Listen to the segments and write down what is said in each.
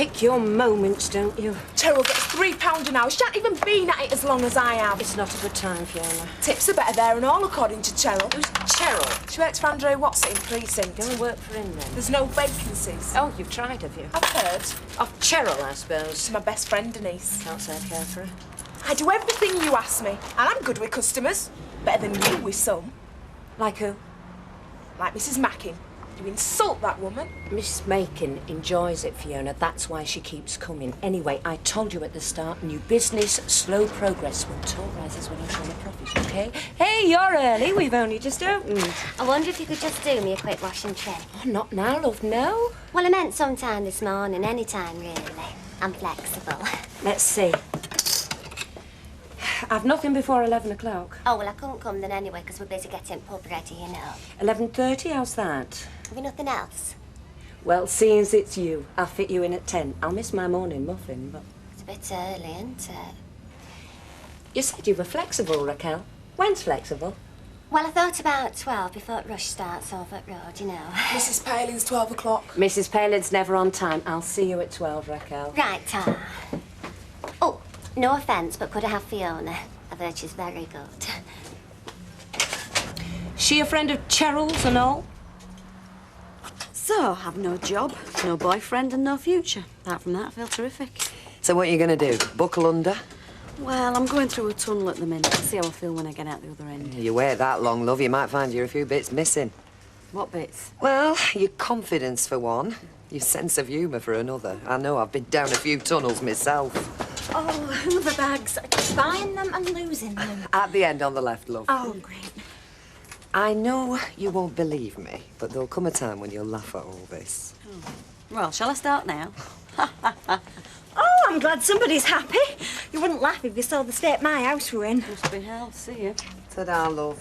pick your moments, don't you? Cheryl gets £3 an hour. She hasn't even been at it as long as I have. It's not a good time, Fiona. Tips are better there and all, according to Cheryl. Who's Cheryl? She works for Andrew Watson in Precinct. Go and work for him, then. There's no vacancies. Oh, you've tried, have you? I've heard. Of Cheryl, I suppose. She's my best friend, Denise. Can't say I care for her. I do everything you ask me, and I'm good with customers. Better than you with some. Like who? Like Mrs. Mackin. You insult that woman. Miss Macon enjoys it, Fiona. That's why she keeps coming. Anyway, I told you at the start, new business, slow progress. When toll rises, when you show the profit, OK? Hey, you're early. We've only just opened. I wonder if you could just do me a quick wash and trim. Oh, not now, love, no. Well, I meant sometime this morning, any time, really. I'm flexible. Let's see. I've nothing before 11 o'clock. Oh, well, I couldn't come then anyway, because we're busy getting pub ready, you know. 11:30, how's that? Have you nothing else? Well, seeing as it's you, I'll fit you in at 10. I'll miss my morning muffin, but... It's a bit early, isn't it? You said you were flexible, Raquel. When's flexible? Well, I thought about 12 before rush starts over at road, you know. Mrs. Palin's 12 o'clock. Mrs. Palin's never on time. I'll see you at 12, Raquel. Right, Tar. Oh, no offence, but could I have Fiona? I've heard she's very good. She a friend of Cheryl's and all? So, I've no job, no boyfriend and no future. Apart from that, I feel terrific. So what are you going to do? Buckle under? Well, I'm going through a tunnel at the minute. See how I feel when I get out the other end. You wait that long, love, you might find you're a few bits missing. What bits? Well, your confidence for one, your sense of humour for another. I know, I've been down a few tunnels myself. Oh, the bags. I keep buying them and losing them. At the end on the left, love. Oh, great. I know you won't believe me, but there'll come a time when you'll laugh at all this. Oh. Well, shall I start now? Oh, I'm glad somebody's happy. You wouldn't laugh if you saw the state my house were in. Must be hell. See you. Ta-da, love.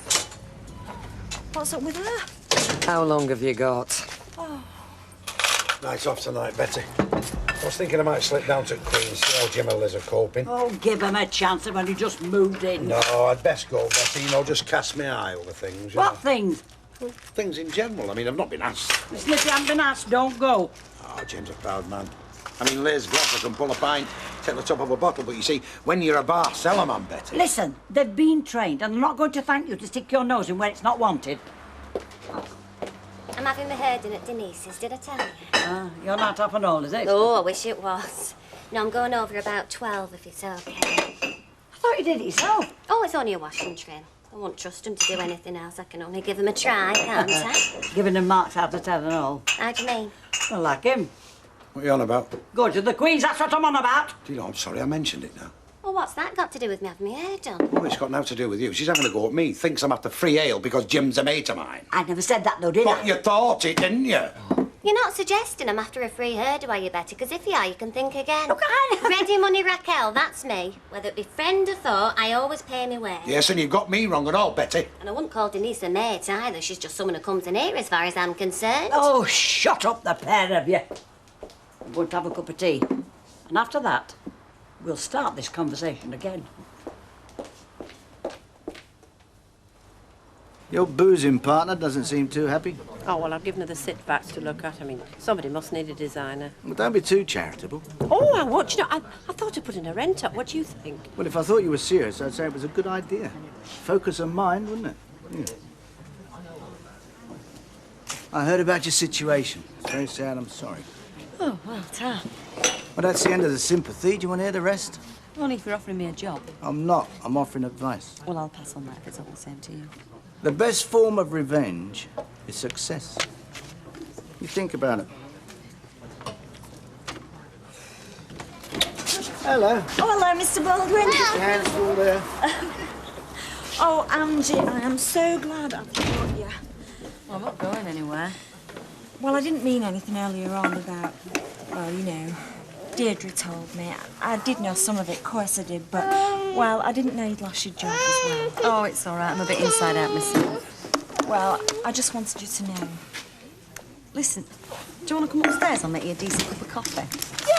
What's up with her? How long have you got? Oh. Night off tonight, Betty. I was thinking I might slip down to Queen's, see how Jim and Liz are coping. Oh, give him a chance. I've only just moved in. No, I'd best go, Betty. You know, just cast my eye over things. You What know. things? Well, things in general. I mean, I've not been asked. Listen, if you haven't been asked, don't go. Oh, Jim's a proud man. I mean, Liz, glad I can pull a pint, take the top of a bottle, but you see, when you're a bar cellar man, Betty... Listen, they've been trained, and I'm not going to thank you to stick your nose in where it's not wanted. I'm having my herding at Denise's, did I tell you? Ah, you're not up and all, is it? Oh, I wish it was. No, I'm going over about 12 if it's okay. I thought you did it yourself. Oh, it's only a wash and trim. I won't trust them to do anything else. I can only give them a try, can't I? Giving them marks out of 10 and all. How do you mean? Well, like him. What are you on about? Go to the Queen's, that's what I'm on about. Do you know, I'm sorry, I mentioned it now. Well, what's that got to do with me having my hair done? Well, it's got nothing to do with you. She's having a go at me. Thinks I'm after free ale because Jim's a mate of mine. I never said that, though, did But I? you thought it, didn't you? You're not suggesting I'm after a free hairdo, are you, Betty? Because if you are, you can think again. Look, I... Ready money Raquel, that's me. Whether it be friend or foe, I always pay me way. Yes, and you've got me wrong and all, Betty. And I wouldn't call Denise a mate either. She's just someone who comes in here, as far as I'm concerned. Oh, shut up, the pair of you. I'm going to have a cup of tea. And after that, we'll start this conversation again. Your boozing partner doesn't seem too happy. Oh, well, I've given her the sit-backs to look at. I mean, somebody must need a designer. Well, don't be too charitable. Oh, what? You know, I thought of putting a rent up. What do you think? Well, if I thought you were serious, I'd say it was a good idea. Focus on mind, wouldn't it? Yeah. I heard about your situation. It's very sad, I'm sorry. Oh, well, Tar. Well, that's the end of the sympathy. Do you want to hear the rest? Only if you're offering me a job. I'm not. I'm offering advice. Well, I'll pass on that if it's all the same to you. The best form of revenge is success. You think about it. Hello. Oh, hello, Mr. Baldwin. Your hands full there. Oh, Angie, I am so glad I've got you. Well, I'm not going anywhere. Well, I didn't mean anything earlier on about, well, you know, Deirdre told me. I did know some of it, of course I did, but, well, I didn't know you'd lost your job as well. Oh, it's all right. I'm a bit inside out myself. Well, I just wanted you to know. Listen, do you want to come upstairs? I'll make you a decent cup of coffee.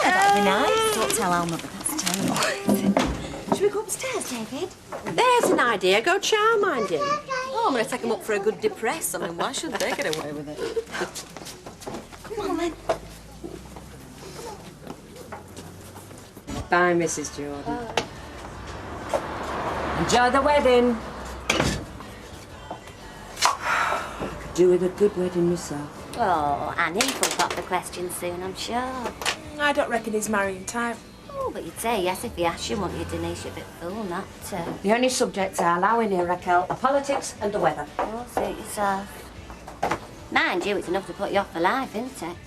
Yeah, that'd be nice. Don't tell Alma, but that's terrible. Should we go upstairs, David? There's an idea. Go childmind him. Oh, I'm going to take him up for a good depress. I mean, why should they get away with it? Come on, then. Bye, Mrs. Jordan. Enjoy the wedding. I could do with a good wedding myself. Oh, Annie will pop the question soon, I'm sure. I don't reckon he's marrying time. Oh, but you'd say yes if he asked you, wouldn't you, Denise? You're a bit fool not to. The only subjects I allow in here, Raquel, are politics and the weather. Oh, suit yourself. Mind you, it's enough to put you off for life, isn't it?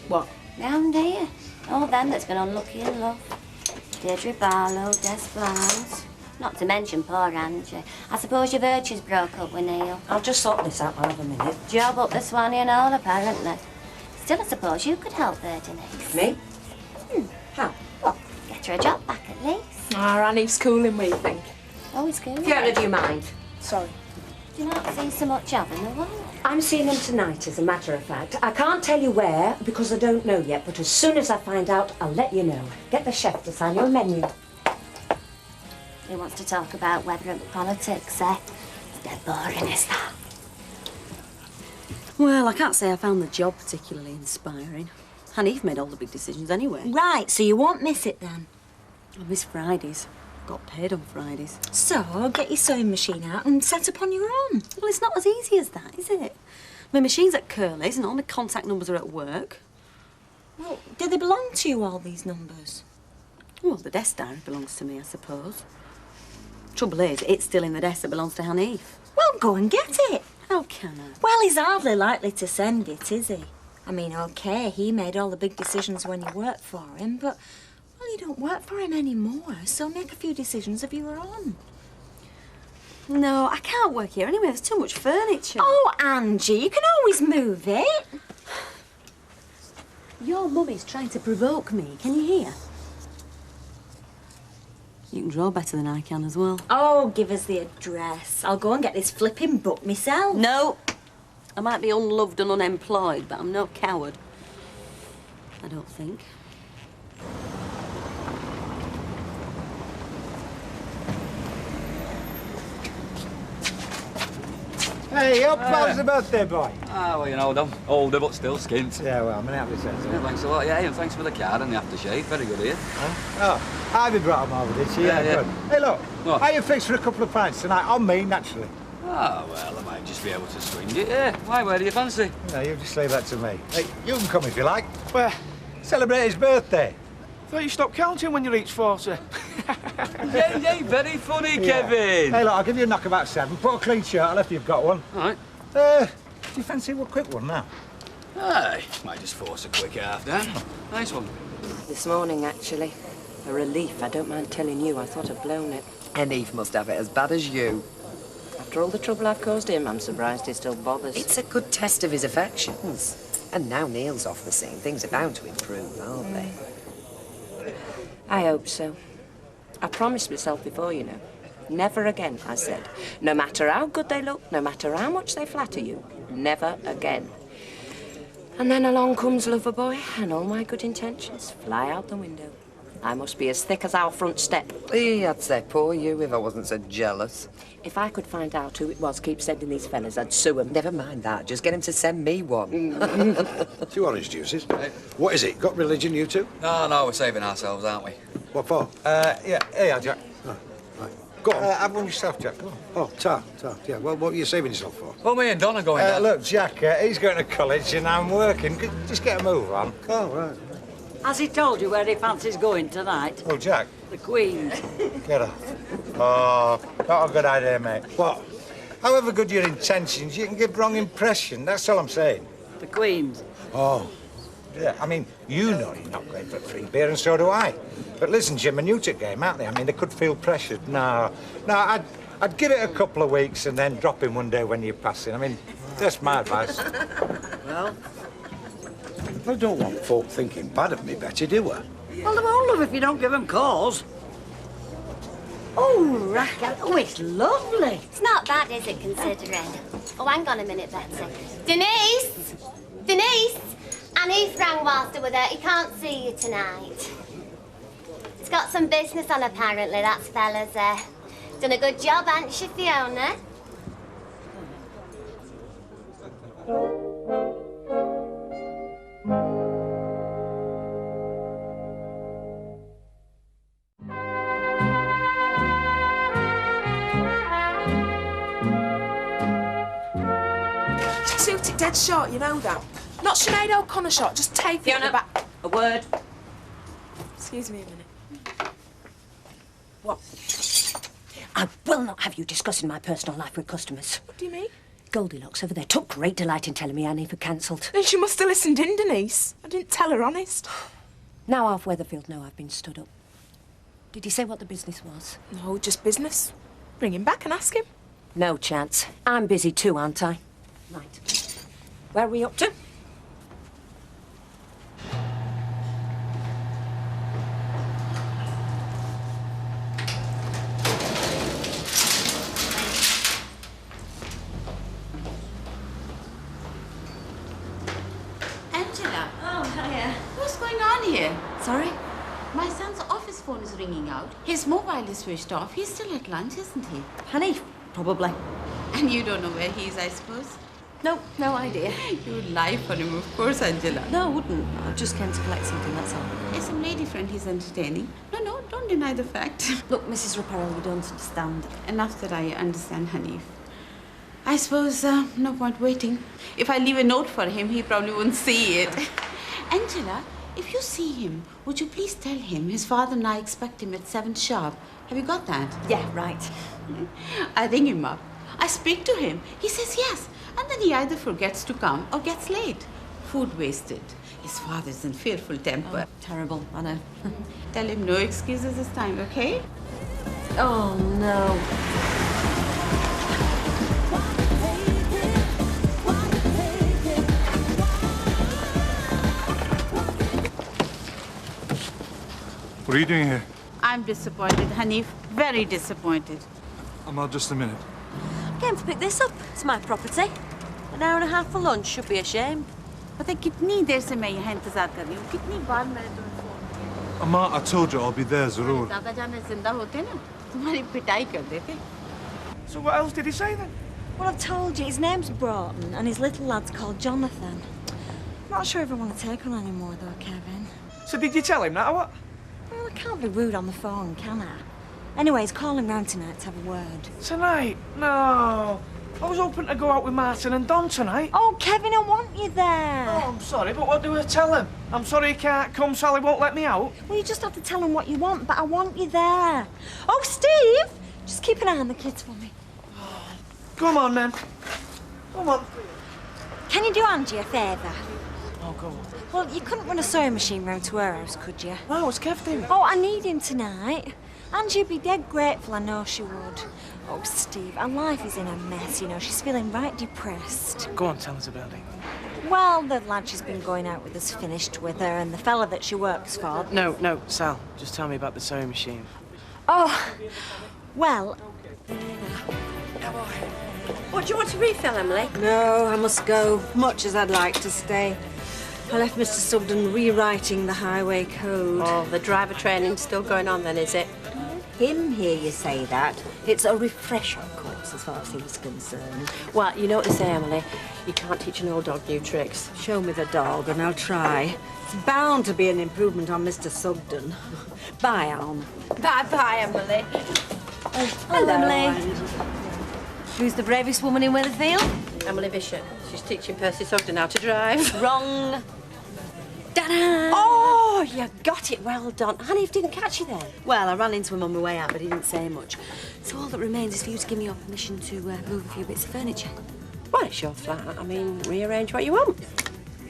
What? Round here. All them that's been unlucky in love. Deirdre Barlow, Des Blinds. Not to mention poor Angie. I suppose your virtues broke up with Neil. I'll just sort this out. I'll have a minute. Job up the Swanee and all, apparently. Still, I suppose you could help her, Denise. Me? How? Well, get her a job back at least. Ah, Annie's cooling, we think. Oh, it's good. Fiona, do you mind? Sorry. Do you not see so much of him, what? I'm seeing him tonight, as a matter of fact. I can't tell you where, because I don't know yet, but as soon as I find out, I'll let you know. Get the chef to sign your menu. He wants to talk about weather and politics, eh? It's dead boring, is that? Well, I can't say I found the job particularly inspiring. Hanif made all the big decisions anyway. Right, so you won't miss it then. I miss Fridays. Got paid on Fridays. So, get your sewing machine out and set up on your own. Well, it's not as easy as that, is it? My machine's at Curly's and all my contact numbers are at work. Well, do they belong to you, all these numbers? Well, the desk diary belongs to me, I suppose. Trouble is, it's still in the desk that belongs to Hanif. Well, go and get it. How can I? Well, he's hardly likely to send it, is he? I mean, OK, he made all the big decisions when you worked for him, but, well, you don't work for him anymore, so make a few decisions of your own. No, I can't work here anyway. There's too much furniture. Oh, Angie, you can always move it. Your mummy's trying to provoke me. Can you hear? You can draw better than I can as well. Oh, give us the address. I'll go and get this flipping book myself. No. I might be unloved and unemployed, but I'm no coward. I don't think. Hey, how how's the birthday boy? Ah, well, you know, I'm older but still skint. Yeah, well, I'm an happy sense. Yeah, thanks a lot, yeah, and thanks for the card and the aftershave. Very good here. Huh? Oh, Ivy brought him over, did she? Yeah, yeah. Good. Hey, look, What? are you fixed for a couple of pints tonight? On me, naturally. Ah, well, I might just be able to swing it, yeah. Why, where do you fancy? No, you just leave that to me. Hey, you can come if you like. Well, celebrate his birthday. Thought you stopped counting when you reached 40. Yeah, very funny, Yeah. Kevin. Hey, look, I'll give you a knock about 7. Put a clean shirt on if you've got one. All right. Do you fancy a quick one now? Aye, might just force a quick half down. Nice one. This morning, actually. A relief, I don't mind telling you. I thought I'd blown it. And Eve must have it as bad as you. After all the trouble I've caused him, I'm surprised he still bothers. It's a good test of his affections. And now Neil's off the scene, things are bound to improve, aren't they? I hope so. I promised myself before, you know. Never again, I said. No matter how good they look, no matter how much they flatter you, never again. And then along comes Loverboy, and all my good intentions fly out the window. I must be as thick as our front step. I'd say poor you if I wasn't so jealous. If I could find out who it was keep sending these fellas, I'd sue them. Never mind that, just get him to send me one. Two orange juices. What is it? Got religion, you two? No, we're saving ourselves, aren't we? What for? Yeah, here, Jack. Go on. Have one yourself, Jack. Go on. Oh, tar. Yeah, well, what are you saving yourself for? Well, me and Don are going down. Look, Jack, he's going to college and I'm working. Just get a move on. Oh, right. Has he told you where he fancies going tonight? Oh, Jack, The Queen's. get her. Oh, not a good idea, mate. What? However good your intentions, you can give wrong impression. That's all I'm saying. The Queen's. Oh. Yeah, I mean, you know you're not going for free beer, and so do I. But listen, Jim, a Newton game, aren't they? I mean, they could feel pressured. No, I'd give it a couple of weeks and then drop in one day when you're passing. I mean, that's my advice. Well, I don't want folk thinking bad of me, Betty, do I? well, they won't love if you don't give them cause. Oh, Raquel. Oh, it's lovely. It's not bad, is it, considering? Oh, hang on a minute, Betsy. Denise! Denise! Annie's rang whilst I was there. He can't see you tonight. He's got some business on, apparently, that's fella's there. Done a good job, ain't she, Fiona? dead short, you know that. Not Sinead O'Connor short, just take it Fiona, at the back. a word. Excuse me a minute. What? I will not have you discussing my personal life with customers. What do you mean? Goldilocks over there took great delight in telling me Annie had cancelled. Then she must have listened in, Denise. I didn't tell her honest. Now half Weatherfield know I've been stood up. Did he say what the business was? No, just business. Bring him back and ask him. No chance. I'm busy too, aren't I? Right. Where are we up to? Angela. Oh, hiya. What's going on here? Sorry? My son's office phone is ringing out. His mobile is switched off. He's still at lunch, isn't he? Honey, probably. And you don't know where he is, I suppose? No, no idea. You would lie for him, of course, Angela. No, I wouldn't. I just came to collect something, that's all. There's some lady friend he's entertaining. No, don't deny the fact. Look, Mrs. Rapparel, you don't understand. Enough that I understand, Hanif. I suppose no point waiting. If I leave a note for him, he probably won't see it. Angela, if you see him, would you please tell him his father and I expect him at 7 sharp? Have you got that? Yeah, right. I ring him up. I speak to him. He says yes. And then he either forgets to come or gets late. Food wasted. His father's in fearful temper. Oh, terrible, I know. Tell him no excuses this time, okay? Oh, no. What are you doing here? I'm disappointed, Hanif. Very disappointed. I'm out just a minute. Came to pick this up. It's my property. An hour and a half for lunch. Should be ashamed. पता कितनी देर से मैं यहाँ इंतजार कर रही हूँ कितनी बार मैंने तुम्हें phone Amma, I told you I'll be there, Zarur. दादा जान जिंदा होते ना तुम्हारी पिटाई कर देते. So what else did he say then? Well, I've told you, his name's Broughton and his little lad's called Jonathan. Not sure if I want to take on anymore, though, Kevin. So did you tell him that or what? Well, I can't be rude on the phone, can I? Anyways, call him round tonight to have a word. Tonight? No. I was hoping to go out with Martin and Don tonight. Oh, Kevin, I want you there. Oh, I'm sorry, but what do I tell him? I'm sorry he can't come, Sally won't let me out. Well, you just have to tell him what you want, but I want you there. Oh, Steve! Just keep an eye on the kids for me. Come on, then. Come on. Can you do Angie a favour? Oh, go on. Well, you couldn't run a sewing machine round to her house, could you? No, it's Kev doing. Oh, I need him tonight. Angie'd be dead grateful, I know she would. Oh, Steve, her life is in a mess, you know. She's feeling right depressed. Go on, tell us about it. Well, the lad she's been going out with has finished with her, and the fella that she works for... No, Sal, just tell me about the sewing machine. Oh, well... What, do you want a refill, Emily? No, I must go, much as I'd like to stay. I left Mr. Sugden rewriting the highway code. Oh, the driver training's still going on then, is it? Him hear you say that. It's a refresher course as far as he's concerned. Well, you know what they say, Emily. You can't teach an old dog new tricks. Show me the dog and I'll try. It's bound to be an improvement on Mr. Sugden. Bye, Alma. Bye, Emily. Hello, Emily. Who's the bravest woman in Weatherfield? Emily Bishop. She's teaching Percy Sugden how to drive. Wrong. Ta-da! Oh, you got it. Well done. Hanif didn't catch you then. Well, I ran into him on my way out, but he didn't say much. So all that remains is for you to give me your permission to move a few bits of furniture. Well, it's your flat. I mean, rearrange what you want.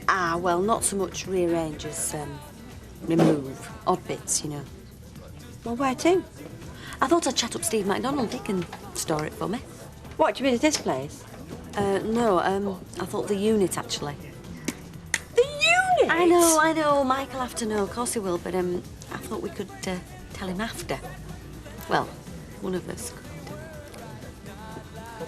Ah, well, not so much rearrange as remove. Odd bits, you know. Well, where to? I thought I'd chat up Steve MacDonald. He can store it for me. What, do you mean at this place? No, I thought the unit, actually. The unit? I know. Mike'll have to know. Of course he will, but I thought we could tell him after. Well, one of us could.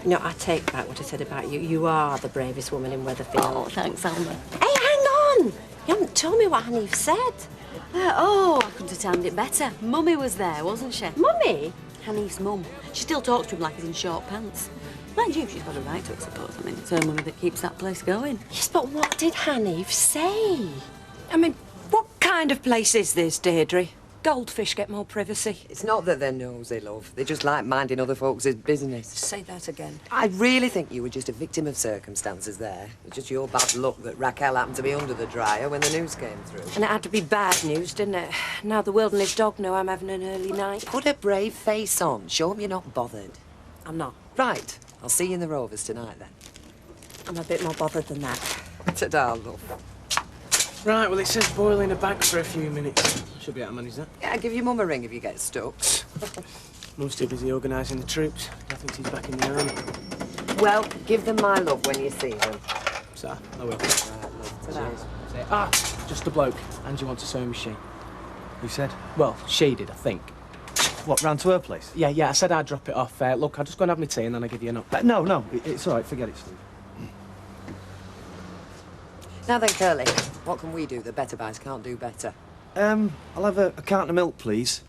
No, I take back what I said about you. You are the bravest woman in Weatherfield. Oh, thanks, Alma. Hey, hang on! You haven't told me what Hanif said. I couldn't have timed it better. Mummy was there, wasn't she? Mummy? Hanif's mum. She still talks to him like he's in short pants. Mind you, she's got a right to, I suppose. I mean, it's her mummy that keeps that place going. Yes, but what did Hanif say? I mean, what kind of place is this, Deirdre? Goldfish get more privacy. It's not that they're nosy, love. They just like minding other folks' business. Say that again. I really think you were just a victim of circumstances there. It's just your bad luck that Raquel happened to be under the dryer when the news came through. And it had to be bad news, didn't it? Now the world and his dog know I'm having an early night. Put a brave face on. Show 'em you're not bothered. I'm not. Right. I'll see you in the Rovers tonight, then. I'm a bit more bothered than that. Ta-da, love. Right, well, it says boil in a bag for a few minutes. Should be able to manage that. Yeah, give your mum a ring if you get stuck. Mum's too busy organising the troops. I think she's back in the army. Well, give them my love when you see them. So, I will. Right, love. Ta-da. Ah, just a bloke. Angie wants a sewing machine. Who said? Well, she did, I think. What, round to her place? Yeah, I said I'd drop it off. Look, I'll just go and have my tea and then I'll give you an up. No, it's all right. Forget it, Steve. Now then, Curly, what can we do that Better Buys can't do better? I'll have a carton of milk, please.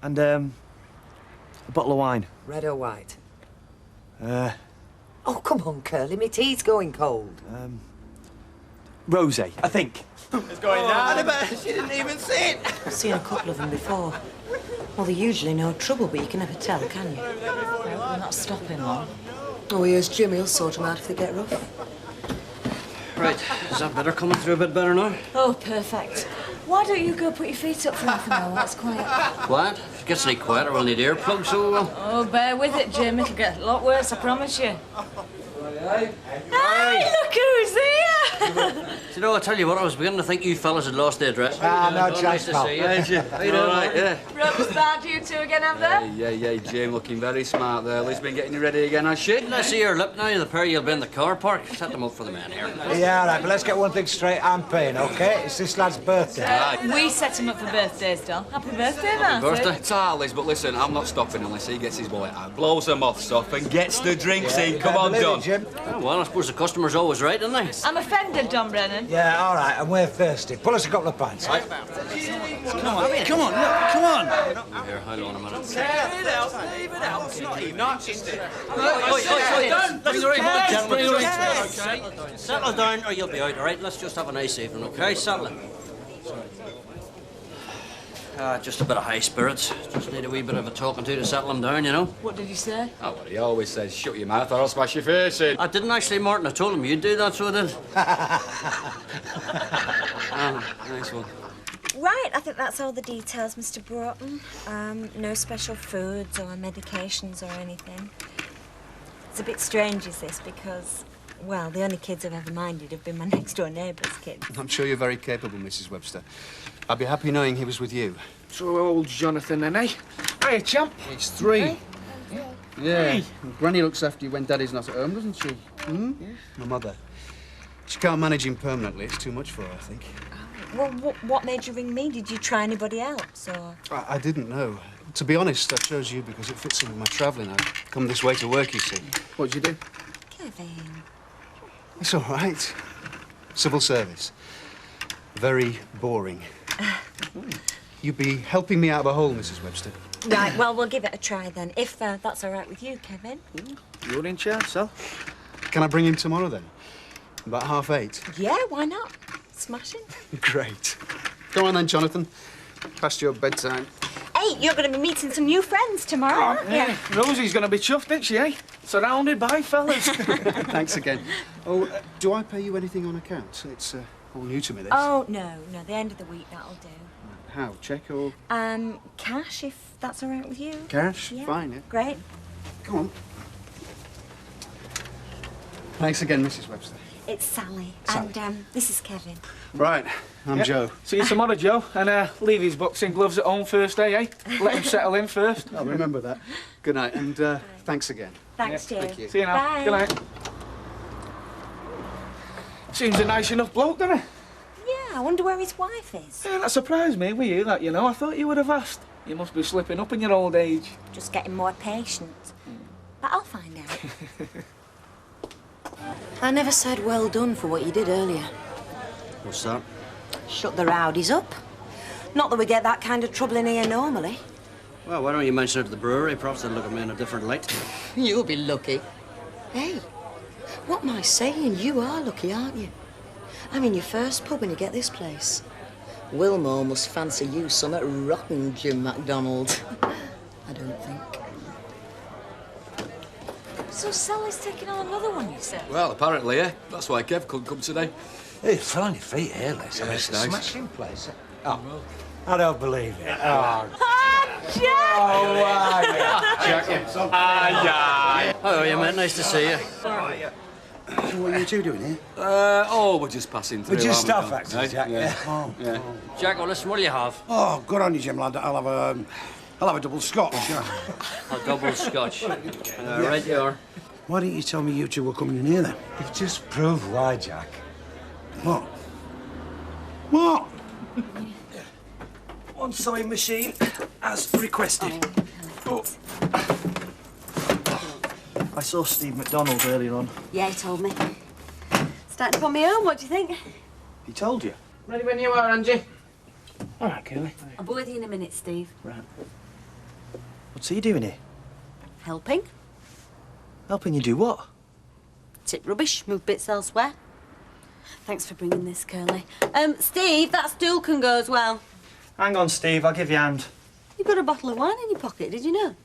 And, a bottle of wine. Red or white? Uh... Oh, come on, Curly, my tea's going cold. Rosé, I think. It's going down. Annabelle, she didn't even see it. I've seen a couple of them before. Well, they're usually no trouble, but you can never tell, can you? Well, we're not stopping long. Oh, here's Jim. He'll sort them out if they get rough. Right, is that better? Coming through a bit better now? Oh, perfect. Why don't you go put your feet up for half an hour while it's quiet? Quiet? If it gets any quieter, we'll need earplugs, so... Oh, bear with it, Jim. It'll get a lot worse, I promise you. Hey, look who's here! You know, I tell you what, I was beginning to think you fellas had lost the address. Ah, no Nice chance, to pal. see you. How you doing? All right, yeah. Rubber start you two again, have they? Yeah, Jim looking very smart there. Liz been getting you ready again, has she? Let's see your lip now. The pair you'll be in the car park. Set them up for the man here. Yeah, all right, but let's get one thing straight. I'm paying, OK? It's this lad's birthday. We set him up for birthdays, Don. Happy birthday, man. Birthday? It's all Liz, but listen, I'm not stopping unless he gets his wallet out, blows the moths off and gets the drinks in. Come on, Don. Jim. Oh, well, I suppose the customer's always right, isn't they? I'm offended, Don Brennan. Yeah, all right, and we're thirsty. Pull us a couple of pints. Come on, look, come on. Here, hold on a minute. Leave it out. It's not even. Not just it. Bring the right, gentlemen. Bring the right. Okay. Settle down or you'll be out, all right? Let's just have a nice evening, okay? Settle it. Just a bit of high spirits. Just need a wee bit of a talking to settle him down, you know? What did you say? Oh, well, he always says, shut your mouth or I'll smash your face in. I didn't actually, Martin. I told him you'd do that, so I did. Nice one. Right, I think that's all the details, Mr. Broughton. No special foods or medications or anything. It's a bit strange, is this, because, well, the only kids I've ever minded have been my next-door neighbour's kids. I'm sure you're very capable, Mrs. Webster. I'd be happy knowing he was with you. So old Jonathan, then, eh? Hey, champ. It's 3. Hey. Yeah. Hey. Granny looks after you when Daddy's not at home, doesn't she? Hmm? Yeah. My mother. She can't manage him permanently. It's too much for her, I think. Well, what made you ring me? Did you try anybody else, or...? I didn't know. To be honest, I chose you because it fits in with my travelling. I've come this way to work, you see. What'd you do? Kevin. It's all right. Civil service. Very boring. You'd be helping me out of a hole, Mrs. Webster. Right, well, we'll give it a try then, if that's all right with you, Kevin. You're in charge, so. Can I bring him tomorrow, then? About 8:30? Yeah, why not? Smashing. Great. Go on then, Jonathan. Past your bedtime. Hey, you're going to be meeting some new friends tomorrow, aren't you? Yeah, Rosie's going to be chuffed, isn't she, eh? Surrounded by fellas. Thanks again. Oh, do I pay you anything on account? It's all new to me, this. Oh, no, the end of the week, that'll do. How? Check or...? Cash, if that's all right with you. Cash? Yeah. Fine, yeah. Great. Come on. Thanks again, Mrs. Webster. It's Sally. And this is Kevin. Right, I'm Joe. See you tomorrow, Joe. And leave his boxing gloves at home first, eh? Let him settle in first. I'll remember that. Good night, and thanks again. Thanks, Joe. Thank you. See you now. Bye. Good night. Seems a nice enough bloke, doesn't he? Yeah, I wonder where his wife is. Yeah, that surprised me with you, that, you know. I thought you would have asked. You must be slipping up in your old age. Just getting more patient. But I'll find out. I never said well done for what you did earlier. What's that? Shut the rowdies up. Not that we get that kind of trouble in here normally. Well, why don't you mention it to the brewery? Perhaps they'll look at me in a different light. You'll be lucky. Hey, what am I saying? You are lucky, aren't you? I'm in your first pub when you get this place. Wilmore must fancy you something rotten, Jim MacDonald. I don't think. So Sally's taking on another one, you said? Well, apparently, yeah. That's why Kev couldn't come today. Hey, you fell on your feet here, Les. I mean, it's a nice. smashing place. Oh, I don't believe it. Oh, Jack! oh wow. Jack. Hello, you mate. Nice to see you. So what are you two doing here? We're just passing through. We're just aren't off, we, actually, eh? Jack. Yeah. Yeah. Jack, well, listen, what do you have? Oh, good on you, Jim, lad. I'll have a double scotch. A double scotch. Right you are. Why didn't you tell me you two were coming in here, then? You've just proved why, Jack. What? What? One sewing machine, as requested. Oh. I saw Steve McDonald earlier on. Yeah, he told me. Starting to put me home, what do you think? He told you? Ready when you are, Angie. All right, Curly. I'll be with you in a minute, Steve. Right. What's he doing here? Helping? Helping you do what? Tip rubbish, move bits elsewhere. Thanks for bringing this, Curly. Steve, that stool can go as well. Hang on, Steve, I'll give you a hand. You've got a bottle of wine in your pocket, did you know?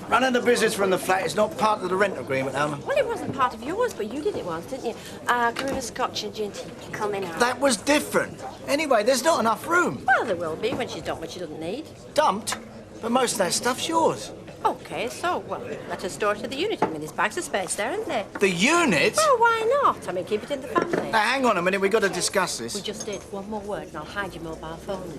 Running the business from the flat is not part of the rent agreement, Alma. Well, it wasn't part of yours, but you did it once, didn't you? Can we have a scotch and gin tea? Come in, That was different. Anyway, there's not enough room. Well, there will be when she's done what she doesn't need. Dumped? But most of that stuff's yours. OK, so, well, let her store it to the unit. I mean, there's bags of space there, aren't there? The unit? Well, why not? I mean, keep it in the family. Now, hang on a minute, we've got to discuss this. We just did. One more word and I'll hide your mobile phone.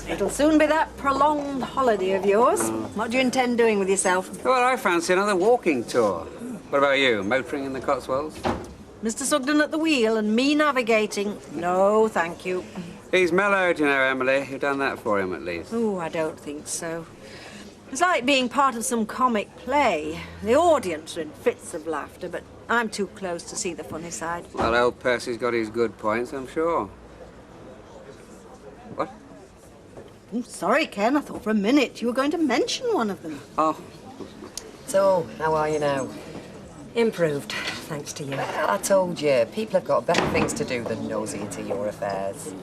It'll soon be that prolonged holiday of yours. What do you intend doing with yourself? Well, I fancy another walking tour. What about you? Motoring in the Cotswolds? Mr. Sugden at the wheel and me navigating. No, thank you. He's mellowed, you know, Emily. You've done that for him, at least. Oh, I don't think so. It's like being part of some comic play. The audience are in fits of laughter, but I'm too close to see the funny side. Well, old Percy's got his good points, I'm sure. What? Oh, sorry, Ken. I thought for a minute you were going to mention one of them. Oh. So, how are you now? Improved, thanks to you. Well, I told you, people have got better things to do than nosy into your affairs.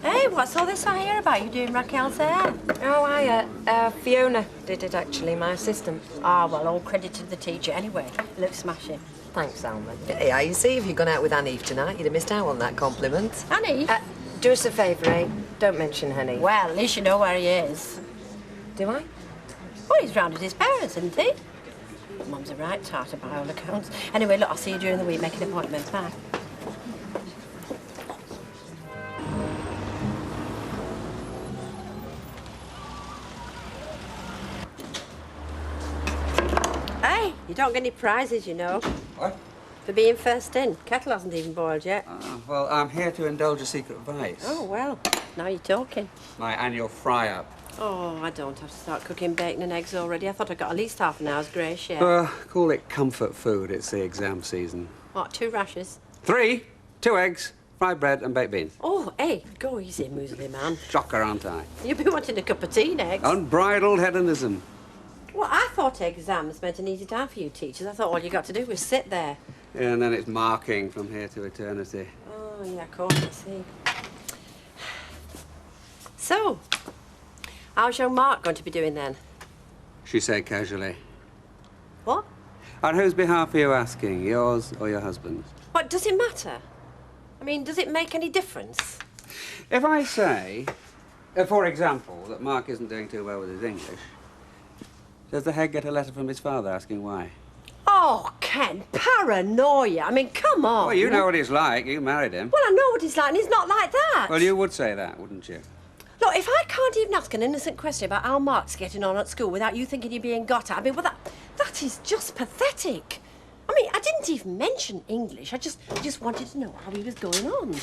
Hey, what's all this I hear about you doing Raquel's hair? Oh, Fiona did it, actually, my assistant. Ah, well, all credit to the teacher anyway. It looks smashing. Thanks, Alma. Yeah, you see, if you'd gone out with Annie tonight, you'd have missed out on that compliment. Annie? Do us a favour, eh? Don't mention Honey. Well, at least you know where he is. Do I? Well, he's round at his parents', isn't he? Mum's a right tartar by all accounts. Anyway, look, I'll see you during the week. Make an appointment. Bye. Hey, you don't get any prizes, you know. What? For being first in. Kettle hasn't even boiled yet. Well, I'm here to indulge a secret vice. Oh, well, now you're talking. My annual fry-up. Oh, I don't have to start cooking bacon and eggs already. I thought I got at least half an hour's grace share. Call it comfort food. It's the exam season. What, 2 rashers? 3, 2 eggs, fried bread and baked beans. Oh, hey, go easy, muesli man. Shocker, aren't I? You've been wanting a cup of tea next. Unbridled hedonism. Well, I thought exams meant an easy time for you teachers. I thought all you got to do was sit there. Yeah, and then it's marking from here to eternity. Oh, yeah, of course, I see. So, how's young Mark going to be doing then? She said casually. What? On whose behalf are you asking? Yours or your husband's? What, does it matter? I mean, does it make any difference? If I say, for example, that Mark isn't doing too well with his English, does the head get a letter from his father asking why? Oh, Ken, paranoia. I mean, come on. Well, you know what he's like. You married him. Well, I know what he's like, and he's not like that. Well, you would say that, wouldn't you? Look, if I can't even ask an innocent question about how Mark's getting on at school without you thinking you're being got at, I mean, well, that is just pathetic. I mean, I didn't even mention English. I just wanted to know how he was going on.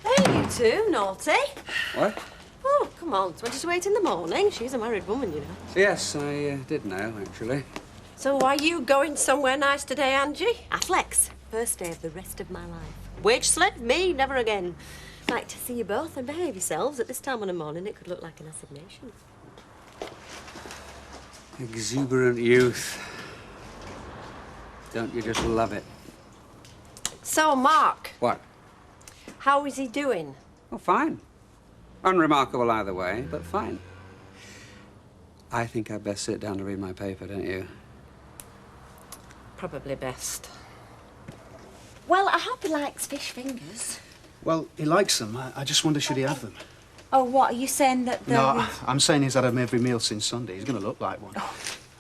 Hey, you two, naughty. What? Oh, come on. 20 to 8 in the morning. She's a married woman, you know. Yes, I did know, actually. So are you going somewhere nice today, Angie? Affleck's. First day of the rest of my life. Wage slip? Me? Never again. Like to see you both and behave yourselves. At this time of the morning, it could look like an assignation. Exuberant youth. Don't you just love it? So, Mark, What? how is he doing? Oh, fine. Unremarkable either way, but fine. I think I'd best sit down to read my paper, don't you? Probably best. Well, I hope he likes fish fingers. Well, he likes them. I just wonder, should he have them? Oh, what, are you saying that they're... No, I'm saying he's had them every meal since Sunday. He's going to look like one.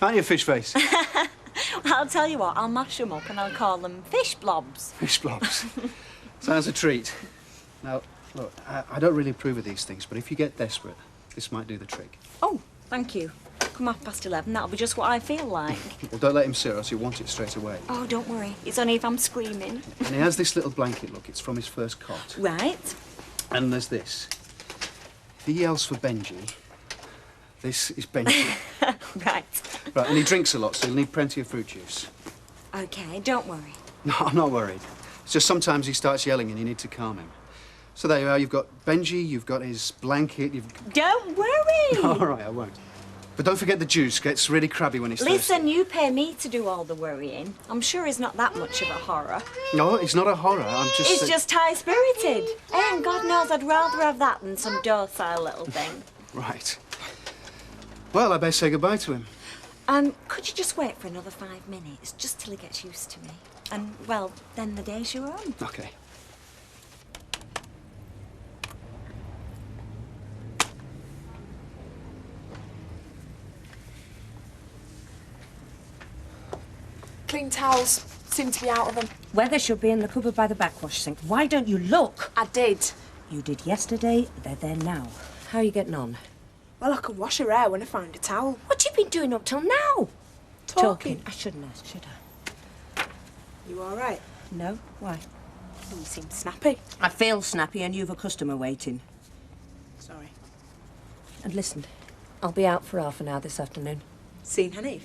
Aren't you, fish face? I'll tell you what, I'll mash them up and I'll call them fish blobs. Fish blobs. Sounds a treat. Now, look, I don't really approve of these things, but if you get desperate, this might do the trick. Oh, thank you. Come 11:30, that'll be just what I feel like. Well, don't let him see, or else he'll want it straight away. Oh, don't worry. It's only if I'm screaming. And he has this little blanket, look. It's from his first cot. Right. And there's this. If he yells for Benji, this is Benji. Right. Right, and he drinks a lot, so he'll need plenty of fruit juice. OK, don't worry. No, I'm not worried. It's just sometimes he starts yelling and you need to calm him. So there you are. You've got Benji, you've got his blanket, Don't worry! All right, I won't. But don't forget the juice. Gets really crabby when he's Listen, thirsty. you pay me to do all the worrying. I'm sure he's not that much of a horror. No, it's not a horror. I'm just... He's just high-spirited. And God knows I'd rather have that than some docile little thing. Right. Well, I best say goodbye to him. Could you just wait for another 5 minutes, just till he gets used to me? And, well, then the day's your own. OK. Clean towels seem to be out of them. Weather should be in the cupboard by the backwash sink. Why don't you look? I did. You did yesterday, they're there now. How are you getting on? Well, I could wash her hair when I found a towel. What you been doing up till now? Talking. I shouldn't ask, should I? You all right? No? Why? You seem snappy. I feel snappy and you've a customer waiting. Sorry. And listen, I'll be out for half an hour this afternoon. Seen Hanif?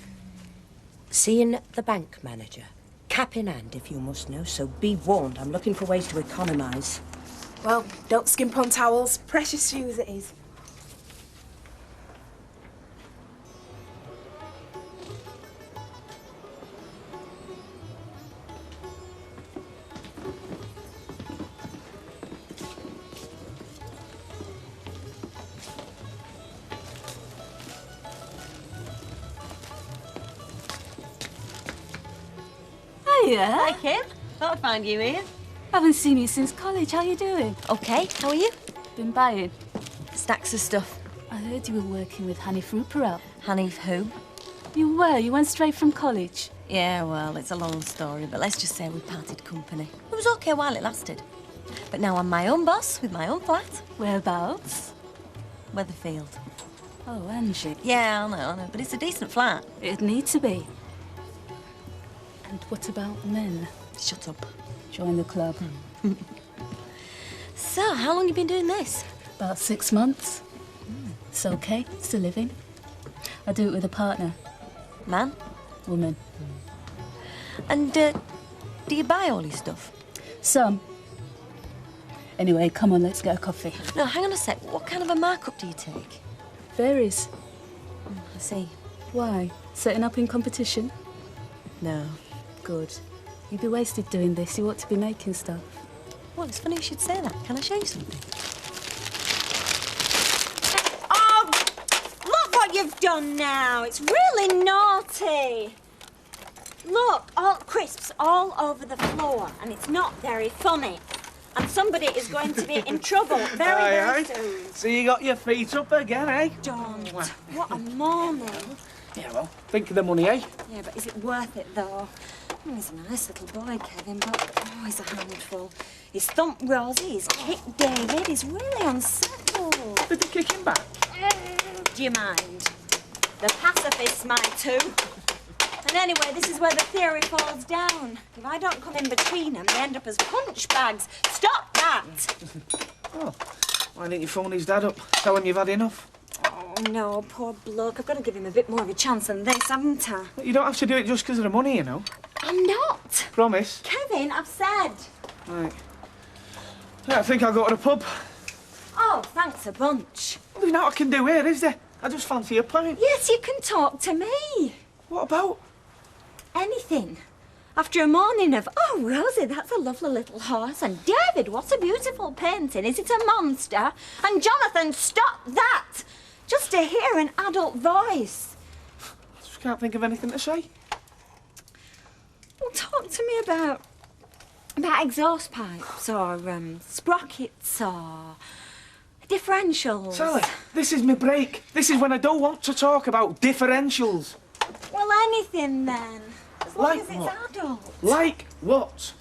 Seeing the bank manager. Cap in hand, if you must know, so be warned. I'm looking for ways to economise. Well, don't skimp on towels. Precious few as it is. Hiya. Hi, Kim. Thought I'd find you here. Haven't seen you since college. How you doing? OK, how are you? Been buying. Stacks of stuff. I heard you were working with Hanif Ruparel. Hanif who? You were? You went straight from college? Yeah, well, it's a long story, but let's just say we parted company. It was OK while it lasted. But now I'm my own boss with my own flat. Whereabouts? Weatherfield. Oh, Angie. Yeah, I know, but it's a decent flat. It'd need to be. And what about men? Shut up. Join the club. So, how long you been doing this? About 6 months. It's okay. It's a living. I do it with a partner. Man? Woman. And, do you buy all your stuff? Some. Anyway, come on, let's get a coffee. No, hang on a sec. What kind of a markup do you take? Varies. I see. Why? Setting up in competition? No. Good. You'd be wasted doing this. You ought to be making stuff. Well, it's funny you should say that. Can I show you something? Oh, look what you've done now. It's really naughty. Look, all crisps all over the floor, and it's not very funny. And somebody is going to be in trouble very soon. So you got your feet up again, eh? Don't. What a morning. Yeah, well, think of the money, eh? Yeah, but is it worth it, though? Oh, he's a nice little boy, Kevin, but oh, he's a handful. He's thumped Rosie, he's kicked David, he's really unsettled. Did they kick him back? Do you mind? The pacifists might too. And anyway, this is where the theory falls down. If I don't come in between them, they end up as punch bags. Stop that! Oh, why didn't you phone his dad up? Tell him you've had enough. Oh, no, poor bloke. I've got to give him a bit more of a chance than this, haven't I? You don't have to do it just because of the money, you know. I'm not. Promise. Kevin, I've said. Right. Yeah, I think I'll go to the pub. Oh, thanks a bunch. Well, there's nothing I can do here, is there? I just fancy a pint. Yes, you can talk to me. What about? Anything. After a morning of, oh, Rosie, that's a lovely little horse. And David, what a beautiful painting. Is it a monster? And Jonathan, stop that! Just to hear an adult voice. Just can't think of anything to say. Well, talk to me about exhaust pipes or sprockets or differentials. Sally, this is my break. This is when I don't want to talk about differentials. Well, anything then. As long Like as it's what? adult. Like what?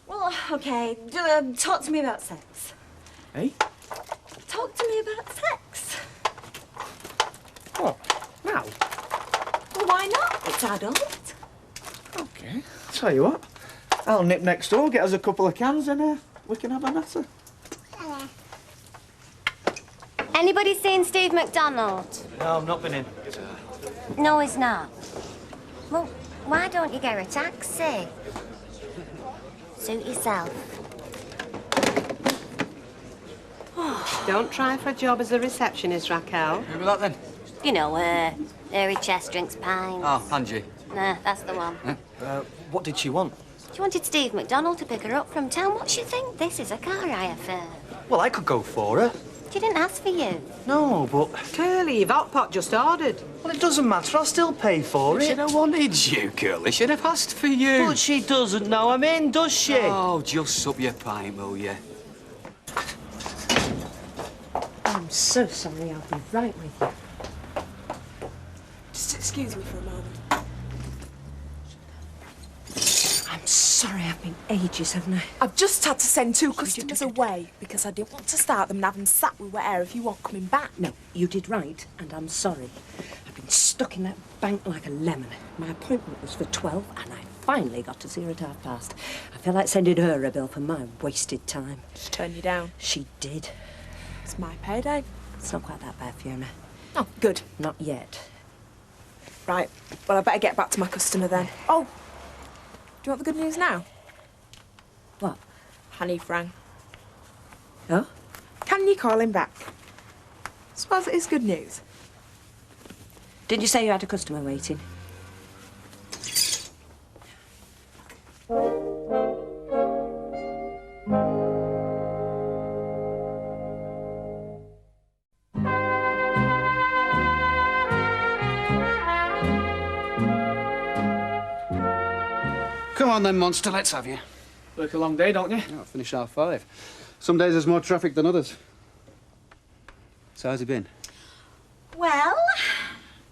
Well, OK, talk to me about sex. Eh? Talk to me about sex. What? Now? Well, why not? It's adult. OK. Tell you what. I'll nip next door, get us a couple of cans and we can have a natter. Anybody seen Steve McDonald? No, I've not been in. No, he's not. Well, why don't you get a taxi? Suit yourself. Don't try for a job as a receptionist, Raquel. Who was that then? You know, airy chest drinks pints. Oh, Angie. Nah, that's the one. What did she want? She wanted Steve McDonald to pick her up from town. What do you think? This is a car hire firm. Well, I could go for her. She didn't ask for you. No, but... Curly, your hot pot just ordered. Well, it doesn't matter. I'll still pay for it. She'd have wanted you, Curly. She'd have asked for you. But she doesn't know I'm in, does she? Oh, just sup your pint, will you? I'm so sorry. I'll be right with you. Just excuse me for a moment. I'm sorry. I've been ages, haven't I? I've just had to send 2 customers away because I didn't want to start them and have them sat with wet air if you weren't coming back. No, you did right, and I'm sorry. I've been stuck in that bank like a lemon. My appointment was for 12, and I finally got to see her at past. I feel like sending her a bill for my wasted time. She turned you down. She did. It's my payday. It's not quite that bad, Fiona. Oh, good. Not yet. Right. Well, I better get back to my customer then. Oh, do you want the good news now? What? Hanif rang. Oh? Can you call him back? Suppose it is good news. Did you say you had a customer waiting? Come on then, monster, let's have you. Work a long day, don't you? Yeah, I finished half 5. Some days there's more traffic than others. So how's he been? Well,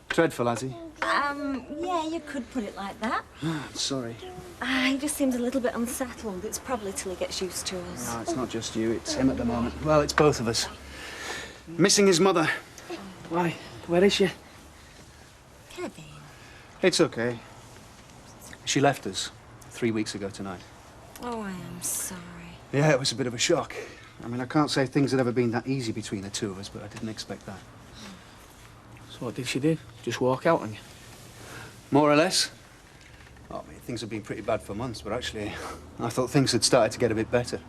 Dreadful, has he? yeah, you could put it like that. Sorry. He just seems a little bit unsettled. It's probably till he gets used to us. No, it's not just you, it's him at the moment. Well, it's both of us. Missing his mother. Why? Where is she? Kevin. It's okay. She left us 3 weeks ago tonight. Oh, I am sorry. Yeah, it was a bit of a shock. I mean, I can't say things had ever been that easy between the two of us, but I didn't expect that. So what did she do? Just walk out on you? More or less. Oh, I mean, things have been pretty bad for months, but actually, I thought things had started to get a bit better.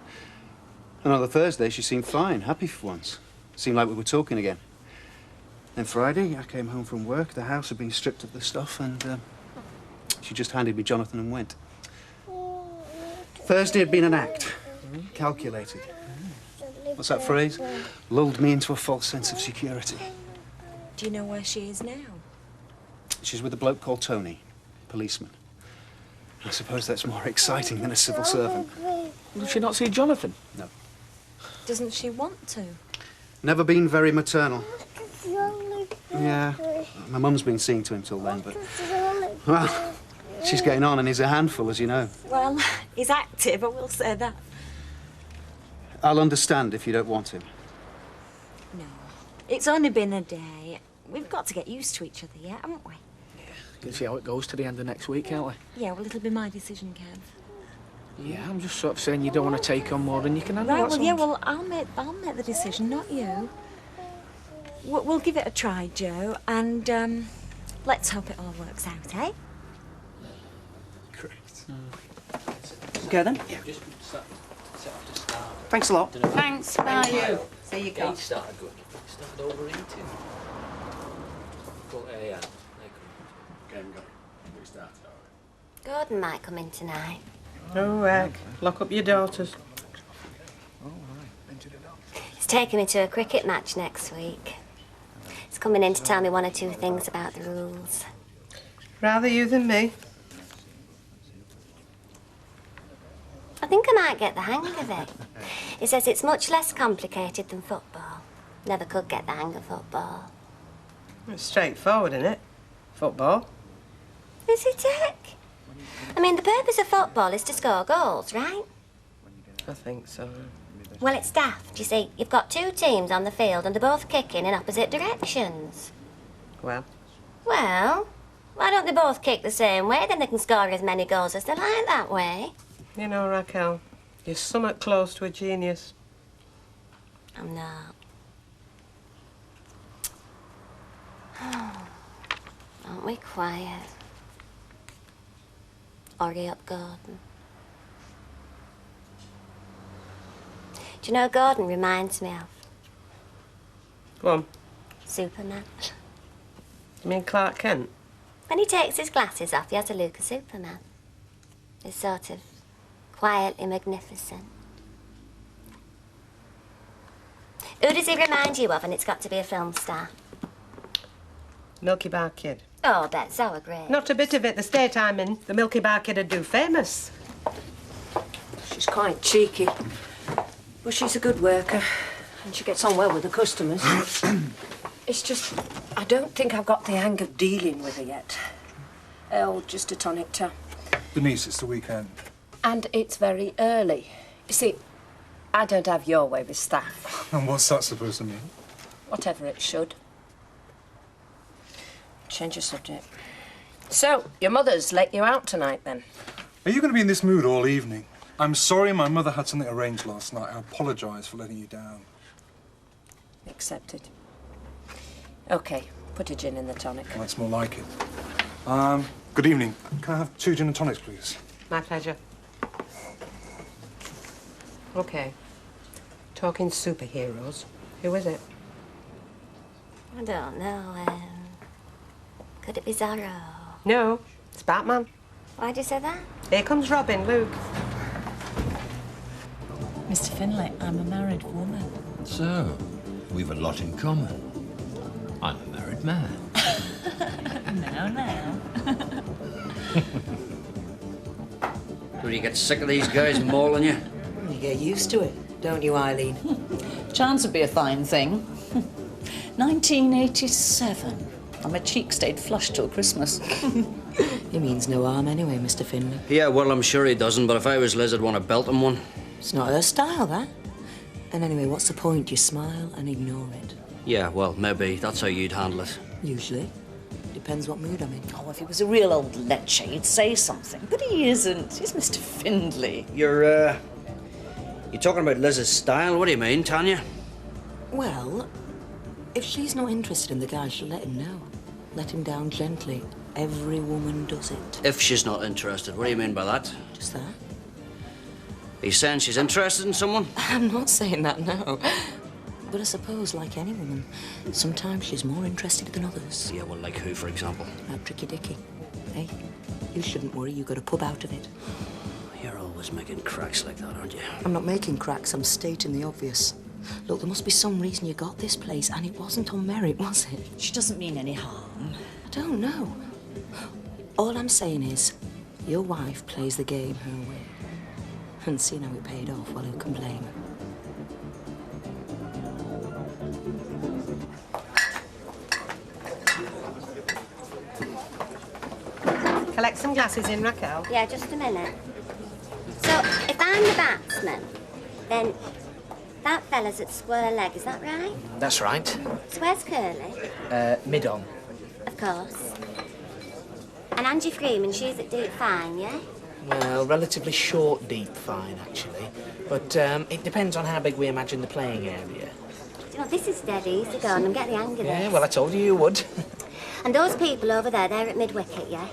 And on the Thursday, she seemed fine, happy for once. Seemed like we were talking again. Then Friday, I came home from work. The house had been stripped of the stuff, and she just handed me Jonathan and went. Thursday had been an act. Calculated. What's that phrase? Lulled me into a false sense of security. Do you know where she is now? She's with a bloke called Tony, policeman. I suppose that's more exciting than a civil servant. Did she not see Jonathan? No. Doesn't she want to? Never been very maternal. Yeah, my mum's been seeing to him till then, but... Well, she's getting on and he's a handful, as you know. Well, he's active, I will say that. I'll understand if you don't want him. No. It's only been a day. We've got to get used to each other yet, haven't we? Can see how it goes to the end of next week, can't we? Yeah, well, it'll be my decision, Kev. Yeah, I'm just sort of saying you don't want to take on more than you can handle. Right, well, that's yeah, all. well, I'll make the decision, not you. We'll give it a try, Joe, and let's hope it all works out, eh? Great. Okay, then. Yeah, just set off to start. Thanks a lot. Thanks, bye. See you, He go. started good. He started overeating. But, yeah. Game got restarted, all right. Gordon might come in tonight. Oh, heck. Lock up your daughters. He's taking me to a cricket match next week. He's coming in to tell me 1 or 2 things about the rules. Rather you than me. I think I might get the hang of it. He says it's much less complicated than football. Never could get the hang of football. It's straightforward, isn't it? Football. Is it, Dick? I mean, the purpose of football is to score goals, right? I think so. Well, it's daft. You see, you've got 2 teams on the field and they're both kicking in opposite directions. Well? Well, why don't they both kick the same way? Then they can score as many goals as they like that way. You know, Raquel, you're somewhat close to a genius. I'm not. Aren't we quiet? Hurry up, Gordon. Do you know Gordon reminds me of? Go on. Superman. You mean Clark Kent? When he takes his glasses off, he has a look of Superman. He's sort of quietly magnificent. Who does he remind you of? And it's got to be a film star. Milky Bar Kid. Oh, that's so great. Not a bit of it. The state I'm in, the Milky Bar Kid would do famous. She's quite cheeky. But she's a good worker. And she gets on well with the customers. It's just, I don't think I've got the hang of dealing with her yet. Oh, just a tonic, Tom. Denise, it's the weekend. And it's very early. You see, I don't have your way with staff. And what's that supposed to mean? Whatever it should. Change your subject. So, your mother's let you out tonight, then? Are you going to be in this mood all evening? I'm sorry my mother had something arranged last night. I apologise for letting you down. Accepted. OK, put a gin in the tonic. Well, that's more like it. Good evening. Can I have 2 gin and tonics, please? My pleasure. OK. Talking superheroes. Who is it? I don't know. Could it be Zorro? No, it's Batman. Why'd you say that? Here comes Robin, Luke. Mr. Finlay, I'm a married woman. So, we've a lot in common. I'm a married man. Now. Do you get sick of these guys mauling you? You get used to it, don't you, Eileen? Chance would be a fine thing. 1987. And my cheek stayed flushed till Christmas. He means no harm anyway, Mr. Finlay. Yeah, well, I'm sure he doesn't, but if I was Liz, I'd want to belt him one. It's not her style, that. And anyway, what's the point? You smile and ignore it. Yeah, well, maybe. That's how you'd handle it. Usually. Depends what mood I'm in. Oh, if he was a real old leche, he'd say something. But he isn't. He's Mr. Findlay. You're talking about Liz's style? What do you mean, Tanya? Well, if she's not interested in the guy, she'll let him know. Let him down gently. Every woman does it. If she's not interested, what do you mean by that? Just that. Are you saying she's interested in someone? I'm not saying that, no. But I suppose, like any woman, sometimes she's more interested than others. Yeah, well, like who, for example? Like Tricky Dicky. Hey, you shouldn't worry, you got a pub out of it. You're always making cracks like that, aren't you? I'm not making cracks, I'm stating the obvious. Look, there must be some reason you got this place, and it wasn't on merit, was it? She doesn't mean any harm. I don't know. All I'm saying is, your wife plays the game her way. And seeing how it paid off, well, who can blame her? Collect some glasses in, Raquel. Yeah, just a minute. So, if I'm the batsman, then that fella's at square leg, is that right? That's right. So where's Curly? Mid-on. Of course. And Angie Freeman, she's at deep fine, yeah? Well, relatively short deep fine, actually. But it depends on how big we imagine the playing area. Do you know, this is dead easy going. I'm getting the hang of this. Yeah, well, I told you you would. And those people over there, they're at mid-wicket, yeah?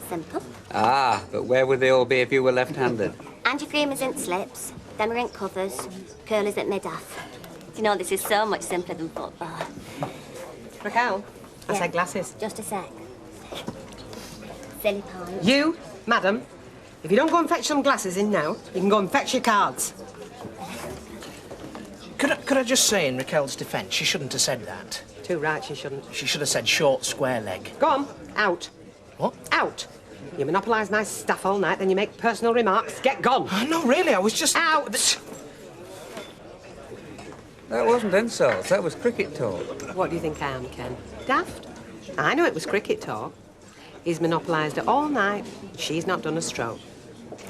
Simple. Ah, but where would they all be if you were left-handed? Angie Freeman's in slips, them are in covers, Curly's at mid-off. You know, this is so much simpler than football. Raquel, I said glasses. Just a sec. silly pint. You, madam, if you don't go and fetch some glasses in now, you can go and fetch your cards. Could I just say, in Raquel's defence, she shouldn't have said that. Too right, she shouldn't. She should have said short, square leg. Go on, out. What? Out. You monopolise my staff all night, then you make personal remarks. Get gone. Oh, no, really, I was just... Out. That wasn't insults, that was cricket talk. What do you think I am, Ken? Daft? I know it was cricket talk. He's monopolised it all night. She's not done a stroke.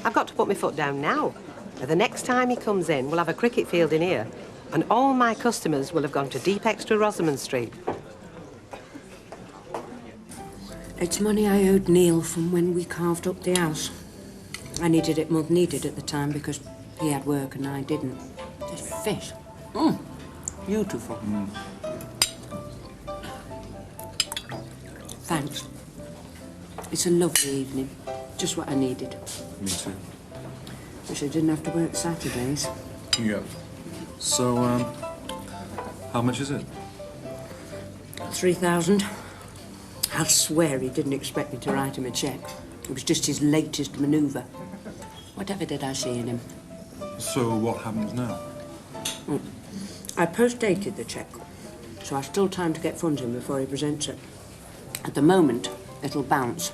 I've got to put my foot down now. The next time he comes in, we'll have a cricket field in here, and all my customers will have gone to Deep Extra Rosamond Street. It's money I owed Neil from when we carved up the house. I needed it more than he did at the time because he had work and I didn't. This fish. Beautiful. Thanks. It's a lovely evening. Just what I needed. Me too. Wish I didn't have to work Saturdays. Yeah. So, how much is it? 3,000. I'll swear he didn't expect me to write him a cheque. It was just his latest manoeuvre. Whatever did I see in him? So what happens now? I post-dated the cheque, so I've still time to get funds in before he presents it. At the moment, it'll bounce.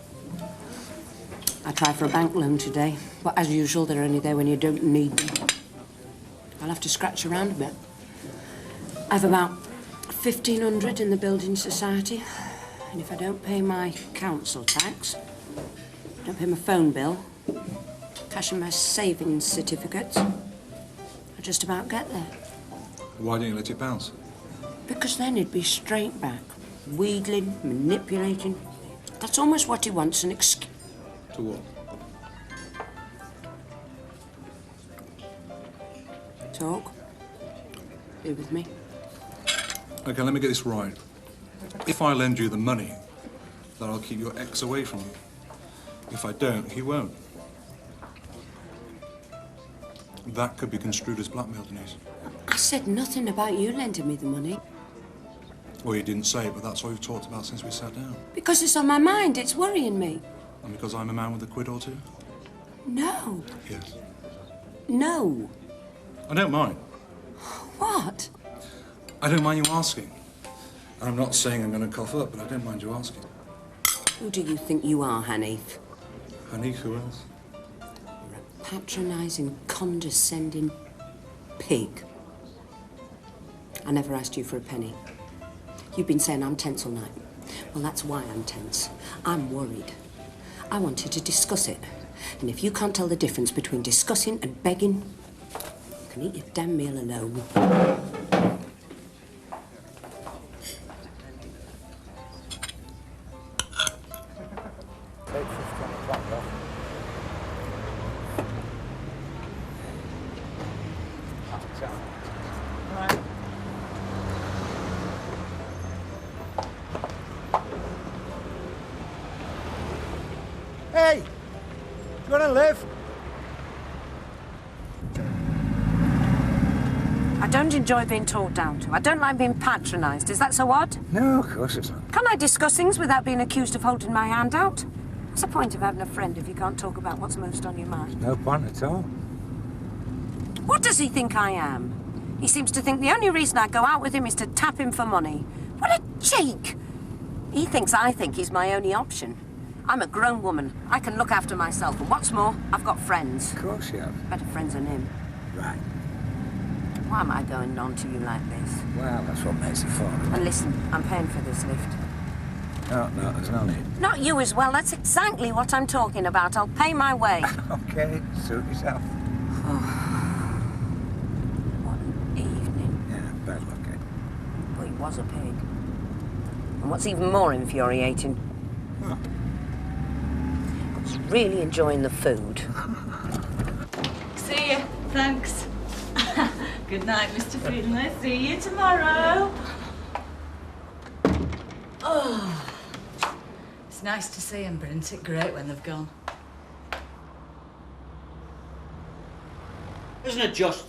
I tried for a bank loan today, but as usual, they're only there when you don't need them. I'll have to scratch around a bit. I've about 1,500 in the building society, and if I don't pay my council tax, don't pay my phone bill, cash in my savings certificates, I just about get there. Why don't you let it bounce? Because then he'd be straight back, wheedling, manipulating. That's almost what he wants, an excuse. To what? Talk. Be with me. Okay, let me get this right. If I lend you the money, then I'll keep your ex away from you. If I don't, he won't. That could be construed as blackmail, Denise. I said nothing about you lending me the money. Well, you didn't say it, but that's what we've talked about since we sat down. Because it's on my mind, it's worrying me. And because I'm a man with a quid or two? No. Yes. No. I don't mind. What? I don't mind you asking. I'm not saying I'm going to cough up, but I don't mind you asking. Who do you think you are, Hanif? Hanif, who else? You're a patronising, condescending pig. I never asked you for a penny. You've been saying I'm tense all night. Well, that's why I'm tense. I'm worried. I wanted to discuss it. And if you can't tell the difference between discussing and begging, you can eat your damn meal alone. Hey! You want to live? I don't enjoy being talked down to. I don't like being patronised. Is that so odd? No, of course it's not. Can't I discuss things without being accused of holding my hand out? What's the point of having a friend if you can't talk about what's most on your mind? No point at all. What does he think I am? He seems to think the only reason I go out with him is to tap him for money. What a cheek! He thinks I think he's my only option. I'm a grown woman. I can look after myself. And what's more, I've got friends. Of course you have. Better friends than him. Right. Why am I going on to you like this? Well, that's what makes it fun. And listen, I'm paying for this lift. No, there's no need. Not you as well. That's exactly what I'm talking about. I'll pay my way. Okay, suit yourself. What an evening. Yeah, bad luck, eh? But he was a pig. And what's even more infuriating, I was really enjoying the food. See you. Thanks. Good night, Mr. Finlay. See you tomorrow. Oh, it's nice to see them, but isn't it great when they've gone? Isn't it just?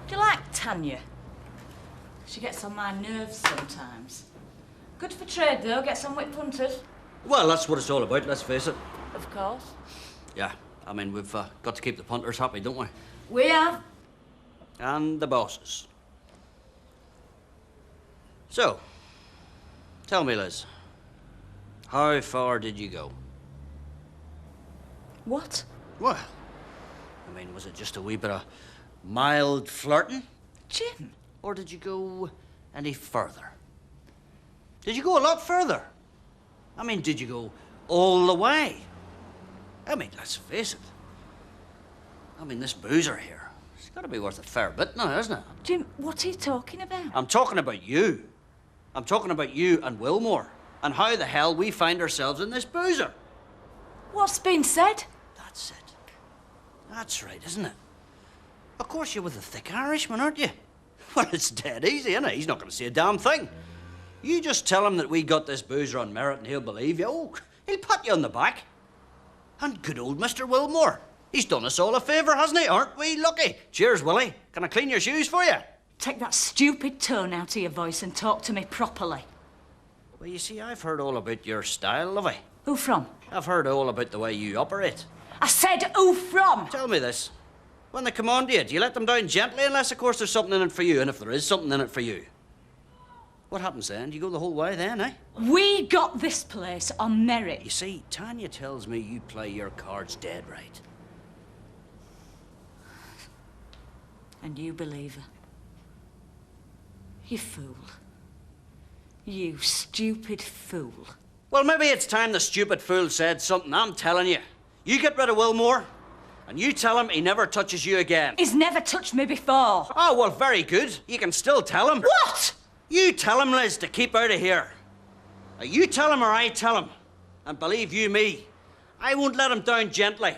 Do you like Tanya? She gets on my nerves sometimes. Good for trade, though. Get some whip punters. Well, that's what it's all about, let's face it. Of course. Yeah, I mean, we've got to keep the punters happy, don't we? We have. And the bosses. So, tell me, Liz, how far did you go? What? Well, I mean, was it just a wee bit of mild flirting? Jim. Or did you go any further? Did you go a lot further? I mean, did you go all the way? I mean, let's face it. I mean, this boozer here, it's got to be worth a fair bit now, isn't it? Jim, what are you talking about? I'm talking about you. I'm talking about you and Wilmore, and how the hell we find ourselves in this boozer. What's been said? That's it. That's right, isn't it? Of course you're with a thick Irishman, aren't you? Well, it's dead easy, isn't it? He's not going to say a damn thing. You just tell him that we got this boozer on merit and he'll believe you. Oh, he'll pat you on the back. And good old Mr. Wilmore. He's done us all a favour, hasn't he? Aren't we lucky? Cheers, Willie. Can I clean your shoes for you? Take that stupid tone out of your voice and talk to me properly. Well, you see, I've heard all about your style, Lovey. Who from? I've heard all about the way you operate. I said who from? Tell me this. When they come on to you, do you let them down gently unless, of course, there's something in it for you? And if there is something in it for you, what happens then? Do you go the whole way then, eh? We got this place on merit. You see, Tanya tells me you play your cards dead right. And you believe her. You fool. You stupid fool. Well, maybe it's time the stupid fool said something. I'm telling you. You get rid of Wilmore, and you tell him he never touches you again. He's never touched me before. Oh, well, very good. You can still tell him. What? You tell him, Liz, to keep out of here. Now, you tell him or I tell him. And believe you me, I won't let him down gently.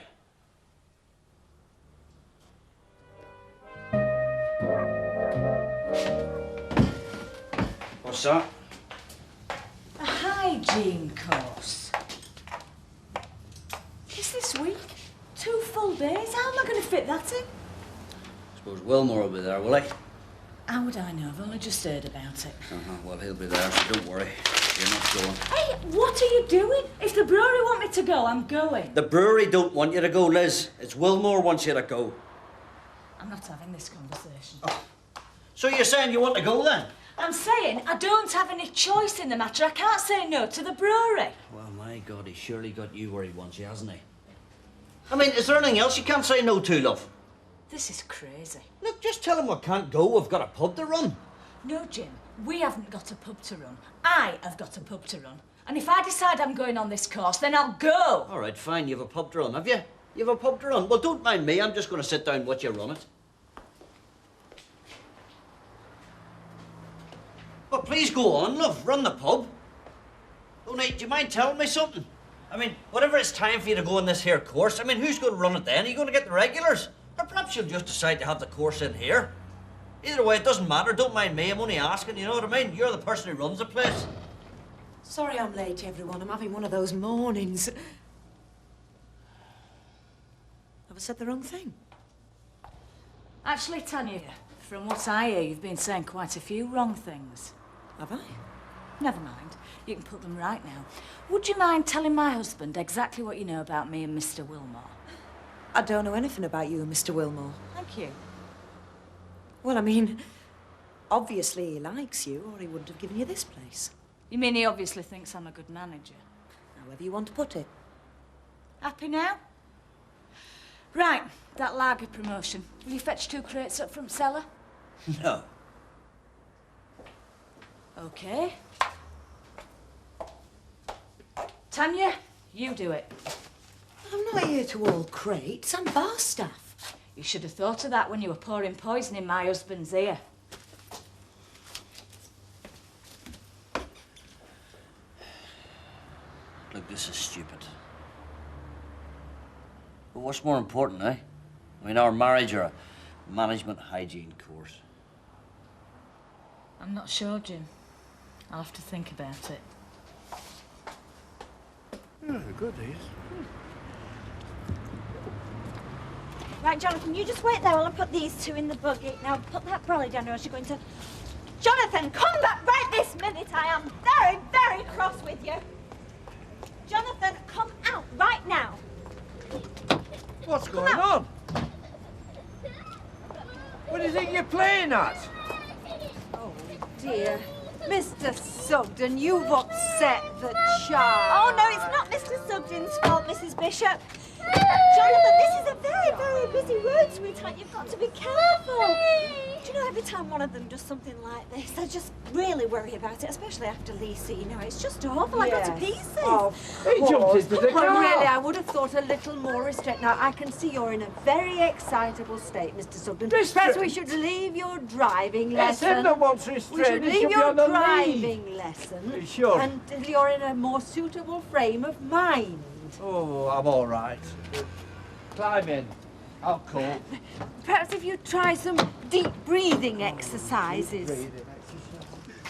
What's that? A hygiene course. Is this week? 2 full days? How am I going to fit that in? Suppose Wilmore will be there, will he? How would I know? I've only just heard about it. Well, he'll be there, so don't worry. You're not going. Hey, what are you doing? If the brewery want me to go, I'm going. The brewery don't want you to go, Liz. It's Wilmore wants you to go. I'm not having this conversation. So you're saying you want to go, then? I'm saying I don't have any choice in the matter. I can't say no to the brewery. Well, my God, he's surely got you where he wants you, hasn't he? I mean, is there anything else you can't say no to, love? This is crazy. Look, just tell him we can't go. We've got a pub to run. No, Jim, we haven't got a pub to run. I have got a pub to run. And if I decide I'm going on this course, then I'll go. All right, fine. You have a pub to run, have you? You have a pub to run. Well, don't mind me. I'm just going to sit down and watch you run it. Well, please go on, love. Run the pub. Only, do you mind telling me something? I mean, whenever it's time for you to go on this here course, I mean, who's going to run it then? Are you going to get the regulars? Or perhaps you'll just decide to have the course in here. Either way, it doesn't matter. Don't mind me. I'm only asking, you know what I mean? You're the person who runs the place. Sorry I'm late, everyone. I'm having one of those mornings. Have I said the wrong thing? Actually, Tanya, from what I hear, you've been saying quite a few wrong things. Have I? Never mind. You can put them right now. Would you mind telling my husband exactly what you know about me and Mr. Wilmore? I don't know anything about you and Mr. Wilmore. Thank you. Well, I mean, obviously he likes you, or he wouldn't have given you this place. You mean he obviously thinks I'm a good manager? However you want to put it. Happy now? Right, that lager promotion. Will you fetch 2 crates up from cellar? No. Okay. Tanya, you do it. I'm not here to haul crates. I'm bar staff. You should have thought of that when you were pouring poison in my husband's ear. Look, this is stupid. But what's more important, eh? I mean, our marriage or a management hygiene course? I'm not sure, Jim. I'll have to think about it. Yeah, good, these. Right, Jonathan, you just wait there while I put these 2 in the buggy. Now, put that brolly down, or else you're going to... Jonathan, come back right this this minute I am very, very cross with you. Jonathan, come out right now. What's going on? What do you think you're playing at? Oh, dear. Mr. Sugden, you've upset the child. Oh, no, it's not Mr. Sugden's fault, Mrs. Bishop. Jonathan, this is a very, very busy road, sweetheart. You've got to be careful. Do you know, every time one of them does something like this, I just really worry about it, especially after Lisa, you know. It's just awful. I got to pieces. Oh, he jumped into the car. Well, really, I would have thought a little more restraint. Now, I can see you're in a very excitable state, Mr. Sugden. Perhaps we should leave your driving lesson. Yes, everyone wants restraint. We should leave your driving lesson Sure. until you're in a more suitable frame of mind. Oh, I'm all right. Climb in. I'll cope. Perhaps if you try some deep breathing exercises.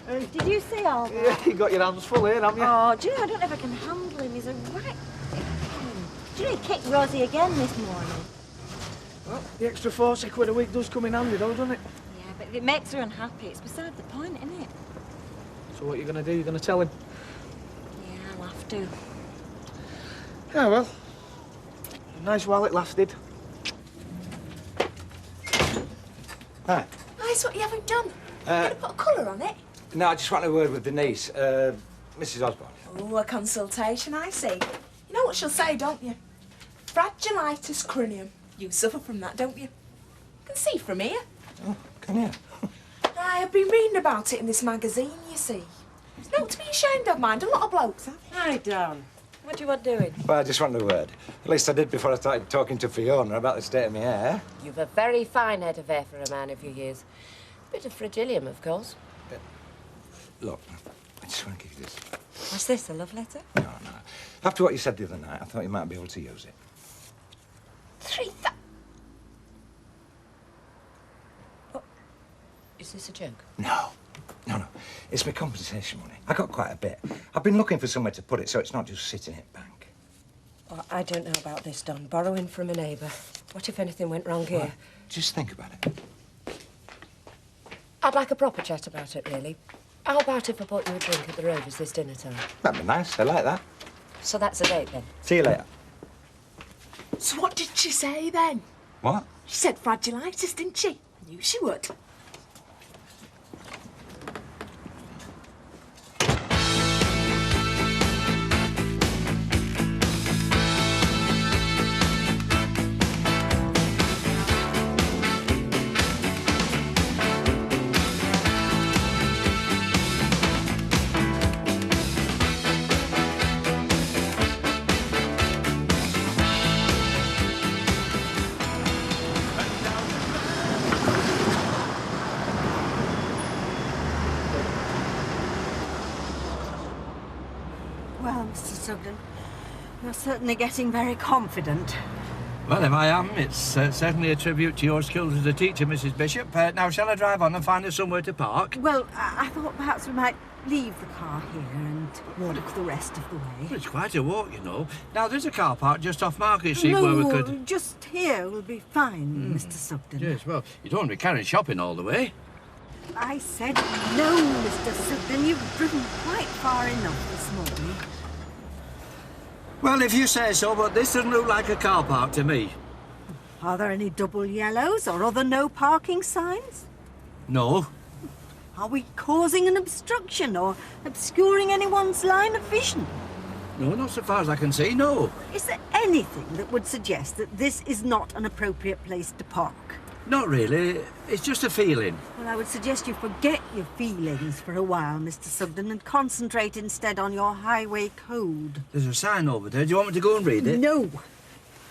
Did you see all that? Yeah, you got your hands full here, haven't you? Oh, do you know, I don't know if I can handle him. He's a right... Do you know, he kicked Rosie again this morning? Well, the extra 40 quid a week does come in handy, though, doesn't it? Yeah, but it makes her unhappy. It's beside the point, isn't it? So what are you going to do? You're going to tell him? Yeah, I'll have to. Yeah, well, nice while it lasted. Hi. Nice what you haven't done. You're going to put a colour on it? No, I just want a word with Denise, Mrs. Osborne. Oh, a consultation, I see. You know what she'll say, don't you? Fragilitis cranium. You suffer from that, don't you? I can see from here. Oh, can you? I've been reading about it in this magazine, you see. It's not to be ashamed of, mind. A lot of blokes have. Hi, Dan. What do you want doing? Well, I just want a word. At least I did before I started talking to Fiona about the state of my hair. You've a very fine head of hair for a man of your years. Bit of fragilium, of course. Look, I just want to give you this. What's this, a love letter? No. After what you said the other night, I thought you might be able to use it. 3,000. What? Is this a joke? No. It's my compensation money. I got quite a bit. I've been looking for somewhere to put it so it's not just sitting in bank. Well, I don't know about this, Don. Borrowing from a neighbour. What if anything went wrong here? Well, just think about it. I'd like a proper chat about it, really. How about if I bought you a drink at the Rovers this dinner time? That'd be nice. I like that. So that's a date, then? See you later. So what did she say, then? What? She said fragilitis, didn't she? I knew she would. Well, Mr. Sugden, you're certainly getting very confident. Well, if I am, it's certainly a tribute to your skills as a teacher, Mrs. Bishop. Now, shall I drive on and find us somewhere to park? Well, I thought perhaps we might leave the car here and walk the rest of the way. Well, it's quite a walk, you know. Now, there's a car park just off Market Street where we could... No, just here will be fine, Mr. Sugden. Yes, well, you don't want to be carrying shopping all the way. I said no, Mr. Sugden. You've driven quite far enough this morning. Well, if you say so, but this doesn't look like a car park to me. Are there any double yellows or other no parking signs? No. Are we causing an obstruction or obscuring anyone's line of vision? No, not so far as I can see, no. Is there anything that would suggest that this is not an appropriate place to park? Not really. It's just a feeling. Well, I would suggest you forget your feelings for a while, Mr. Sugden, and concentrate instead on your highway code. There's a sign over there. Do you want me to go and read it? No.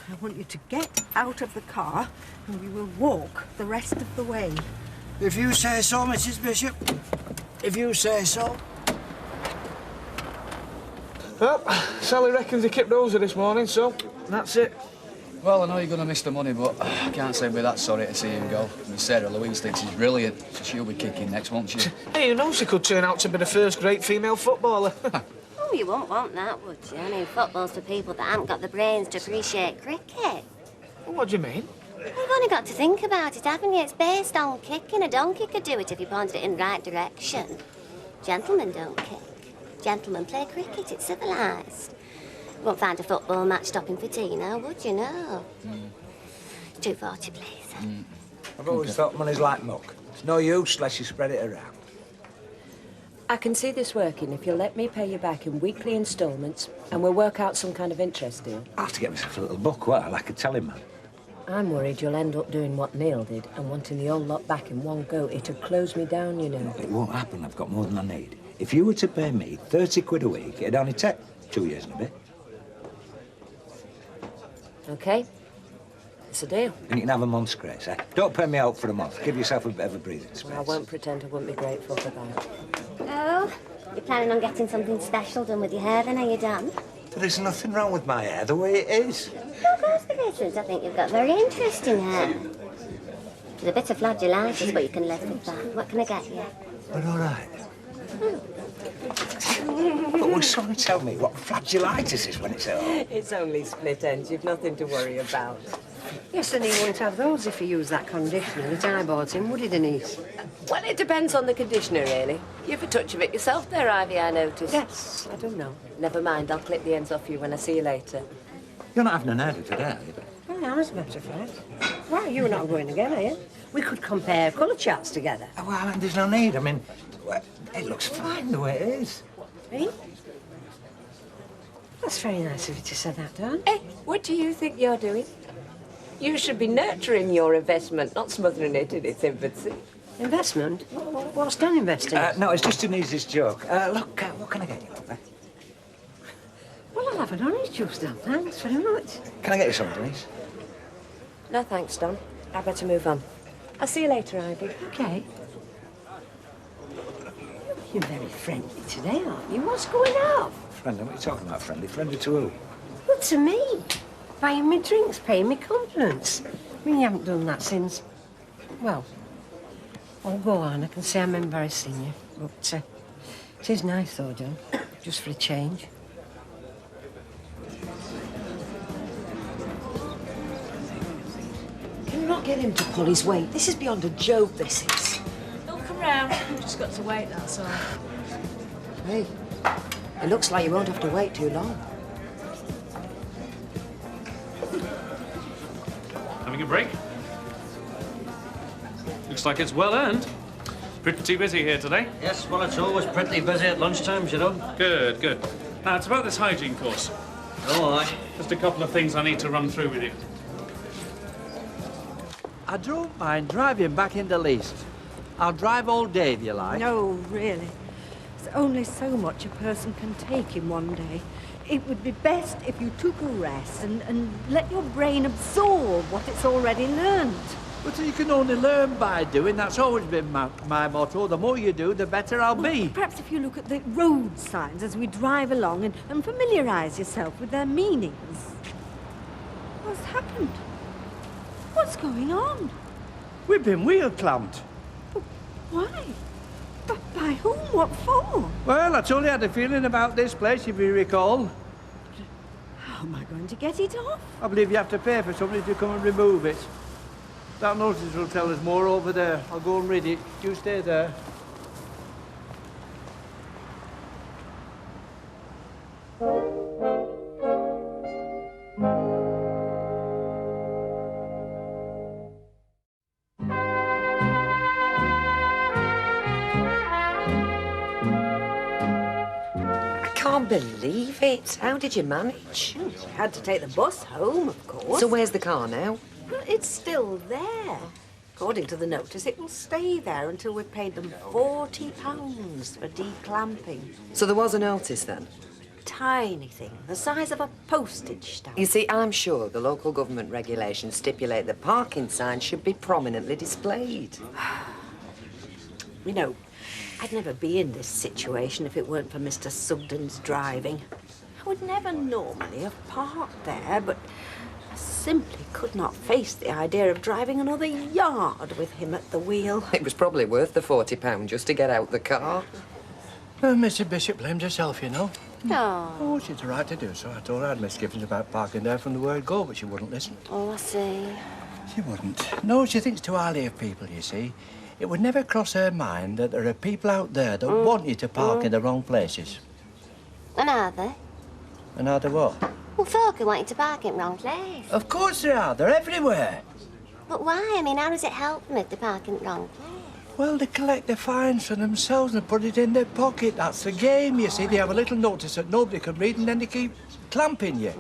I want you to get out of the car and we will walk the rest of the way. If you say so, Mrs. Bishop. If you say so. Well, Sally reckons he kicked Rosa this morning, so that's it. Well, I know you're going to miss the money, but I can't say we're that sorry to see him go. I mean, Sarah Louise thinks he's brilliant, so she'll be kicking next, won't she? Hey, who knows, she could turn out to be the first great female footballer. Oh, you won't want that, would you? I mean, football's for people that haven't got the brains to appreciate cricket. What do you mean? You've only got to think about it, haven't you? It's based on kicking. A donkey could do it if you pointed it in the right direction. Gentlemen don't kick. Gentlemen play cricket. It's civilised. You won't find a football match stopping for tea now, would you? No. 240, please. I've always thought money's like muck. It's no use unless you spread it around. I can see this working if you'll let me pay you back in weekly instalments and we'll work out some kind of interest deal. I'll have to get myself a little book, what, like a telling man. I'm worried you'll end up doing what Neil did and wanting the whole lot back in one go. It'll close me down, you know. It won't happen. I've got more than I need. If you were to pay me 30 quid a week, it'd only take 2 years and a bit. OK? It's a deal. And you can have a month's grace, eh? Don't pay me out for a month. Give yourself a bit of a breathing space. Well, I won't pretend I wouldn't be grateful for that. Oh, you're planning on getting something special done with your hair then, are you, Dan? There's nothing wrong with my hair, the way it is. No, of course there isn't. I think you've got very interesting hair. There's a bit of flagellitis, but you can live with that. What can I get you? But all right. But will someone tell me what flagellitis is when it's at home? It's only split ends. You've nothing to worry about. Yes, and he wouldn't have those if he used that conditioner that I bought him, would he, Denise? Well, it depends on the conditioner, really. You've a touch of it yourself there, Ivy, I noticed. Yes, I do know. Never mind, I'll clip the ends off you when I see you later. You're not having an hairdo today, are you? Well, I was a matter of fact. Why, you're not going again, are you? We could compare colour charts together. Well, there's no need. I mean, it looks fine the way it is. Eh? That's very nice of you to say that, Dawn. Hey, what do you think you're doing? You should be nurturing your investment, not smothering it in its infancy. Investment? What's done investing? No, it's just Denise's joke. Look, what can I get you, love? Well, I'll have an orange juice, Don. Thanks very much. Can I get you some, Denise? No, thanks, Don. I better move on. I'll see you later, Ivy. OK. You're very friendly today, aren't you? What's going on? Friendly? What are you talking about, friendly? Friendly to who? Well, to me. Buying me drinks, paying me compliments. I mean, you haven't done that since... Well, oh, go on. I can say I'm embarrassing you. But it is nice, though, John. Just for a change. Can you not get him to pull his weight? This is beyond a joke, this is. He'll come round. We've just got to wait, that's all. Hey, it looks like you won't have to wait too long. Having a break? Looks like it's well earned. Pretty busy here today. Yes, well, it's always pretty busy at lunchtimes, you know. Good, good. Now, it's about this hygiene course. All right. Just a couple of things I need to run through with you. I don't mind driving back in the least. I'll drive all day if you like. No, really. There's only so much a person can take in one day. It would be best if you took a rest and let your brain absorb what it's already learned. But you can only learn by doing. That's always been my motto. The more you do, the better I'll be. Perhaps if you look at the road signs as we drive along and familiarise yourself with their meanings. What's happened? What's going on? We've been wheel clamped. But why? By whom? What for? Well, I told you I had a feeling about this place, if you recall. How am I going to get it off? I believe you have to pay for somebody to come and remove it. That notice will tell us more over there. I'll go and read it. You stay there. I can't believe it. How did you manage? You had to take the bus home, of course. So where's the car now? Well, it's still there. According to the notice, it will stay there until we've paid them £40 for declamping. So there was a notice then? Tiny thing, the size of a postage stamp. You see, I'm sure the local government regulations stipulate that parking signs should be prominently displayed. You know, I'd never be in this situation if it weren't for Mr. Sugden's driving. I would never normally have parked there, but I simply could not face the idea of driving another yard with him at the wheel. It was probably worth the £40 just to get out the car. Well, Mrs. Bishop blamed herself, you know. No. Oh, she had the right to do so. I told her I had misgivings about parking there from the word go, but she wouldn't listen. Oh, I see. She wouldn't. No, she thinks too highly of people, you see. it would never cross her mind that there are people out there that want you to park in the wrong places. And are there? And are they what? Well, folk who want you to park in the wrong place. Of course there are. They're everywhere. But why? I mean, how does it help them if they park in the wrong place? Well, they collect the fines for themselves and put it in their pocket. That's the game, you see. They have a little notice that nobody can read and then they keep clamping you.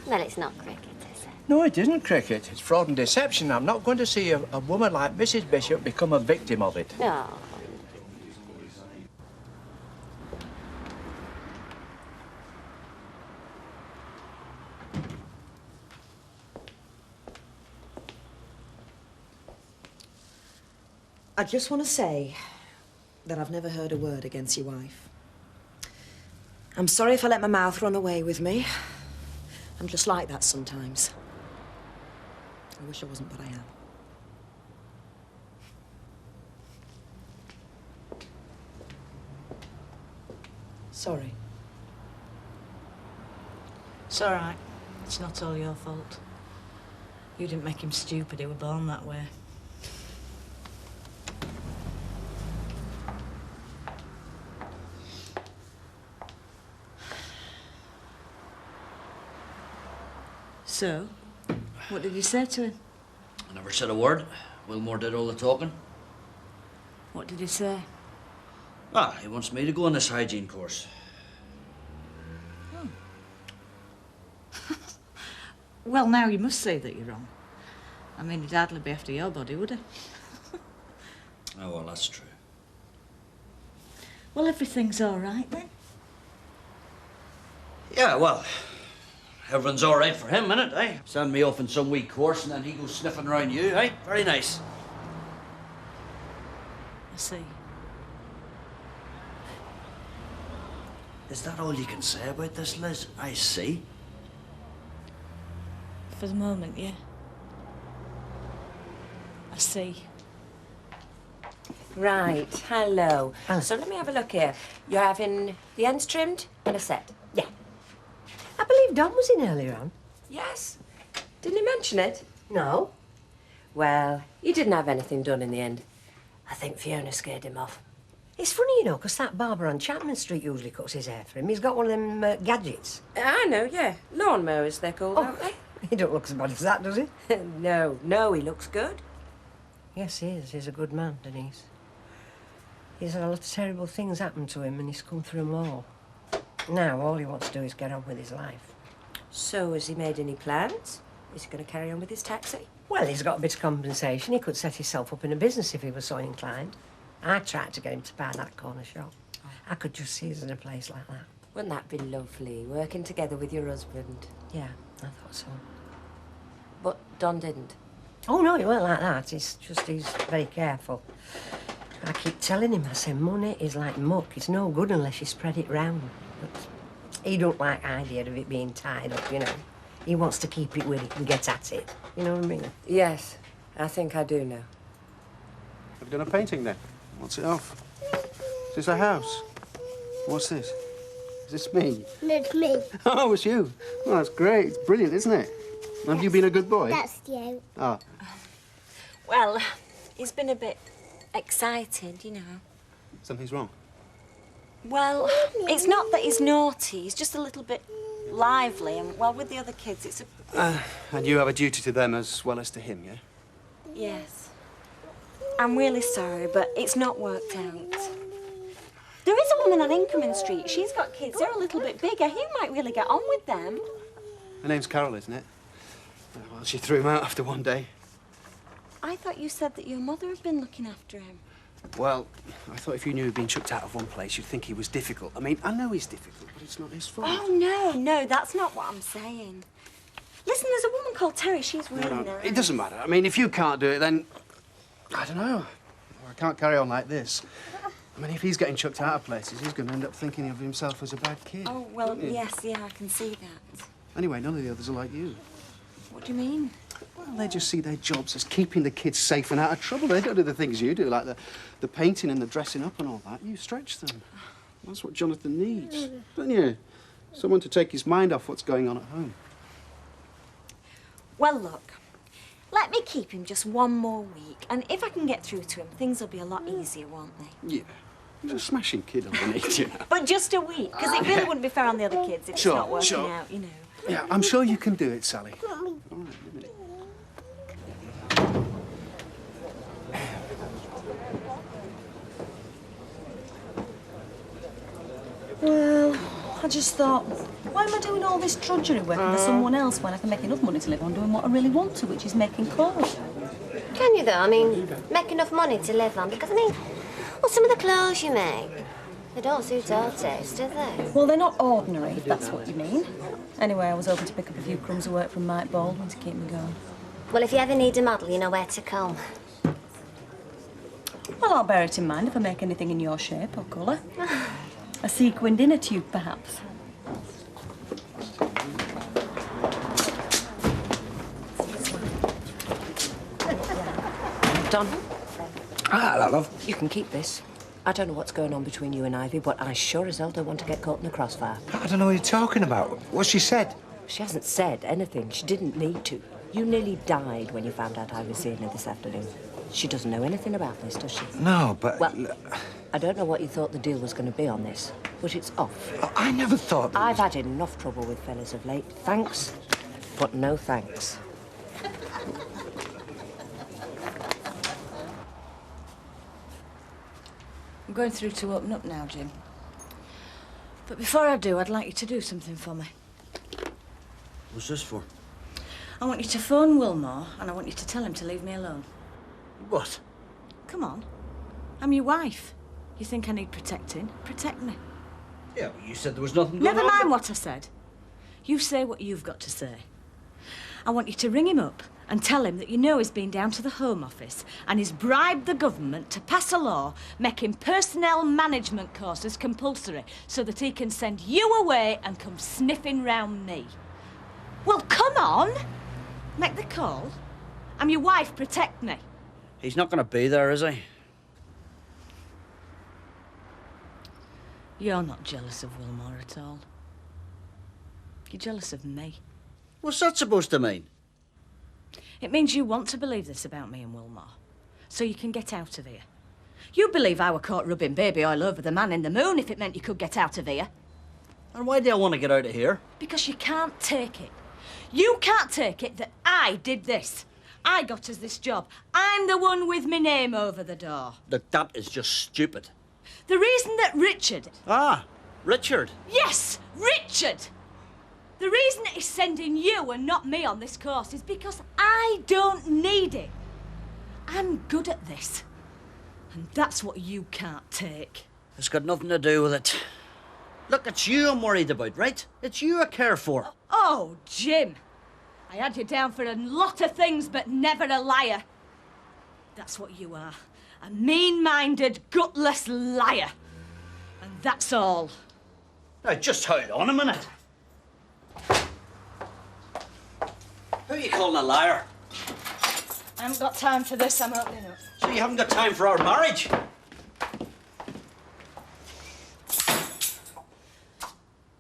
Well, it's not cricket, is it? No, it isn't cricket. It's fraud and deception. I'm not going to see a woman like Mrs. Bishop become a victim of it. No. I just want to say that I've never heard a word against your wife. I'm sorry if I let my mouth run away with me. I'm just like that sometimes. I wish I wasn't, but I am. Sorry. It's all right. It's not all your fault. You didn't make him stupid. He was born that way. So, what did you say to him? I never said a word. Wilmore did all the talking. What did he say? He wants me to go on this hygiene course. Well, now you must say that you're wrong. I mean, he'd hardly be after your body, would he? Oh, well, that's true. Well, everything's all right then. Yeah, well, everything's all right for him, innit, eh? Send me off in some wee course and then he goes sniffing around you, eh? Very nice. I see. Is that all you can say about this, Liz? I see. For the moment, yeah. I see. Right, hello. So let me have a look here. You're having the ends trimmed and a set? Yeah. I believe Don was in earlier on. Yes. Didn't he mention it? No. Well, he didn't have anything done in the end. I think Fiona scared him off. It's funny, you know, because that barber on Chapman Street usually cuts his hair for him. He's got one of them gadgets. I know, yeah. Lawnmowers, they're called, aren't they? He don't look as bad as that, does he? No, he looks good. Yes, he is. He's a good man, Denise. He's had a lot of terrible things happen to him and he's come through them all. Now, all he wants to do is get on with his life. So, has he made any plans? Is he going to carry on with his taxi? Well, he's got a bit of compensation. He could set himself up in a business if he was so inclined. I tried to get him to buy that corner shop. I could just see us in a place like that. Wouldn't that be lovely, working together with your husband? Yeah, I thought so. But Don didn't? Oh, no, he weren't like that. It's just he's very careful. I keep telling him, I say, money is like muck. It's no good unless you spread it round. But he don't like the idea of it being tied up, you know. He wants to keep it where he can get at it. You know what I mean? Yes, I think I do know. Have you done a painting then? What's it of? Is this a house? What's this? Is this me? It's me. Oh, it's you. Oh, that's great. It's brilliant, isn't it? Have you been a good boy? That's you. Oh. Well, he's been a bit excited, you know. Something's wrong. Well, it's not that he's naughty, he's just a little bit lively, and, well, with the other kids, it's a... And you have a duty to them as well as to him, yeah? Yes. I'm really sorry, but it's not worked out. There is a woman on Inkerman Street. She's got kids. They're a little bit bigger. He might really get on with them. Her name's Carol, isn't it? Well, she threw him out after one day. I thought you said that your mother had been looking after him. Well, I thought if you knew he'd been chucked out of one place, you'd think he was difficult. I mean, I know he's difficult, but it's not his fault. Oh, no, that's not what I'm saying. Listen, there's a woman called Terry. She's really nice. It doesn't matter. I mean, if you can't do it, then... I don't know. I can't carry on like this. I mean, if he's getting chucked out of places, he's going to end up thinking of himself as a bad kid. Oh, well, yes, yeah, I can see that. Anyway, none of the others are like you. What do you mean? Well, they just see their jobs as keeping the kids safe and out of trouble. They don't do the things you do, like the painting and the dressing up and all that. You stretch them. That's what Jonathan needs, don't you? Someone to take his mind off what's going on at home. Well, look, Let me keep him just one more week, and if I can get through to him, things will be a lot easier, won't they? Yeah. He's a smashing kid underneath, you know. But just a week, because it really wouldn't be fair on the other kids if it's not working out, you know. Yeah, I'm sure you can do it, Sally. Well, I just thought, why am I doing all this drudgery working for someone else when I can make enough money to live on doing what I really want to, which is making calls? Can you, though? I mean, make enough money to live on? Because, I mean, well, some of the clothes you make, they don't suit our taste, do they? Well, they're not ordinary, if that's what you mean. Anyway, I was hoping to pick up a few crumbs of work from Mike Baldwin to keep me going. Well, if you ever need a model, you know where to come. Well, I'll bear it in mind if I make anything in your shape or colour. A sequined inner tube, perhaps. Don. Hello, love. You can keep this. I don't know what's going on between you and Ivy, but I sure as hell don't want to get caught in the crossfire. I don't know what you're talking about. What's she said? She hasn't said anything. She didn't need to. You nearly died when you found out I was seeing her this afternoon. She doesn't know anything about this, does she? No, but... Well, I don't know what you thought the deal was going to be on this, but it's off. I never thought... I've had enough trouble with fellas of late. Thanks, but no thanks. I'm going through to open up now, Jim. But before I do, I'd like you to do something for me. What's this for? I want you to phone Wilmore, and I want you to tell him to leave me alone. What? Come on. I'm your wife. You think I need protecting? Protect me. Yeah, but you said there was nothing going on. Never mind what I said. You say what you've got to say. I want you to ring him up and tell him that you know he's been down to the Home Office and he's bribed the government to pass a law making personnel management courses compulsory so that he can send you away and come sniffing round me. Well, come on. Make the call. I'm your wife, protect me. He's not going to be there, is he? You're not jealous of Wilmore at all. You're jealous of me. What's that supposed to mean? It means you want to believe this about me and Wilmore, so you can get out of here. You believe I were caught rubbing baby oil over the man in the moon if it meant you could get out of here. And why do I want to get out of here? Because you can't take it. You can't take it that I did this. I got us this job. I'm the one with my name over the door. Look, that is just stupid. The reason that Richard... Ah, Richard. Yes, Richard! The reason he's sending you and not me on this course is because I don't need it. I'm good at this. And that's what you can't take. It's got nothing to do with it. Look, it's you I'm worried about, right? It's you I care for. Oh, Jim. I had you down for a lot of things, but never a liar. That's what you are. A mean-minded, gutless liar. And that's all. Now, just hold on a minute. Who are you calling a liar? I haven't got time for this, I'm opening up. So you haven't got time for our marriage?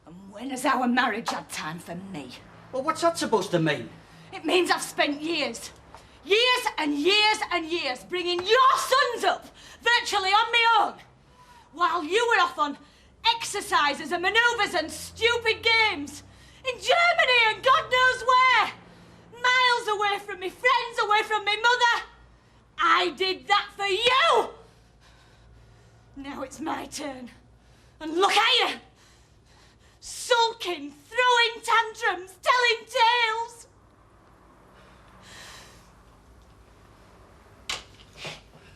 And when has our marriage had time for me? Well, what's that supposed to mean? It means I've spent years and years bringing your sons up virtually on my own, while you were off on exercises and manoeuvres and stupid games in Germany and God knows where, miles away from me friends, away from me mother. I did that for you. Now it's my turn, and look at you, sulking, throwing tantrums, telling tales.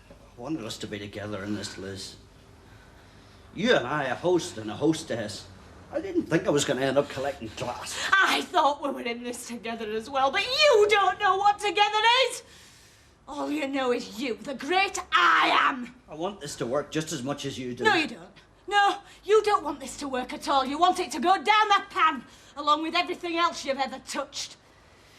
I wanted us to be together in this, Liz. You and I, a host and a hostess. I didn't think I was going to end up collecting glass. I thought we were in this together as well, but you don't know what together is. All you know is you, the great I am. I want this to work just as much as you do. No, you don't. No, you don't want this to work at all. You want it to go down the pan, along with everything else you've ever touched.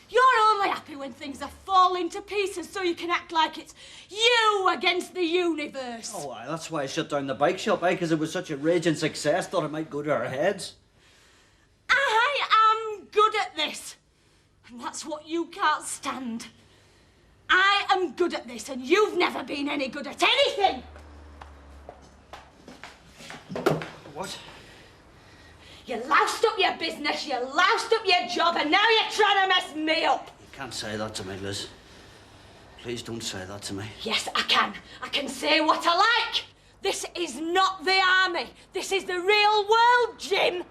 You're only happy when things are falling to pieces so you can act like it's you against the universe. Oh, why, that's why I shut down the bike shop, because it was such a raging success. Thought it might go to our heads. I am good at this. And that's what you can't stand. I am good at this, and you've never been any good at anything. What? You loused up your business, you loused up your job, and now you're trying to mess me up. You can't say that to me, Liz. Please don't say that to me. Yes, I can. I can say what I like. This is not the army. This is the real world, Jim.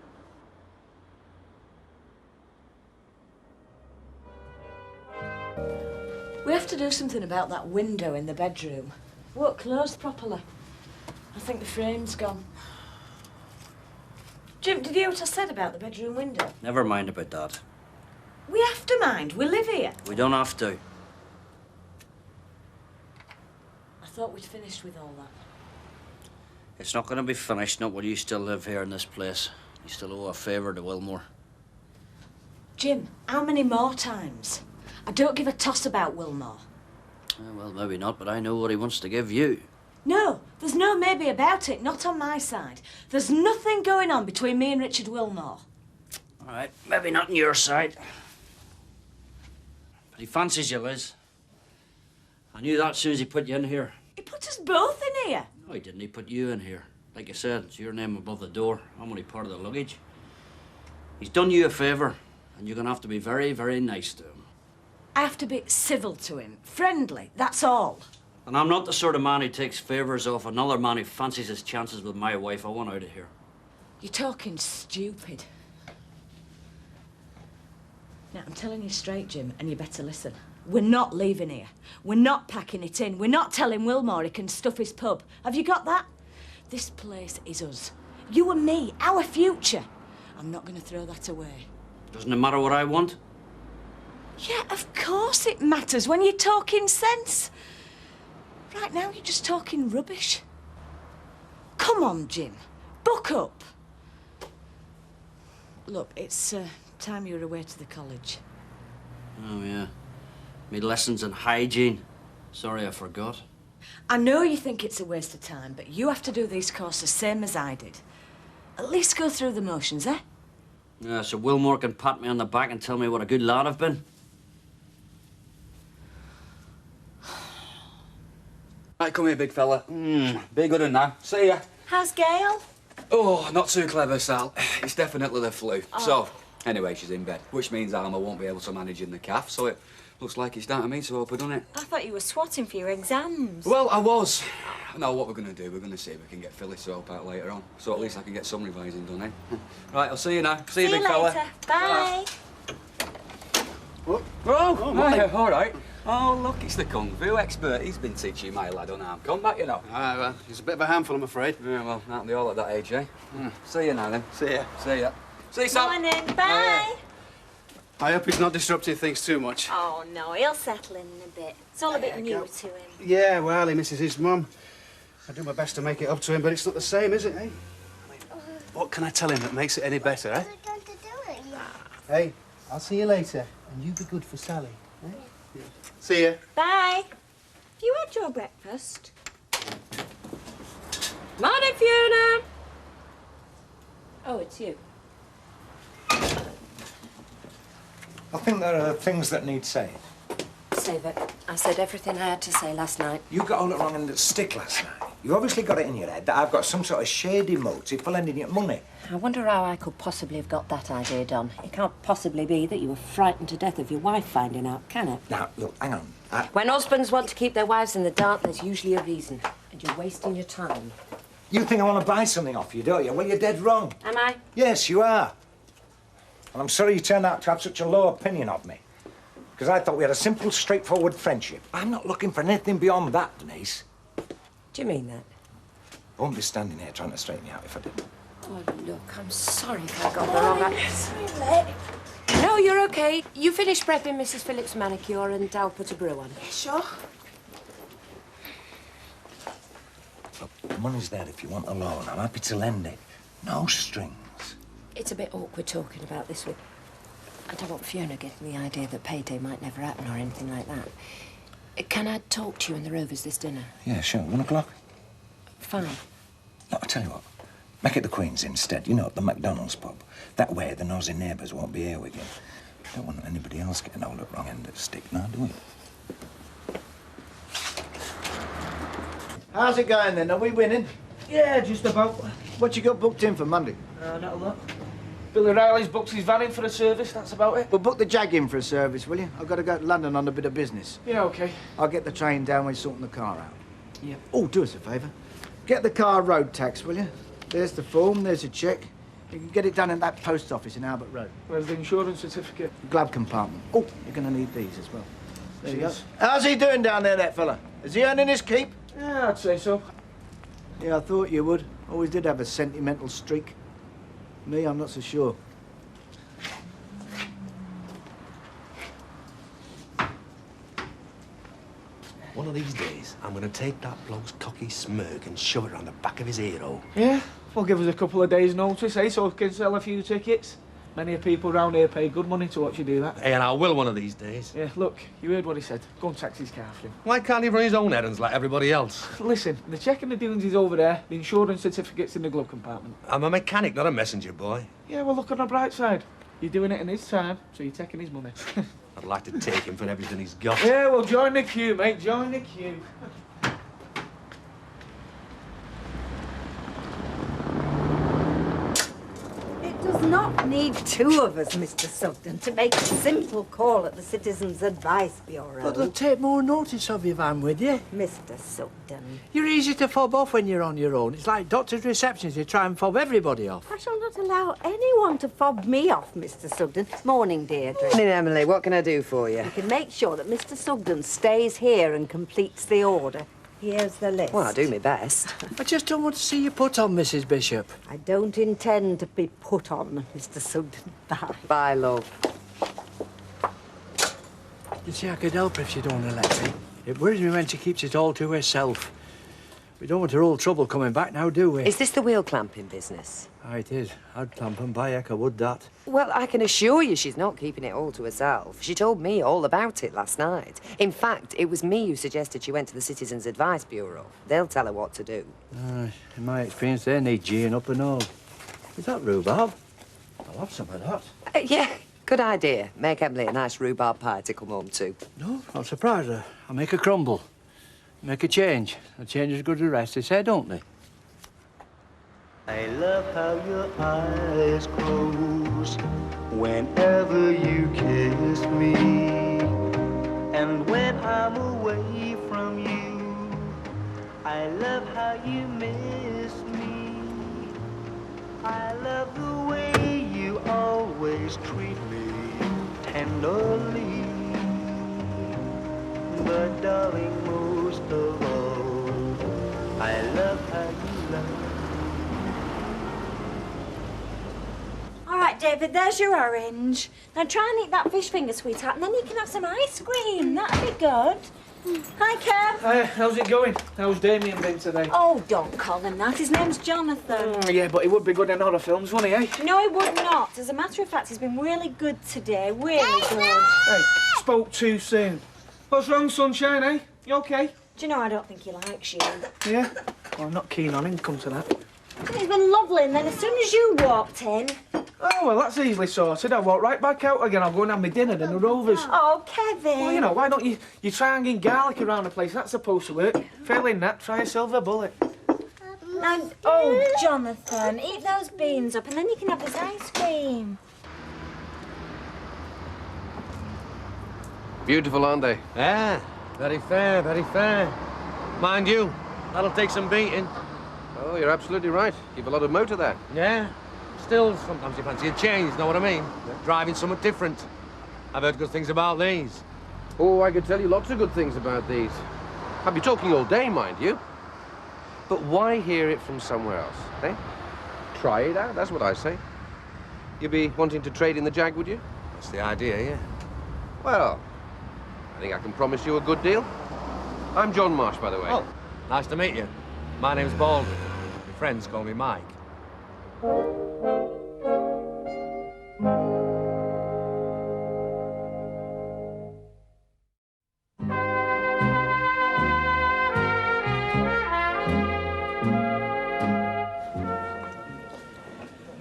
We have to do something about that window in the bedroom. Won't close properly. I think the frame's gone. Jim, did you hear what I said about the bedroom window? Never mind about that. We have to mind. We live here. We don't have to. I thought we'd finished with all that. It's not going to be finished, not while you still live here in this place. You still owe a favour to Wilmore. Jim, how many more times? I don't give a toss about Wilmore. Well, maybe not, but I know what he wants to give you. No, there's no maybe about it, not on my side. There's nothing going on between me and Richard Wilmore. All right, maybe not on your side. But he fancies you, Liz. I knew that as soon as he put you in here. He put us both in here. No, he didn't. He put you in here. Like you said, it's your name above the door. I'm only part of the luggage. He's done you a favour, and you're going to have to be very, very nice to him. I have to be civil to him, friendly, that's all. And I'm not the sort of man who takes favours off another man who fancies his chances with my wife. I want out of here. You're talking stupid. Now, I'm telling you straight, Jim, and you better listen. We're not leaving here. We're not packing it in. We're not telling Wilmore he can stuff his pub. Have you got that? This place is us. You and me, our future. I'm not going to throw that away. Doesn't it matter what I want? Yeah, of course it matters when you're talking sense. Right now, you're just talking rubbish. Come on, Jim. Buck up. Look, it's time you were away to the college. Oh, yeah. Me lessons in hygiene. Sorry, I forgot. I know you think it's a waste of time, but you have to do these courses same as I did. At least go through the motions, eh? Yeah, so Wilmore can pat me on the back and tell me what a good lad I've been. Right, come here, big fella. Be good and now. See ya. How's Gail? Oh, not too clever, Sal. It's definitely the flu. So, anyway, she's in bed, which means Alma won't be able to manage in the calf, so it looks like it's down to me to open, doesn't it? I thought you were swatting for your exams. Well, I was. No, what we're going to do, we're going to see if we can get Phyllis to help out later on. So at least I can get some revising done, eh? Right, I'll see you now. See you, big fella. Later. Bye. All right. Oh, look, it's the Kung Fu expert. He's been teaching my lad unarmed combat, you know. Well, he's a bit of a handful, I'm afraid. Yeah, well, aren't they all at that age, eh? See you now, then. See ya. See ya. See you, Sal. Morning. Bye. I hope he's not disrupting things too much. Oh, no, he'll settle in a bit. It's all a bit new to him. Yeah, well, he misses his mum. I do my best to make it up to him, but it's not the same, is it, eh? What can I tell him that makes it any better, eh? Hey, I'll see you later, and you be good for Sally, eh? Yeah. See ya. Bye. Have you had your breakfast? Morning, Fiona. Oh, it's you. I think there are things that need saying. Save it. I said everything I had to say last night. You got all the wrong end of the stick last night. You obviously got it in your head that I've got some sort of shady motive for lending you money. I wonder how I could possibly have got that idea done. It can't possibly be that you were frightened to death of your wife finding out, can it? Now, look, hang on. When husbands want to keep their wives in the dark, there's usually a reason. And you're wasting your time. You think I want to buy something off you, don't you? Well, you're dead wrong. Am I? Yes, you are. And I'm sorry you turned out to have such a low opinion of me. Because I thought we had a simple, straightforward friendship. I'm not looking for anything beyond that, Denise. Do you mean that? I wouldn't be standing here trying to straighten you out if I didn't. Oh, look, I'm sorry if I got the wrong idea. No, you're okay. You finish prepping Mrs. Phillips' manicure and I'll put a brew on. Yeah, sure. Look, the money's there if you want a loan. I'm happy to lend it. No strings. It's a bit awkward talking about this with... I don't want Fiona getting the idea that payday might never happen or anything like that. Can I talk to you and the Rovers this dinner? Yeah, sure. 1 o'clock? Fine. No, I tell you what. Make it the Queen's instead, you know, at the McDonald's pub. That way the nosy neighbours won't be here with you. Don't want anybody else getting hold of the wrong end of the stick now, do we? How's it going then? Are we winning? Yeah, just about. What you got booked in for Monday? Not a lot. Billy Riley's booked his van in for a service, that's about it. Well, book the Jag in for a service, will you? I've got to go to London on a bit of business. Yeah, OK. I'll get the train down when sorting the car out. Yeah. Oh, do us a favour. Get the car road tax, will you? There's the form, there's a cheque. You can get it done in that post office in Albert Road. Where's the insurance certificate? Glove compartment. Oh, you're going to need these as well. There you go. Cheers. How's he doing down there, that fella? Is he earning his keep? Yeah, I'd say so. Yeah, I thought you would. Always did have a sentimental streak. Me, I'm not so sure. One of these days, I'm going to take that bloke's cocky smirk and shove it around the back of his ear-hole. Yeah? Well, give us a couple of days' notice, eh, so we can sell a few tickets. Many people round here pay good money to watch you do that. Hey, and I will one of these days. Yeah, look, you heard what he said. Go and tax his car for him. Why can't he run his own errands like everybody else? Listen, the cheque and the dealings is over there. The insurance certificate's in the glove compartment. I'm a mechanic, not a messenger boy. Yeah, well, look on the bright side. You're doing it in his time, so you're taking his money. I'd like to take him for everything he's got. Yeah, well, join the queue, mate. Join the queue. It does not need two of us, Mr. Sugden, to make a simple call at the Citizens Advice Bureau. But they'll take more notice of you, Van, with you. Mr. Sugden. You're easy to fob off when you're on your own. It's like doctor's receptions. You try and fob everybody off. I shall not allow anyone to fob me off, Mr. Sugden. Morning, Deirdre. Morning, Emily. What can I do for you? You can make sure that Mr. Sugden stays here and completes the order. Here's the list. Well, I'll do my best. I just don't want to see you put on, Mrs. Bishop. I don't intend to be put on, Mr. Sugden. Bye. Bye, love. You see, I could help her if she don't want to let me. It worries me when she keeps it all to herself. We don't want her all trouble coming back now, do we? Is this the wheel clamping business? Aye, it is. I'd clamp 'em by heck, I would that. Well, I can assure you she's not keeping it all to herself. She told me all about it last night. In fact, it was me who suggested she went to the Citizens Advice Bureau. They'll tell her what to do. In my experience, they need geeing up and all. Is that rhubarb? I'll have some of that. Yeah, good idea. Make Emily a nice rhubarb pie to come home to. No, I'll surprise her. I'll make a crumble. Make a change. A change is as good as the rest, they say, don't they? I love how your eyes close whenever you kiss me. And when I'm away from you, I love how you miss me. I love the way you always treat me tenderly. But darling, most of all, I love how you love. All right, David, there's your orange. Now try and eat that fish finger, sweetheart, and then you can have some ice cream. That'd be good. Hi, Kev. How's it going? How's Damien been today? Oh, don't call him that. His name's Jonathan. Yeah, but he would be good in horror films, wouldn't he, eh? No, he would not. As a matter of fact, he's been really good today. Really good. Hey, spoke too soon. What's wrong, sunshine, eh? You okay? Do you know, I don't think he likes you. Yeah? Well, I'm not keen on him, come to that. He's been lovely, and then as soon as you walked in... Oh, well, that's easily sorted. I'll walk right back out again. I'll go and have my dinner then the Rovers. Oh, Kevin. Well, you know, why don't you try hanging garlic around the place? That's supposed to work. Failing that, try a silver bullet. And, oh, Jonathan, eat those beans up, and then you can have this ice cream. Beautiful, aren't they? Yeah, very fair, very fair. Mind you, that'll take some beating. Oh, you're absolutely right. Keep a lot of motor there. Yeah. Still, sometimes you fancy a change, know what I mean? Driving somewhat different. I've heard good things about these. Oh, I could tell you lots of good things about these. I'd be talking all day, mind you. But why hear it from somewhere else, eh? Try it out, that's what I say. You'd be wanting to trade in the Jag, would you? That's the idea, yeah. Well, I think I can promise you a good deal. I'm John Marsh, by the way. Oh, nice to meet you. My name's Baldwin. My friends call me Mike.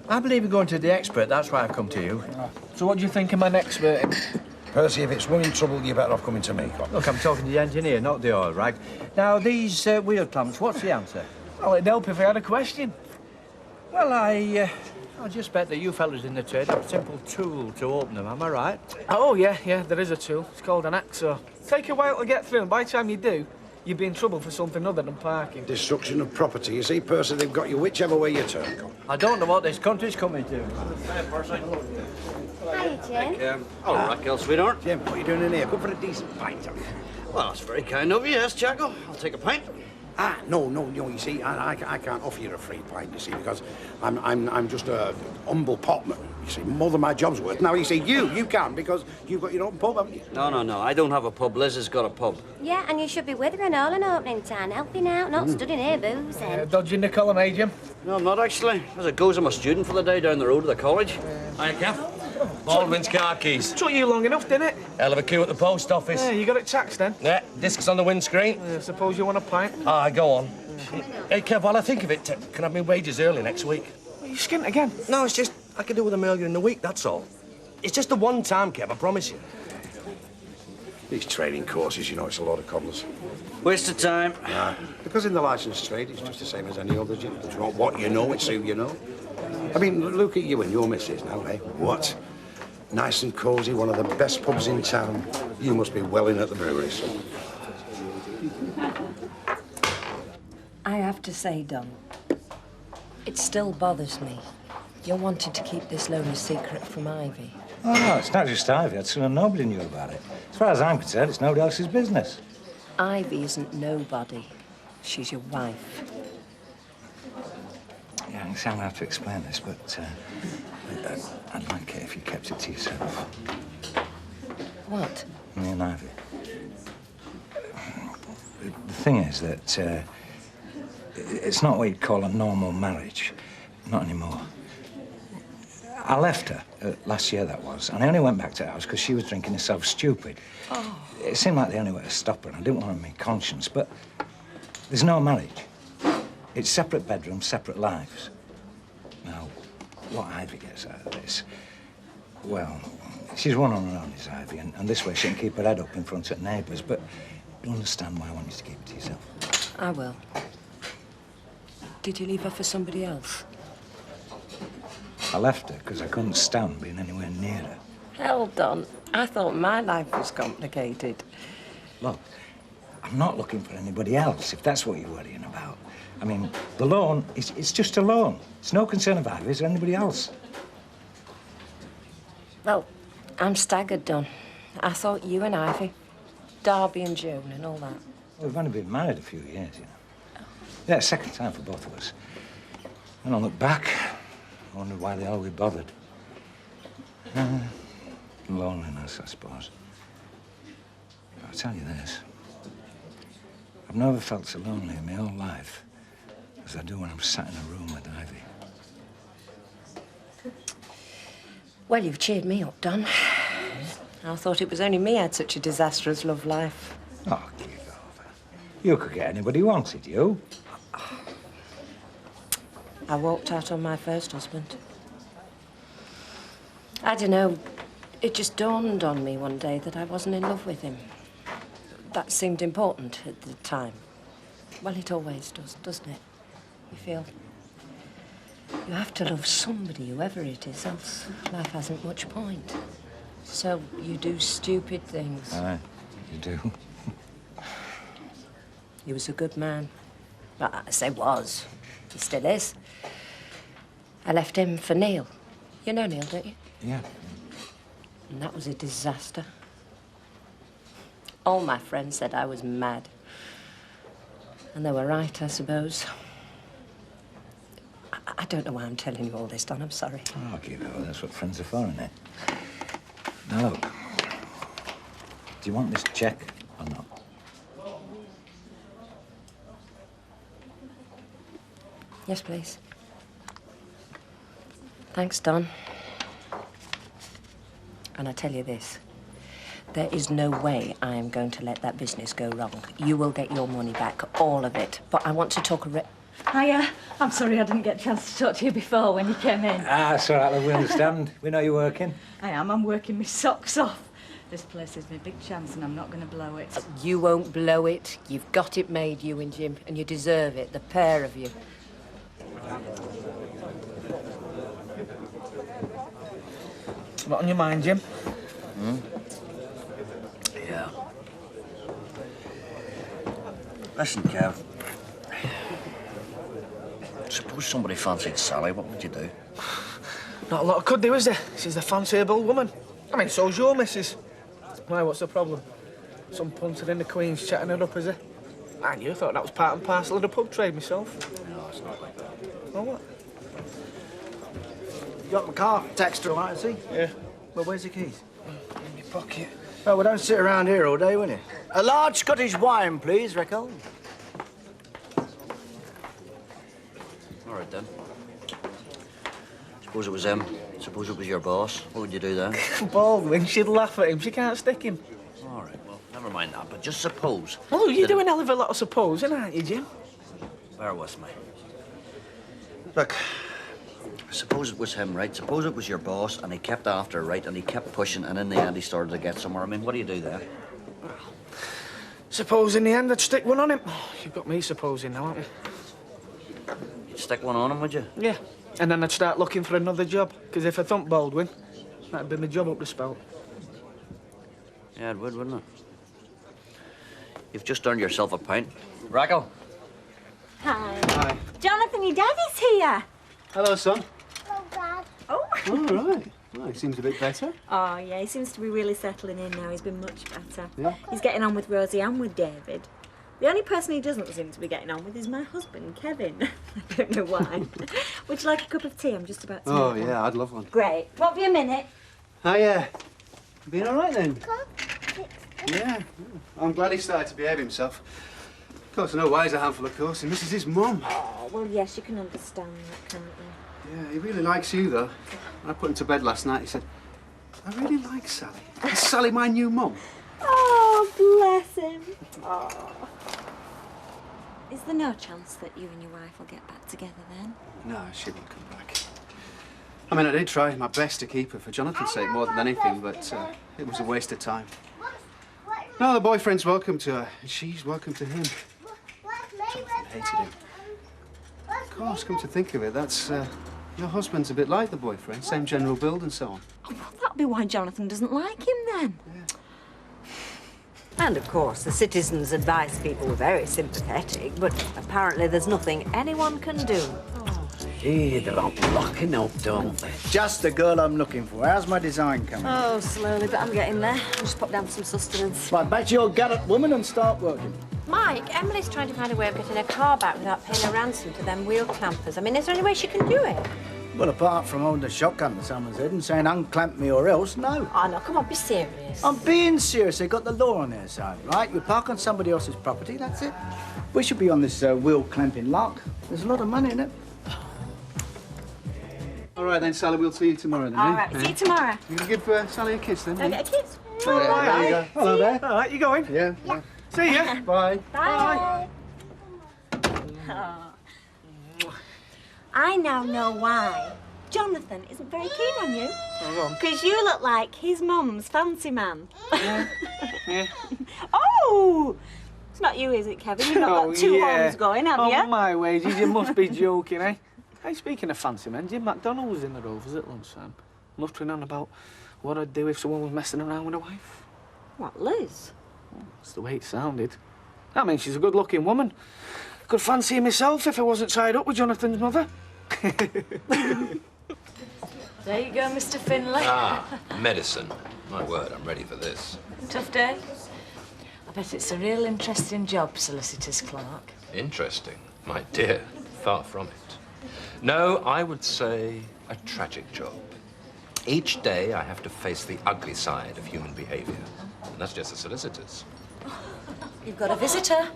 I believe you're going to the expert. That's why I've come to you. So what do you think of my next verdict? Percy, if it's running trouble, you're better off coming to me, Con. Look, I'm talking to the engineer, not the oil rag. Now, these wheel clamps, what's the answer? Well, it'd help if I had a question. Well, I just bet that you fellas in the trade have a simple tool to open them, am I right? Oh, yeah, there is a tool. It's called an hacksaw. Take a while to get through, and by the time you do, you'll be in trouble for something other than parking. Destruction of property. You see, Percy, they've got you whichever way you turn, Con. I don't know what this country's coming to. Hiya, Jim. Hello, Raquel, sweetheart. Jim, what are you doing in here? Come for a decent pint, have you? Well, that's very kind of you, yes, Jacko. I'll take a pint. No, you see, I can't offer you a free pint, you see, because I'm just a humble potman. You see, more than my job's worth. Now, you see, you can, because you've got your own pub, haven't you? No, I don't have a pub. Liz has got a pub. Yeah, and you should be with her and all in opening time, helping out, not stood in here boozing. Dodging the column, eh, Jim? No, I'm not actually. As it goes, I'm a student for the day down the road to the college. Hiya, Gaff. Baldwin's car keys. Took you long enough, didn't it? Hell of a queue at the post office. Yeah, you got it taxed then? Yeah, discs on the windscreen. Suppose you want a pint? Ah, go on. Hey, Kev, while I think of it, can I have my wages early next week? Are you skint again? No, it's just I can do with them earlier in the week, that's all. It's just the one time, Kev, I promise you. These training courses, you know, it's a lot of cobblers. Waste of time. Because in the licensed trade, it's just the same as any other, Jim. It's not what you know, it's who you know. I mean, look at you and your missus now, eh? What? Nice and cosy, one of the best pubs in town. You must be well in at the breweries. I have to say, Don, it still bothers me. You're wanting to keep this lonely secret from Ivy. Oh, no, it's not just Ivy. I'd sooner nobody knew about it. As far as I'm concerned, it's nobody else's business. Ivy isn't nobody. She's your wife. Yeah, I'm going to have to explain this, but I'd like it if you kept it to yourself. What? Me and Ivy. The thing is that it's not what you'd call a normal marriage. Not anymore. I left her last year, that was, and I only went back to her house because she was drinking herself stupid. Oh. It seemed like the only way to stop her, and I didn't want her on my conscience, but there's no marriage. It's separate bedrooms, separate lives. Now, what Ivy gets out of this, well, she's one on her own, is Ivy, and this way she can keep her head up in front of neighbours, but you'll understand why I want you to keep it to yourself. I will. Did you leave her for somebody else? I left her because I couldn't stand being anywhere near her. Hell, Don. I thought my life was complicated. Look, I'm not looking for anybody else, if that's what you're worrying about. I mean, the loan, it's just a loan. It's no concern of Ivy's or anybody else. Well, I'm staggered, Don. I thought you and Ivy, Darby and Joan and all that. Well, we've only been married a few years, you know. Yeah, second time for both of us. When I look back, I wondered why the hell we bothered. Loneliness, I suppose. But I'll tell you this. I've never felt so lonely in my whole life as I do when I'm sat in a room with Ivy. Well, you've cheered me up, Don. I thought it was only me had such a disastrous love life. Oh, give over. You could get anybody you wanted, you. I walked out on my first husband. I don't know, it just dawned on me one day that I wasn't in love with him. That seemed important at the time. Well, it always does, doesn't it? You feel you have to love somebody, whoever it is, else life hasn't much point. So you do stupid things. Aye, you do. He was a good man. Well, I say was. He still is. I left him for Neil. You know Neil, don't you? Yeah. And that was a disaster. All my friends said I was mad. And they were right, I suppose. I don't know why I'm telling you all this, Don. I'm sorry. Oh, give it. That's what friends are for, isn't it? Now, look. Do you want this cheque or not? Yes, please. Thanks, Don. And I tell you this. There is no way I am going to let that business go wrong. You will get your money back, all of it. But I want to talk Hiya. I'm sorry I didn't get a chance to talk to you before when you came in. Ah, it's all right, love. We understand. We know you're working. I am. I'm working my socks off. This place is my big chance and I'm not going to blow it. You won't blow it. You've got it made, you and Jim, and you deserve it, the pair of you. What on your mind, Jim? Yeah. Listen, Kev. Suppose somebody fancied Sally, what would you do? Not a lot I could do, is there? She's a fanciable woman. I mean, so's your missus. Why, what's the problem? Some punter in the Queen's chatting her up, is it? I knew, thought that was part and parcel of the pub trade myself. No, it's not like that. Oh, what? You got my car taxed all right, see? Yeah. Well, where's the keys? In your pocket. Oh, well, don't sit around here all day, will you? A large Scottish wine, please, Recco. All right, then. Suppose it was him. Suppose it was your boss. What would you do then? Baldwin, she'd laugh at him. She can't stick him. All right, well, never mind that, but just suppose. Oh, you're that- doing a hell of a lot of supposing, aren't you, Jim? Bear with me. Look, suppose it was him, right? Suppose it was your boss, and he kept after her, right? And he kept pushing, and in the end he started to get somewhere. I mean, what do you do then? Suppose in the end I'd stick one on him. Oh, you've got me supposing now, haven't you? You'd stick one on him, would you? Yeah. And then I'd start looking for another job. Because if I thumped Baldwin, that'd be my job up the spout. Yeah, it would, wouldn't it? You've just earned yourself a pint. Racco. Hi. Hi. Jonathan, your daddy's here. Hello, son. Oh, Dad. Oh. All right. Well, he seems a bit better. Oh, yeah, he seems to be really settling in now. He's been much better. Yeah? He's getting on with Rosie and with David. The only person he doesn't seem to be getting on with is my husband, Kevin. I don't know why. Would you like a cup of tea? I'm just about to Oh, make one. yeah, I'd love one. Great. What for a minute? Hiya. Been all right, then? Yeah. I'm glad he started to behave himself. Of course, I know why he's a handful, of course, and this is his mum. Oh, well, yes, you can understand that, can't you? Yeah, he really likes you, though. When I put him to bed last night, he said, I really like Sally. Is Sally my new mum? Oh, bless him. Oh. Is there no chance that you and your wife will get back together then? No, she won't come back. I mean, I did try my best to keep her for Jonathan's sake more than anything, but it was a waste of time. No, the boyfriend's welcome to her, and she's welcome to him. Jonathan hated him. Of course, come to think of it, that's... your husband's a bit like the boyfriend, same general build and so on. Oh, well, that'll be why Jonathan doesn't like him then. And of course, the citizens' advice people were very sympathetic, but apparently there's nothing anyone can do. Gee, they're locking up, don't they? Just the girl I'm looking for. How's my design coming? Oh, slowly, but I'm getting there. I'll just pop down for some sustenance. Right, back to your garret, woman, and start working. Mike, Emily's trying to find a way of getting her car back without paying a ransom to them wheel clampers. I mean, is there any way she can do it? Well, apart from holding a shotgun to someone's head and saying, unclamp me or else, no. Oh, no, come on, be serious. I'm being serious. They've got the law on their side, right? You park on somebody else's property, that's it. We should be on this wheel clamping lark. There's a lot of money in it. All right, then, Sally, we'll see you tomorrow, then, All right, see you tomorrow. You can give Sally a kiss, then. Can I get a kiss? Oh, yeah, there you go. Hello there. All right, you going? Yeah. See ya. Bye. Bye. Oh. I now know why Jonathan isn't very keen on you. Because you look like his mum's fancy man. Yeah. Oh! It's not you, is it, Kevin? You've not got two homes going, have you? Oh, my wages, you must be joking, eh? Hey, speaking of fancy men, Jim McDonald was in the Rovers at lunchtime, muttering on about what I'd do if someone was messing around with a wife. What, Liz? That's the way it sounded. I mean, she's a good-looking woman. Could fancy her myself if I wasn't tied up with Jonathan's mother. There you go, Mr. Finlay. Ah, medicine. My word, I'm ready for this. Tough day? I bet it's a real interesting job, solicitor's clerk. Interesting, my dear. Far from it. No, I would say a tragic job. Each day I have to face the ugly side of human behavior. And that's just the solicitors. You've got a visitor.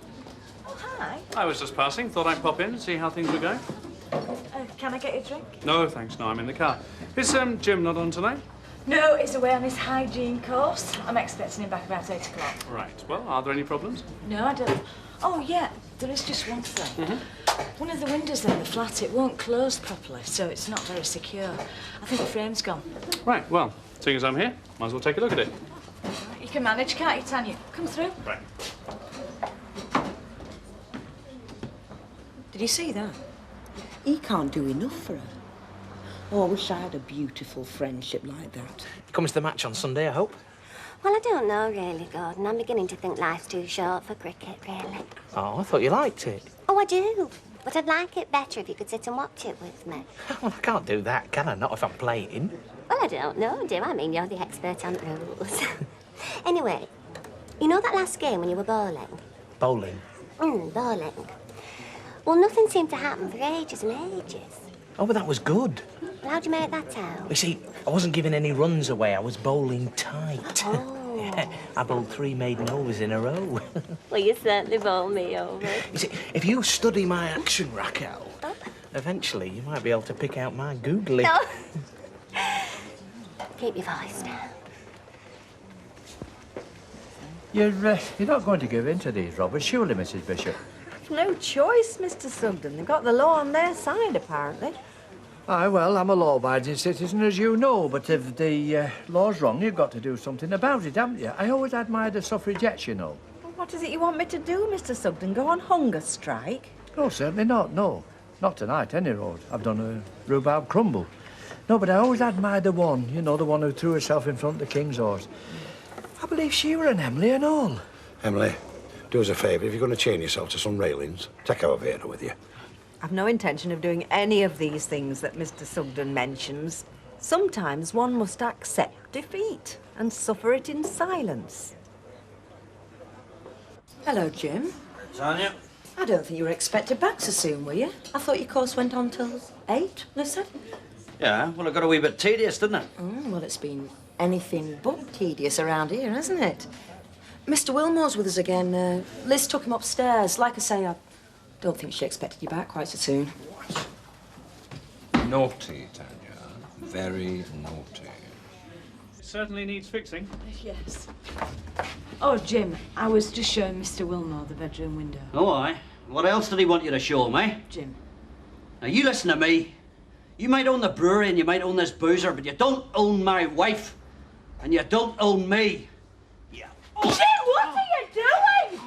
Oh, hi. I was just passing. Thought I'd pop in and see how things were going. Can I get you a drink? No, thanks. No, I'm in the car. Is Jim not on tonight? No, he's away on his hygiene course. I'm expecting him back about 8 o'clock. Right. Well, are there any problems? No, I don't. Oh, yeah, there is just one thing. One of the windows in the flat, it won't close properly, so it's not very secure. I think the frame's gone. Right. Well, seeing as I'm here, might as well take a look at it. can manage, can't you, Tanya? Come through. Right. Did you see that? He can't do enough for her. Oh, I wish I had a beautiful friendship like that. Comes to the match on Sunday, I hope. Well, I don't know, really, Gordon. I'm beginning to think life's too short for cricket, really. Oh, I thought you liked it. Oh, I do. But I'd like it better if you could sit and watch it with me. Well, I can't do that, can I? Not if I'm playing. Well, I don't know, do I? I mean, you're the expert on rules. Anyway, you know that last game when you were bowling? Bowling. Bowling. Well, nothing seemed to happen for ages and ages. Oh, but that was good. Well, how'd you make that out? You see, I wasn't giving any runs away. I was bowling tight. Oh. Yeah, I bowled 3 maiden overs in a row. Well, you certainly bowled me over. You see, if you study my action, Raquel, eventually you might be able to pick out my googly. No. Keep your voice down. You're not going to give in to these robbers, surely, Mrs. Bishop? No choice, Mr. Sugden. They've got the law on their side, apparently. Aye, well, I'm a law-abiding citizen, as you know, but if the law's wrong, you've got to do something about it, haven't you? I always admired the suffragettes, you know. Well, what is it you want me to do, Mr. Sugden? Go on hunger strike? No, certainly not, no. Not tonight, any road. I've done a rhubarb crumble. No, but I always admired the one, you know, the one who threw herself in front of the King's horse. I believe she were an Emily and all. Emily, do us a favour. If you're going to chain yourself to some railings, take our Vienna with you. I've no intention of doing any of these things that Mr. Sugden mentions. Sometimes one must accept defeat and suffer it in silence. Hello, Jim. Tanya? I don't think you were expected back so soon, were you? I thought your course went on till 8, Lisa? Yeah, well, it got a wee bit tedious, didn't it? Well, it's been anything but tedious around here, hasn't it? Mr. Wilmore's with us again. Liz took him upstairs. Like I say, I don't think she expected you back quite so soon. Naughty, Tanya. Very naughty. Certainly needs fixing. Yes. Oh, Jim, I was just showing Mr. Wilmore the bedroom window. Oh, aye. What else did he want you to show me? Jim. Now, you listen to me. You might own the brewery and you might own this boozer, but you don't own my wife. And you don't own me. Jim, what are you doing?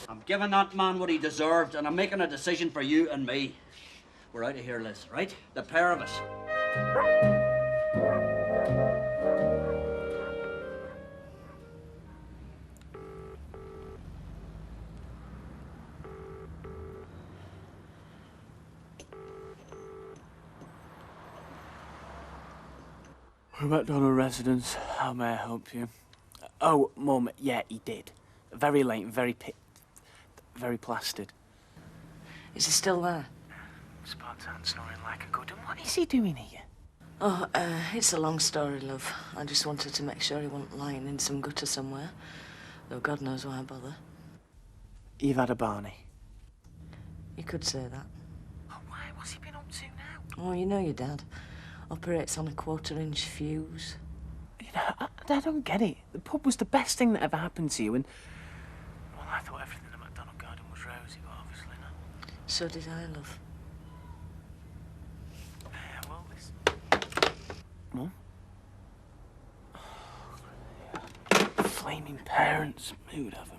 I'm giving that man what he deserved, and I'm making a decision for you and me. We're out of here, Liz, right? The pair of us. We're at McDonald residence. How may I help you? Oh, Mum, yeah, he did. Very late, very plastered. Is he still there? Spartan snoring like a good one. What is he doing here? Oh, it's a long story, love. I just wanted to make sure he wasn't lying in some gutter somewhere. Though God knows why I bother. You've had a Barney. You could say that. Oh, why? What's he been up to now? Oh, you know your dad. Operates on a 1/4-inch fuse. You know, I don't get it. The pub was the best thing that ever happened to you, and... Well, I thought everything at McDonald Garden was rosy, but obviously not. So did I, love. Well, this... Mum? Flaming parents. Who would have them?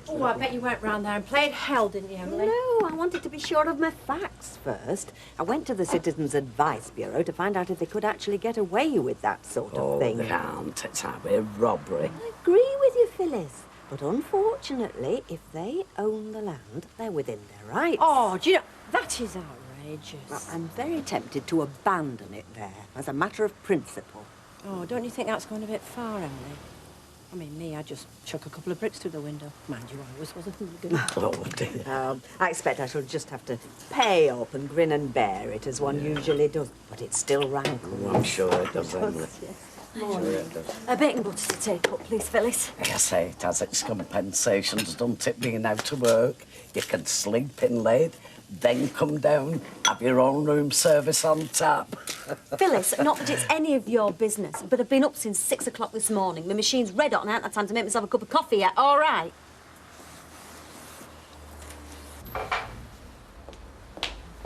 Oh, I bet you went round there and played hell, didn't you, Emily? No, I wanted to be sure of my facts first. I went to the Citizens Advice Bureau to find out if they could actually get away with that sort of thing. They can't. It's highway robbery. I agree with you, Phyllis. But unfortunately, if they own the land, they're within their rights. Oh, do you know, that is outrageous. Well, I'm very tempted to abandon it there as a matter of principle. Oh, don't you think that's going a bit far, Emily? I mean, me, I'd just chuck a couple of bricks through the window. Mind you, I always was a hooligan. Oh, dear. I expect I shall just have to pay up and grin and bear it, as one usually does. But it still rankles. Oh, I'm sure it does, Emily. Morning. A bacon butter to take up, please, Phyllis. I say it has its compensations, don't it, being out of work? You can sleep in late, then come down, have your own room service on tap. Phyllis, not that it's any of your business, but I've been up since 6 o'clock this morning. My machine's red hot and I haven't had time to make myself a cup of coffee yet. All right.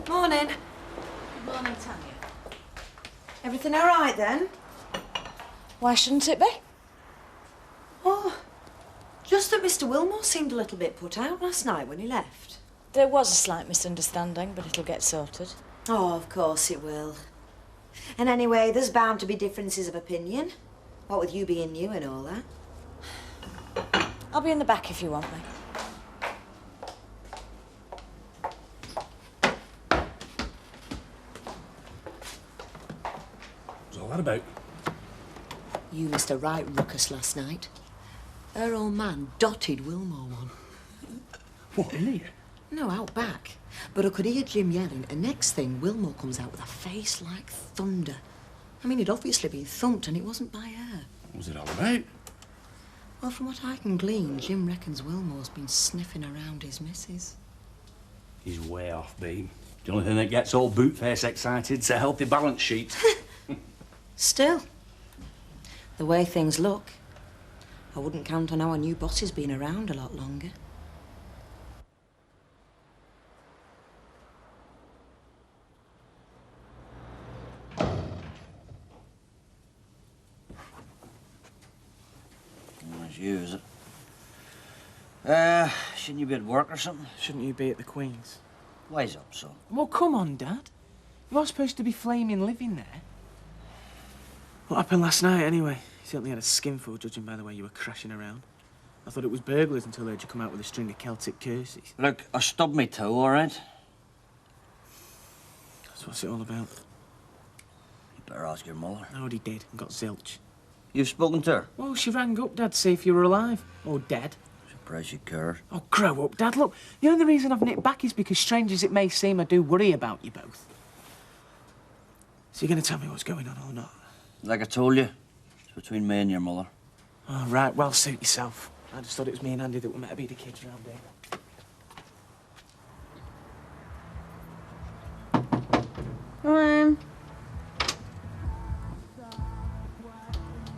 Morning. Good morning, Tanya. Everything all right, then? Why shouldn't it be? Oh, just that Mr. Wilmore seemed a little bit put out last night when he left. There was a slight misunderstanding, but it'll get sorted. Oh, of course it will. And anyway, there's bound to be differences of opinion. What with you being new and all that. I'll be in the back if you want me. What's all that about? You missed a right ruckus last night. Her old man dotted Wilmore one. What, in here? No, out back. But I could hear Jim yelling, and next thing, Wilmore comes out with a face like thunder. I mean, he'd obviously been thumped, and it wasn't by her. What was it all about? Well, from what I can glean, Jim reckons Wilmore's been sniffing around his missus. He's way off, Beam. The only thing that gets old Bootface excited's a healthy balance sheet. Still, the way things look, I wouldn't count on our new bosses being around a lot longer. That's you, is it? Shouldn't you be at work or something? Shouldn't you be at the Queen's? Wise up, son. Well, come on, Dad. You're supposed to be flaming living there. What happened last night, anyway? You certainly had a skinful, judging by the way you were crashing around. I thought it was burglars until I heard you come out with a string of Celtic curses. Look, I stubbed me toe, all right? So what's it all about? You better ask your mother. I already did and got zilch. You've spoken to her? Well, she rang up, Dad, to see if you were alive. Or dead. Surprised you cared. Oh, grow up, Dad. Look, the only reason I've nipped back is because, strange as it may seem, I do worry about you both. So you're going to tell me what's going on or not? Like I told you, it's between me and your mother. Oh, right. Well, suit yourself. I just thought it was me and Andy that were meant to be the kids round here.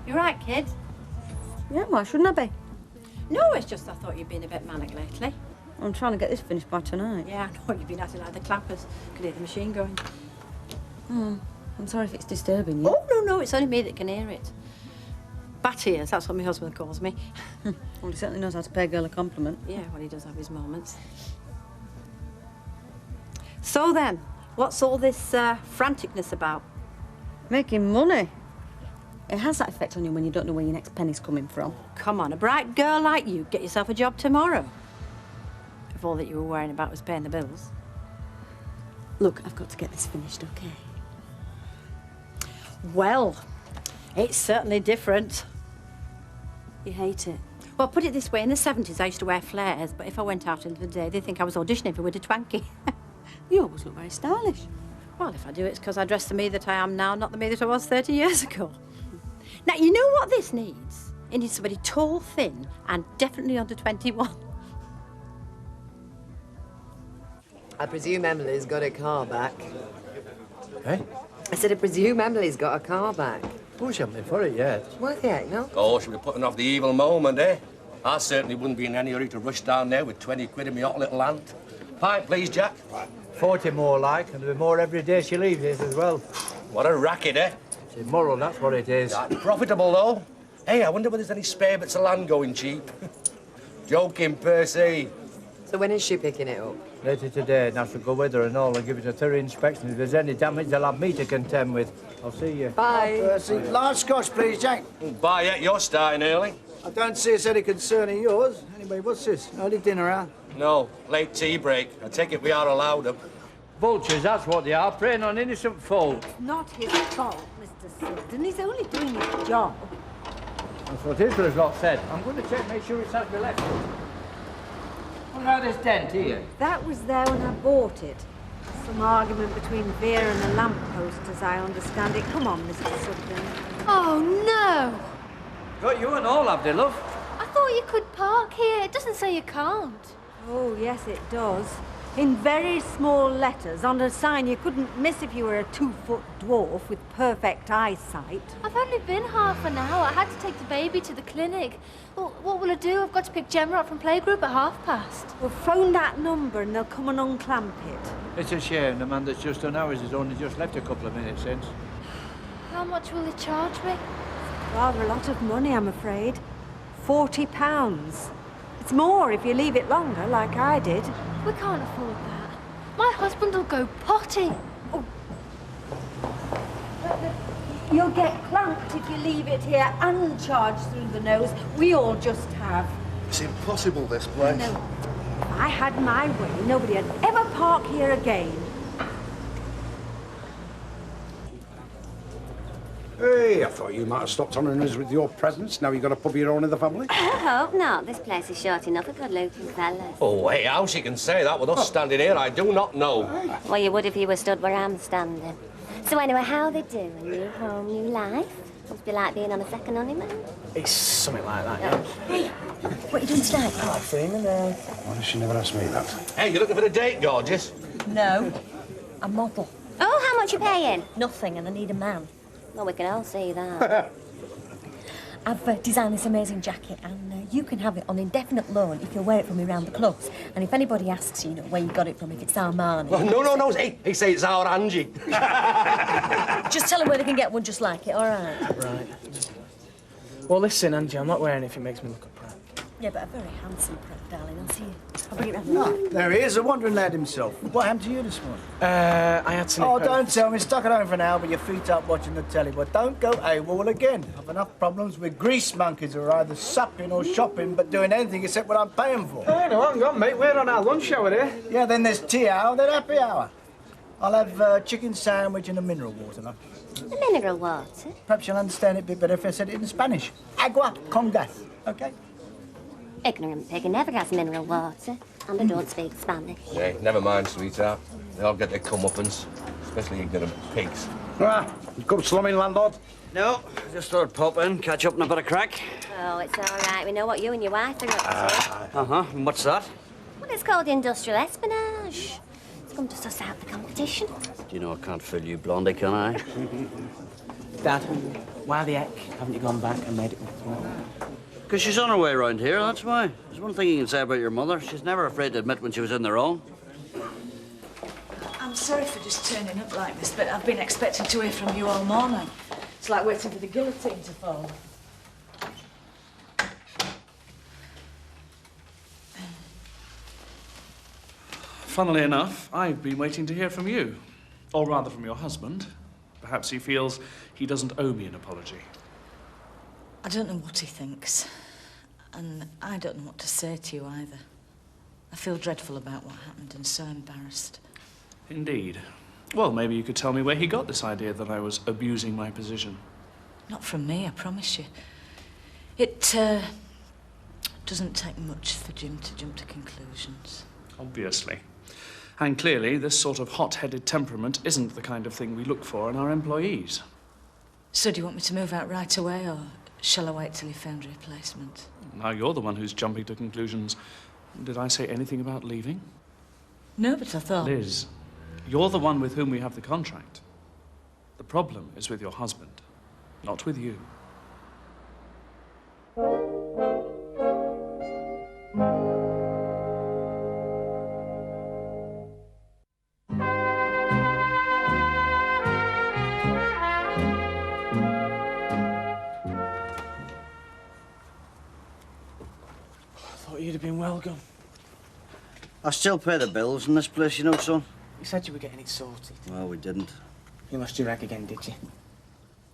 You right, kid? Yeah, why shouldn't I be? No, it's just I thought you'd been a bit manic lately. I'm trying to get this finished by tonight. Yeah, I know you've been at it like the clappers. Could hear the machine going. Oh, I'm sorry if it's disturbing you. Oh, no, it's only me that can hear it. Bat ears, that's what my husband calls me. Well, he certainly knows how to pay a girl a compliment. Yeah, well, he does have his moments. So then, what's all this franticness about? Making money. It has that effect on you when you don't know where your next penny's coming from. Come on, a bright girl like you, get yourself a job tomorrow. If all that you were worrying about was paying the bills. Look, I've got to get this finished, OK? Well, it's certainly different. You hate it? Well, put it this way, in the 70s I used to wear flares, but if I went out into the day, they'd think I was auditioning for Widow Twankey. You always look very stylish. Well, if I do, it's because I dress the me that I am now, not the me that I was 30 years ago. Now, you know what this needs? It needs somebody tall, thin, and definitely under 21. I presume Emily's got her car back. Eh? I said I presume Emily's got her car back. Oh, she hasn't been for it yet. What the heck, no? Oh, she'll be putting off the evil moment, eh? I certainly wouldn't be in any hurry to rush down there with 20 quid in my hot little hand. Pint, please, Jack. 40 more like, and there'll be more every day she leaves this as well. What a racket, eh? It's immoral, that's what it is. That's profitable, though. Hey, I wonder whether there's any spare bits of land going cheap. Joking, Percy. So when is she picking it up? Later today, and I shall go with her and all and give it a thorough inspection. If there's any damage, they'll have me to contend with. I'll see you. Bye. Percy. Large Scotch, please, Jack. Bye, yet you're starting early. I don't see it's any concern of yours. Anyway, what's this? Early dinner hour? No, late tea break. I take it we are allowed them. Vultures, that's what they are, preying on innocent folk. Not his fault, Mr. Sugden. He's only doing his job. That's what Israel's lot said. I'm going to check, make sure it's has me left. What about this dent here? That was there when I bought it. Some argument between Vera and the lamppost, as I understand it. Come on, Mr. Sugden. Oh, no! Got you and all, have they, love? I thought you could park here. It doesn't say you can't. Oh, yes, it does. In very small letters, on a sign you couldn't miss if you were a 2-foot dwarf with perfect eyesight. I've only been half an hour. I had to take the baby to the clinic. Well, what will I do? I've got to pick Gemma up from playgroup at past. Well, phone that number and they'll come and unclamp it. It's a shame. The man that's just done ours has only just left a couple of minutes since. How much will they charge me? Rather a lot of money, I'm afraid. £40. It's more if you leave it longer, like I did. We can't afford that. My husband will go potty. Oh. You'll get clamped if you leave it here and charged through the nose. We all just have. It's impossible, this place. No. If I had my way, nobody would ever park here again. Hey, I thought you might have stopped honouring us with your presence. Now you've got a pub of your own in the family. I hope not. This place is short enough of good-looking fellas. Oh, hey, how she can say that with us standing here, I do not know. Well, you would if you were stood where I'm standing. So anyway, how they doing? New home, new life? Must be like being on a second honeymoon. It's something like that, yeah. Hey, what are you doing tonight? Oh, Freeman, Why does she never ask me that? Hey, you looking for a date, gorgeous? No, a model. Oh, how much you paying? Nothing, and I need a man. Well, we can all see that. I've designed this amazing jacket, and you can have it on indefinite loan if you'll wear it for me around the clubs. And if anybody asks you, where you got it from, if it's Armani... Oh, no. He say it's our Angie. Just tell them where they can get one just like it, all right? Right. Well, listen, Angie, I'm not wearing it if it makes me look a prank. Yeah, but a very handsome prank, darling. I'll see you. I'll bring it round. Ah, there he is, the wandering lad himself. What happened to you this morning? I had some... Oh, don't tell me. Stuck at home for an hour with your feet up watching the telly. But don't go AWOL again. I've enough problems with grease monkeys who are either supping or shopping but doing anything except what I'm paying for. Hey, no, hang on, mate. We're on our lunch hour here. Yeah, then there's tea hour, then happy hour. I'll have chicken sandwich and a mineral water, love. A mineral water? Perhaps you'll understand it a bit better if I said it in Spanish. Agua con gas, OK? Ignorant pig, he never has mineral water. And I don't speak Spanish. Hey, never mind, sweetheart. They all get their comeuppance, especially ignorant pigs. Ah, you come slumming, landlord? No, just thought I'd pop in, catch up on a bit of crack. Oh, it's all right. We know what you and your wife are up to. Uh-huh, and what's that? Well, it's called industrial espionage. It's come to suss out the competition. Do you know I can't fill you blondie, can I? Dad, why the heck haven't you gone back and made it with me? Because she's on her way around here, that's why. There's one thing you can say about your mother. She's never afraid to admit when she was in the wrong. I'm sorry for just turning up like this, but I've been expecting to hear from you all morning. It's like waiting for the guillotine to fall. Funnily enough, I've been waiting to hear from you. Or rather from your husband. Perhaps he feels he doesn't owe me an apology. I don't know what he thinks. And I don't know what to say to you either. I feel dreadful about what happened and so embarrassed. Indeed. Well, maybe you could tell me where he got this idea that I was abusing my position. Not from me, I promise you. It doesn't take much for Jim to jump to conclusions. Obviously. And clearly, this sort of hot-headed temperament isn't the kind of thing we look for in our employees. So do you want me to move out right away, or shall I wait till you found a replacement? Now you're the one who's jumping to conclusions. Did I say anything about leaving? No, but I thought... Liz, you're the one with whom we have the contract. The problem is with your husband, not with you. You'd have been well gone. I still pay the bills in this place, you know, son. You said you were getting it sorted. Well, we didn't. You lost your rag again, did you?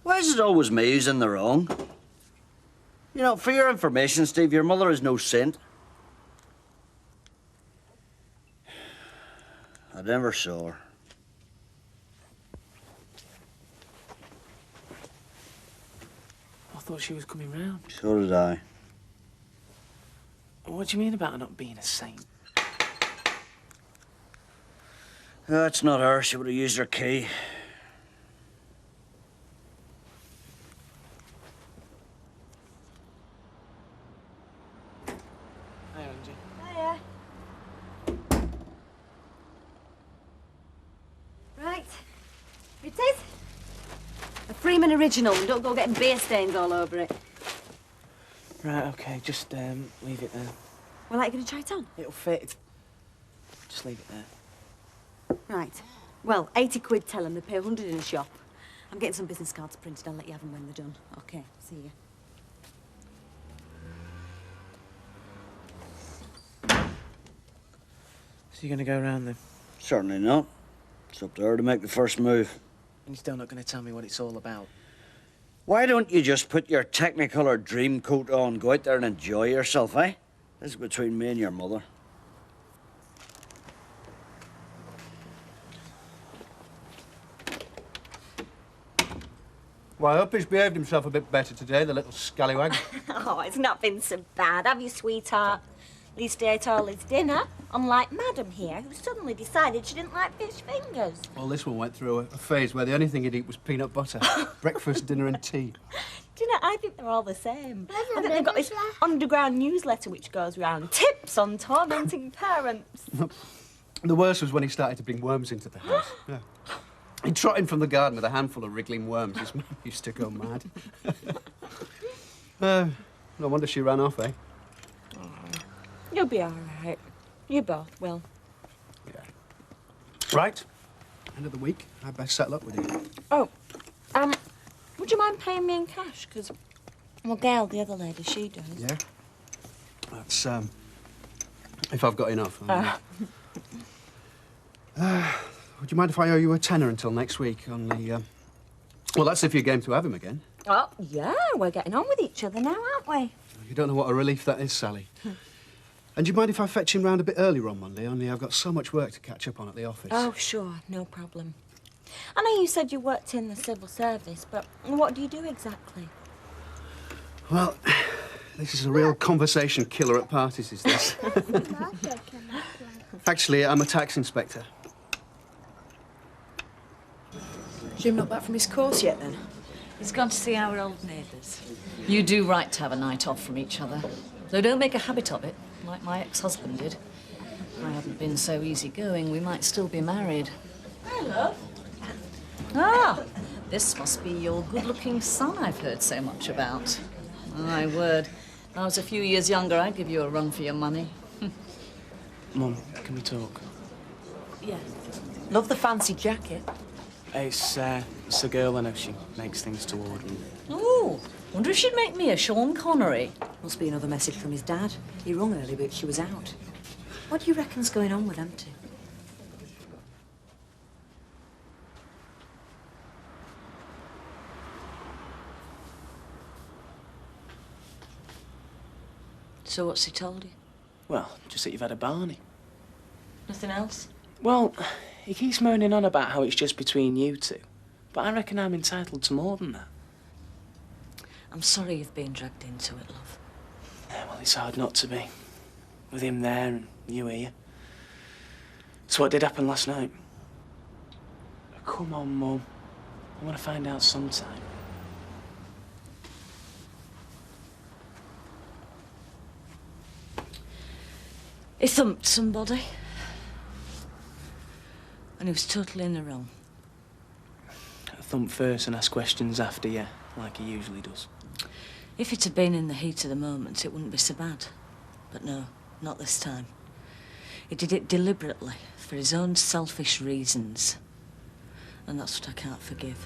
Why is it always me who's in the wrong? You know, for your information, Steve, your mother is no saint. I never saw her. I thought she was coming round. So did I. What do you mean about her not being a saint? That's not her. She would have used her key. Hi, Angie. Hiya. Right. It is. A Freeman original, and don't go getting beer stains all over it. Right, OK, just leave it there. Well, are you going to try it on? It'll fit. Just leave it there. Right. Well, 80 quid tell them they pay 100 in a shop. I'm getting some business cards printed. I'll let you have them when they're done. Okay, see you. So you're going to go round then? Certainly not. It's up to her to make the first move. And you're still not going to tell me what it's all about? Why don't you just put your Technicolor dream coat on, go out there and enjoy yourself, eh? This is between me and your mother. Well, I hope he's behaved himself a bit better today, the little scallywag. Oh, it's not been so bad, have you, sweetheart? At least he ate all his dinner, unlike Madam here, who suddenly decided she didn't like fish fingers. Well, this one went through a phase where the only thing he'd eat was peanut butter. Breakfast, dinner and tea. Do you know, I think they're all the same. I think they've got this underground newsletter which goes around. Tips on tormenting parents. The worst was when he started to bring worms into the house. Yeah. He'd trot in from the garden with a handful of wriggling worms. His mum used to go mad. No wonder she ran off, eh? You'll be all right. You both will. Yeah. Right. End of the week. I'd best settle up with you. Oh, would you mind paying me in cash? Because, well, Gail, the other lady, she does. Yeah? That's, if I've got enough. Would you mind if I owe you a tenner until next week on the, well, that's if you're game to have him again. Oh, yeah, we're getting on with each other now, aren't we? You don't know what a relief that is, Sally. And do you mind if I fetch him round a bit earlier on Monday? Only I've got so much work to catch up on at the office. Oh, sure, no problem. I know you said you worked in the civil service, but what do you do exactly? Well, this is a real conversation killer at parties, is this? Actually, I'm a tax inspector. Jim not back from his course yet, then? He's gone to see our old neighbours. You do right to have a night off from each other. Though don't make a habit of it, like my ex-husband did. If I hadn't been so easygoing, we might still be married. Hi, love. Ah, this must be your good-looking son I've heard so much about. My word. If I was a few years younger, I'd give you a run for your money. Mum, can we talk? Yeah. Love the fancy jacket. It's a girl I know. She makes things to order. Oh, wonder if she'd make me a Sean Connery. Must be another message from his dad. He rung early, but she was out. What do you reckon's going on with them two? So what's he told you? Well, just that you've had a Barney. Nothing else? Well, he keeps moaning on about how it's just between you two. But I reckon I'm entitled to more than that. I'm sorry you've been dragged into it, love. Yeah, well, it's hard not to be. With him there and you here. So what did happen last night? Come on, Mum. I want to find out sometime. He thumped somebody. And he was totally in the wrong. Thump first and ask questions after, yeah, like he usually does. If it had been in the heat of the moment, it wouldn't be so bad. But no, not this time. He did it deliberately, for his own selfish reasons. And that's what I can't forgive.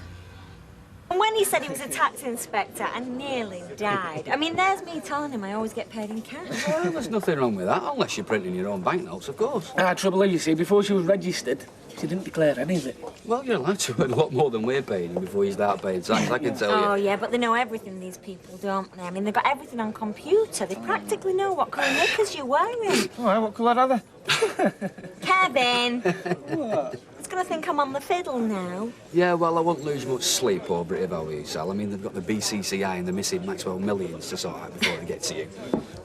And when he said he was a tax inspector, I nearly died. I mean, there's me telling him I always get paid in cash. Well, there's nothing wrong with that, unless you're printing your own banknotes, of course. Trouble is, you see, before she was registered, she didn't declare any of it. Well, you're allowed to earn a lot more than we're paying you before you start paying tax, I can tell you. Oh, yeah, but they know everything, these people, don't they? I mean, they've got everything on computer. They practically know what colour knickers you're wearing. All right, what colour are they? Kevin! He's going to think I'm on the fiddle now. Yeah, well, I won't lose much sleep over it if I were you, Sal. I mean, they've got the BCCI and the missing Maxwell millions to sort out before they get to you.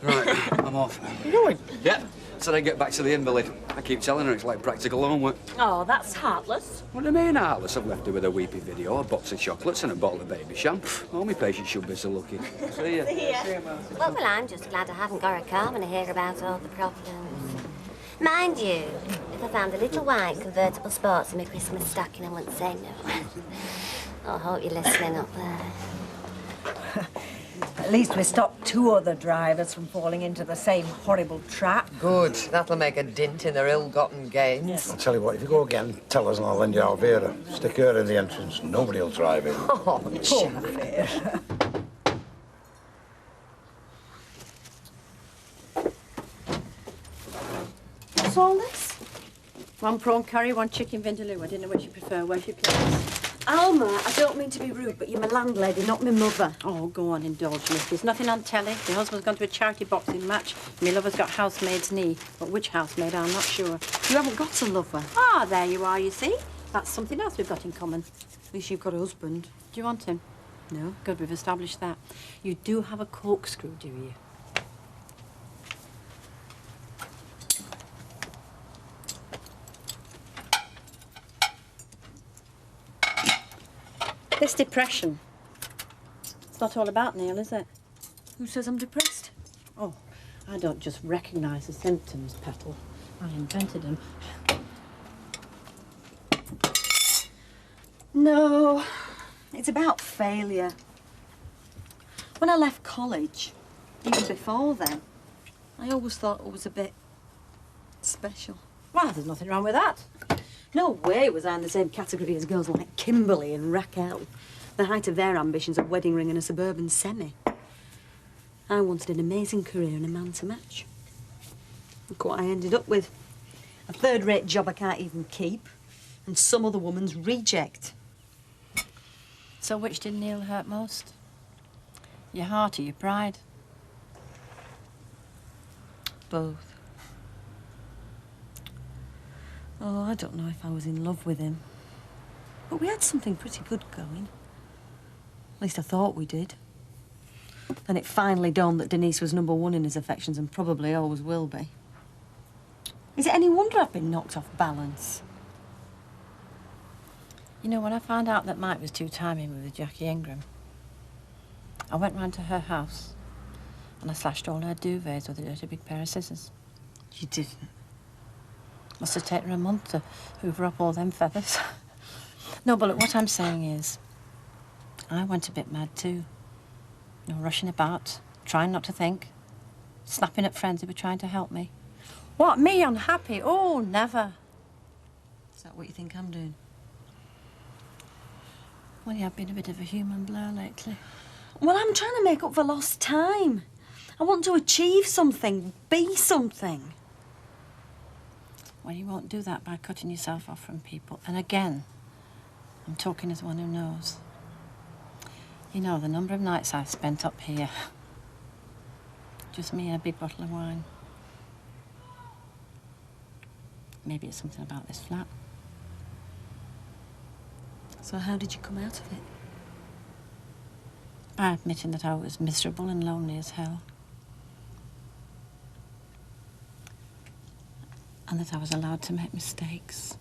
Right, I'm off. You going? Yeah, so then get back to the invalid. I keep telling her it's like practical homework. Oh, that's heartless. What do you mean, heartless? I've left her with a weepy video, a box of chocolates and a bottle of baby champ. All my patients should be so lucky. See ya. See ya. Well, I'm just glad I haven't got a car when I hear about all the problems. Mind you, if I found a little white convertible sports in my Christmas stocking, I wouldn't say no. I hope you're listening up there. At least we stopped 2 other drivers from falling into the same horrible trap. Good. That'll make a dint in their ill-gotten gains. I'll tell you what, if you go again, tell us and I'll lend you Alvera. Stick her in the entrance. Nobody will drive in. Oh, Alvera. What's all this? 1 prawn curry, 1 chicken vindaloo. I didn't know which you prefer. Where's your place? Alma, I don't mean to be rude, but you're my landlady, not my mother. Oh, go on, indulge me. There's nothing on telly. My husband's gone to a charity boxing match. My lover's got housemaid's knee. But which housemaid, I'm not sure. You haven't got a lover. Ah, there you are, you see. That's something else we've got in common. At least you've got a husband. Do you want him? No? Good, we've established that. You do have a corkscrew, do you? This depression, it's not all about Neil, is it? Who says I'm depressed? Oh, I don't just recognise the symptoms, Petal. I invented them. No, it's about failure. When I left college, even before then, I always thought it was a bit special. Well, there's nothing wrong with that. No way was I in the same category as girls like Kimberly and Raquel. The height of their ambitions, a wedding ring and a suburban semi. I wanted an amazing career and a man to match. Look what I ended up with. A third-rate job I can't even keep, and some other woman's reject. So which did Neil hurt most? Your heart or your pride? Both. Oh, I don't know if I was in love with him. But we had something pretty good going. At least I thought we did. Then it finally dawned that Denise was #1 in his affections and probably always will be. Is it any wonder I've been knocked off balance? You know, when I found out that Mike was 2 timing with Jackie Ingram, I went round to her house and I slashed all her duvets with a dirty big pair of scissors. You didn't? Must have taken her a month to hoover up all them feathers. No, but look, what I'm saying is, I went a bit mad too. You know, rushing about, trying not to think, snapping at friends who were trying to help me. What, me unhappy? Oh, never. Is that what you think I'm doing? Well, yeah, I've been a bit of a human blur lately. Well, I'm trying to make up for lost time. I want to achieve something, be something. Well, you won't do that by cutting yourself off from people. And again, I'm talking as one who knows. You know, the number of nights I've spent up here. Just me and a big bottle of wine. Maybe it's something about this flat. So how did you come out of it? By admitting that I was miserable and lonely as hell. And that I was allowed to make mistakes.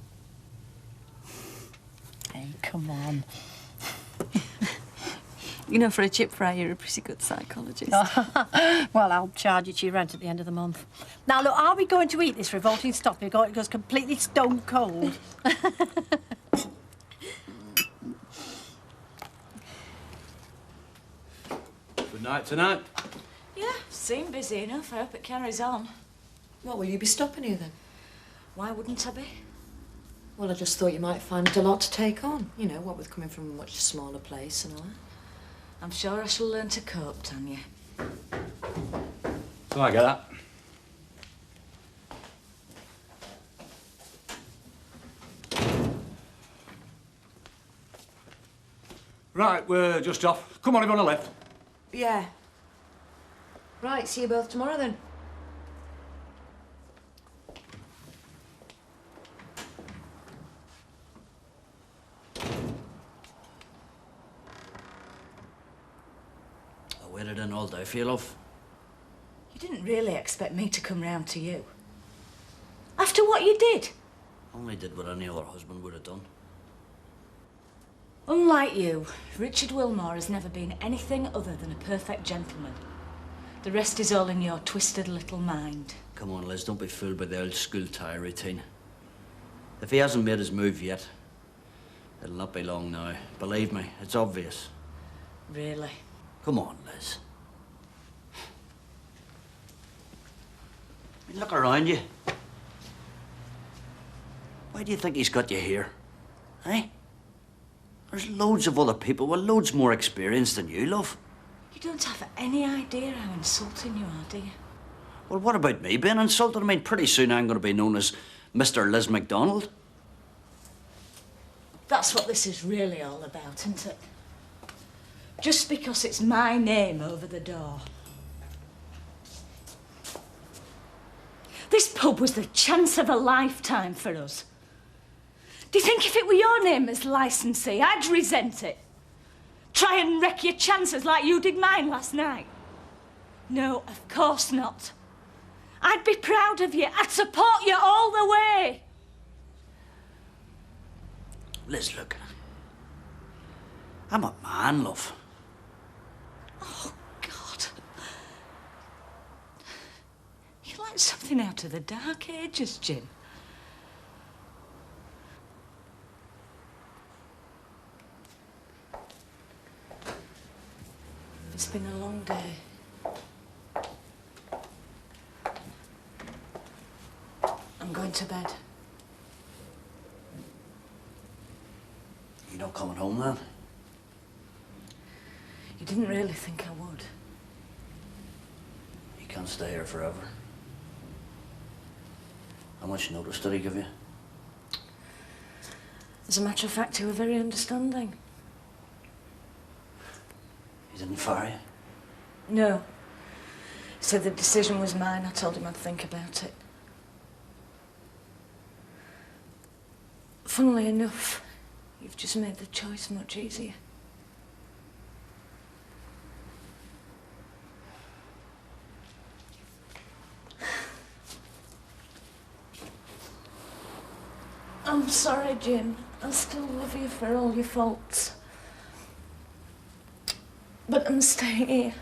Hey, come on. You know, for a chip fry, you're a pretty good psychologist. Well, I'll charge you to your rent at the end of the month. Now, look, are we going to eat this revolting stuff before it goes completely stone cold? Good night tonight. Yeah, seem busy enough. I hope it carries on. What, will you be stopping here then? Why wouldn't I be? Well, I just thought you might find it a lot to take on. You know, what with coming from a much smaller place and all that. I'm sure I shall learn to cope, Tanya. So I get that. Right, we're just off. Come on, everyone on the left. Yeah. Right, see you both tomorrow then. I waited in all day for you, love. You didn't really expect me to come round to you. After what you did. Only did what any other husband would have done. Unlike you, Richard Wilmore has never been anything other than a perfect gentleman. The rest is all in your twisted little mind. Come on, Liz, don't be fooled by the old school tie routine. If he hasn't made his move yet, it'll not be long now. Believe me, it's obvious. Really? Come on, Liz. Look around you. Why do you think he's got you here? Eh? There's loads of other people with loads more experience than you, love. You don't have any idea how insulting you are, do you? Well, what about me being insulted? I mean, pretty soon I'm going to be known as Mr. Liz MacDonald. That's what this is really all about, isn't it? Just because it's my name over the door. This pub was the chance of a lifetime for us. Do you think if it were your name as licensee, I'd resent it? Try and wreck your chances like you did mine last night? No, of course not. I'd be proud of you. I'd support you all the way. Liz, look. I'm a man, love. Oh, God. You're like something out of the Dark Ages, Jim. It's been a long day. I'm going to bed. You not coming home, then? You didn't really think I would. You can't stay here forever. How much notice did he give you? As a matter of fact, you were very understanding. He didn't fire you? No. He said the decision was mine. I told him I'd think about it. Funnily enough, you've just made the choice much easier. I'm sorry, Jim. I still love you for all your faults. But I'm staying here.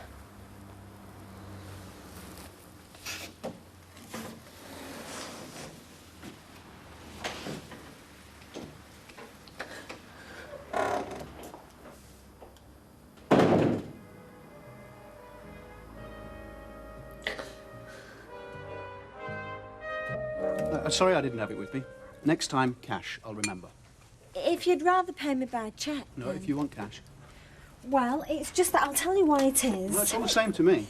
Sorry I didn't have it with me. Next time, cash. I'll remember. If you'd rather pay me by cheque. No, if you want cash. Well, it's just that I'll tell you why it is. Well, it's all the same to me.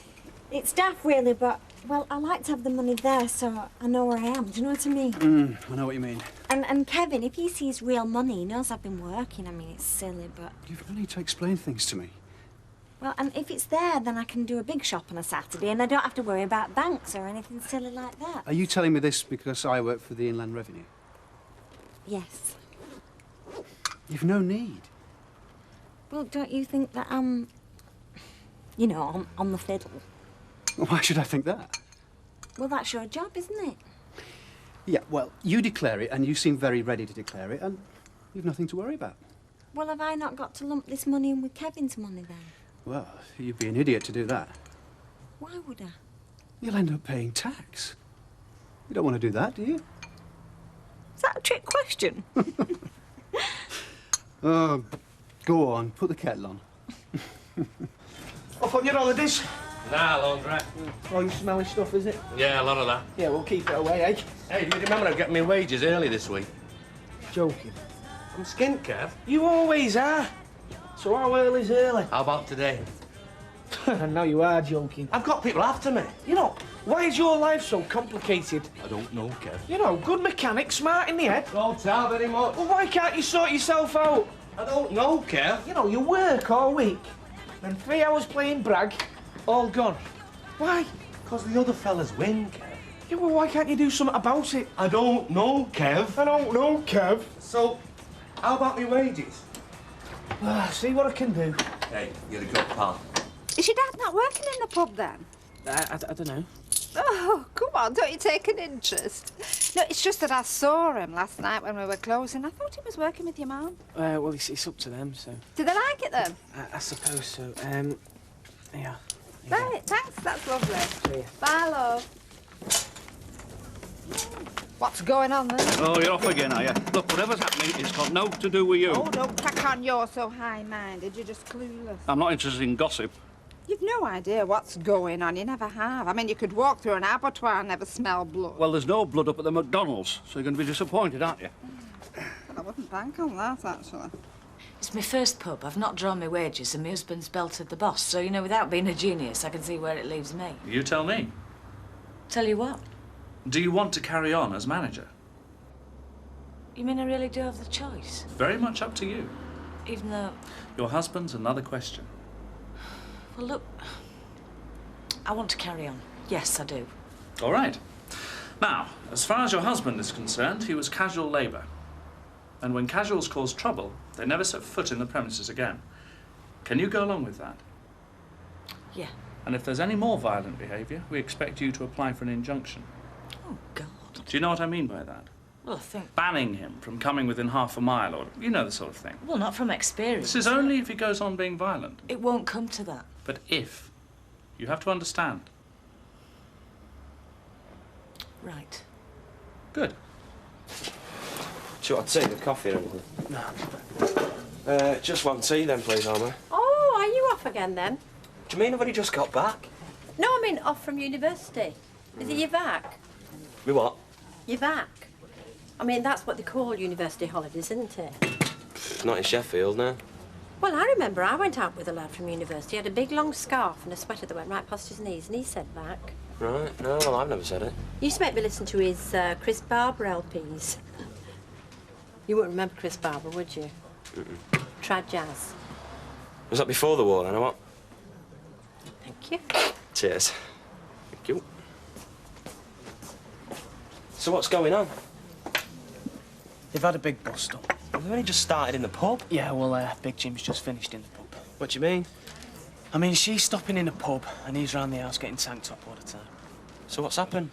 It's daft, really, but, well, I like to have the money there so I know where I am. Do you know what I mean? I know what you mean. And Kevin, if he sees real money, he knows I've been working. I mean, it's silly, but... You've no need to explain things to me. Well, and if it's there, then I can do a big shop on a Saturday and I don't have to worry about banks or anything silly like that. Are you telling me this because I work for the Inland Revenue? Yes. You've no need. Well, don't you think that I'm, you know, on the fiddle? Why should I think that? Well, that's your job, isn't it? Yeah, well, you declare it, and you seem very ready to declare it, and you've nothing to worry about. Well, have I not got to lump this money in with Kevin's money, then? Well, you'd be an idiot to do that. Why would I? You'll end up paying tax. You don't want to do that, do you? Is that a trick question? Oh, go on, put the kettle on. Off on your holidays? Nah, laundrette. Oh, you smelly stuff, is it? Yeah, a lot of that. Yeah, we'll keep it away, eh? Hey, do you remember I'm getting my wages early this week? Joking. I'm skint, Kev. You always are. So how early's early? How about today? And now you are joking. I've got people after me. You know, why is your life so complicated? I don't know, Kev. You know, good mechanic, smart in the head. Don't tell very much. Well, why can't you sort yourself out? I don't know, Kev. You know, you work all week, then 3 hours playing brag, all gone. Why? Because the other fellas win, Kev. Yeah, well, why can't you do something about it? I don't know, Kev. I don't know, Kev. So, how about my wages? See what I can do. Hey, you're a good pal. Is your dad not working in the pub then? I don't know. Oh, come on, don't you take an interest? No, it's just that I saw him last night when we were closing. I thought he was working with your mum. Well, it's up to them, so... Do they like it then? I suppose so. Yeah. Right, thanks, that's lovely. See ya. Bye, love. What's going on then? Oh, you're off again, are you? Look, whatever's happening, it's got no to do with you. Oh, don't crack on, you're so high-minded, you're just clueless. I'm not interested in gossip. You've no idea what's going on. You never have. I mean, you could walk through an abattoir and never smell blood. Well, there's no blood up at the McDonald's, so you're going to be disappointed, aren't you? Well, I wouldn't bank on that, actually. It's my first pub. I've not drawn my wages and my husband's belted the boss. So, you know, without being a genius, I can see where it leaves me. You tell me. Tell you what? Do you want to carry on as manager? You mean I really do have the choice? Very much up to you. Even though... Your husband's another question. Well, look, I want to carry on. Yes, I do. All right. Now, as far as your husband is concerned, he was casual labour. And when casuals cause trouble, they never set foot in the premises again. Can you go along with that? Yeah. And if there's any more violent behaviour, we expect you to apply for an injunction. Oh, God. Do you know what I mean by that? Well, I think... Banning him from coming within half a mile, or you know the sort of thing. Well, not from experience. This is only if he goes on being violent. It won't come to that. But if. You have to understand. Right. Good. Do you want tea, the coffee or anything? No. Just one tea then, please, Alma. Oh, are you off again then? Do you mean I've only just got back? No, I mean off from university. Is it your vac? Me what? Your vac. I mean, that's what they call university holidays, isn't it? Not in Sheffield, no. Well, I remember I went out with a lad from university. He had a big long scarf and a sweater that went right past his knees, and he said vac. Right, no, well, I've never said it. He used to make me listen to his Chris Barber LPs. You wouldn't remember Chris Barber, would you? Mm-mm. Trad jazz. Was that before the war, then, or what? Thank you. Cheers. Thank you. So what's going on? They've had a big bust-up. They've only just started in the pub. Yeah, well, Big Jim's just finished in the pub. What do you mean? I mean, she's stopping in the pub, and he's round the house getting tanked up all the time. So what's happened?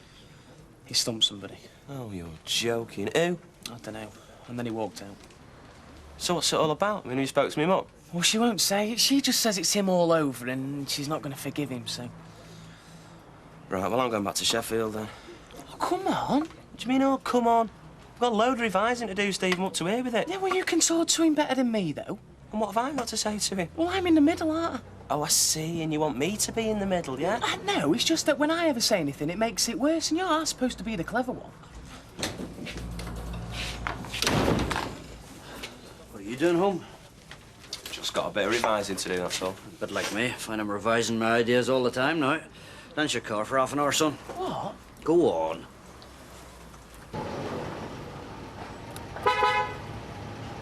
He stumped somebody. Oh, you're joking. Who? I don't know. And then he walked out. So what's it all about? I mean, who spoke to me mum? Well, she won't say. She just says it's him all over, and she's not going to forgive him, so... Right, well, I'm going back to Sheffield, then. Oh, come on. What do you mean, oh, come on? I've got a load of revising to do, Steve. I'm up to here with it. Yeah, well, you can talk to him better than me, though. And what have I got to say to him? Well, I'm in the middle, aren't I? Oh, I see, and you want me to be in the middle, yeah? No, it's just that when I ever say anything, it makes it worse, and you're supposed to be the clever one. What are you doing home? Just got a bit of revising to do, that's all. A bit like me. Find I'm revising my ideas all the time now. Dance your car for half an hour, son. What? Go on.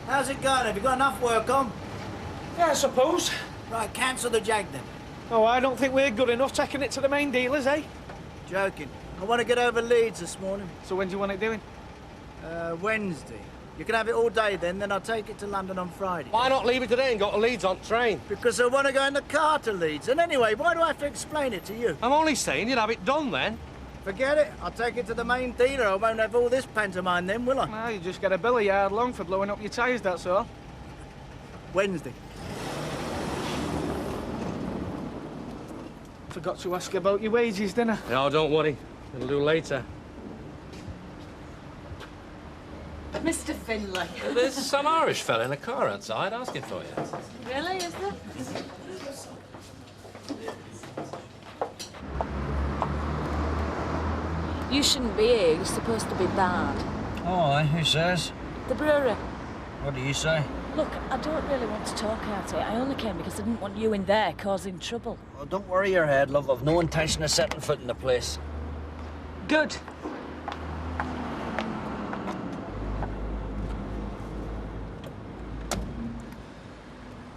How's it going? Have you got enough work on? Yeah, I suppose. Right, cancel the jag then. Oh, I don't think we're good enough taking it to the main dealers, eh? Joking. I want to get over Leeds this morning. So when do you want it doing? Wednesday. You can have it all day then I'll take it to London on Friday. Why not leave it today and go to Leeds on train? Because I want to go in the car to Leeds. And anyway, why do I have to explain it to you? I'm only saying you'd have it done then. Forget it. I'll take it to the main dealer. I won't have all this pantomime then, will I? Well, you just get a bill a yard long for blowing up your tyres, that's all. Wednesday. Forgot to ask about your wages, didn't I? No, don't worry. It'll do later. Mr. Finlay. There's some Irish fella in a car outside asking for you. Really, is there? You shouldn't be here. You're supposed to be bad. Oh, who says? The brewery. What do you say? Look, I don't really want to talk out it. I only came because I didn't want you in there causing trouble. Oh, don't worry your head, love. I've no intention of setting foot in the place. Good.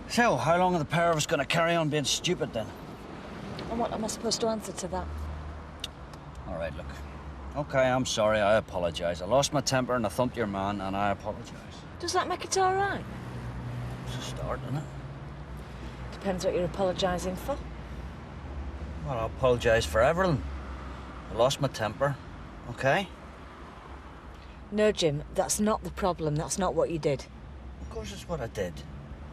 So, how long are the pair of us going to carry on being stupid, then? And what am I supposed to answer to that? All right, look. OK, I'm sorry. I apologise. I lost my temper and I thumped your man, and I apologise. Does that make it all right? It's a start, isn't it? Depends what you're apologising for. Well, I apologise for everything. I lost my temper, OK? No, Jim, that's not the problem. That's not what you did. Of course it's what I did.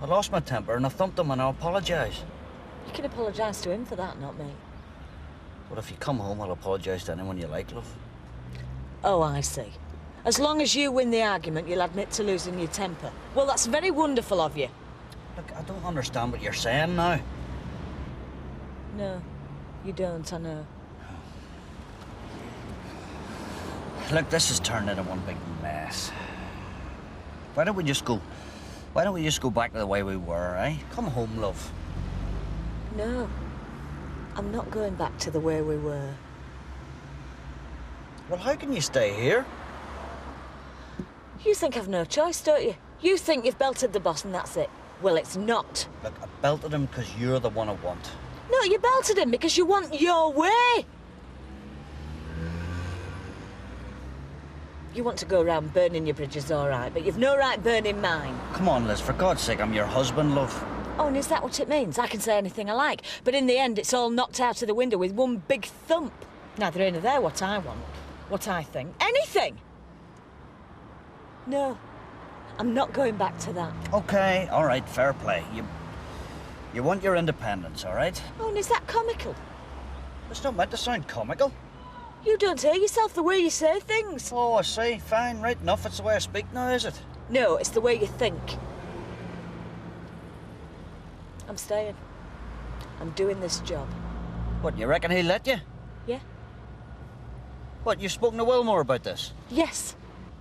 I lost my temper and I thumped him and I apologise. You can apologise to him for that, not me. But if you come home, I'll apologise to anyone you like, love. Oh, I see. As long as you win the argument, you'll admit to losing your temper. Well, that's very wonderful of you. Look, I don't understand what you're saying now. No, you don't, I know. Look, this has turned into one big mess. Why don't we just go back to the way we were, eh? Come home, love. No, I'm not going back to the way we were. Well, how can you stay here? You think I've no choice, don't you? You think you've belted the boss and that's it. Well, it's not. Look, I belted him because you're the one I want. No, you belted him because you want your way. You want to go around burning your bridges, all right, but you've no right burning mine. Come on, Liz, for God's sake, I'm your husband, love. Oh, and is that what it means? I can say anything I like, but in the end, it's all knocked out of the window with one big thump. Neither here nor there what I want, what I think, anything. No, I'm not going back to that. Okay, all right, fair play. You want your independence, all right? Oh, and is that comical? It's not meant to sound comical. You don't hear yourself the way you say things. Oh, I see. Fine, right enough. It's the way I speak now, is it? No, it's the way you think. I'm staying. I'm doing this job. What, you reckon he'll let you? Yeah? What, you've spoken to Wilmore about this? Yes.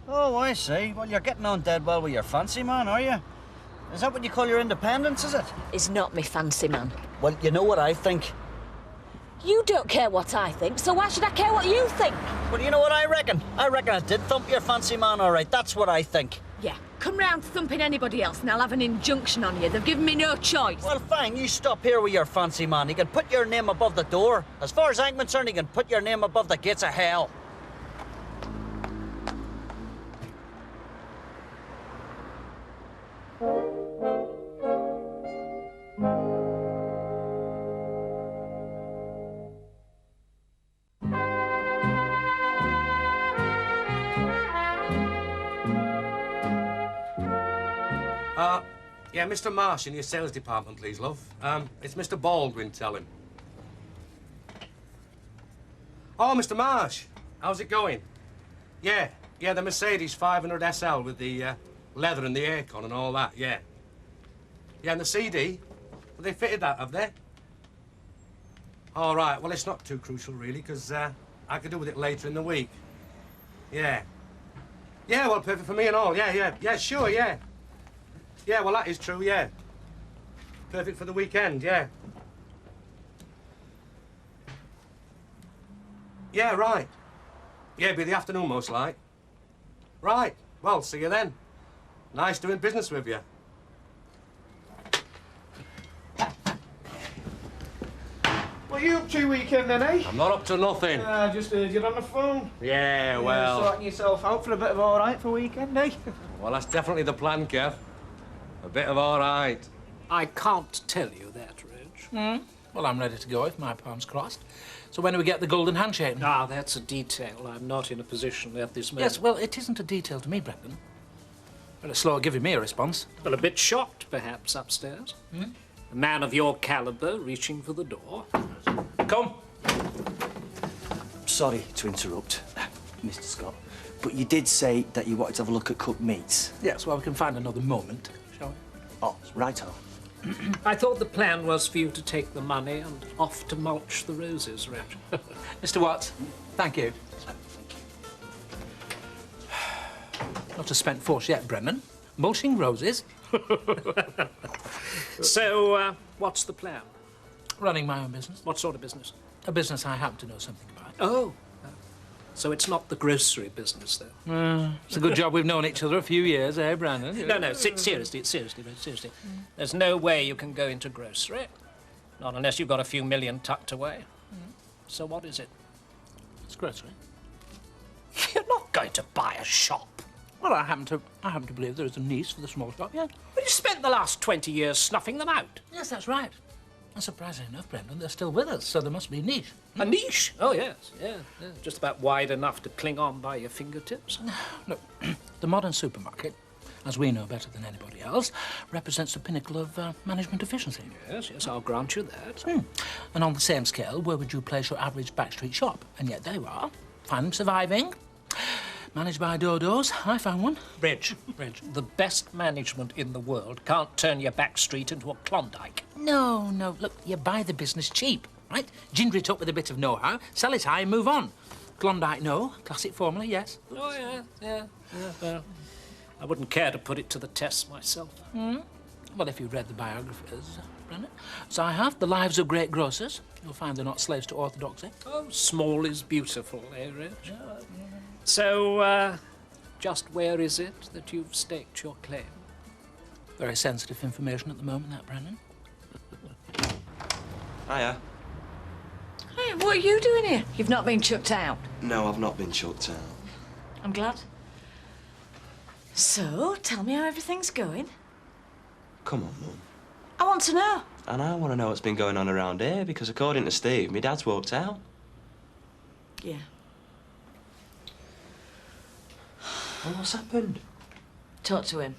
Oh, I see. Well, you're getting on dead well with your fancy man, are you? Is that what you call your independence, is it? He's not me fancy man. Well, you know what I think. You don't care what I think, so why should I care what you think? Well, you know what I reckon? I reckon I did thump your fancy man, all right. That's what I think. Yeah, come round thumping anybody else and I'll have an injunction on you. They've given me no choice. Well, fine, you stop here with your fancy man. He can put your name above the door. As far as I'm concerned, he can put your name above the gates of hell. Yeah, Mr. Marsh in your sales department, please, love. It's Mr. Baldwin, tell him. Oh, Mr. Marsh, how's it going? Yeah, the Mercedes 500 SL with the leather and the aircon and all that, yeah. Yeah, and the CD, well, they fitted that, have they? All right, well, it's not too crucial, really, because I could do with it later in the week. Yeah. Yeah, well, perfect for me and all, yeah, sure, yeah. Yeah, well, that is true, yeah. Perfect for the weekend, yeah. Yeah, right. Yeah, it'll be the afternoon, most like. Right. Well, see you then. Nice doing business with you. What are you up to weekend then, eh? I'm not up to nothing. I just heard you on the phone. Yeah, well... Sorting yourself out for a bit of all right for weekend, eh? Well, that's definitely the plan, Kev. A bit of all right. I can't tell you that, Reg. Well, I'm ready to go if my palm's crossed. So when do we get the golden handshake? Ah, that's a detail. I'm not in a position at this moment. Yes, well, it isn't a detail to me, Brendan. Well, it's slow at giving me a response. Well, a bit shocked, perhaps, upstairs. A man of your caliber reaching for the door. Come. Sorry to interrupt, Mr. Scott, but you did say that you wanted to have a look at cooked meats. Yes, well, we can find another moment, shall we? Oh, right-o. I thought the plan was for you to take the money and off to mulch the roses, Reg. Mr. Watts, thank you. Not a spent force yet, Brennan. Mulching roses. So, what's the plan? Running my own business. What sort of business? A business I happen to know something about. Oh. So it's not the grocery business, then? It's a good job we've known each other a few years, eh, Brandon? No, seriously, Reg, seriously. There's no way you can go into grocery. Not unless you've got a few million tucked away. So what is it? It's grocery. You're not going to buy a shop. Well, I happen to believe there is a niche for the small shop, yeah. Well, you spent the last 20 years snuffing them out. Yes, that's right. And surprisingly enough, Brendan, they're still with us, so there must be a niche. A niche? Oh, yes, yeah. Just about wide enough to cling on by your fingertips. Look, the modern supermarket, as we know better than anybody else, represents the pinnacle of management efficiency. Yes, I'll grant you that. And on the same scale, where would you place your average backstreet shop? And yet there you are, find them surviving. Managed by dodos. I found one. Reg, the best management in the world can't turn your back street into a Klondike. No, look, you buy the business cheap. Right? Ginger it up with a bit of know-how, sell it high and move on. Klondike, no. Classic formula, yes. Oh, yeah. Well, I wouldn't care to put it to the test myself. Well, if you've read the biographies, Brennan, as I have, The Lives of Great Grocers, you'll find they're not slaves to orthodoxy. Oh, small is beautiful, eh, Rich? So, just where is it that you've staked your claim? Very sensitive information at the moment, that, Brennan. Hiya. Hey, what are you doing here? You've not been chucked out. No, I've not been chucked out. I'm glad. So, tell me how everything's going. Come on, Mum. I want to know. And I want to know what's been going on around here, because according to Steve, my dad's walked out. Yeah. Well, what's happened? Talk to him.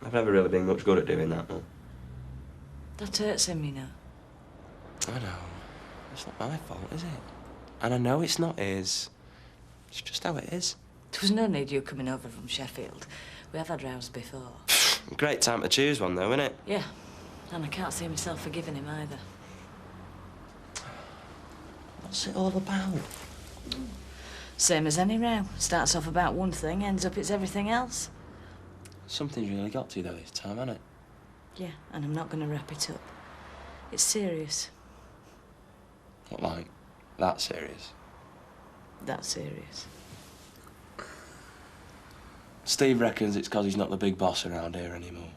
I've never really been much good at doing that, Mum. That hurts him, you know. I know. It's not my fault, is it? And I know it's not his. It's just how it is. There was no need you coming over from Sheffield. We have had rows before. Great time to choose one, though, isn't it? Yeah, and I can't see myself forgiving him either. What's it all about? Same as any row. Starts off about one thing, ends up it's everything else. Something's really got to, though, this time, hasn't it? Yeah, and I'm not going to wrap it up. It's serious. Not like that serious. That serious. Steve reckons it's because he's not the big boss around here anymore.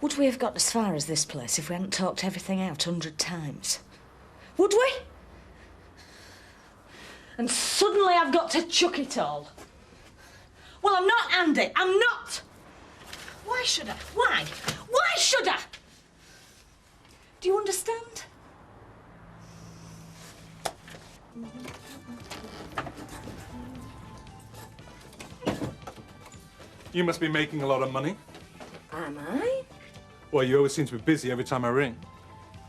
Would we have got as far as this place if we hadn't talked everything out 100 times? Would we? And suddenly I've got to chuck it all. Well, I'm not, Andy. I'm not. Why should I? Why? Why should I? Do you understand? You must be making a lot of money. Am I? Well, you always seem to be busy every time I ring.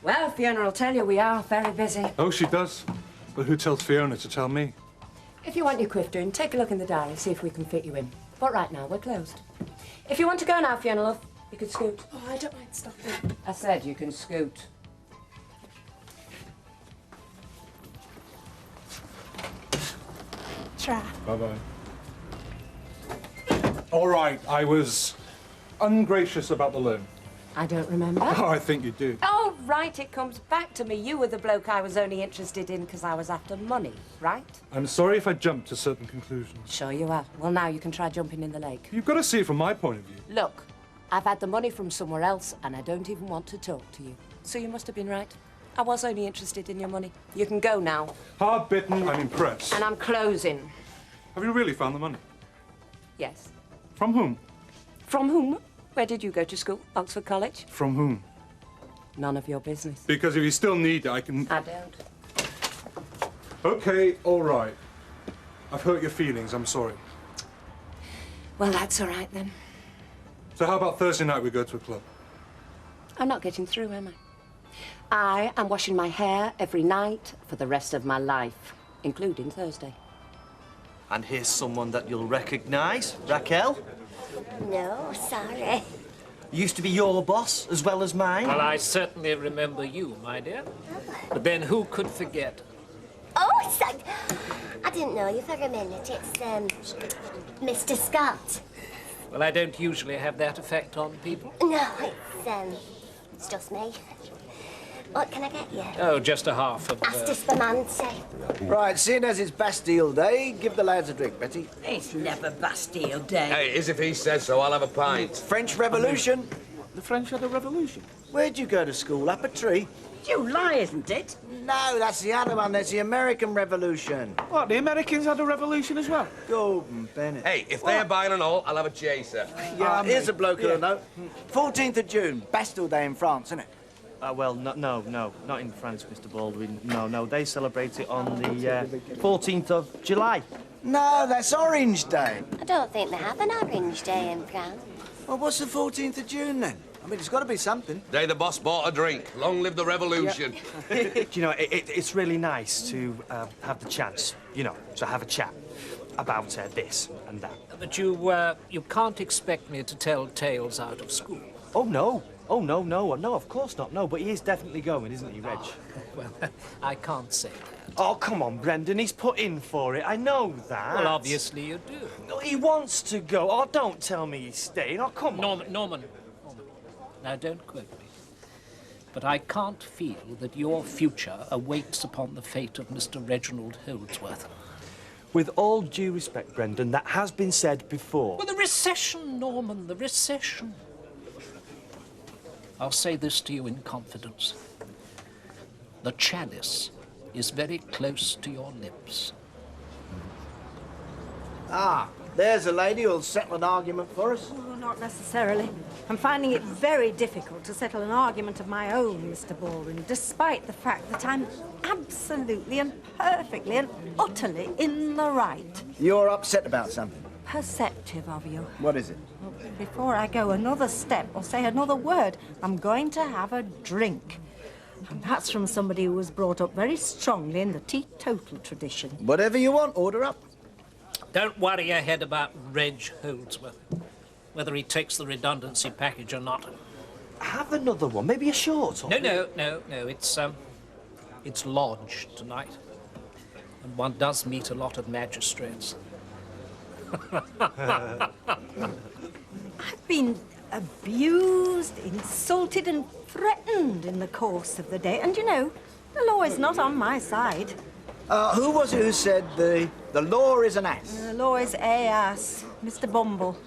Well, Fiona will tell you we are very busy. Oh, she does? But who tells Fiona to tell me? If you want your quiff doing, take a look in the diary, see if we can fit you in. But right now, we're closed. If you want to go now, Fiona, love, you can scoot. Oh, I don't mind stopping. I said you can scoot. Try. Bye-bye. All right, I was ungracious about the loan. I don't remember. Oh, I think you do. Oh, right, it comes back to me. You were the bloke I was only interested in because I was after money, right? I'm sorry if I jumped to certain conclusions. Sure you are. Well, now you can try jumping in the lake. You've got to see it from my point of view. Look, I've had the money from somewhere else and I don't even want to talk to you. So you must have been right. I was only interested in your money. You can go now. Hard bitten, I'm impressed. And I'm closing. Have you really found the money? Yes. From whom? From whom? Where did you go to school? Oxford College? From whom? None of your business. Because if you still need it, I can... I don't. Okay, all right. I've hurt your feelings, I'm sorry. Well, that's all right then. So how about Thursday night we go to a club? I'm not getting through, am I? I am washing my hair every night for the rest of my life, including Thursday. And here's someone that you'll recognise, Raquel. No, sorry. Used to be your boss as well as mine. Well, I certainly remember you, my dear. But then who could forget? Oh, son, I didn't know you for a minute. It's, Mr. Scott. Well, I don't usually have that effect on people. No, it's just me. What can I get you? Oh, just a half of... After Spumante. Right, seeing as it's Bastille Day, give the lads a drink, Betty. It's never Bastille Day. Hey, as if he says so, I'll have a pint. French Revolution. The French had a revolution. Where'd you go to school? Up a tree? July, isn't it? No, that's the other one. That's the American Revolution. What, the Americans had a revolution as well? Gordon Bennett. Hey, if they're buying an all, I'll have a chaser. Yeah, here's a bloke who'll know. 14th of June, Bastille Day in France, isn't it? Well, no, not in France, Mr. Baldwin. No, they celebrate it on the 14th of July. No, that's Orange Day. I don't think they have an Orange Day in France. Well, what's the 14th of June then? I mean, it's got to be something. Day the boss bought a drink. Long live the revolution. Do you know, it's really nice to have the chance, you know, to have a chat about this and that. But you can't expect me to tell tales out of school. Oh, no. Oh, no, no, no, of course not, no, but he is definitely going, isn't he, Reg? Well, I can't say that. Oh, come on, Brendan, he's put in for it, I know that. Well, obviously you do. No, he wants to go. Oh, don't tell me he's staying. Oh, come on. Norman. Now, don't quote me. But I can't feel that your future awaits upon the fate of Mr. Reginald Holdsworth. With all due respect, Brendan, that has been said before. Well, the recession, Norman, the recession. I'll say this to you in confidence. The chalice is very close to your lips. Ah, there's a lady who'll settle an argument for us. Oh, not necessarily. I'm finding it very difficult to settle an argument of my own, Mr. Baldwin, despite the fact that I'm absolutely and perfectly and utterly in the right. You're upset about something. Perceptive of you. What is it? Well, before I go another step or say another word, I'm going to have a drink. And that's from somebody who was brought up very strongly in the teetotal tradition. Whatever you want, order up. Don't worry your head about Reg Holdsworth, whether he takes the redundancy package or not. Have another one, maybe a short. No. It's lodge tonight, and one does meet a lot of magistrates. I've been abused, insulted and threatened in the course of the day, and you know, the law is not on my side. Who was it who said the law is an ass? The law is a ass. Mr. Bumble.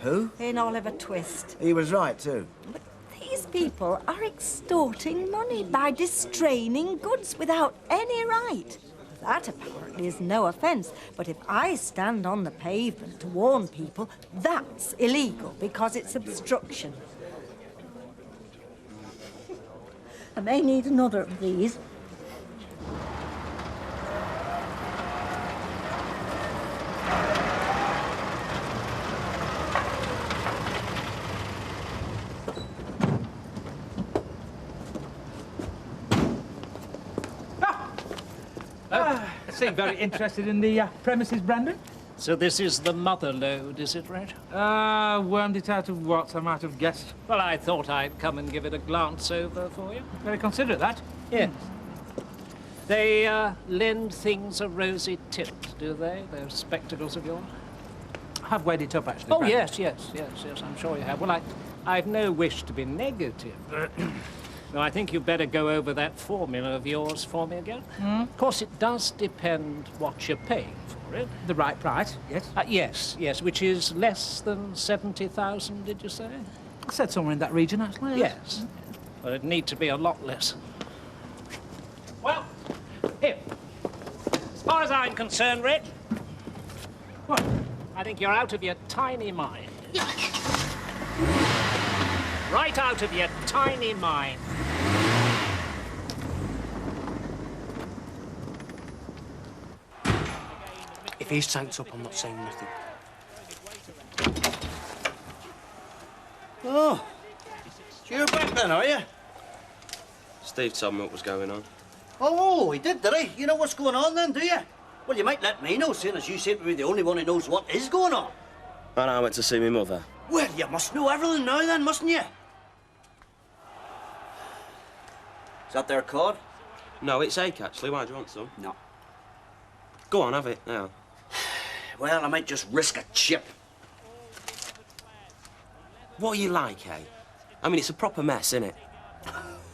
Who? In Oliver Twist. He was right, too. But these people are extorting money by distraining goods without any right. That apparently is no offence, but if I stand on the pavement to warn people, that's illegal because it's obstruction. I may need another of these. Seem very interested in the premises, Brandon. So this is the mother lode, is it, Reg? Wormed it out of what, I might have guessed. Well, I thought I'd come and give it a glance over for you. Very considerate, that. Yes. They lend things a rosy tint, do they, those spectacles of yours? I've weighed it up, actually. Oh, Brandon. yes, I'm sure you have. Well, I've no wish to be negative. No, I think you'd better go over that formula of yours for me again. Of course, it does depend what you're paying for it. The right price, yes? Yes, which is less than 70,000, did you say? I said somewhere in that region, actually. Yes. Well, it'd need to be a lot less. Well, here. As far as I'm concerned, Reg, what? I think you're out of your tiny mind. Right out of your tiny mind. If he's tanked up, I'm not saying nothing. Oh, so you're back then, are you? Steve told me what was going on. Oh, he did he? You know what's going on then, do you? Well, you might let me know, seeing as you seem to be the only one who knows what is going on. And I went to see my mother. Well, you must know everything now then, mustn't you? Is that their card? No, it's ache, actually. Why, do you want some? No. Go on, have it now. Well, I might just risk a chip. What are you like, eh? I mean, it's a proper mess, isn't it?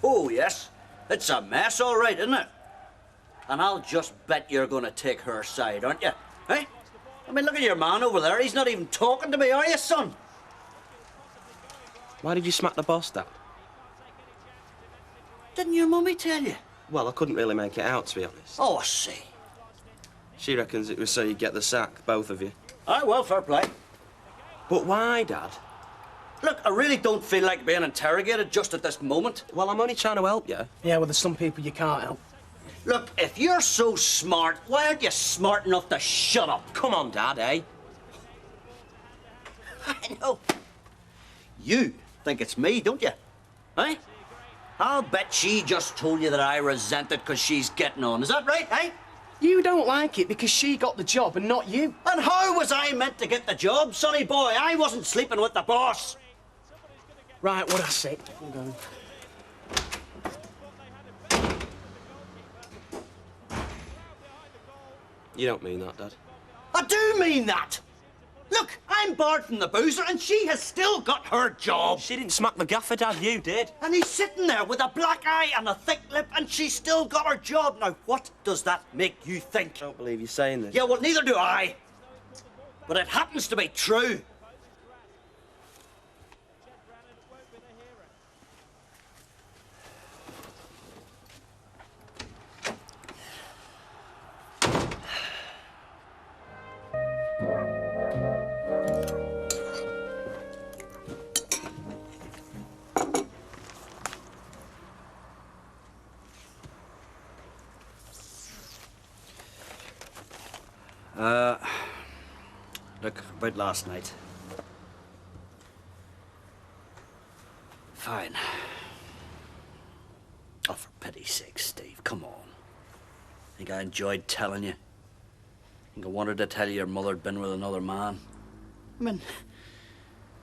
Oh, yes. It's a mess, all right, isn't it? And I'll just bet you're going to take her side, aren't you? Eh? I mean, look at your man over there. He's not even talking to me, are you, son? Why did you smack the boss, Dad? Didn't your mummy tell you? Well, I couldn't really make it out, to be honest. Oh, I see. She reckons it was so you'd get the sack, both of you. Aye, well, fair play. But why, Dad? Look, I really don't feel like being interrogated just at this moment. Well, I'm only trying to help you. Yeah, well, there's some people you can't help. Look, if you're so smart, why aren't you smart enough to shut up? Come on, Dad, eh? I know. You think it's me, don't you? Eh? I'll bet she just told you that I resent it because she's getting on. Is that right, eh? You don't like it because she got the job and not you. And how was I meant to get the job, sonny boy? I wasn't sleeping with the boss. Right, what I say? I'm going. You don't mean that, Dad. I do mean that! Look, I'm barred from the boozer and she has still got her job. She didn't smack the gaffer, Dad. You did. And he's sitting there with a black eye and a thick lip and she's still got her job. Now, what does that make you think? I don't believe you're saying this. Yeah, well, neither do I. But it happens to be true. Look, about last night. Fine. Oh, for pity's sake, Steve, come on. Think I enjoyed telling you? Think I wanted to tell you your mother had been with another man? I mean,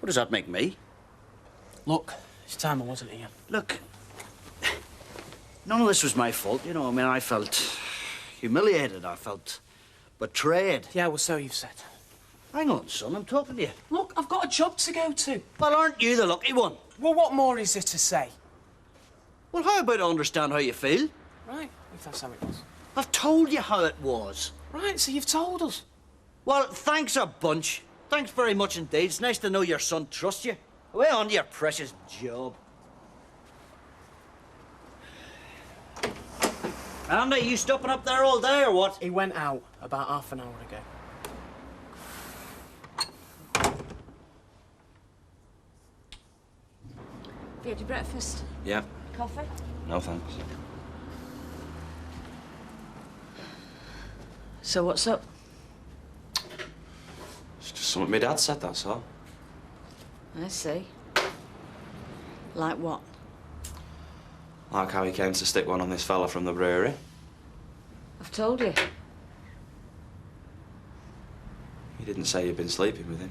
what does that make me? Look, it's time I wasn't here. Look, none of this was my fault, you know. I mean, I felt humiliated. I felt betrayed. Yeah, well, so you've said. Hang on, son, I'm talking to you. Look, I've got a job to go to. Well, aren't you the lucky one? Well, what more is there to say? Well, how about I understand how you feel? Right, if that's how it was. I've told you how it was. Right, so you've told us. Well, thanks a bunch. Thanks very much indeed. It's nice to know your son trusts you. Away on to your precious job. Andy, you stopping up there all day or what? He went out about half an hour ago. Have you had your breakfast? Yeah. Coffee? No, thanks. So what's up? It's just something my dad said, that's all. I see. Like what? Like how he came to stick one on this fella from the brewery. I've told you. He didn't say you'd been sleeping with him.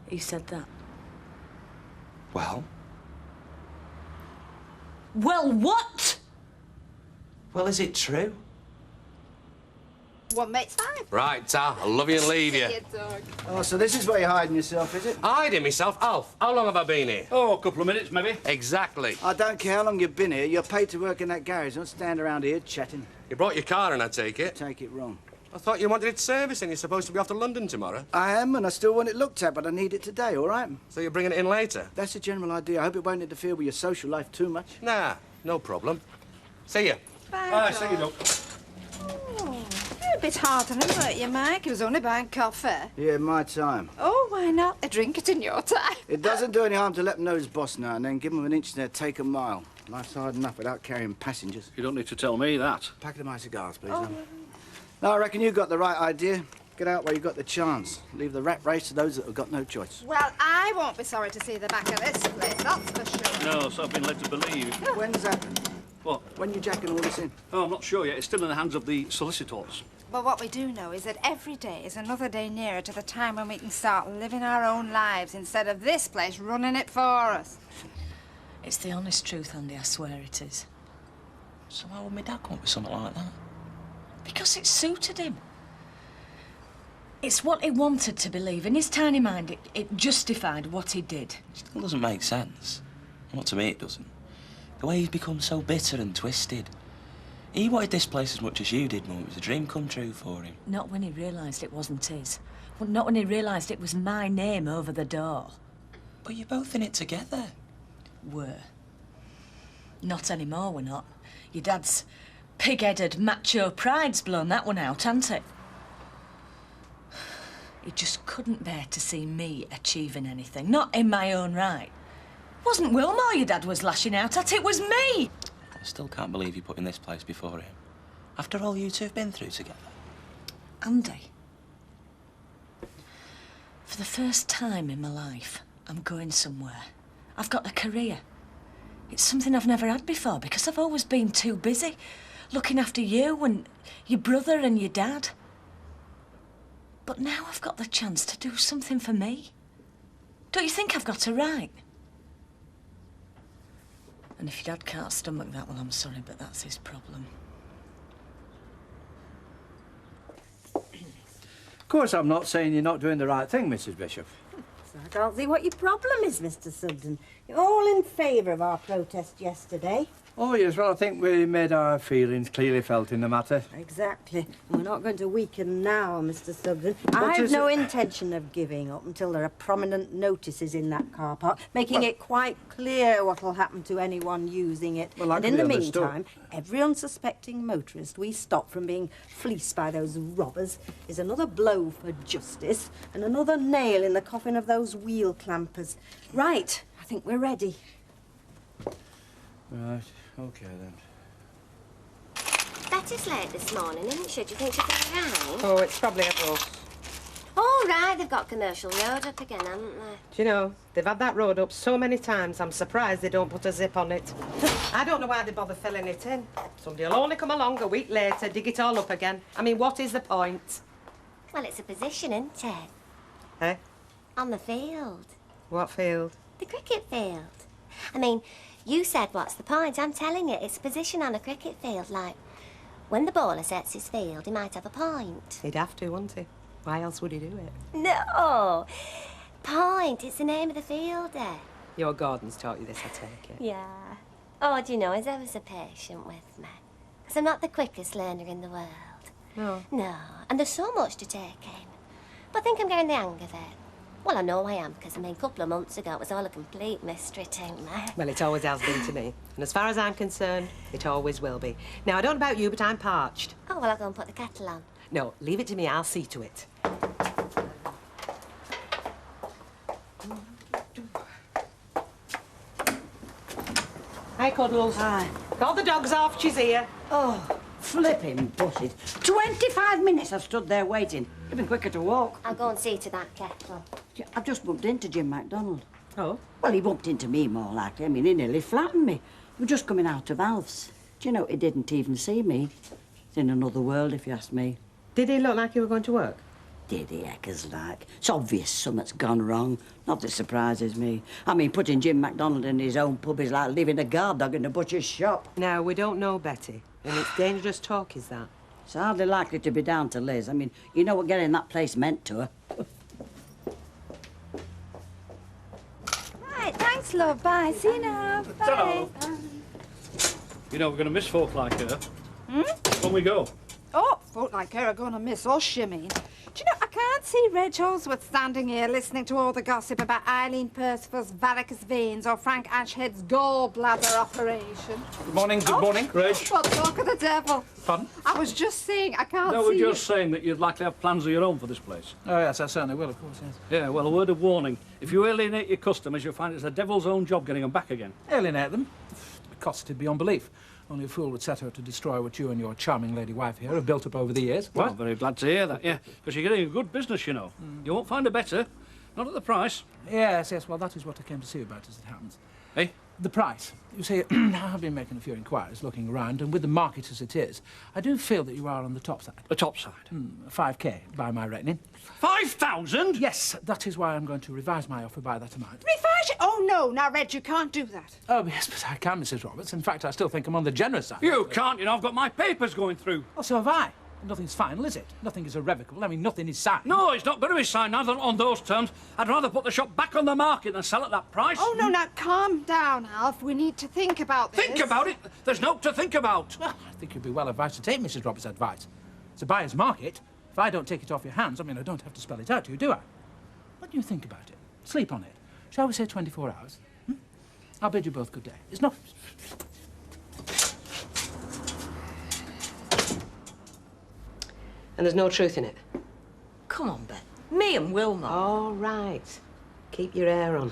He said that. Well? Well, what? Well, is it true? One mate's fine. Right, Ta, I'll love you and leave you. Oh, so this is where you're hiding yourself, is it? Hiding myself? Alf, how long have I been here? Oh, a couple of minutes, maybe. Exactly. I don't care how long you've been here. You're paid to work in that garage. Don't stand around here chatting. You brought your car in, I take it? Take it wrong. I thought you wanted it servicing. You're supposed to be off to London tomorrow. I am, and I still want it looked at, but I need it today, all right? So you're bringing it in later? That's the general idea. I hope it won't interfere with your social life too much. Nah, no problem. See you. Bye, see you, Doc. Oh, you're a bit hard on him, weren't you, Mike? He was only buying coffee. Yeah, my time. Oh, why not? A drink it in your time. It doesn't do any harm to let him know his boss now and then. Give him an inch there, take a mile. Life's hard enough without carrying passengers. You don't need to tell me that. Packet of my cigars, please. Oh. No, I reckon you got the right idea. Get out while you got the chance. Leave the rat race to those that have got no choice. Well, I won't be sorry to see the back of this place, that's for sure. No, so I've been led to believe. When's that happened? What? When you jacking all this in? Oh, I'm not sure yet. It's still in the hands of the solicitors. But what we do know is that every day is another day nearer to the time when we can start living our own lives instead of this place running it for us. It's the honest truth, Andy, I swear it is. So how would my dad come up with something like that? Because it suited him. It's what he wanted to believe. In his tiny mind, it justified what he did. It still doesn't make sense. Not to me, it doesn't. The way he's become so bitter and twisted. He wanted this place as much as you did, Mum. It was a dream come true for him. Not when he realised it wasn't his. Well, not when he realised it was my name over the door. But you're both in it together. Were. Not anymore, we're not. Your dad's pig-headed macho pride's blown that one out, hasn't it? He just couldn't bear to see me achieving anything, not in my own right. It wasn't Wilmore your dad was lashing out at, it was me! I still can't believe you're putting this place before him. After all you two have been through together. Andy, for the first time in my life, I'm going somewhere. I've got a career. It's something I've never had before because I've always been too busy looking after you and your brother and your dad. But now I've got the chance to do something for me. Don't you think I've got a right? And if your dad can't stomach that, well, I'm sorry, but that's his problem. Of course, I'm not saying you're not doing the right thing, Mrs. Bishop. I can't see what your problem is, Mr. Sugden. You're all in favour of our protest yesterday. Oh, yes, well, I think we made our feelings clearly felt in the matter. Exactly. We're not going to weaken now, Mr. Sugden. I've no intention of giving up until there are prominent notices in that car park, making it quite clear what'll happen to anyone using it. Well, that and can in be the understood. meantime, every unsuspecting motorist we stop from being fleeced by those robbers is another blow for justice and another nail in the coffin of those wheel clampers. Right, I think we're ready. Right, OK, then. Betty's late this morning, isn't she? Do you think she'll be all right? Oh, it's probably a bus. All right, they've got Commercial Road up again, haven't they? Do you know, they've had that road up so many times, I'm surprised they don't put a zip on it. I don't know why they bother filling it in. Somebody will only come along a week later, dig it all up again. I mean, what is the point? Well, it's a position, isn't it? Eh? On the field. What field? The cricket field. I mean, you said what's the point? I'm telling you, it's a position on a cricket field, like, when the bowler sets his field, he might have a point. He'd have to, wouldn't he? Why else would he do it? No! Point, it's the name of the fielder. Your Gordon's taught you this, I take it. Yeah. Oh, do you know, he's ever so patient with me. Because I'm not the quickest learner in the world. No. No, and there's so much to take in. But I think I'm getting the hang of it. Well, I know I am, because, I mean, a couple of months ago, it was all a complete mystery to me. Well, it always has been to me. And as far as I'm concerned, it always will be. Now, I don't know about you, but I'm parched. Oh, well, I'll go and put the kettle on. No, leave it to me. I'll see to it. Hi, Cuddles. Hi. Call the dogs off. She's here. Oh, flipping buses. 25 minutes I've stood there waiting. Even quicker to walk. I'll go and see to that kettle. I've just bumped into Jim MacDonald. Oh? Well, he bumped into me more likely. I mean, he nearly flattened me. We were just coming out of Alf's. Do you know, he didn't even see me. He's in another world, if you ask me. Did he look like you were going to work? Did he, heckers like? It's obvious something's gone wrong. Not that it surprises me. I mean, putting Jim MacDonald in his own pub is like leaving a guard dog in a butcher's shop. Now, we don't know Betty, and it's dangerous talk, is that? It's hardly likely to be down to Liz. I mean, you know what getting that place meant to her. Right, thanks, love. Bye. See you now. Bye. You know, we're going to miss folk like her Hmm? when we go. Oh, folk like her are going to miss us, you mean? Do you know, I can't see Reg Holsworth standing here listening to all the gossip about Eileen Percival's varicose veins or Frank Ashhead's gallbladder operation. Good morning, good morning, Reg. Well, talk of the devil. Pardon? I was just saying, I can't No, see we're just saying that you'd likely have plans of your own for this place. Oh, yes, I certainly will, of course, yes. Yeah, well, a word of warning. If you alienate your customers, you'll find it's the devil's own job getting them back again. Alienate them? It costs it beyond belief. Only a fool would set out to destroy what you and your charming lady wife here have built up over the years. Well, very glad to hear that, yeah. Because you're getting a good business, you know. You won't find a better. Not at the price. Yes, yes, well, that is what I came to see you about, as it happens. Eh? The price. You see, I've been making a few inquiries, looking around, and with the market as it is, I do feel that you are on the top side. The top side? 5K, by my reckoning. 5,000? Yes, that is why I'm going to revise my offer by that amount. Revise it? Oh, no. Now, Reg, you can't do that. Oh, yes, but I can, Mrs. Roberts. In fact, I still think I'm on the generous side. You can't, you know. I've got my papers going through. Oh, so have I. Nothing's final, is it? Nothing is irrevocable. I mean, nothing is signed. No, it's not going to be signed now on those terms. I'd rather put the shop back on the market than sell at that price. Oh, no, now, calm down, Alf. We need to think about this. Think about it? There's no to think about. Well, I think you'd be well advised to take Mrs. Roberts' advice. It's a buyer's market. If I don't take it off your hands, I mean, I don't have to spell it out to you, do I? What do you think about it? Sleep on it. Shall we say 24 hours? I'll bid you both good day. It's not... And there's no truth in it? Come on, Bet. Me and Wilma. All right. Keep your hair on.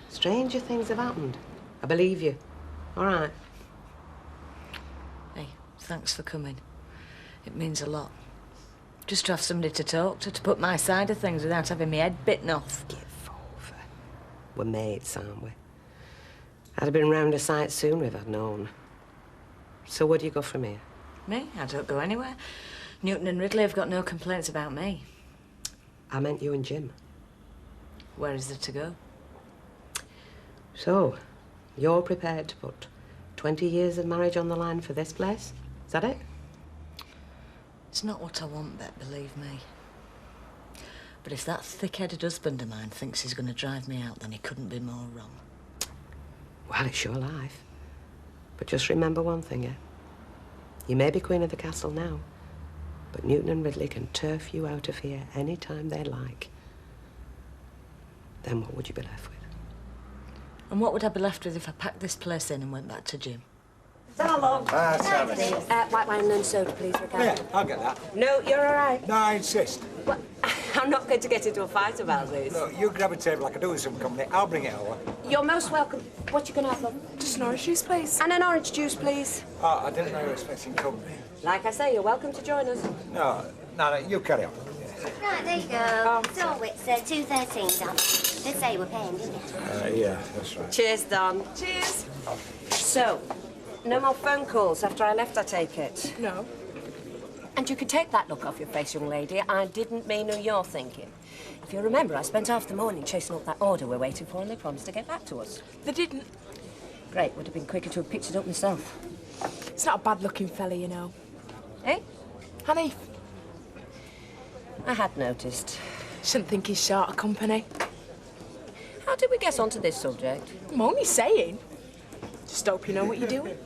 Stranger things have happened. I believe you. All right. Hey, thanks for coming. It means a lot. Just to have somebody to talk to put my side of things without having my head bitten off. Give over. We're mates, aren't we? I'd have been round a sight sooner if I'd known. So where do you go from here? Me? I don't go anywhere. Newton and Ridley have got no complaints about me. I meant you and Jim. Where is there to go? So, you're prepared to put 20 years of marriage on the line for this place? Is that it? It's not what I want, Bet, believe me. But if that thick-headed husband of mine thinks he's going to drive me out, then he couldn't be more wrong. Well, it's your life. But just remember one thing, yeah? You may be queen of the castle now, but Newton and Ridley can turf you out of here any time they like. Then what would you be left with? And what would I be left with if I packed this place in and went back to Jim? Hello. White wine and soda, please, Ricardo. Yeah, I'll get that. No, you're all right. No, I insist. Well, I'm not going to get into a fight about this. No, you grab a table like I do with some company. I'll bring it over. You're most welcome. What you going to have, love? Just an orange juice, please. And an orange juice, please. Oh, I didn't know you were expecting company. Like I say, you're welcome to join us. No, you carry on. Right, there you go. So it's 2:13, Don. Did say you were paying, didn't you? Yeah, that's right. Cheers, Don. Cheers. So, no more phone calls after I left, I take it? No. And you can take that look off your face, young lady. I didn't mean who you're thinking. If you remember, I spent half the morning chasing up that order we're waiting for, and they promised to get back to us. They didn't. Great. Would have been quicker to have picked it up myself. It's not a bad-looking fella, you know. Eh? Honey. I had noticed. Shouldn't think he's short of company. How did we get onto this subject? I'm only saying. Just hope you know what you're doing.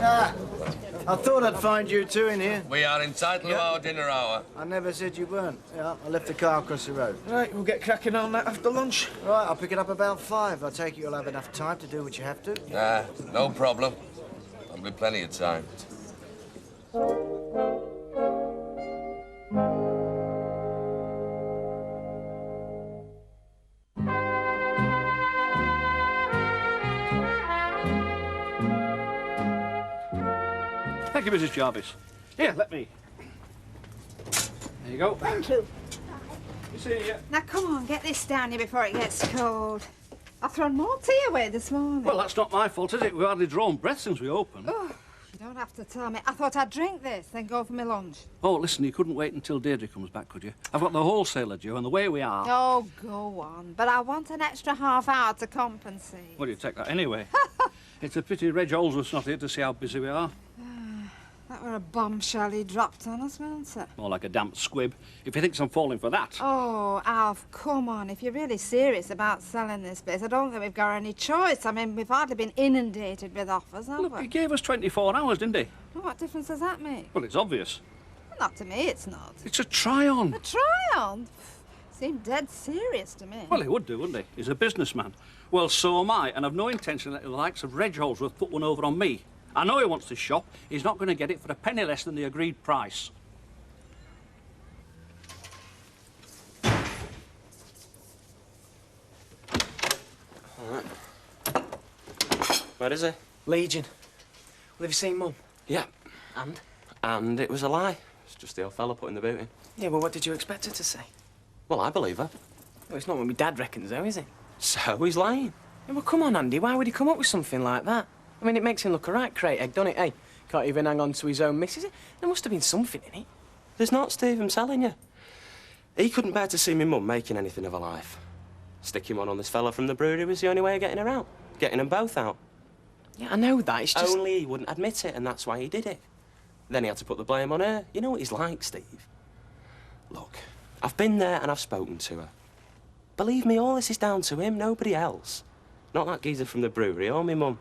I thought I'd find you two in here. We are entitled to our dinner hour. I never said you weren't. Yeah, I left the car across the road. Right, we'll get cracking on that after lunch. Right, I'll pick it up about 5. I take it you'll have enough time to do what you have to. No problem. There'll be plenty of time. Thank you, Mrs. Jarvis. Here, let me. There you go. Thank you. You see ya. Now, come on, get this down here before it gets cold. I've thrown more tea away this morning. Well, that's not my fault, is it? We've hardly drawn breath since we opened. Oh, you don't have to tell me. I thought I'd drink this, then go for my lunch. Oh, listen, you couldn't wait until Deirdre comes back, could you? I've got the wholesaler due, and the way we are... Oh, go on. But I want an extra half hour to compensate. Well, you take that anyway. It's a pity Reg Holdsworth's not here to see how busy we are. That were a bombshell he dropped on us, wasn't it? More like a damp squib, if he thinks I'm falling for that. Oh, Alf, come on. If you're really serious about selling this place, I don't think we've got any choice. I mean, we've hardly been inundated with offers, have Look, we? he gave us 24 hours, didn't he? Well, what difference does that make? Well, it's obvious. Well, not to me, it's not. It's a try-on. A try-on? Seemed dead serious to me. Well, he would do, wouldn't he? He's a businessman. Well, so am I, and I've no intention that the likes of Reg Holdsworth put one over on me. I know he wants this shop. He's not going to get it for a penny less than the agreed price. All right. Where is he? Legion. Well, have you seen Mum? Yeah. And? And it was a lie. It's just the old fella putting the boot in. Yeah, well, what did you expect her to say? Well, I believe her. Well, it's not what my dad reckons, though, is it? So he's lying. Yeah, well, come on, Andy. Why would he come up with something like that? I mean, it makes him look a right crate egg, doesn't it? Hey, can't even hang on to his own missus. There must have been something in it. There's not, Steve, I'm telling you. He couldn't bear to see me mum making anything of her life. Sticking one on this fella from the brewery was the only way of getting her out. Getting them both out. Yeah, I know that. It's just... Only he wouldn't admit it, and that's why he did it. Then he had to put the blame on her. You know what he's like, Steve. Look, I've been there and I've spoken to her. Believe me, all this is down to him, nobody else. Not that geezer from the brewery or me mum.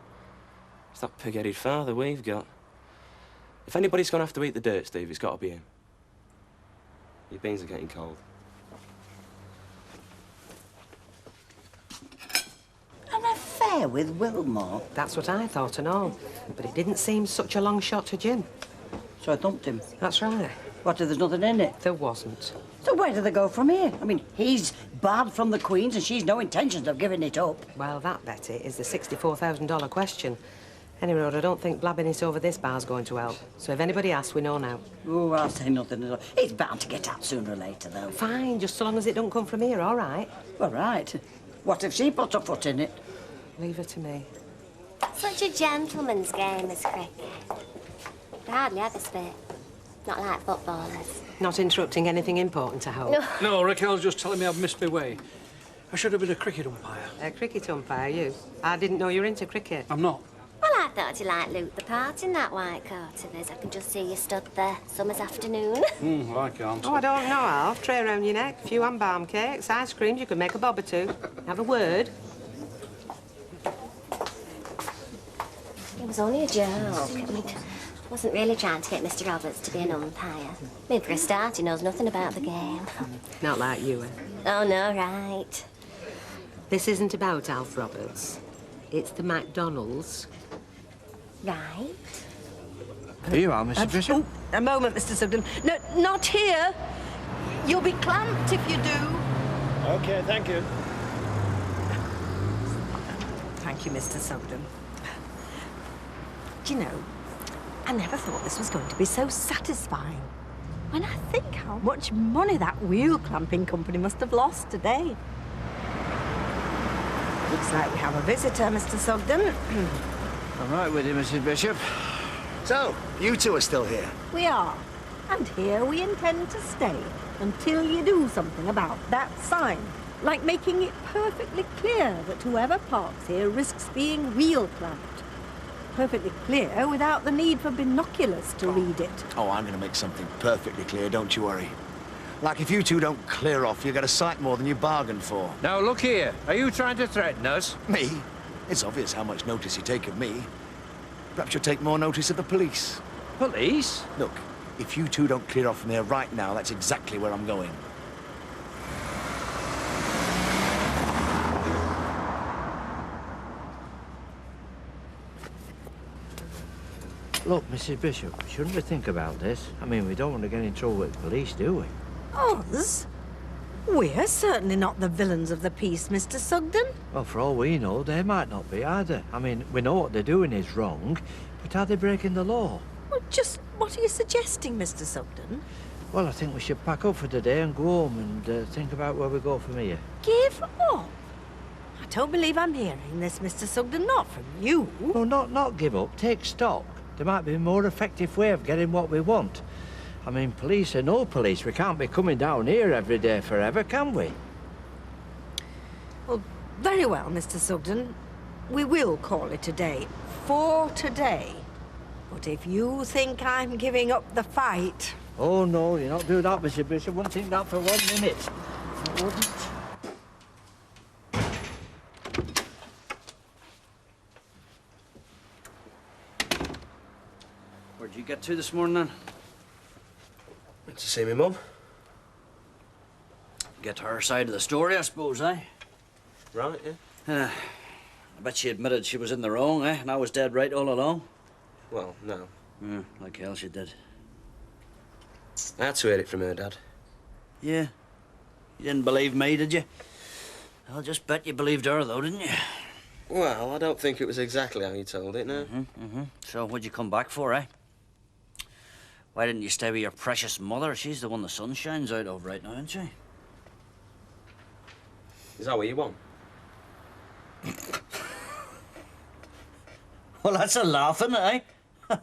It's that pig-headed father we've got. If anybody's going to have to eat the dirt, Steve, it's got to be him. Your beans are getting cold. An affair with Wilmore? That's what I thought and all. But it didn't seem such a long shot to Jim. So I thumped him? That's right. What, if there's nothing in it? There wasn't. So where do they go from here? I mean, he's barred from the Queen's and she's no intentions of giving it up. Well, that, Betty, is the $64,000 question. Anyway, I don't think blabbing it over this bar's going to help. So if anybody asks, we know now. Oh, I'll say nothing at all. He's bound to get out sooner or later, though. Fine, just so long as it don't come from here, all right? All right. What if she puts her foot in it? Leave her to me. Such a gentleman's game as cricket. I hardly ever spit. Not like footballers. Not interrupting anything important, I hope. No, Raquel's just telling me I've missed my way. I should have been a cricket umpire. A cricket umpire, you? I didn't know you were into cricket. I'm not. Well, I thought you liked Luke the part in that white coat of his. I can just see you stood there summer's afternoon. I can't. Oh, I don't know, Alf. Tray around your neck, a few embalm cakes, ice creams, you could make a bob or two. Have a word. It was only a joke. I mean, I wasn't really trying to get Mr. Roberts to be an umpire. I mean, for a start, he knows nothing about the game. Not like you, eh? Oh, no, right. This isn't about Alf Roberts. It's the McDonald's. Right. Here you are, Mr. Bishop. Oh, a moment, Mr. Sugden. No, not here. You'll be clamped if you do. OK, thank you. Thank you, Mr. Sugden. Do you know, I never thought this was going to be so satisfying. When I think how much money that wheel clamping company must have lost today. Looks like we have a visitor, Mr. Sugden. I'm right with you, Mrs. Bishop. So, you two are still here? We are. And here we intend to stay until you do something about that sign. Like making it perfectly clear that whoever parks here risks being wheel clamped. Perfectly clear without the need for binoculars to read it. Oh, I'm going to make something perfectly clear, don't you worry. Like, if you two don't clear off, you get a sight more than you bargained for. Now, look here. Are you trying to threaten us? Me? It's obvious how much notice you take of me. Perhaps you'll take more notice of the police. Police? Look, if you two don't clear off from here right now, that's exactly where I'm going. Look, Mrs. Bishop, shouldn't we think about this? I mean, we don't want to get in trouble with the police, do we? Us? We're certainly not the villains of the piece, Mr. Sugden. Well, for all we know, they might not be either. I mean, we know what they're doing is wrong, but are they breaking the law? Well, just what are you suggesting, Mr. Sugden? Well, I think we should pack up for today and go home and think about where we go from here. Give up? I don't believe I'm hearing this, Mr. Sugden, not from you. No, not give up. Take stock. There might be a more effective way of getting what we want. I mean, police or no police, we can't be coming down here every day forever, can we? Well, very well, Mr. Sugden. We will call it a day. For today. But if you think I'm giving up the fight... Oh, no, you're not doing that, Mr. Bishop. Wouldn't think that for 1 minute. I wouldn't. Where'd you get to this morning, then? Went to see me mum. Get her side of the story, I suppose, eh? Right, yeah. I bet she admitted she was in the wrong, eh? And I was dead right all along. Well, no. Like hell she did. I had to hear it from her, Dad. Yeah. You didn't believe me, did you? I'll just bet you believed her, though, didn't you? Well, I don't think it was exactly how you told it, no. So what'd you come back for, eh? Why didn't you stay with your precious mother? She's the one the sun shines out of right now, isn't she? Is that what you want? Well, that's a laugh, isn't it, eh?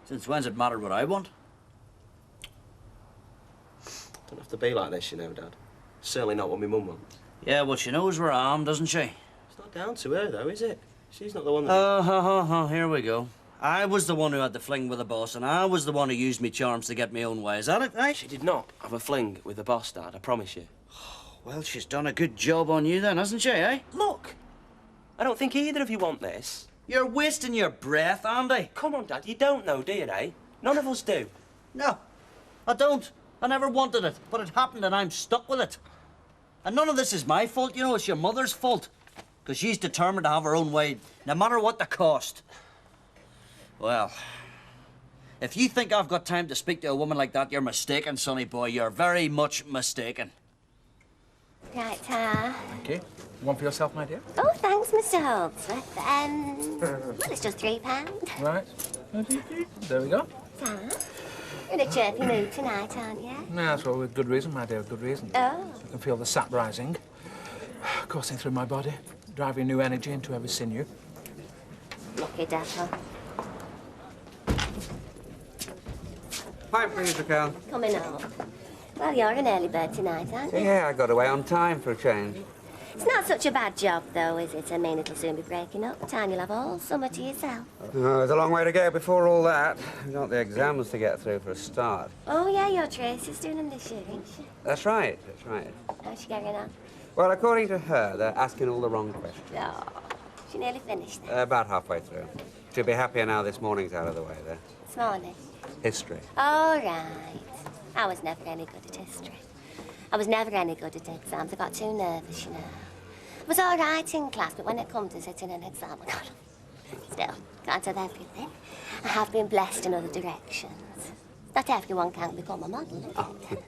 Since when's it mattered what I want? Don't have to be like this, you know, Dad. Certainly not what my mum wants. Yeah, well, she knows we're armed, doesn't she? It's not down to her, though, is it? She's not the one that... Here we go. I was the one who had the fling with the boss, and I was the one who used me charms to get my own way. Is that it, eh? She did not have a fling with the boss, Dad, I promise you. Well, she's done a good job on you then, hasn't she, eh? Look, I don't think either of you want this. You're wasting your breath, Andy. Come on, Dad, you don't know, do you, eh? None of us do. No, I don't. I never wanted it, but it happened and I'm stuck with it. And none of this is my fault, you know, it's your mother's fault. Because she's determined to have her own way, no matter what the cost. Well, if you think I've got time to speak to a woman like that, you're mistaken, sonny boy. You're very much mistaken. Right, Thank you. One for yourself, my dear? Oh, thanks, Mr. Holdsworth. Well, it's just £3. Right. There we go. You're in a chirpy mood tonight, aren't you? No, that's all with good reason, my dear, good reason. Oh. I can feel the sap rising, coursing through my body, driving new energy into every sinew. Lucky devil. Pint, please, Raquel. Coming home. Well, you're an early bird tonight, aren't you? Yeah, I got away on time for a change. It's not such a bad job, though, is it? I mean, it'll soon be breaking up. Time you'll have all summer to yourself. Oh, there's a long way to go before all that. We've got the exams to get through for a start. Oh, yeah, your Tracy's doing them this year, ain't she? That's right, that's right. How's she getting on? Well, according to her, they're asking all the wrong questions. Oh, she nearly finished then. About halfway through. She'll be happier now this morning's out of the way, there. This morning. History. All right. I was never any good at history. I was never any good at exams. I got too nervous, you know. I was all right in class, but when it comes to sitting an exam, I got... Still, can't have everything. I have been blessed in other directions. Not everyone can become a model, is it?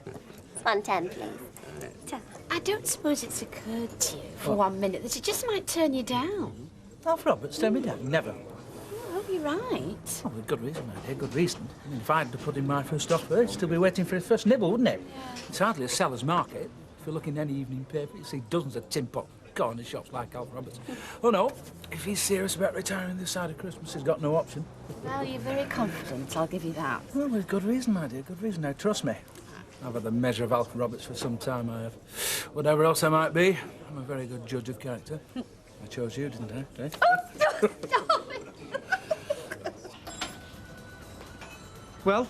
110, please. I don't suppose it's occurred to you for 1 minute that it just might turn you down. Alf Roberts, turn me down. Never. I hope you're right. Oh, with good reason, my dear, good reason. I mean, if I had to put in my first offer, he'd still be waiting for his first nibble, wouldn't it? Yeah. It's hardly a seller's market. If you look in any evening paper, you see dozens of tin pot corner shops like Alf Roberts. Oh, no. If he's serious about retiring this side of Christmas, he's got no option. Well, you're very confident, I'll give you that. Well, with good reason, my dear, good reason. Now, trust me. I've had the measure of Alf Roberts for some time, I have. Whatever else I might be, I'm a very good judge of character. I chose you, didn't I? Eh? Well?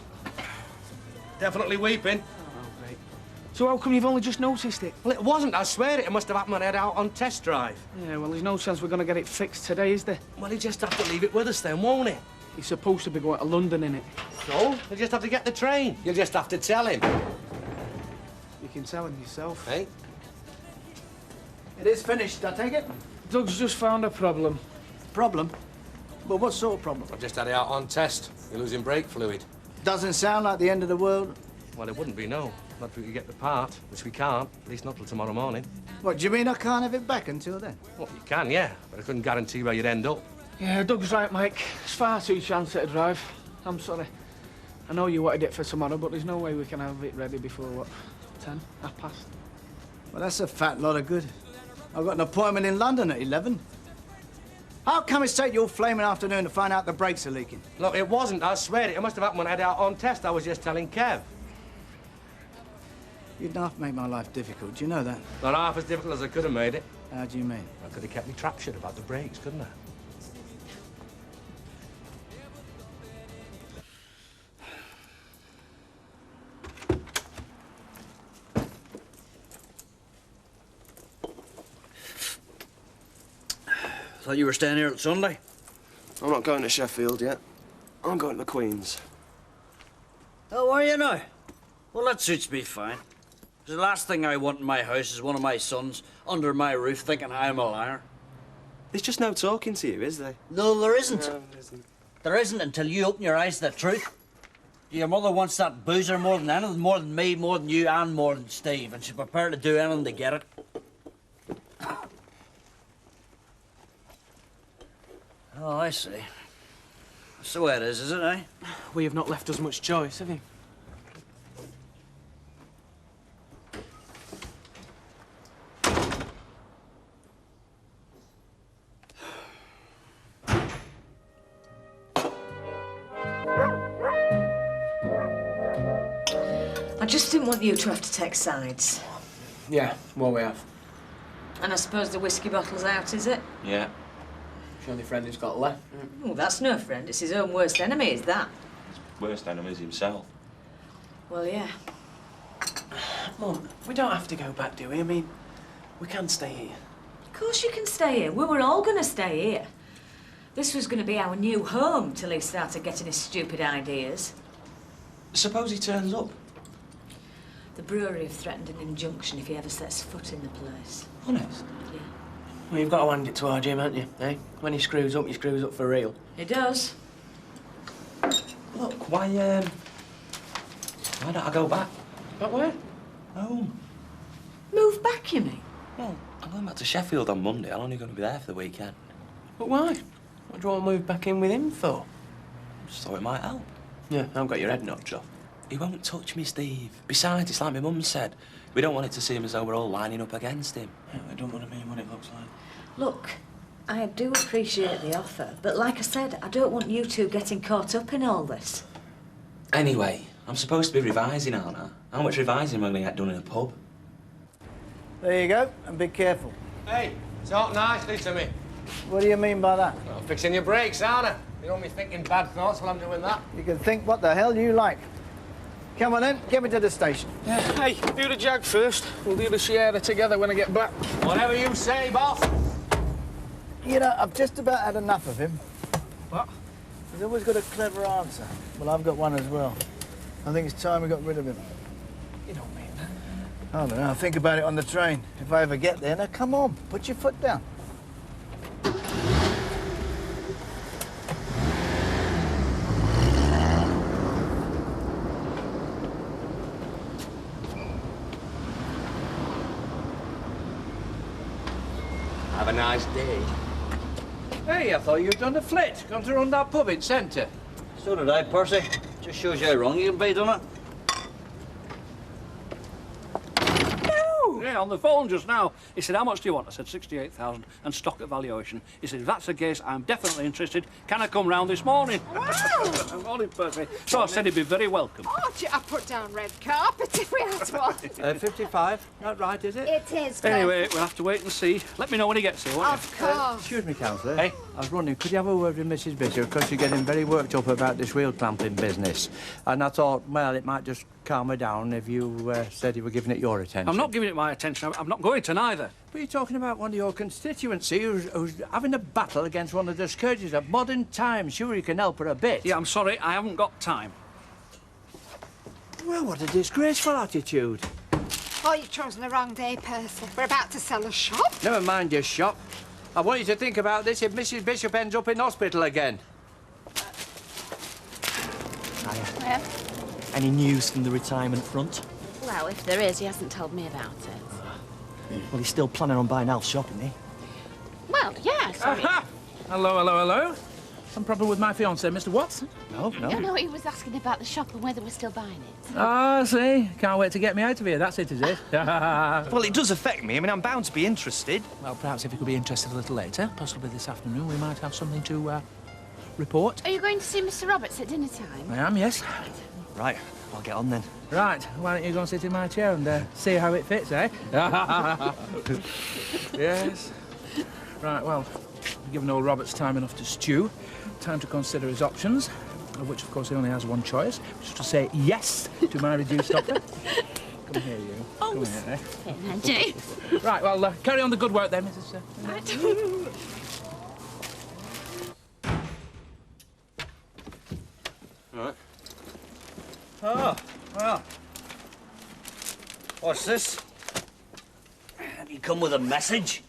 Definitely weeping. Oh, great. So how come you've only just noticed it? Well, it wasn't. I swear it. It must have happened when I had out on test drive. Yeah, well, there's no chance we're going to get it fixed today, is there? Well, he'll just have to leave it with us then, won't he? He's supposed to be going to London, innit? So? He'll just have to get the train. You'll just have to tell him. You can tell him yourself. Hey? It is finished, I take it? Doug's just found a problem. Problem? But what sort of problem? I've just had it out on test. You're losing brake fluid. Doesn't sound like the end of the world. Well, it wouldn't be, no. Not if we could get the part, which we can't, at least not till tomorrow morning. What, do you mean I can't have it back until then? Well, you can, yeah, but I couldn't guarantee where you'd end up. Yeah, Doug's right, Mike. It's far too chance to drive. I'm sorry. I know you wanted it for tomorrow, but there's no way we can have it ready before, what, 10, half past? Well, that's a fat lot of good. I've got an appointment in London at 11. How come it's take you all flaming afternoon to find out the brakes are leaking? Look, it wasn't, I swear it. It must have happened when I had it out on test. I was just telling Kev. You'd half make my life difficult, do you know that? Not half as difficult as I could have made it. How do you mean? I could have kept me trap shut about the brakes, couldn't I? Thought you were staying here till Sunday. I'm not going to Sheffield yet. I'm going to the Queen's. Oh, are you now? Well, that suits me fine. 'Cause the last thing I want in my house is one of my sons under my roof thinking I'm a liar. There's just no talking to you, is there? No, there isn't. No, there isn't. There isn't until you open your eyes to the truth. Your mother wants that boozer more than anything, more than me, more than you, and more than Steve, and she's prepared to do anything to get it. Oh, I see. That's the way it is it, eh? Well, you've not left us much choice, have you? I just didn't want you to have to take sides. Yeah, well, we have. And I suppose the whiskey bottle's out, is it? Yeah. It's the only friend he's got left. Oh, that's no friend. It's his own worst enemy, is that? Worst enemy's himself. Well, yeah. Mum, we don't have to go back, do we? I mean, we can stay here. Of course you can stay here. We were all going to stay here. This was going to be our new home till he started getting his stupid ideas. Suppose he turns up. The brewery have threatened an injunction if he ever sets foot in the place. Honest? Yeah. Well, you've got to hand it to our Jim, haven't you, eh? When he screws up for real. He does. Look, why don't I go back? Back where? Home. Move back, you mean? Well, I'm going back to Sheffield on Monday. I'm only going to be there for the weekend. But why? What do you want to move back in with him for? Just thought it might help. Yeah, I've got your head knocked off. He won't touch me, Steve. Besides, it's like my mum said. We don't want it to seem as though we're all lining up against him. Yeah, I don't want to mean what it looks like. Look, I do appreciate the offer, but like I said, I don't want you two getting caught up in all this. Anyway, I'm supposed to be revising, aren't I? How much revising am I going to get done in a pub? There you go, and be careful. Hey, talk nicely to me. What do you mean by that? Well, fixing your brakes, aren't I? You don't be thinking bad thoughts while I'm doing that. You can think what the hell you like. Come on then, get me to the station. Hey, do the jag first. We'll do the Sierra together when I get back. Whatever you say, boss. You know, I've just about had enough of him. What? He's always got a clever answer. Well, I've got one as well. I think it's time we got rid of him. You don't mean that. I don't know, I'll think about it on the train. If I ever get there, now come on, put your foot down. Have a nice day. Hey, I thought you'd done a flit. Gone to run that pub in centre. So did I, Percy. Just shows you how wrong you can be, doesn't it? Yeah, on the phone just now. He said, how much do you want? I said, 68,000 and stock at valuation. He said, if that's the case, I'm definitely interested. Can I come round this morning? Wow! Morning, Percy. So I said he'd be very welcome. Oh, I put down red carpet if we had one. 55, not right, is it? It is. Anyway, we'll have to wait and see. Let me know when he gets here, won't Of course. Excuse me, Councillor. Hey? I was wondering, could you have a word with Mrs. Bishop? Because she's getting very worked up about this wheel clamping business. And I thought, well, it might just calm her down if you said you were giving it your attention. I'm not giving it my attention. I'm not going to neither. But you're talking about one of your constituency who's having a battle against one of the scourges of modern times. Sure, you can help her a bit. Yeah, I'm sorry. I haven't got time. Well, what a disgraceful attitude. Oh, you've chosen the wrong day, Percy. We're about to sell a shop. Never mind your shop. I want you to think about this if Mrs. Bishop ends up in hospital again. Yeah. Any news from the retirement front? Well, if there is, he hasn't told me about it. Well, he's still planning on buying Al's shop, isn't he? Well, yes. I mean... Hello, hello, hello. Some problem with my fiancé, Mr. Watson? No, No, he was asking about the shop and whether we're still buying it. Ah, see. Can't wait to get me out of here. That's it, is it? Well, it does affect me. I mean, I'm bound to be interested. Well, perhaps if you could be interested a little later, possibly this afternoon, we might have something to report. Are you going to see Mr. Roberts at dinner time? I am, yes. Right, I'll get on then. Right, why don't you go and sit in my chair and see how it fits, eh? Yes. Right, well, we've given old Roberts time enough to stew. Time to consider his options, of which, of course, he only has one choice, which is to say yes to my reduced offer. Come here, you. Oh, Come here, eh? Angie. Right, well, carry on the good work then, Mrs. Right. Oh, well. What's this? Have you come with a message?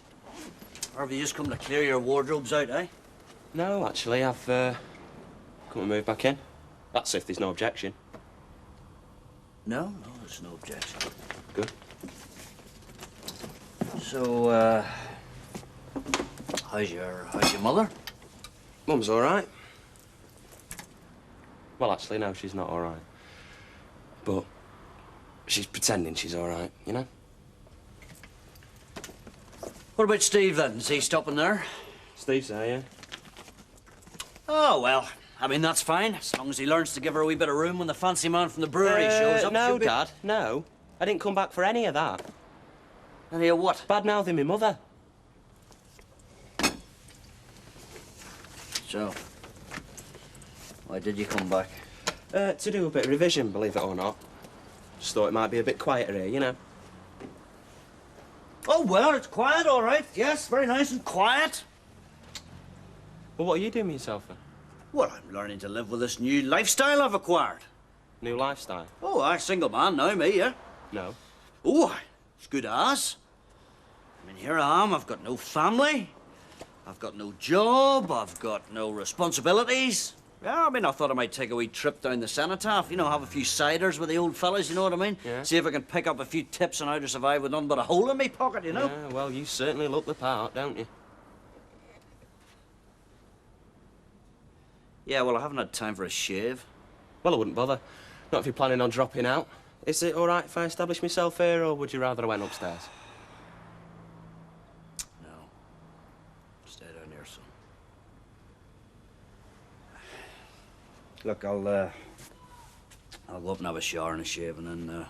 Or have you just come to clear your wardrobes out, eh? No, actually, I've come and moved back in. That's if there's no objection. No, there's no objection. Good. So, how's your mother? Mum's all right. Well, actually, no, she's not all right. But she's pretending she's all right, you know? What about Steve, then? Is he stopping there? Steve's there, yeah. Oh, well, I mean, that's fine. As long as he learns to give her a wee bit of room when the fancy man from the brewery shows up. No, Dad, no. I didn't come back for any of that. Any of what? Bad-mouthing my mother. So, why did you come back? To do a bit of revision, believe it or not. Just thought it might be a bit quieter here, you know. Oh, well, it's quiet, all right. Yes, very nice and quiet. Well, what are you doing with yourself then? Well, I'm learning to live with this new lifestyle I've acquired. New lifestyle? Oh, I'm single man now, me, yeah? No. Oh, it's good as. I mean, here I am, I've got no family. I've got no job, I've got no responsibilities. Yeah, I mean, I thought I might take a wee trip down the cenotaph, you know, have a few ciders with the old fellas, you know what I mean? Yeah. See if I can pick up a few tips on how to survive with nothing but a hole in me pocket, you know? Yeah, well, you certainly look the part, don't you? Yeah, well, I haven't had time for a shave. Well, I wouldn't bother. Not if you're planning on dropping out. Is it all right if I establish myself here, or would you rather I went upstairs? No. Stay down here, son. Look, I'll I'll go up and have a shower and a shave, and then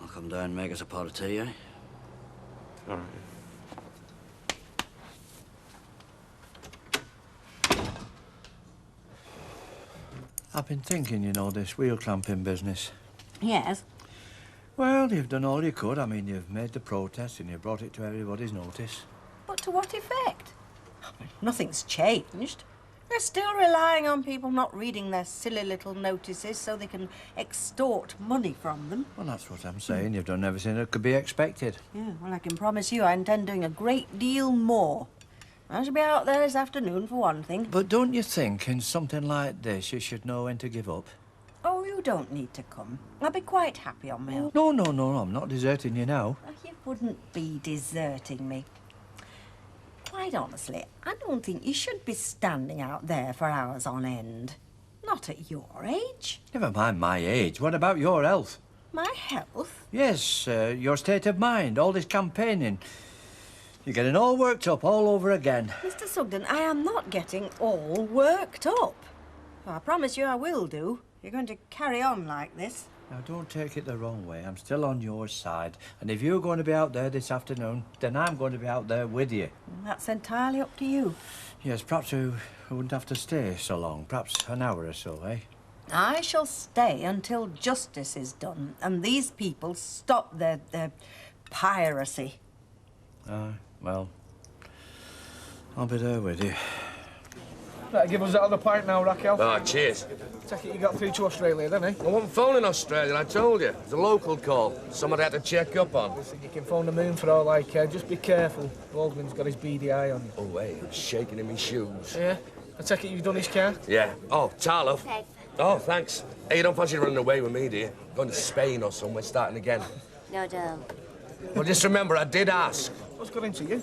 I'll come down and make us a pot of tea, eh? All right. I've been thinking, you know, this wheel clamping business. Yes? Well, you've done all you could. I mean, you've made the protest and you've brought it to everybody's notice. But to what effect? Nothing's changed. They're still relying on people not reading their silly little notices so they can extort money from them. Well, that's what I'm saying. You've done everything that could be expected. Yeah, well, I can promise you I intend doing a great deal more. I shall be out there this afternoon, for one thing. But don't you think, in something like this, you should know when to give up? Oh, you don't need to come. I'll be quite happy on my own. No, no, no, I'm not deserting you now. You wouldn't be deserting me. Quite honestly, I don't think you should be standing out there for hours on end. Not at your age. Never mind my age. What about your health? My health? Yes, your state of mind, all this campaigning. You're getting all worked up all over again. Mr. Sugden, I am not getting all worked up. I promise you I will do. You're going to carry on like this. Now, don't take it the wrong way. I'm still on your side. And if you're going to be out there this afternoon, then I'm going to be out there with you. That's entirely up to you. Yes, perhaps we wouldn't have to stay so long. Perhaps an hour or so, eh? I shall stay until justice is done and these people stop their piracy. Well, I'll be there with you. Better give us that other pint now, Raquel. Oh, cheers. Take it you got through to Australia, then, eh? I wasn't phoning Australia, I told you. It's a local call. Somebody had to check up on. Listen, you can phone the moon for all I care. Just be careful. Baldwin's got his beady eye on you. Oh, wait, I'm shaking in my shoes. Yeah? I take it you've done his car? Yeah. Oh, Tarlov. Oh, thanks. Hey, you don't fancy running away with me, do you? Going to Spain or somewhere, starting again. No, don't. Well, just remember, I did ask. What's got into you?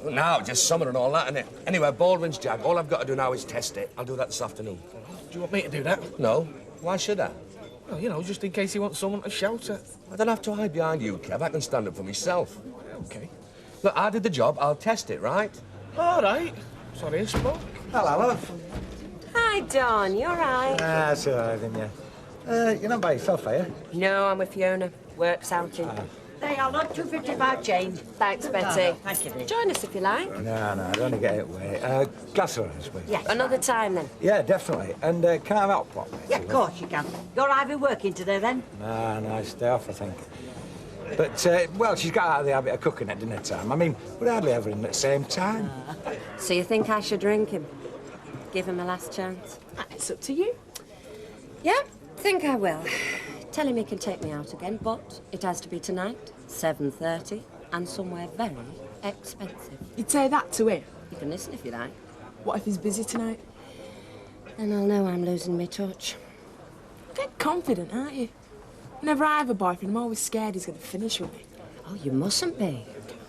Well, now, just summer and all that, innit? Anyway, Baldwin's Jag. All I've got to do now is test it. I'll do that this afternoon. Do you want me to do that? No. Why should I? Well, you know, just in case you want someone to shout at. I don't have to hide behind you, Kev. I can stand up for myself. OK. Look, I did the job. I'll test it, right? All right. Sorry, I spoke. Hello, love. Hi, Don. You all right? That's all right, then, yeah. You're not by yourself, are you? No, I'm with Fiona. Works outing. They are not 255 change. Thanks, Betty. Thank you, dear. Join us if you like. No, I'd only get it away. Gas lines, please. Yeah, another time then. Yeah, definitely. And can I have hot pot? Yeah, of course you can. Your Ivy working today, then? No, stay off, I think. But, well, she's got out of the habit of cooking at dinner time. I mean, we're hardly ever in at the same time. So you think I should ring him? Give him a last chance? It's up to you. Yeah, think I will. Tell him he can take me out again, but it has to be tonight, 7:30, and somewhere very expensive. You'd say that to him? You can listen if you like. What if he's busy tonight? Then I'll know I'm losing my touch. Get confident, aren't you? Whenever I have a boyfriend, I'm always scared he's going to finish with me. Oh, you mustn't be.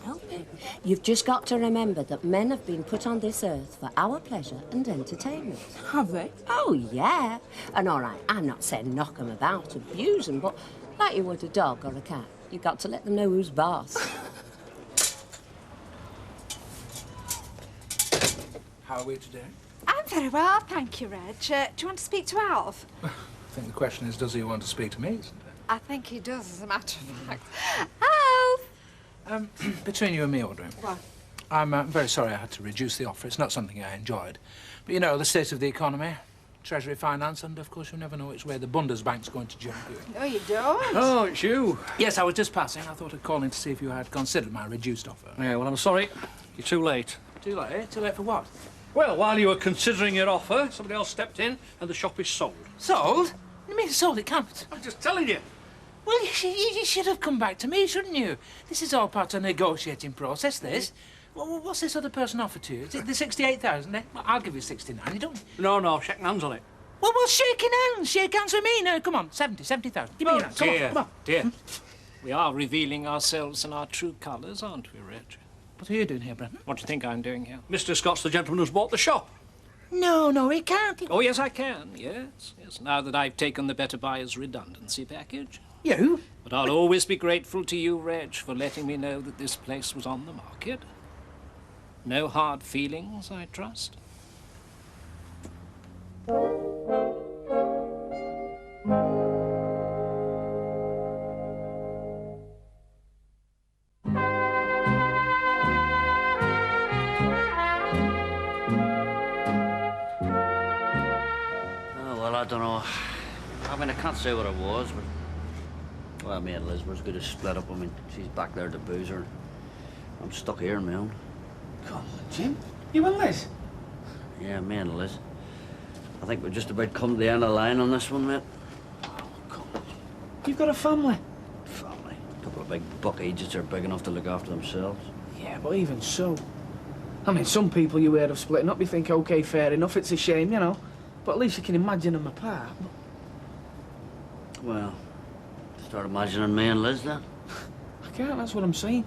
Help it. You've just got to remember that men have been put on this earth for our pleasure and entertainment. Have they? Oh, yeah. And all right, I'm not saying knock 'em about, abuse 'em, but like you would a dog or a cat, you've got to let them know who's boss. How are we today? I'm very well, thank you, Reg. Do you want to speak to Alf? I think the question is, does he want to speak to me, isn't it? I think he does, as a matter of fact. Alf! Between you and me, Audrey. What? I'm very sorry I had to reduce the offer. It's not something I enjoyed. But, you know, the state of the economy, Treasury finance, and, of course, you never know which way the Bundesbank's going to jump you. No, you don't. Oh, it's you. Yes, I was just passing. I thought I'd call in to see if you had considered my reduced offer. Yeah, well, I'm sorry. You're too late. Too late? Too late for what? Well, while you were considering your offer, somebody else stepped in and the shop is sold. Sold? You mean sold? It can't. I'm just telling you. Well, you should have come back to me, shouldn't you? This is all part of the negotiating process, this. Well, what's this other person offered to you? Is it the 68,000? Well, I'll give you 69. You don't... No, shaking hands on it. Well, shaking hands. Shake hands with me. No, come on, 70,000. Give me your hand. Come on. Dear. We are revealing ourselves and our true colours, aren't we, Reg? What are you doing here, Brendan? What do you think I'm doing here? Mr. Scott's the gentleman who's bought the shop. No, he can't. Oh, yes, I can. Yes. Now that I've taken the Better Buyers redundancy package. You? But I'll always be grateful to you, Reg, for letting me know that this place was on the market. No hard feelings, I trust. I don't know. I mean, I can't say what it was, but... Well, me and Liz were as good as split up. I mean, she's back there at the boozer. I'm stuck here on my own. Come on, Jim. You and Liz? Yeah, me and Liz. I think we're just about come to the end of the line on this one, mate. You've got a family? Family. A couple of big buck agents are big enough to look after themselves. Yeah, but even so. I mean, some people you hear of splitting up, you think, OK, fair enough, it's a shame, you know. But at least you can imagine them apart. Well, start imagining me and Liz then. I can't, that's what I'm saying.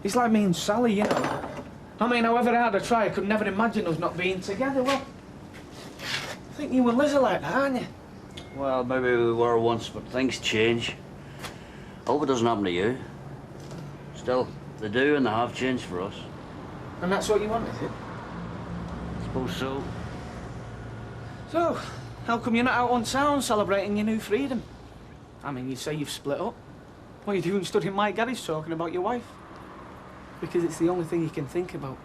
It's like me and Sally, you know. I mean, however hard I try, I could never imagine us not being together. Well, I think you and Liz are like that, aren't you? Well, maybe we were once, but things change. Hope it doesn't happen to you. Still, they do and they have changed for us. And that's what you want, is it? Suppose so. So, how come you're not out on town celebrating your new freedom? I mean, you say you've split up. What are you doing studying Mike Garris talking about your wife? Because it's the only thing you can think about.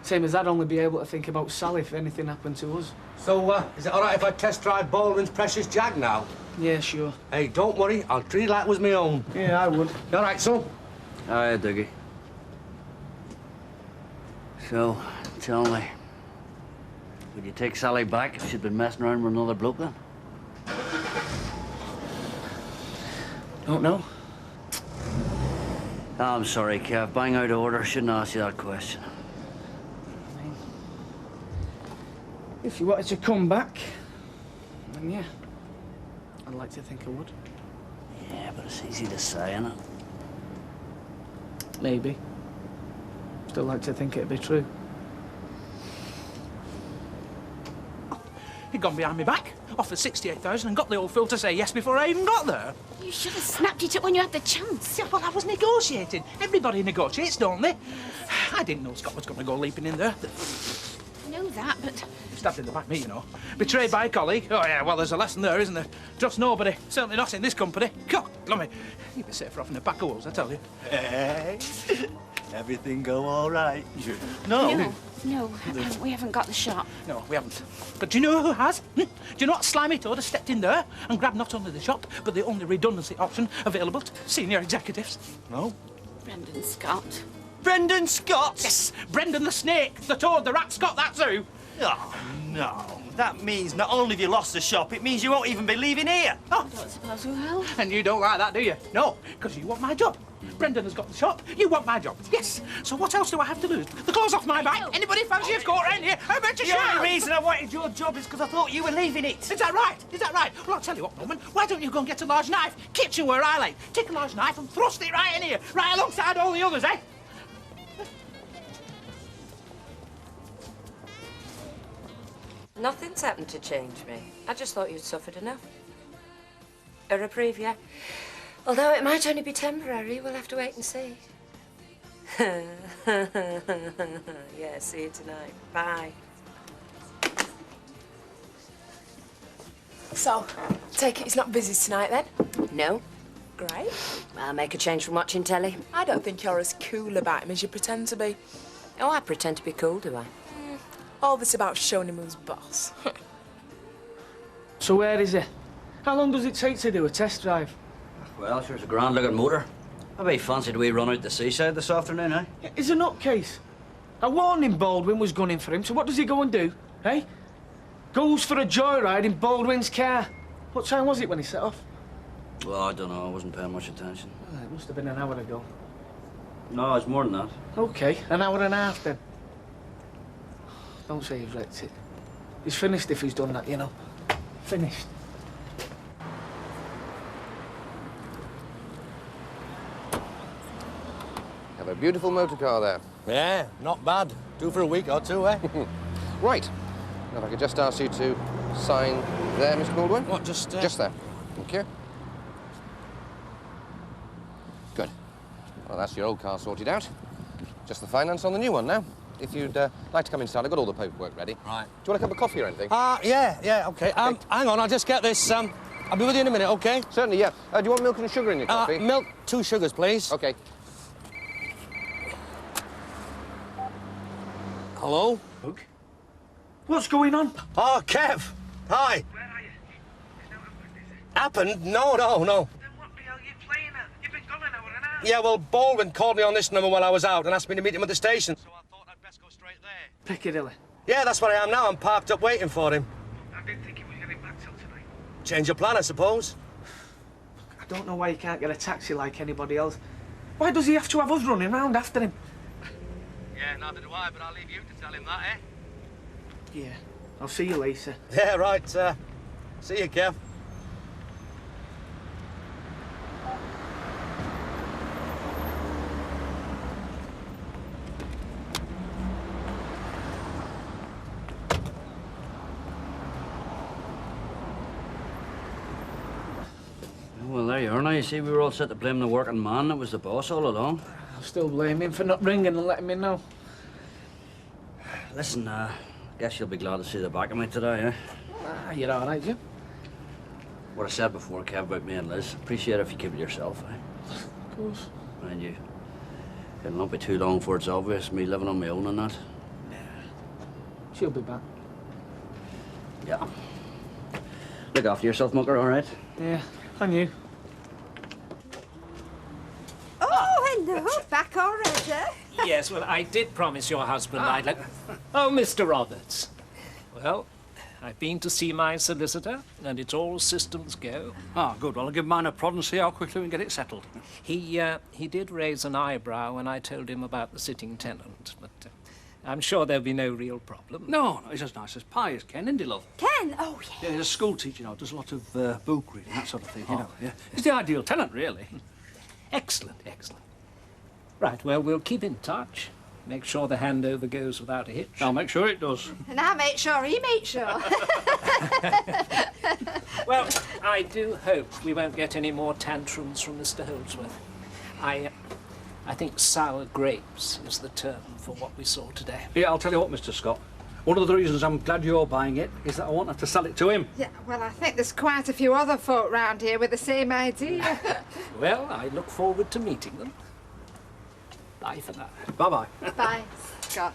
Same as I'd only be able to think about Sally if anything happened to us. So, is it all right if I test drive Baldwin's precious Jag now? Yeah, sure. Hey, don't worry. I'll treat it like it was my own. Yeah, I would. You all right, son? Aye, Dougie. So, tell me, would you take Sally back if she'd been messing around with another bloke then? Don't know. Oh, I'm sorry, Kev. Bang out of order. Shouldn't ask you that question. I mean, if you wanted to come back, then yeah, I'd like to think I would. Yeah, but it's easy to say, isn't it? Maybe. Still like to think it'd be true. He'd gone behind my back, offered 68,000 and got the old fool to say yes before I even got there. You should have snapped it up when you had the chance. Yeah, well, I was negotiating. Everybody negotiates, don't they? I didn't know Scott was going to go leaping in there. I know that, but... Stabbed in the back, me, you know. Betrayed by a colleague. Oh, yeah, well, there's a lesson there, isn't there? Trust nobody. Certainly not in this company. God, lummy. You'd be safer off in a pack of wolves, I tell you. Hey, everything go all right? No, we haven't got the shot. No, we haven't. But do you know who has? Do you know what slimy toad has stepped in there and grabbed not only the shop, but the only redundancy option available to senior executives? No. Brendan Scott. Brendan Scott? Yes, Brendan the snake, the toad, the rat, Scott, that's who. Oh, no. That means not only have you lost the shop, it means you won't even be leaving here. Oh. I don't suppose we will. And you don't like that, do you? No, because you want my job. Brendan has got the shop, you want my job. Yes. So what else do I have to lose? The clothes off my back. Anybody fancy a coat around here? How about you The shout? only reason I wanted your job is because I thought you were leaving it. Is that right? Is that right? Well, I'll tell you what, Norman. Why don't you go and get a large knife? Kitchen where I lay. Take a large knife and thrust it right in here, right alongside all the others, eh? Nothing's happened to change me. I just thought you'd suffered enough. A reprieve, yeah. Although it might only be temporary, we'll have to wait and see. Yeah, see you tonight. Bye. So, take it he's not busy tonight, then? No. Great. I'll make a change from watching telly. I don't think you're as cool about him as you pretend to be. Oh, I pretend to be cool, do I? All this about showing him who's boss. So where is he? How long does it take to do a test drive? Well, sure, it's a grand-looking motor. Maybe fancied we run out the seaside this afternoon, eh? He's a nutcase. I warned him Baldwin was gunning for him, so what does he go and do, eh? Goes for a joyride in Baldwin's car. What time was it when he set off? Well, I don't know. I wasn't paying much attention. Oh, it must have been an hour ago. No, it's more than that. OK, an hour and a half then. Don't say he's wrecked it. He's finished if he's done that, you know. Finished. Have a beautiful motor car there. Yeah, not bad. Due for a week or two, eh? Right. Now, if I could just ask you to sign there, Mr. Baldwin. What, just... Just there. Thank you. Good. Well, that's your old car sorted out. Just the finance on the new one now. If you'd like to come inside, I've got all the paperwork ready. Right. Do you want a cup of coffee or anything? Yeah, OK. Hang on, I'll just get this, I'll be with you in a minute, OK? Certainly, yeah. Do you want milk and sugar in your coffee? Milk, 2 sugars, please. OK. Hello? Look. What's going on? Oh, Kev. Hi. Where are you? It's not happened, is it? Happened? No. Then what the hell are you playing at? You've been gone an hour and a half. Yeah, well, Baldwin called me on this number while I was out and asked me to meet him at the station. So I thought I'd best go straight there. Piccadilly. Yeah, that's where I am now. I'm parked up waiting for him. I didn't think he was getting back till tonight. Change of plan, I suppose. I don't know why he can't get a taxi like anybody else. Why does he have to have us running round after him? Yeah, neither do I, but I'll leave you to tell him that, eh? Yeah. I'll see you later. Yeah, right. See you, Kev. Well, there you are now. You see, we were all set to blame the working man that was the boss all along. I'll still blame him for not ringing and letting me know. Listen, guess you'll be glad to see the back of me today, eh? Ah, you're all right, Jim. What I said before, Kev, about me and Liz. Appreciate it if you keep it yourself, eh? Of course. Mind you, it'll not be too long before it's obvious, me living on my own and that. She'll be back. Yeah. Look after yourself, mucker, all right? Yeah, and you. Oh, hello, back already? Yes, well, I did promise your husband I'd let... Oh, Mr. Roberts. Well, I've been to see my solicitor, and it's all systems go. Ah, good. Well, I'll give mine a prod and see how quickly we can get it settled. He did raise an eyebrow when I told him about the sitting tenant, but I'm sure there'll be no real problem. No, he's as nice as pie as Ken, isn't he, love? Ken? Oh, yeah. Yeah, he's a school teacher, you know, does a lot of book reading, that sort of thing, you know. Yeah. He's the ideal tenant, really. Excellent, excellent. Right, well, we'll keep in touch. Make sure the handover goes without a hitch. I'll make sure it does. And I'll make sure he makes sure. Well, I do hope we won't get any more tantrums from Mr. Holdsworth. I think sour grapes is the term for what we saw today. Yeah, I'll tell you what, Mr. Scott. One of the reasons I'm glad you're buying it is that I won't have to sell it to him. Yeah, well, I think there's quite a few other folk round here with the same idea. Well, I look forward to meeting them. Bye for now. Bye-bye. Bye, Scott.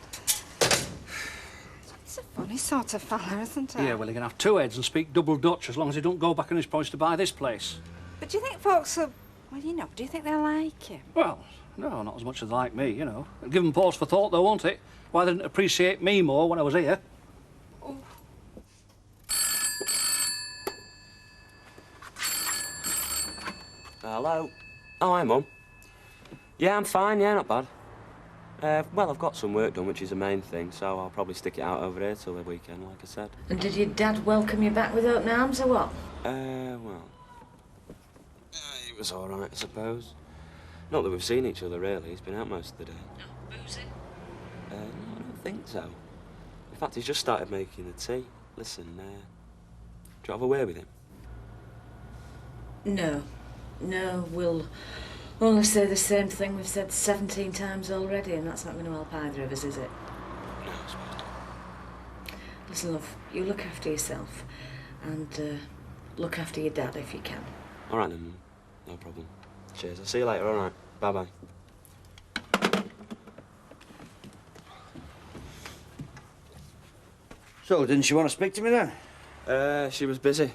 It's a funny sort of fella, isn't he? Yeah, well, he can have two heads and speak double Dutch as long as he don't go back on his points to buy this place. But do you think folks will... Well, you know, do you think they'll like him? Well, no, not as much as they like me, you know. Give them pause for thought, though, won't it? Why they didn't appreciate me more when I was here. Oh. Hello. Oh, hi, Mum. Yeah, I'm fine, yeah, not bad. Well, I've got some work done, which is the main thing, so I'll probably stick it out over here till the weekend, like I said. And did your dad welcome you back with open arms, or what? Well... it was all right, I suppose. Not that we've seen each other, really. He's been out most of the day. No, boozing? No, I don't think so. In fact, he's just started making the tea. Listen, do you have a word with him? No, we'll only say the same thing we've said 17 times already, and that's not going to help either of us, is it? No, I suppose not. Listen, love, you look after yourself, and look after your dad if you can. All right, then, Mum. No problem. Cheers. I'll see you later, all right? Bye-bye. So, didn't she want to speak to me then? She was busy.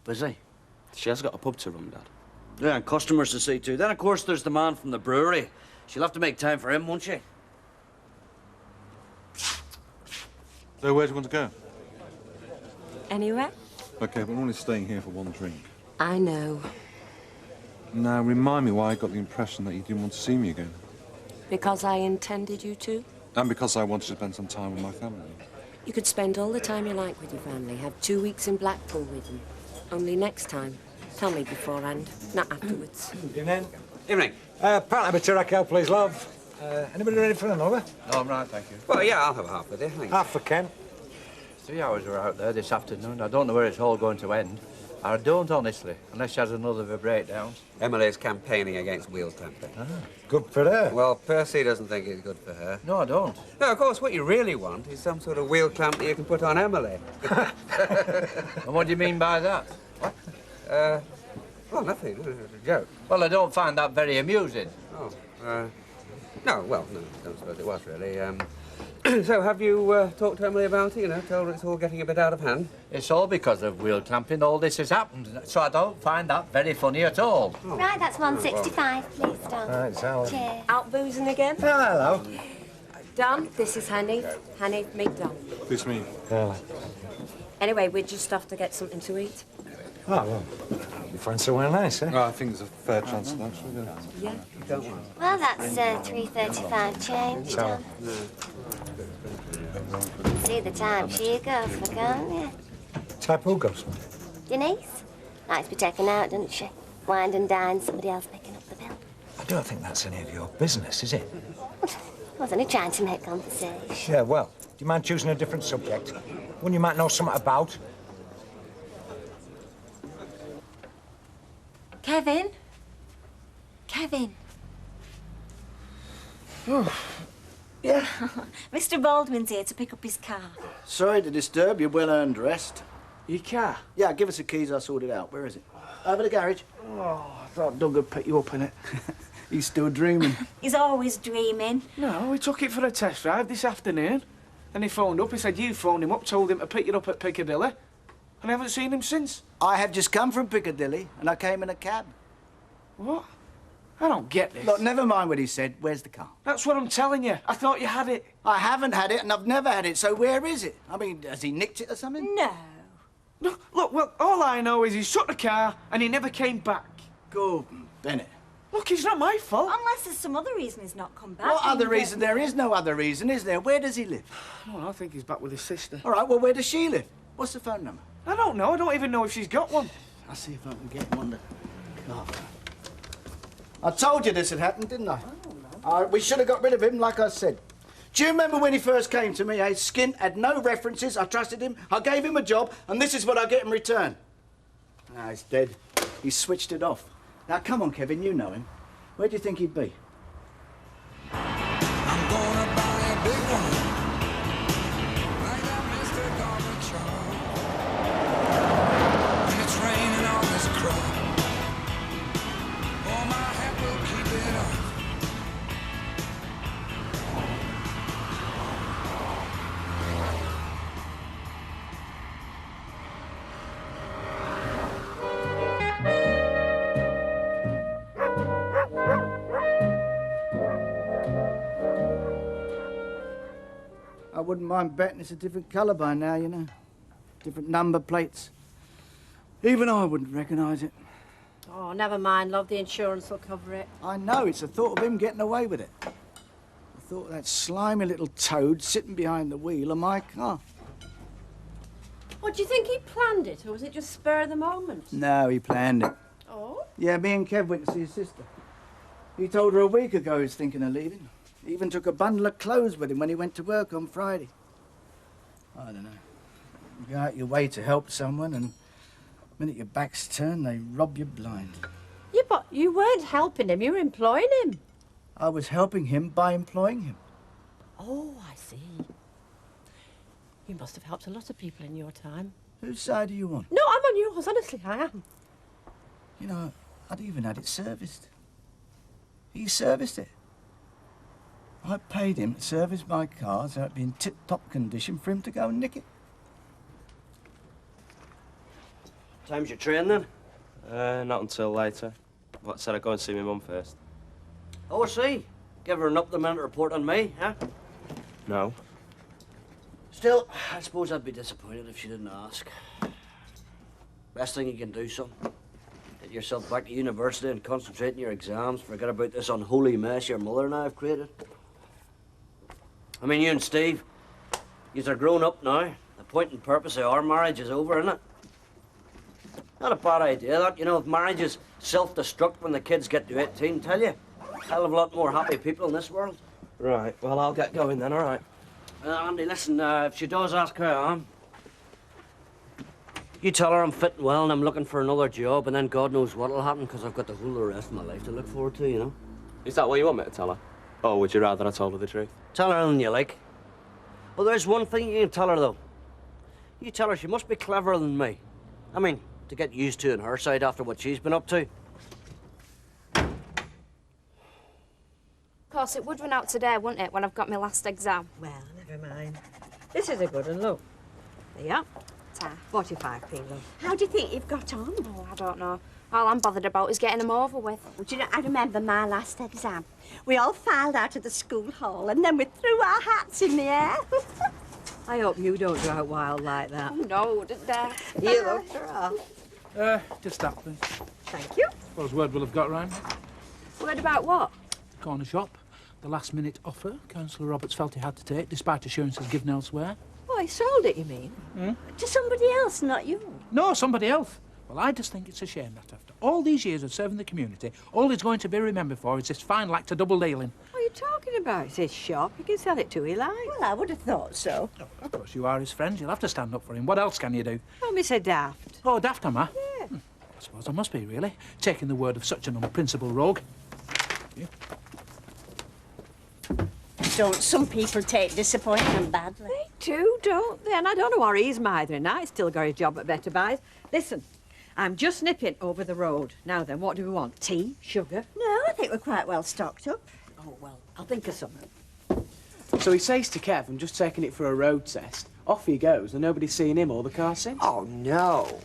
Busy? She has got a pub to run, Dad. Yeah, and customers to see to. Then, of course, there's the man from the brewery. She'll have to make time for him, won't she? So where do you want to go? Anywhere? OK, but I'm only staying here for one drink. I know. Now, remind me why I got the impression that you didn't want to see me again. Because I intended you to. And because I wanted to spend some time with my family. You could spend all the time you like with your family. Have 2 weeks in Blackpool with them. Only next time, tell me beforehand, not afterwards. Evening. Evening. Pint of Raquel, please, love. Anybody ready for another? No, I'm right, thank you. Well, yeah, I'll have a half with you, thanks. Half for Ken. 3 hours we're out there this afternoon. I don't know where it's all going to end. I don't, honestly, unless she has another of her breakdowns. Emily's campaigning against wheel tamping. Good for her. Well, Percy doesn't think it's good for her. No, I don't. No, of course, what you really want is some sort of wheel clamp that you can put on Emily. And what do you mean by that? What? Well, nothing. It was a joke. Well, I don't find that very amusing. Oh, no, well, no, I don't suppose it was, really. So, have you talked to Emily about it? You know, tell her it's all getting a bit out of hand? It's all because of wheel clamping all this has happened, so I don't find that very funny at all. Right, that's 165, please, Don. Right, Sally. Cheers. Out boozing again? Oh, hello. Don, this is Hanny. Hanny, meet Don. It's me. Anyway, we're just off to get something to eat. Oh, well, you find somewhere nice, eh? Oh, I think there's a fair chance of that, shall we? Yeah. Don't worry. Well, that's 3:35 change, Don. See the time she goes for, can't you? Type who goes? Denise likes to be taken out, doesn't she? Wined and dined, somebody else picking up the bill. I don't think that's any of your business, is it? I was only trying to make conversation. Yeah, well, do you mind choosing a different subject? One you might know something about? Kevin? Kevin? Yeah? Mr. Baldwin's here to pick up his car. Sorry to disturb you, well-earned rest. Your car? Yeah, give us the keys, I'll sort it out. Where is it? Over the garage. Oh, I thought Doug would pick you up in it. He's still dreaming. He's always dreaming. No, we took it for a test drive this afternoon. And he phoned up, he said you phoned him up, told him to pick you up at Piccadilly. And I haven't seen him since. I have just come from Piccadilly, and I came in a cab. What? I don't get this. Look, never mind what he said. Where's the car? That's what I'm telling you. I thought you had it. I haven't had it, and I've never had it, so where is it? I mean, has he nicked it or something? No. No, look, well, all I know is he shut the car and he never came back. Gordon Bennett. Look, it's not my fault. Unless there's some other reason he's not come back. What other reason? There is no other reason, is there? Where does he live? Oh, I think he's back with his sister. All right, well, where does she live? What's the phone number? I don't know. I don't even know if she's got one. I'll see if I can get one to cover. I told you this had happened, didn't I? We should have got rid of him, like I said. Do you remember when he first came to me, eh? Skint had no references, I trusted him, I gave him a job, and this is what I get in return. Now, he's dead. He switched it off. Now, come on, Kevin, you know him. Where do you think he'd be? I'm gonna buy a big one, like that Mr. Gorbachev. And it's raining on this crowd. Oh, my hat will keep it up. I wouldn't mind betting it's a different colour by now, you know. Different number plates. Even I wouldn't recognise it. Oh, never mind, love. The insurance will cover it. I know, it's the thought of him getting away with it. The thought of that slimy little toad sitting behind the wheel of my car. What, do you think he planned it, or was it just spur of the moment? No, he planned it. Oh? Yeah, me and Kev went to see his sister. He told her a week ago he was thinking of leaving. He even took a bundle of clothes with him when he went to work on Friday. I don't know. You go out your way to help someone, and the minute your back's turned, they rob you blind. Yeah, but you weren't helping him, you were employing him. I was helping him by employing him. Oh, I see. You must have helped a lot of people in your time. Whose side are you on? No, I'm on yours, honestly, I am. You know, I'd even had it serviced. He serviced it. I paid him to service my car so it'd be in tip-top condition for him to go and nick it. Time's your train, then? Not until later. What, said I'd go and see my mum first? Oh, I see. Give her an up-the-minute report on me, huh? No. Still, I suppose I'd be disappointed if she didn't ask. Best thing you can do, son. Get yourself back to university and concentrate on your exams. Forget about this unholy mess your mother and I have created. I mean, you and Steve, yous are grown up now. The point and purpose of our marriage is over, isn't it? Not a bad idea, that. You know, if marriage is self-destruct when the kids get to 18, tell you, a hell of a lot more happy people in this world. Right, well, I'll get going then, all right. Andy, listen, if she does ask how I am, you tell her I'm fit and well and I'm looking for another job, and then God knows what'll happen, because I've got the whole rest of my life to look forward to, you know? Is that what you want me to tell her? Or would you rather I told her the truth? Tell her anything you like. Well, there's one thing you can tell her, though. You tell her she must be cleverer than me. I mean, to get used to on her side after what she's been up to. Of course, it would run out today, wouldn't it, when I've got my last exam? Well, never Never mind. This is a good one, look. There you are. 45p, love. How do you think you've got on? Oh, I don't know. All I'm bothered about is getting them over with. Well, do you know, I remember my last exam. We all filed out of the school hall and then we threw our hats in the air. I hope you don't go out wild like that. Oh, no, did I? You looked rough. Just that, please. Thank you. Suppose word will have got round. Word about what? Corner shop. The last-minute offer Councillor Roberts felt he had to take, despite assurances given elsewhere. Oh, he sold it, you mean? To somebody else, not you. No, somebody else. Well, I just think it's a shame that after all these years of serving the community, all he's going to be remembered for is this fine lack to double dealing. What are you talking about? It's his shop. You can sell it to who he likes. Well, I would have thought so. Oh, of course, you are his friend. You'll have to stand up for him. What else can you do? Don't be so daft. Oh, daft, am I? Yeah. I suppose I must be, really, taking the word of such an unprincipled rogue. Yeah. Don't some people take disappointment badly? They do, don't they? And I don't know where he's mithering at. He's still got his job at Better Buys. Listen, I'm just nipping over the road. Now then, what do we want? Tea? Sugar? No, I think we're quite well stocked up. Oh, well, I'll think of something. So he says to Kev, I'm just taking it for a road test. Off he goes, and nobody's seen him or the car since. Oh, no.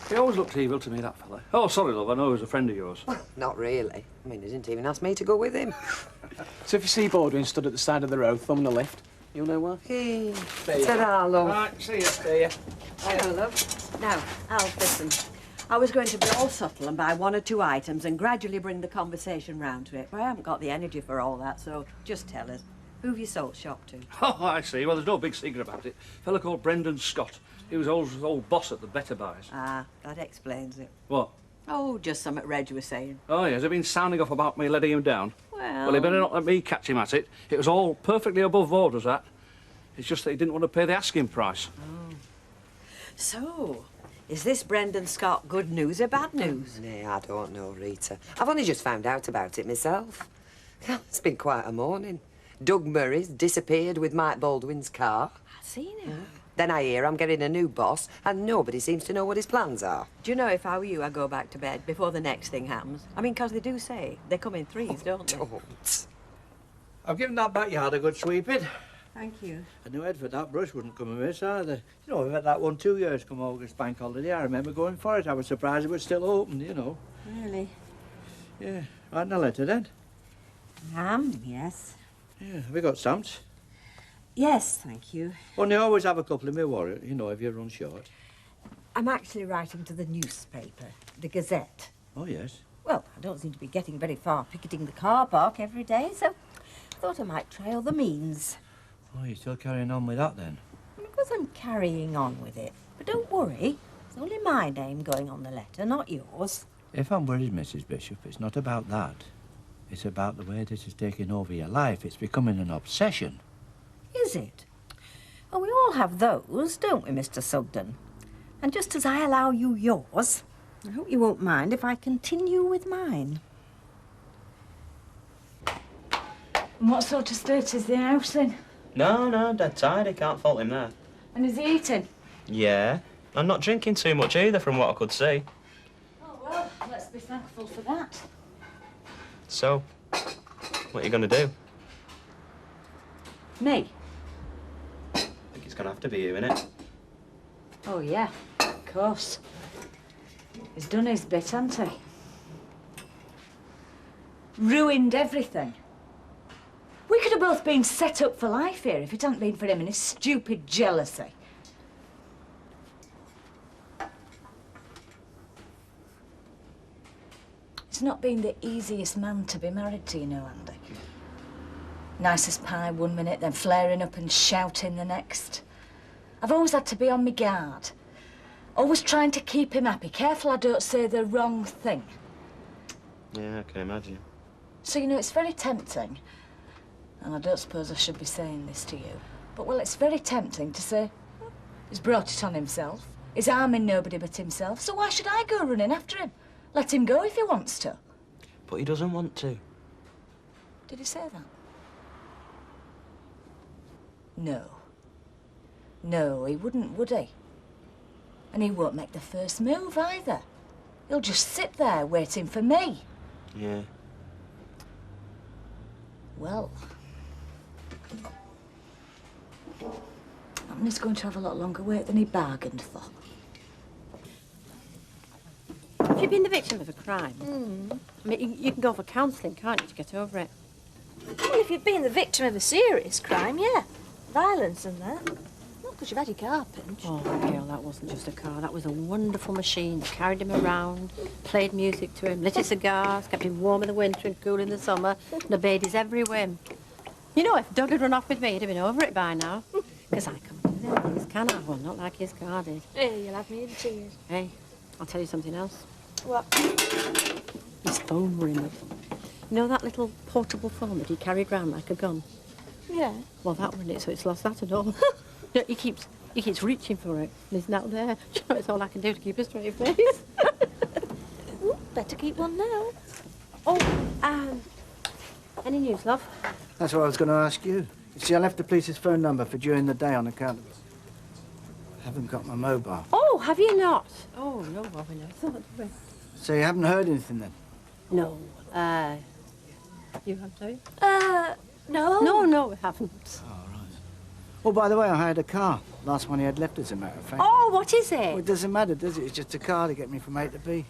He always looked evil to me, that fella. Oh, sorry, love, I know he was a friend of yours. Not really. I mean, he didn't even ask me to go with him. So if you see Baldwin stood at the side of the road, thumb the lift, you'll know why. Hey. Ta-ra, love. Right, see ya. Hello, love. Now, Alf, listen. I was going to be all subtle and buy 1 or 2 items and gradually bring the conversation round to it, but I haven't got the energy for all that, so just tell us. Who've you sold shop to? Oh, I see. Well, there's no big secret about it. A fella called Brendan Scott. He was old boss at the Better Buys. Ah, that explains it. What? Oh, just something Reg was saying. Oh, yeah, has he been sounding off about me letting him down? Well... Well, he better not let me catch him at it. It was all perfectly above board, was that? It's just that he didn't want to pay the asking price. Oh. So, is this Brendan Scott good news or bad news? Nay, I don't know, Rita. I've only just found out about it myself. It's been quite a morning. Doug Murray's disappeared with Mike Baldwin's car. I've seen him. Then I hear I'm getting a new boss, and nobody seems to know what his plans are. Do you know, if I were you, I'd go back to bed before the next thing happens. I mean, 'cause they do say they come in threes, don't they? Don't. I've given that backyard a good sweeping. Thank you. I knew Edward, that brush wouldn't come amiss either. You know, we've had that one 2 years come August bank holiday. I remember going for it. I was surprised it was still open, you know. Really? Yeah. Writing a letter then? Yes. Yeah. Have we got stamps? Yes, thank you. Only always have a couple in my wallet, you know, if you run short. I'm actually writing to the newspaper, the Gazette. Oh, yes. Well, I don't seem to be getting very far picketing the car park every day, so I thought I might try other means. Oh, you're still carrying on with that then? Of course I'm carrying on with it. But don't worry, it's only my name going on the letter, not yours. If I'm worried, Mrs. Bishop, it's not about that. It's about the way this is taking over your life. It's becoming an obsession. Is it? Oh, we all have those, don't we, Mr. Sugden? And just as I allow you yours, I hope you won't mind if I continue with mine. And what sort of state is the house in? No, dead tidy. Can't fault him there. And is he eating? Yeah. I'm not drinking too much either, from what I could see. Oh, well, let's be thankful for that. So, what are you going to do? Me? I think it's going to have to be you, innit? Oh, yeah, of course. He's done his bit, hasn't he? Ruined everything. We could have both been set up for life here if it hadn't been for him and his stupid jealousy. He's not been the easiest man to be married to, you know, Andy. Nice as pie one minute, then flaring up and shouting the next. I've always had to be on my guard. Always trying to keep him happy, careful I don't say the wrong thing. Yeah, I can imagine. So, you know, it's very tempting, and I don't suppose I should be saying this to you, but, well, it's very tempting to say, he's brought it on himself. He's harming nobody but himself, so why should I go running after him? Let him go if he wants to. But he doesn't want to. Did he say that? No. No, he wouldn't, would he? And he won't make the first move either. He'll just sit there waiting for me. Yeah. Well, He's going to have a lot longer wait than he bargained for. Have you been the victim of a crime? I mean, you can go for counselling, can't you, to get over it? Well, if you've been the victim of a serious crime, yeah. Violence and that. Not because you've had your car pinched. Oh, girl, that wasn't just a car. That was a wonderful machine that carried him around, played music to him, lit his cigars, kept him warm in the winter and cool in the summer, and obeyed his every whim. You know, if Doug had run off with me, he'd have been over it by now. Because I can't do them things, can I? Well, not like his car did. Hey, you'll have me in tears. Hey, I'll tell you something else. What? His phone were in it. You know that little portable phone that he carried round like a gun? Yeah. Well, that were in it, so it's lost that and all. You know, he keeps reaching for it, and it's not there. You know, it's all I can do to keep a straight face. Ooh, better keep one now. Oh, any news, love? That's what I was going to ask you. You see, I left the police's phone number for during the day on account of... I haven't got my mobile. Oh, have you not? Oh, no, Robin, I thought... So you haven't heard anything then? No, you have, have you? No. No, we haven't. Oh, by the way, I hired a car. Last one he had left, as a matter of fact. Oh, what is it? Well, it doesn't matter, does it? It's just a car to get me from A to B.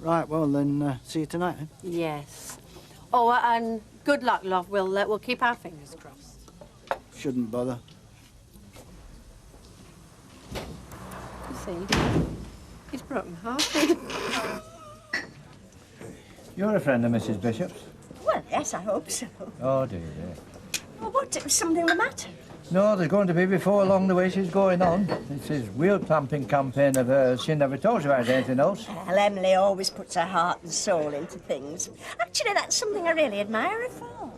Right, well, then, see you tonight, then. Yes. Oh, and good luck, love. We'll keep our fingers crossed. Shouldn't bother. You see, he's broken-hearted. You're a friend of Mrs. Bishop's? Well, yes, I hope so. Oh, dear. Well, what, was something the matter? No, there's going to be before long the way she's going on. It's this wheel clamping campaign of hers. She never talks about anything else. Well, Emily always puts her heart and soul into things. Actually, that's something I really admire her for.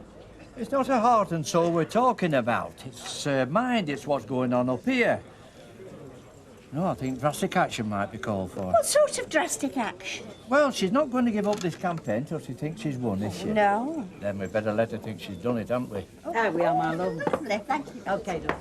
It's not her heart and soul we're talking about. It's mind. It's what's going on up here. No, I think drastic action might be called for. What sort of drastic action? Well, she's not going to give up this campaign till she thinks she's won, is she? No. Then we better let her think she's done it, haven't we? There we are, my love. Lovely, thank you. OK, look.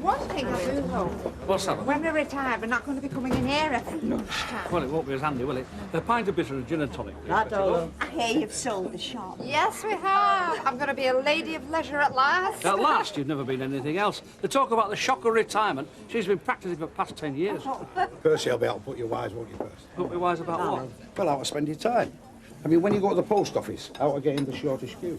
One thing I do hope. What's that? When we retire, we're not going to be coming in here every lunchtime. Well, it won't be as handy, will it? A pint of bitter and gin and tonic. That all. I hear you've sold the shop. Yes, we have. I'm going to be a lady of leisure at last. At last, you've never been anything else. The talk about the shock of retirement, she's been practising for the past 10 years. Percy, I'll be able to put you wise, won't you, Percy? Put me wise about what? Well, how to spend your time. I mean, when you go to the post office, how to get in the shortest queue.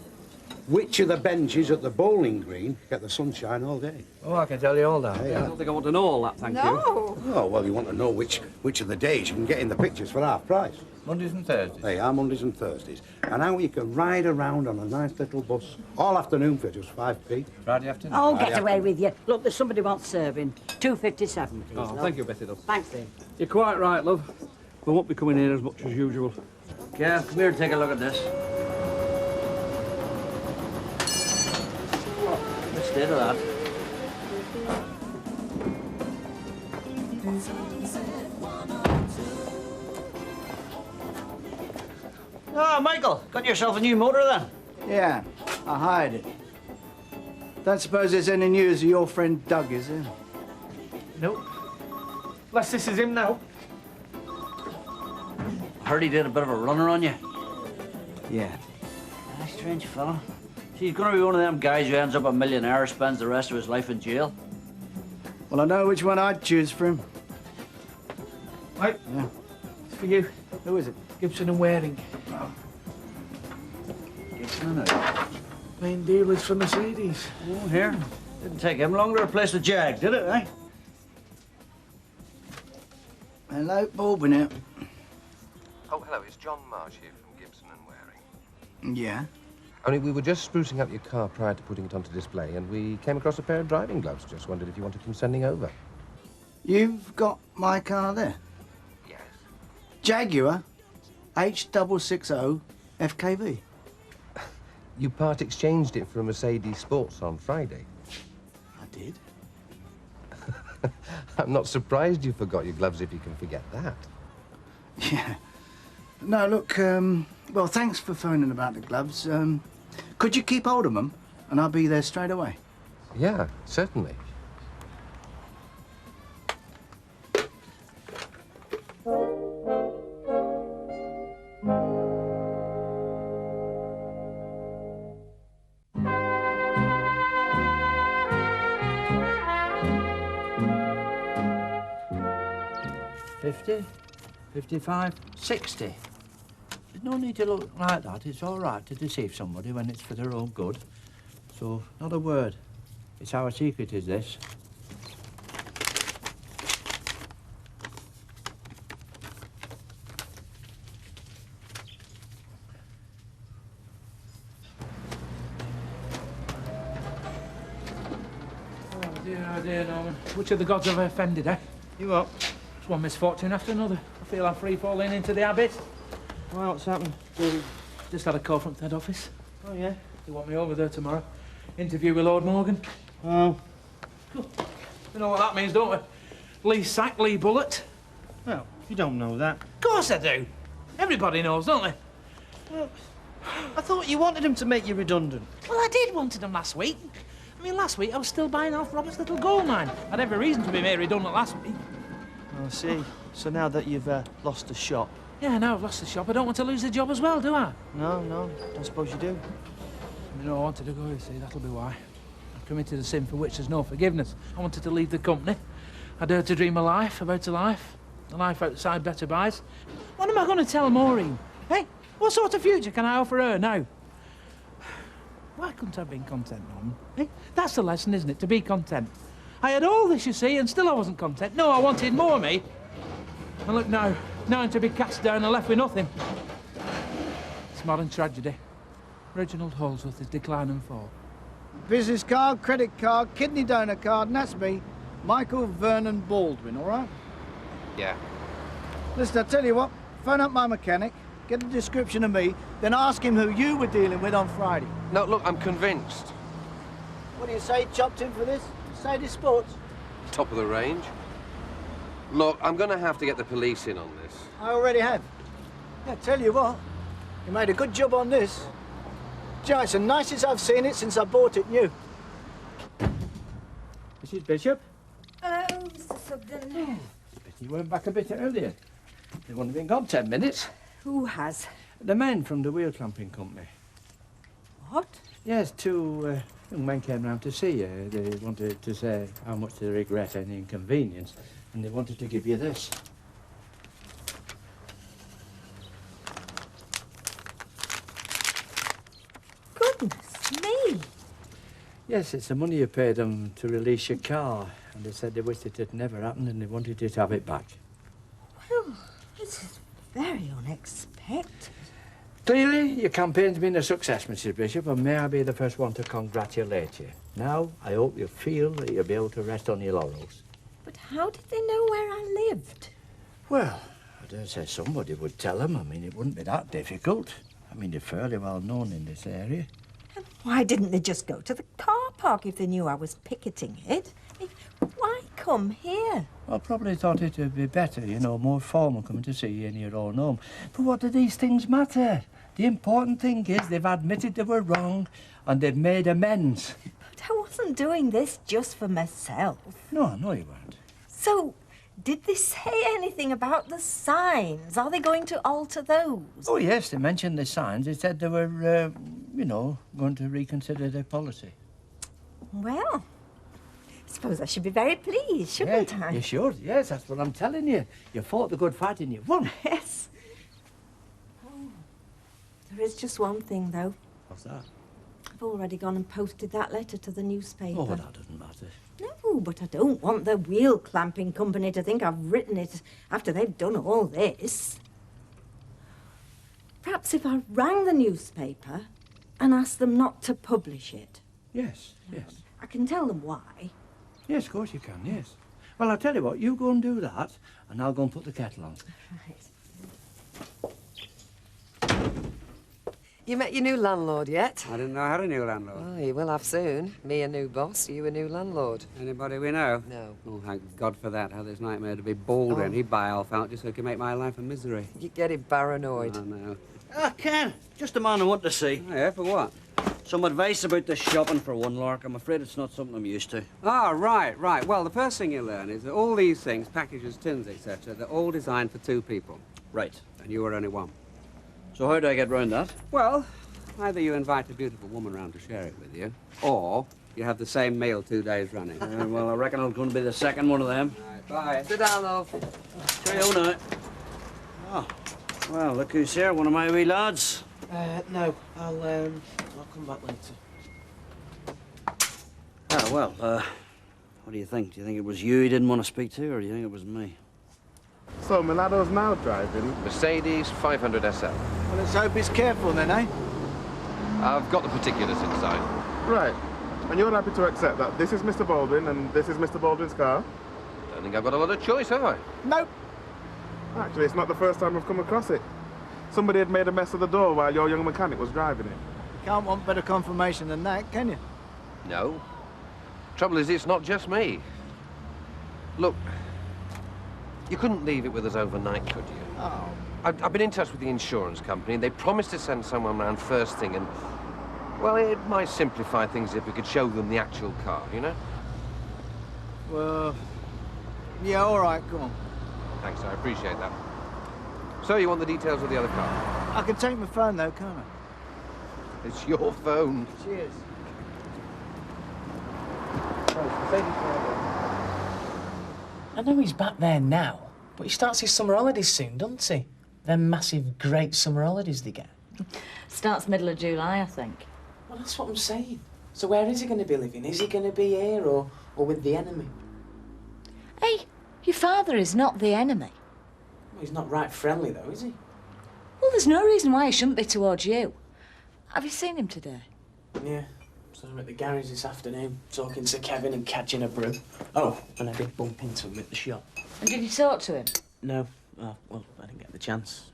Which of the benches at the bowling green get the sunshine all day? Oh, I can tell you all that. I don't think I want to know all that, thank you. Oh, well, you want to know which of the days you can get in the pictures for half price. Mondays and Thursdays? They are Mondays and Thursdays. And how you can ride around on a nice little bus all afternoon for just 5p. Friday afternoon? Oh, Friday get away with you. Look, there's somebody wants serving. 2.57, please, Oh, love. thank you, Betty, love. Thanks, Dave. You're quite right, love. We won't be coming here as much as usual. Gav, come here and take a look at this. Let's stay to that. Oh, Michael, got yourself a new motor then? Yeah, I hired it. Don't suppose there's any news of your friend Doug, is there? Nope. Unless this is him now. Heard he did a bit of a runner on you. Yeah. Ah, strange fella. See, he's going to be one of them guys who ends up a millionaire, spends the rest of his life in jail. Well, I know which one I'd choose for him. Right. Yeah. It's for you. Who is it? Gibson and Waring. Gibson and Main dealers for Mercedes. Oh, here. Didn't take him long to replace the Jag, did it, eh? Hello, Baldwin here. Oh, hello, it's John Marsh here from Gibson and Waring. Yeah? Only we were just sprucing up your car prior to putting it onto display, and we came across a pair of driving gloves. Just wondered if you wanted them sending over. You've got my car there? Yes. Jaguar H660 FKV. You part exchanged it for a Mercedes Sports on Friday. I did. I'm not surprised you forgot your gloves if you can forget that. Yeah. No, look, well, thanks for phoning about the gloves. Could you keep hold of them, and I'll be there straight away? Yeah, certainly. 50, 55, 60. There's no need to look like that. It's all right to deceive somebody when it's for their own good. So, not a word. It's our secret, is this. Oh dear, Norman. Which of the gods have I offended, eh? You what? It's one misfortune after another. I feel I'm free falling into the abyss. Why, what's happened? Just had a call from the head office. Oh, yeah? They want me over there tomorrow. Interview with Lord Morgan. Oh. Cool. You know what that means, don't we? Lee sack, Lee bullet. Well, you don't know that. Of course I do. Everybody knows, don't they? Well, I thought you wanted him to make you redundant. Well, I did wanted them last week. I mean, last week I was still buying off Robert's little gold mine. I had every reason to be made redundant last week. Oh, I see. So now that you've lost the shop... Yeah, now I've lost the shop, I don't want to lose the job as well, do I? No, don't suppose you do. You know, I wanted to go, you see, that'll be why. I've committed a sin for which there's no forgiveness. I wanted to leave the company. I dared to dream a life, about a life outside Better Buys. What am I going to tell Maureen? Hey, what sort of future can I offer her now? Why couldn't I have been content, Norman? Hey, that's the lesson, isn't it, to be content? I had all this, you see, and still I wasn't content. No, I wanted more, me. And look now I'm to be cast down and left with nothing. It's modern tragedy. Reginald Holsworth is decline and fall. Business card, credit card, kidney donor card, and that's me. Michael Vernon Baldwin, all right? Yeah. Listen, I tell you what, phone up my mechanic, get a description of me, then ask him who you were dealing with on Friday. No, look, I'm convinced. What do you say, chopped him for this? Mercedes Sports? Top of the range. Look, I'm going to have to get the police in on this. I already have. Yeah, tell you what, you made a good job on this. Joe, it's the nicest I've seen it since I bought it new. Mrs. Bishop? Hello, Mr. Sugden. You weren't back a bit earlier. They wouldn't have been gone 10 minutes. Who has? The men from the wheel clamping company. What? Yes, two young men came round to see you. They wanted to say how much they regret any inconvenience, and they wanted to give you this. Goodness me! Yes, it's the money you paid them to release your car, and they said they wished it had never happened and they wanted you to have it back. Well, this is very unexpected. Clearly, your campaign's been a success, Mrs. Bishop, and may I be the first one to congratulate you. Now, I hope you feel that you'll be able to rest on your laurels. But how did they know where I lived? Well, I dare say somebody would tell them. I mean, it wouldn't be that difficult. I mean, you're fairly well known in this area. And why didn't they just go to the car park if they knew I was picketing it? Why come here? I probably thought it would be better, you know, more formal coming to see you in your own home. But what do these things matter? The important thing is they've admitted they were wrong and they've made amends. But I wasn't doing this just for myself. No, I know you weren't. So, did they say anything about the signs? Are they going to alter those? Oh, yes, they mentioned the signs. They said they were, you know, going to reconsider their policy. Well, I suppose I should be very pleased, shouldn't I? You should, yes, that's what I'm telling you. You fought the good fight and you won. Yes. Oh, there is just one thing, though. What's that? I've already gone and posted that letter to the newspaper. Oh, that doesn't matter. No, but I don't want the wheel clamping company to think I've written it after they've done all this. Perhaps if I rang the newspaper and asked them not to publish it. Yes, yes. I can tell them why. Yes, of course you can, yes. Well, I'll tell you what, you go and do that, and I'll go and put the kettle on. Right. You met your new landlord yet? I didn't know I had a new landlord. Oh, you will have soon. Me a new boss, you a new landlord. Anybody we know? No. Oh, thank God for that. Had this nightmare to be Baldwin. Oh. He'd buy Alf out just so he could make my life a misery. You're getting paranoid. I know. Ah, Ken, just the man I want to see. Oh, yeah, for what? Some advice about the shopping for one lark. I'm afraid it's not something I'm used to. Ah, right. Well, the first thing you learn is that all these things, packages, tins, etc., they're all designed for two people. Right. And you are only one. So how do I get round that? Well, either you invite a beautiful woman round to share it with you, or you have the same meal 2 days running. Well, I reckon I'm going to be the second one of them. All right, bye. Sit down, love. Cheerio now. Oh, well, look who's here. One of my wee lads. No, I'll come back later. Oh, well, what do you think? Do you think it was you he didn't want to speak to, or do you think it was me? So, Milado's now driving? Mercedes 500 SL. Well, let's hope he's careful then, eh? I've got the particulars inside. Right. And you're happy to accept that this is Mr. Baldwin and this is Mr. Baldwin's car? Don't think I've got a lot of choice, have I? Nope. Actually, it's not the first time I've come across it. Somebody had made a mess of the door while your young mechanic was driving it. You can't want better confirmation than that, can you? No. Trouble is, it's not just me. Look, you couldn't leave it with us overnight, could you? Oh. I've been in touch with the insurance company. They promised to send someone round first thing and, well, it might simplify things if we could show them the actual car, you know? Well, yeah, all right, go on. Thanks, I appreciate that. So, you want the details of the other car? I can take my phone, though, can't I? It's your phone. Cheers. I know he's back there now, but he starts his summer holidays soon, doesn't he? Them massive, great summer holidays they get. Starts middle of July, I think. Well, that's what I'm saying. So where is he going to be living? Is he going to be here or with the enemy? Hey, your father is not the enemy. Well, he's not right friendly, though, is he? Well, there's no reason why he shouldn't be towards you. Have you seen him today? Yeah. So I'm at the garage this afternoon, talking to Kevin and catching a brew. Oh, and I did bump into him at the shop. And did you talk to him? No. Oh, well, I didn't get the chance.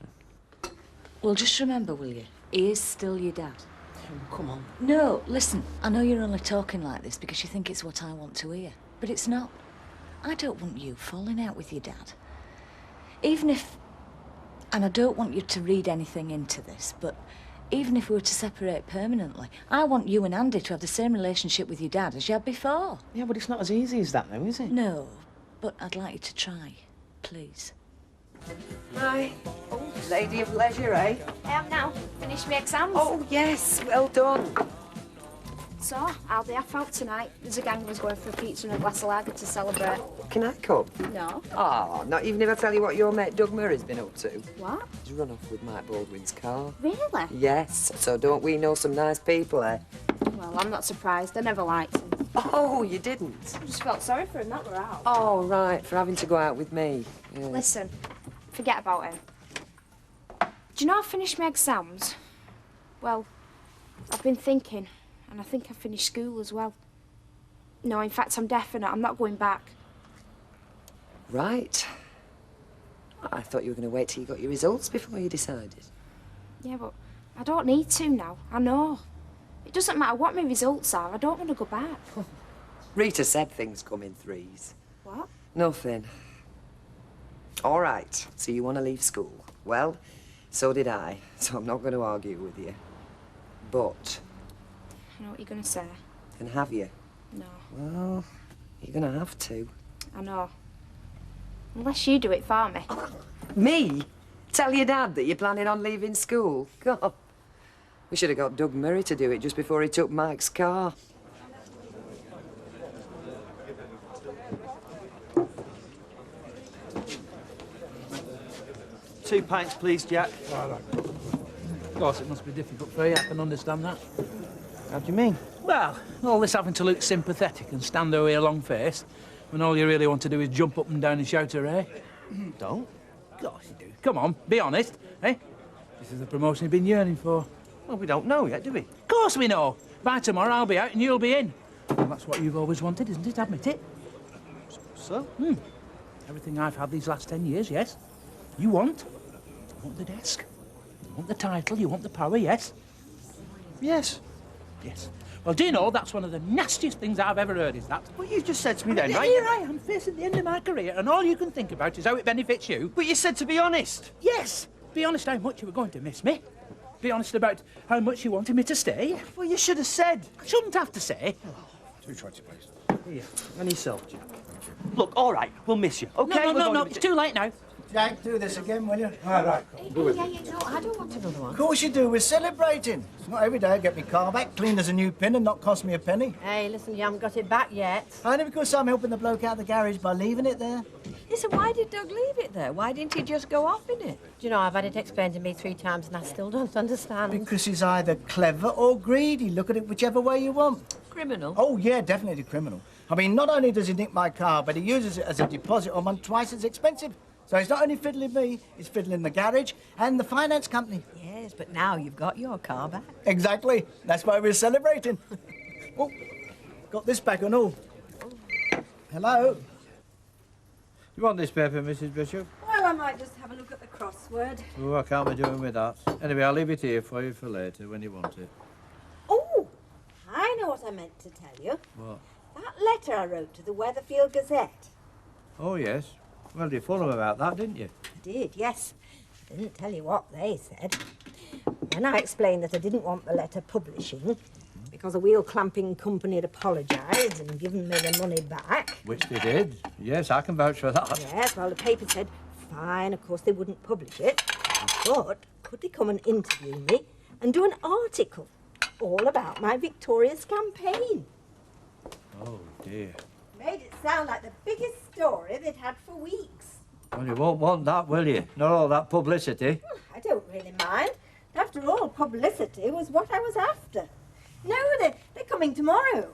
Well, just remember, will you? He is still your dad. Oh, come on. No, listen, I know you're only talking like this because you think it's what I want to hear, but it's not. I don't want you falling out with your dad. Even if... And I don't want you to read anything into this, but even if we were to separate permanently, I want you and Andy to have the same relationship with your dad as you had before. Yeah, but it's not as easy as that, though, is it? No, but I'd like you to try, please. Hi. Oh, lady of leisure, eh? I am now. Finished my exams. Oh, yes, well done. So, I'll be off out tonight. There's a gang of us going for a pizza and a glass of lager to celebrate. Can I come? No. Oh, not even if I tell you what your mate Doug Murray's been up to. What? He's run off with Mike Baldwin's car. Really? Yes, so don't we know some nice people, eh? Well, I'm not surprised. I never liked him. Oh, you didn't? I just felt sorry for him that we're out. Oh, right, for having to go out with me. Yeah. Listen, forget about him. Do you know I finished my exams? Well, I've been thinking, and I think I finished school as well. No, in fact, I'm definite. I'm not going back. Right. I thought you were going to wait till you got your results before you decided. Yeah, but I don't need to now. I know. It doesn't matter what my results are. I don't want to go back. Rita said things come in threes. What? Nothing. All right, so you want to leave school. Well, so did I, so I'm not going to argue with you. But... I know what you're going to say. And have you? No. Well, you're going to have to. I know. Unless you do it for me. Me? Tell your dad that you're planning on leaving school? God. We should have got Doug Murray to do it just before he took Mike's car. Two pints, please, Jack. Of course, it must be difficult for you. I can understand that. How do you mean? Well, all this having to look sympathetic and stand over here long-faced when all you really want to do is jump up and down and shout hooray. Don't. Of course you do. Come on, be honest, eh? This is the promotion you've been yearning for. Well, we don't know yet, do we? Of course we know. By tomorrow, I'll be out and you'll be in. Well, that's what you've always wanted, isn't it? Admit it. So? Everything I've had these last 10 years, yes. You want the desk. You want the title, you want the power, yes? Yes. Yes. Well, do you know, that's one of the nastiest things I've ever heard, is that? Well, you just said to me then, right? Here I am, facing the end of my career, and all you can think about is how it benefits you. But you said to be honest. Yes. Be honest how much you were going to miss me. Be honest about how much you wanted me to stay. Well, you should have said. I shouldn't have to say. 220, please. Here. And yourself, Jack. Look, all right, we'll miss you, OK? No, it's too late now. Jack, do this again, will you? All right. No, I don't want another one. Of course you do. We're celebrating. It's not every day I get my car back clean as a new pin and not cost me a penny. Hey, listen, you haven't got it back yet. Only because I'm helping the bloke out of the garage by leaving it there. Listen, why did Doug leave it there? Why didn't he just go off in it? Do you know, I've had it explained to me 3 times and I still don't understand. Because he's either clever or greedy. Look at it whichever way you want. Criminal? Oh, yeah, definitely criminal. I mean, not only does he nick my car, but he uses it as a deposit on one twice as expensive. So he's not only fiddling me, he's fiddling the garage and the finance company. Yes, but now you've got your car back. Exactly. That's why we're celebrating. Oh, got this back and all. Hello? You want this paper, Mrs. Bishop? Well, I might just have a look at the crossword. Oh, what can't we doing with that? Anyway, I'll leave it here for you for later when you want it. Oh, I know what I meant to tell you. What? That letter I wrote to the Weatherfield Gazette. Oh, yes. Well, you phoned them about that, didn't you? I did, yes. Didn't tell you what they said. When I explained that I didn't want the letter publishing because the wheel clamping company had apologised and given me the money back. Which they did. Yes, I can vouch for that. Yes, well, the paper said, fine, of course they wouldn't publish it, but could they come and interview me and do an article all about my victorious campaign? Oh, dear. Made it sound like the biggest story they'd had for weeks. Well, you won't want that, will you? Not all that publicity. I don't really mind. After all, publicity was what I was after. No, they're coming tomorrow.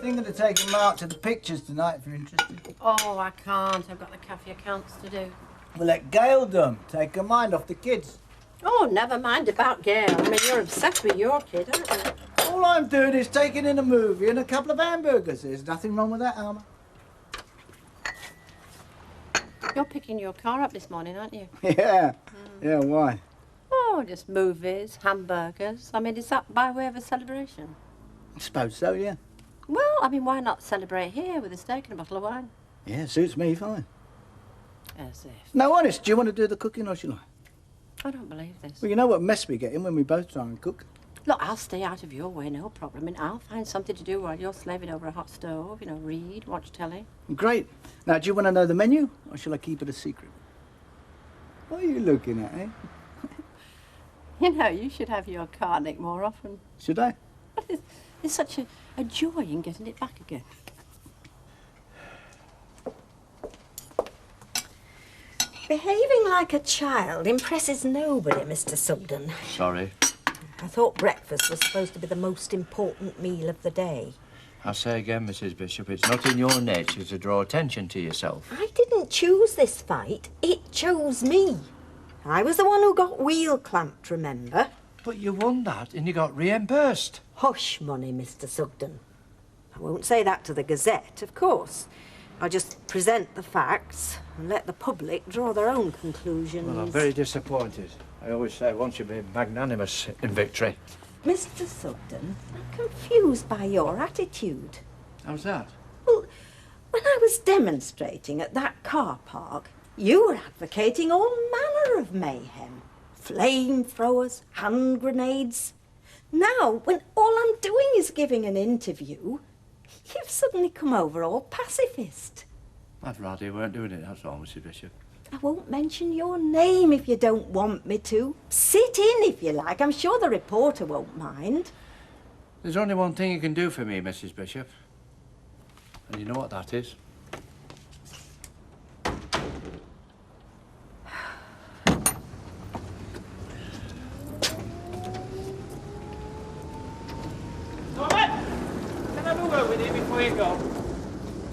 Thinking of taking Mark to the pictures tonight if you're interested. Oh, I can't. I've got the cafe accounts to do. We'll let Gail do 'em. Take her mind off the kids. Oh, never mind about Gail. I mean, you're obsessed with your kid, aren't you? All I'm doing is taking in a movie and a couple of hamburgers. There's nothing wrong with that, Alma. You're picking your car up this morning, aren't you? Yeah. Yeah, why? Oh, just movies, hamburgers. I mean, is that by way of a celebration? I suppose so, yeah. Well, I mean, why not celebrate here with a steak and a bottle of wine? Yeah, suits me fine. As if. No, honest, do you want to do the cooking or shall I? I don't believe this. Well, you know what mess we get in when we both try and cook. Look, I'll stay out of your way, no problem. And I'll find something to do while you're slaving over a hot stove, you know, read, watch telly. Great. Now, do you want to know the menu or shall I keep it a secret? What are you looking at, eh? You know, you should have your car nicked more often. Should I? There's such a joy in getting it back again. Behaving like a child impresses nobody, Mr. Sugden. Sorry. I thought breakfast was supposed to be the most important meal of the day. I say again, Mrs. Bishop, it's not in your nature to draw attention to yourself. I didn't choose this fight. It chose me. I was the one who got wheel clamped, remember? But you won that and you got reimbursed. Hush money, Mr. Sugden. I won't say that to the Gazette, of course. I'll just present the facts and let the public draw their own conclusions. Well, I'm very disappointed. I always say once you've been magnanimous in victory. Mr. Sugden, I'm confused by your attitude. How's that? Well, when I was demonstrating at that car park, you were advocating all manner of mayhem. Flamethrowers, hand grenades. Now, when all I'm doing is giving an interview, you've suddenly come over all pacifist. I'd rather you weren't doing it, that's all, Mrs. Bishop. I won't mention your name if you don't want me to. Sit in if you like. I'm sure the reporter won't mind. There's only one thing you can do for me, Mrs. Bishop. And you know what that is? Can I have a word with you before you go?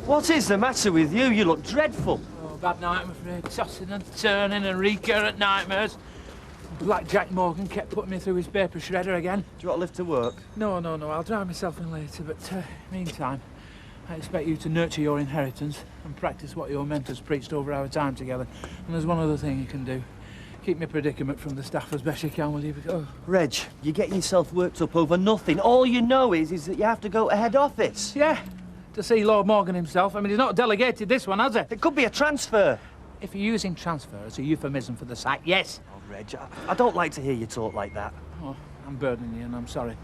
What is the matter with you? You look dreadful. Oh, bad night, I'm afraid. Tossing and turning and recurrent nightmares. Black Jack Morgan kept putting me through his paper shredder again. Do you want to lift to work? No, I'll drive myself in later, but meantime, I expect you to nurture your inheritance and practice what your mentors preached over our time together. And there's one other thing you can do. Keep my predicament from the staff as best you can, will you? Oh. Reg, you're getting yourself worked up over nothing. All you know is that you have to go to head office. Yeah, to see Lord Morgan himself. I mean, he's not delegated this one, has he? It could be a transfer. If you're using transfer as a euphemism for the site, yes. Oh, Reg, I don't like to hear you talk like that. Oh, I'm burdening you and I'm sorry.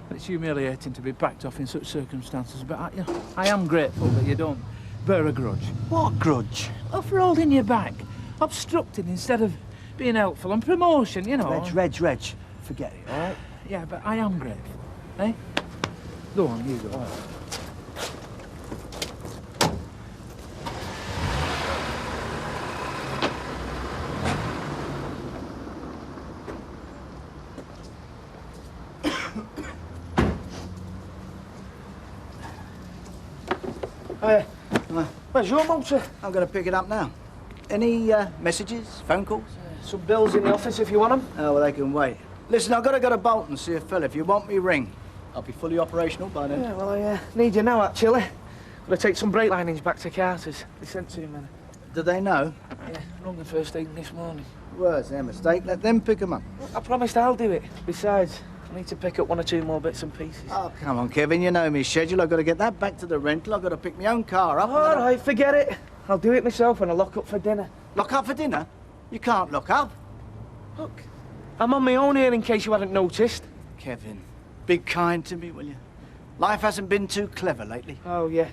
But it's humiliating to be backed off in such circumstances, but I am grateful that you don't bear a grudge. What grudge? Oh, for holding your back, obstructing instead of being helpful, and promotion, you know. Reg, forget it, all right? Yeah, but I am grateful, eh? Go on, you go. Where's your motor? I'm going to pick it up now. Any messages, phone calls? Some bills in the office if you want them. Oh, well, they can wait. Listen, I've got to go to Bolton and see a fella. If you want me, ring. I'll be fully operational by then. Yeah, well, I need you now, actually. Got to take some brake linings back to Carter's. They sent to you, man. Do they know? Yeah, rung the first thing this morning. Well, it's their mistake. Let them pick 'em up. I promised I'll do it. Besides, I need to pick up 1 or 2 more bits and pieces. Oh, come on, Kevin. You know me schedule. I've got to get that back to the rental. I've got to pick my own car up. All right, forget it. I'll do it myself when I lock up for dinner. Lock up for dinner? You can't lock up. Look, I'm on my own here in case you hadn't noticed. Kevin, be kind to me, will you? Life hasn't been too clever lately. Oh, yeah.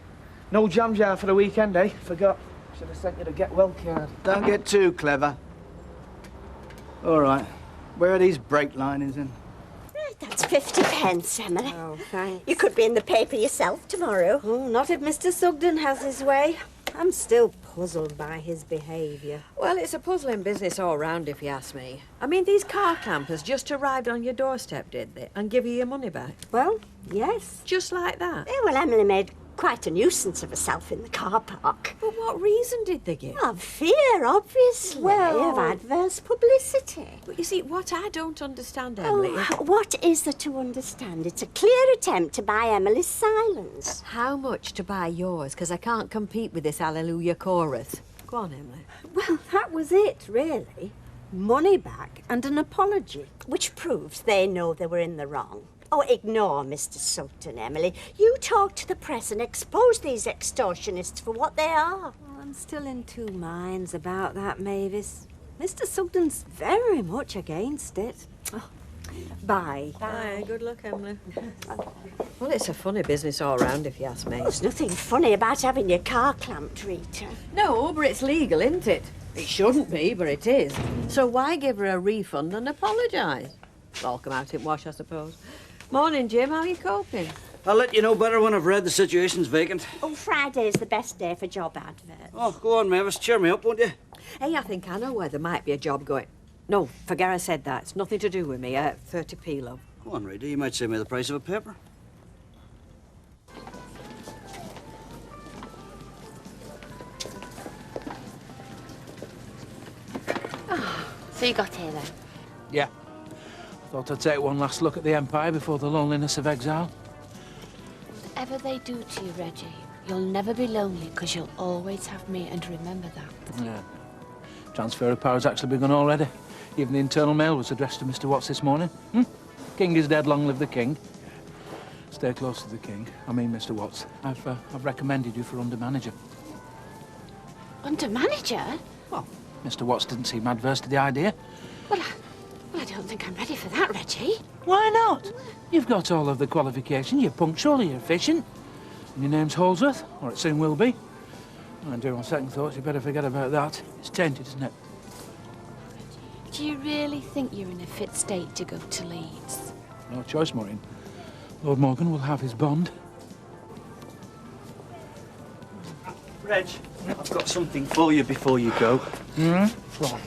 No jam jar for the weekend, eh? Forgot. Should have sent you the get well card. Don't get too clever. All right. Where are these brake linings then? Right, that's 50 pence, Emily. Oh, thanks. You could be in the paper yourself tomorrow. Oh, not if Mr. Sugden has his way. I'm still puzzled by his behaviour. Well, it's a puzzling business all round, if you ask me. I mean, these car clampers just arrived on your doorstep, did they? And give you your money back? Well, yes. Just like that? Yeah, well, Emily made quite a nuisance of herself in the car park. For what reason did they give? Of fear, obviously, of adverse publicity. But you see, what I don't understand, Emily... Oh, what is there to understand? It's a clear attempt to buy Emily's silence. How much to buy yours? Because I can't compete with this Hallelujah chorus. Go on, Emily. Well, that was it, really. Money back and an apology. Which proves they know they were in the wrong. Oh, ignore Mr. Sugden, Emily. You talk to the press and expose these extortionists for what they are. Well, I'm still in 2 minds about that, Mavis. Mr. Sugden's very much against it. Oh, bye. Bye. Good luck, Emily. Well, it's a funny business all round, if you ask me. There's nothing funny about having your car clamped, Rita. No, but it's legal, isn't it? It shouldn't be, but it is. So why give her a refund and apologise? All come out in wash, I suppose. Morning, Jim. How are you coping? I'll let you know better when I've read the situation's vacant. Oh, Friday's the best day for job adverts. Oh, go on, Mavis. Cheer me up, won't you? Hey, I think I know where there might be a job going. No, forget I said that. It's nothing to do with me. 30p, love. Go on, Rita. You might save me the price of a paper. So you got here then? Yeah. Thought I'd take one last look at the Empire before the loneliness of exile. Whatever they do to you, Reggie, you'll never be lonely because you'll always have me, and remember that. Yeah. Transfer of power's actually begun already. Even the internal mail was addressed to Mr. Watts this morning. King is dead, long live the king. Stay close to the king. I mean, Mr. Watts. I've recommended you for under-manager. Under-manager? Well, Mr. Watts didn't seem adverse to the idea. Well, I don't think I'm ready for that, Reggie. Why not? You've got all of the qualifications. You're punctual, you're efficient. And your name's Holdsworth, or it soon will be. And on second thoughts, you better forget about that. It's tainted, isn't it? Do you really think you're in a fit state to go to Leeds? No choice, Maureen. Lord Morgan will have his bond. Reg, I've got something for you before you go.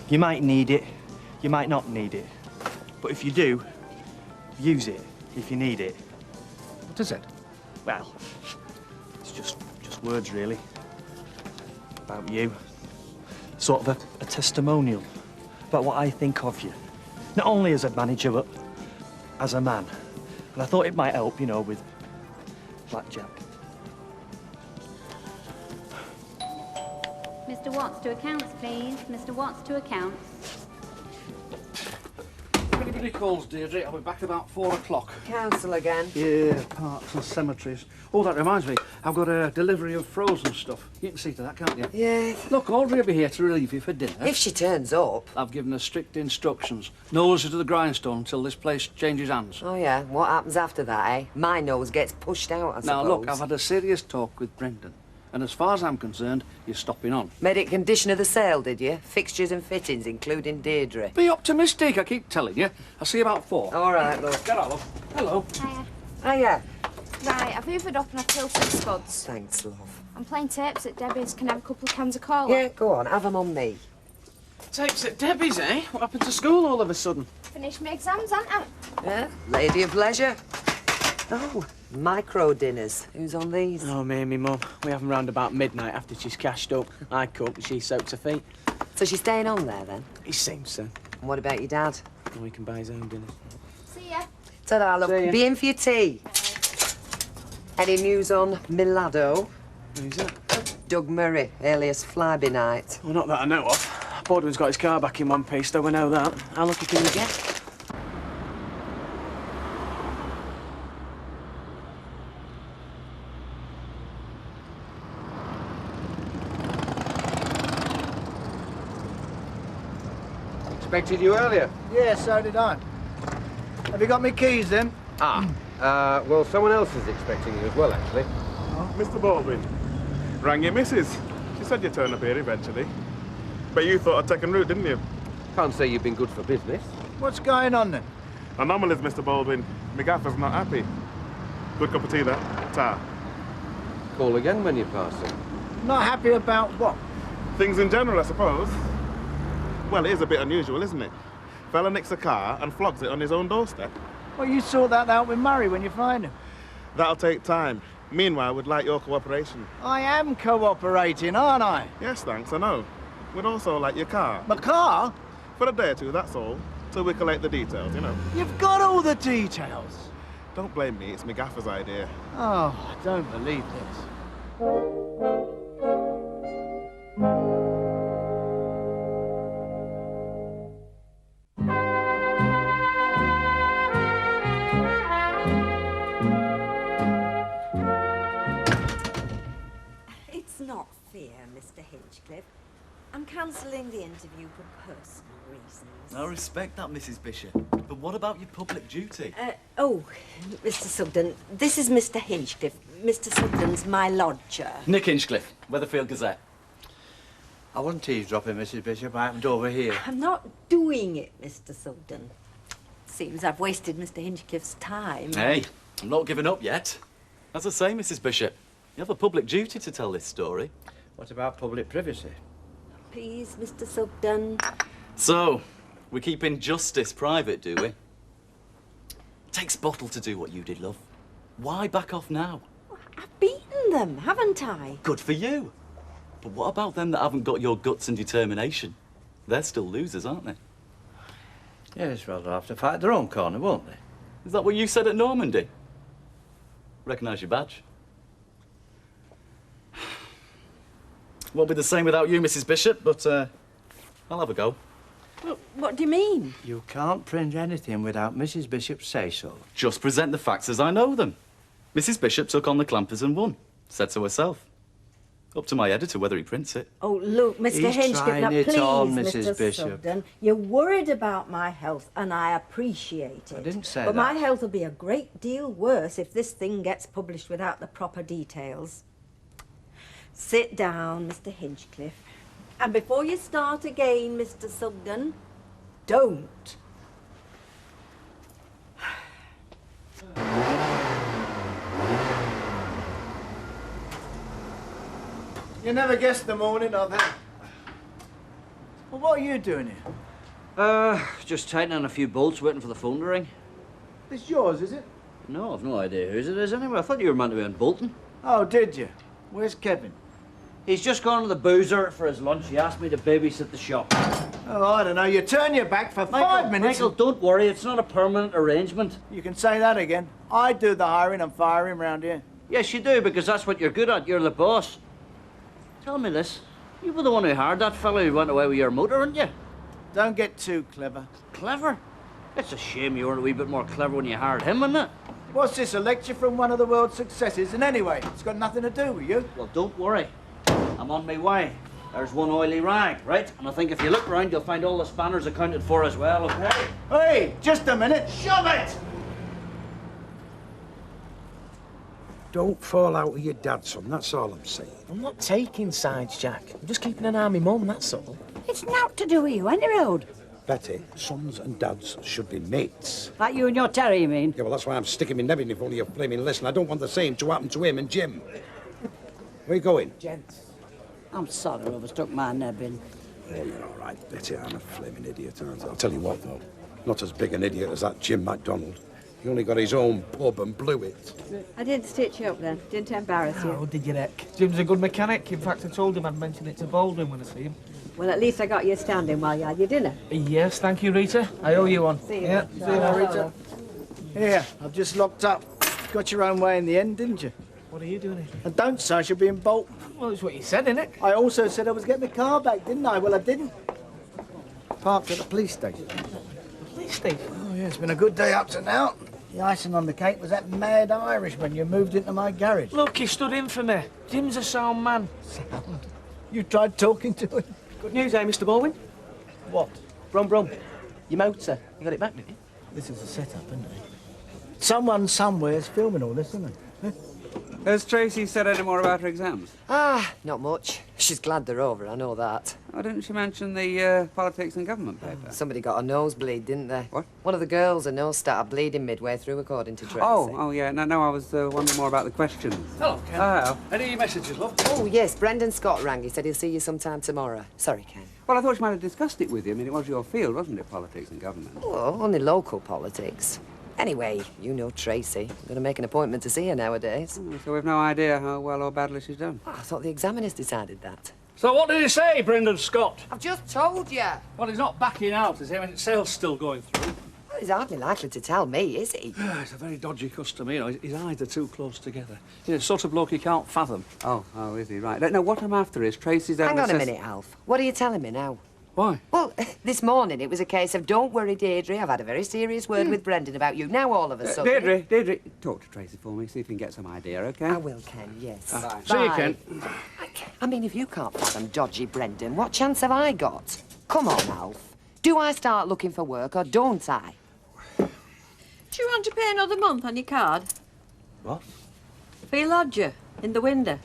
You might need it, you might not need it. But if you do, use it if you need it. What is it? Well, it's just words, really. About you. Sort of a testimonial about what I think of you. Not only as a manager, but as a man. And I thought it might help, you know, with blackjack. Mr. Watts to accounts, please. Mr. Watts to accounts. If anybody calls, Deirdre, I'll be back about 4 o'clock. Council again. Yeah, parks and cemeteries. Oh, that reminds me, I've got a delivery of frozen stuff. You can see to that, can't you? Yeah. Look, Audrey will be here to relieve you for dinner. If she turns up. I've given her strict instructions. Nose her to the grindstone until this place changes hands. Oh, yeah? What happens after that, eh? My nose gets pushed out, I suppose. Now, look, I've had a serious talk with Brendan. And as far as I'm concerned, you're stopping on. Made it condition of the sale, did you? Fixtures and fittings, including Deirdre. Be optimistic, I keep telling you. I'll see you about 4. All right, love. Get out, love. Hello. Hiya. Hiya. Right, I've hoovered up and I've filled some spuds. Thanks, love. I'm playing tapes at Debbie's. Can I have a couple of cans of cola? Yeah, go on. Have them on me. Tapes at Debbie's, eh? What happened to school all of a sudden? Finished my exams, haven't I? Yeah, lady of leisure. Oh, micro dinners. Who's on these? Oh, me and me mum. We have them round about midnight after she's cashed up. I cook and she soaks her feet. So she's staying on there, then? It seems so. And what about your dad? And we can buy his own dinner. See ya. Ta-da, love. See ya. Be in for your tea. Any news on Milado? Who's that? Doug Murray, alias Flyby Night. Well, not that I know of. Baldwin's got his car back in one piece, though we know that. How lucky can you get? Expected you earlier. Yeah, so did I. Have you got me keys, then? Well, someone else is expecting you as well, actually. Mr. Baldwin, rang your missus. She said you'd turn up here eventually. But you thought I'd taken route, didn't you? Can't say you've been good for business. What's going on, then? Anomalies, Mr. Baldwin. My gaffer's not happy. Good cup of tea, that. Ta. Call again when you pass it. Not happy about what? Things in general, I suppose. Well, it is a bit unusual, isn't it? Fella nicks a car and flogs it on his own doorstep. Well, you sort that out with Murray when you find him. That'll take time. Meanwhile, we'd like your cooperation. I am cooperating, aren't I? Yes, thanks, I know. We'd also like your car. My car? For a day or two, that's all. Till we collect the details, you know. You've got all the details. Don't blame me, it's my gaffer's idea. Oh, I don't believe this. It's not fair, Mr. Hinchcliffe. I'm cancelling the interview for personal reasons. I respect that, Mrs. Bishop. But what about your public duty? Mr. Sugden, this is Mr. Hinchcliffe. Mr. Sugden's my lodger. Nick Hinchcliffe, Weatherfield Gazette. I wasn't eavesdropping, Mrs. Bishop. I happened over here. I'm not doing it, Mr. Sugden. Seems I've wasted Mr. Hinchcliffe's time. Hey, I'm not giving up yet. As I say, Mrs. Bishop, you have a public duty to tell this story. What about public privacy? Please, Mr. Sugden. So, we're keeping justice private, do we? It takes bottle to do what you did, love. Why back off now? I've beaten them, haven't I? Good for you. But what about them that haven't got your guts and determination? They're still losers, aren't they? Yes, well, they'll have to fight their own corner, won't they? Is that what you said at Normandy? Recognise your badge. Won't be the same without you, Mrs. Bishop, but I'll have a go. Well, what do you mean? You can't print anything without Mrs. Bishop's say-so. Just present the facts as I know them. Mrs. Bishop took on the clampers and won. Said so herself. Up to my editor whether he prints it. Oh, look, Mr. He's Hinchcliffe, trying now it please, on, Mr. Mrs. Bishop. Sugden, you're worried about my health, and I appreciate it. I didn't say but that. my health will be a great deal worse if this thing gets published without the proper details. Sit down, Mr. Hinchcliffe. And before you start again, Mr. Sugden, don't. You never guessed the morning of it. Well, what are you doing here? Just tightening a few bolts, waiting for the phone to ring. It's yours, is it? No, I've no idea whose it is anyway. I thought you were meant to be on Bolton. Oh, did you? Where's Kevin? He's just gone to the boozer for his lunch. He asked me to babysit the shop. Oh, I don't know. You turn your back for 5 minutes. Michael, don't worry. It's not a permanent arrangement. You can say that again. I do the hiring and firing round here. Yes, you do, because that's what you're good at. You're the boss. Tell me this. You were the one who hired that fellow who went away with your motor, weren't you? Don't get too clever. Clever? It's a shame you weren't a wee bit more clever when you hired him, wasn't it? What's this, a lecture from one of the world's successes? And anyway, it's got nothing to do with you. Well, don't worry. I'm on my way. There's one oily rag, right? And I think if you look around, you'll find all the spanners accounted for as well, okay? Hey, just a minute. Shove it! Don't fall out with your dad, son. That's all I'm saying. I'm not taking sides, Jack. I'm just keeping an eye on my mum, that's all. It's naught to do with you, any road. Betty, sons and dads should be mates. Like you and your Terry, you mean? Yeah, well, that's why I'm sticking my neb in if only you're flaming listen. I don't want the same to happen to him and Jim. Where you going? Gents. I'm sorry I overstuck my neb in. Oh, you're all right, Betty. I'm a flaming idiot, aren't I? I'll tell you what, though. Not as big an idiot as that Jim MacDonald. He only got his own pub and blew it. I didn't stitch you up then. Didn't embarrass you. Oh, did you, Rick? Jim's a good mechanic. In fact, I told him I'd mention it to Baldwin when I see him. Well, at least I got you standing while you had your dinner. Yes, thank you, Rita. I owe you one. See you. Yeah, see you now, Rita. Here, I've just locked up. Got your own way in the end, didn't you? What are you doing here? And don't say I should be in Bolton. Well, it's what you said, innit? I also said I was getting my car back, didn't I? Well, I didn't. Parked at the police station. Police station? Oh, yeah, it's been a good day up to now. The icing on the cake was that mad Irishman you moved into my garage. Look, he stood in for me. Jim's a sound man. Sound? You tried talking to him? Good news, eh, Mr. Baldwin? What? Brum. Your motor. You got it back, didn't you? This is a setup, isn't it? Someone somewhere's filming all this, isn't it? Has Tracy said any more about her exams? Ah, not much. She's glad they're over, I know that. Oh, didn't she mention the politics and government paper? Somebody got a nosebleed, didn't they? What? One of the girls, a nose started bleeding midway through, according to Tracy. Oh, yeah. No, I was wondering more about the questions. Hello, Ken. Hello. Any messages, love? Oh, yes, Brendan Scott rang. He said he'll see you sometime tomorrow. Sorry, Ken. Well, I thought you might have discussed it with you. I mean, it was your field, wasn't it, politics and government? Well, only local politics. Anyway, you know Tracy. I'm going to make an appointment to see her nowadays. Oh, so we've no idea how well or badly she's done. Oh, I thought the examiners decided that. So what did he say, Brendan Scott? I've just told you. Well, he's not backing out, is he? I mean, sales still going through. Well, he's hardly likely to tell me, is he? He's a very dodgy customer, you know. His eyes are too close together. You know, sort of bloke you can't fathom. Oh, is he? Right. No, what I'm after is Tracy's... Hang on a minute, Alf. What are you telling me now? Why? Well, this morning it was a case of, don't worry, Deirdre, I've had a very serious word with Brendan about you. Now all of a sudden... Deirdre, talk to Tracy for me, see if you can get some idea, OK? I will, Ken, yes. Bye. See you, Ken. I mean, if you can't fathom dodgy Brendan, what chance have I got? Come on, Alf. Do I start looking for work or don't I? Do you want to pay another month on your card? What? For your lodger in the window.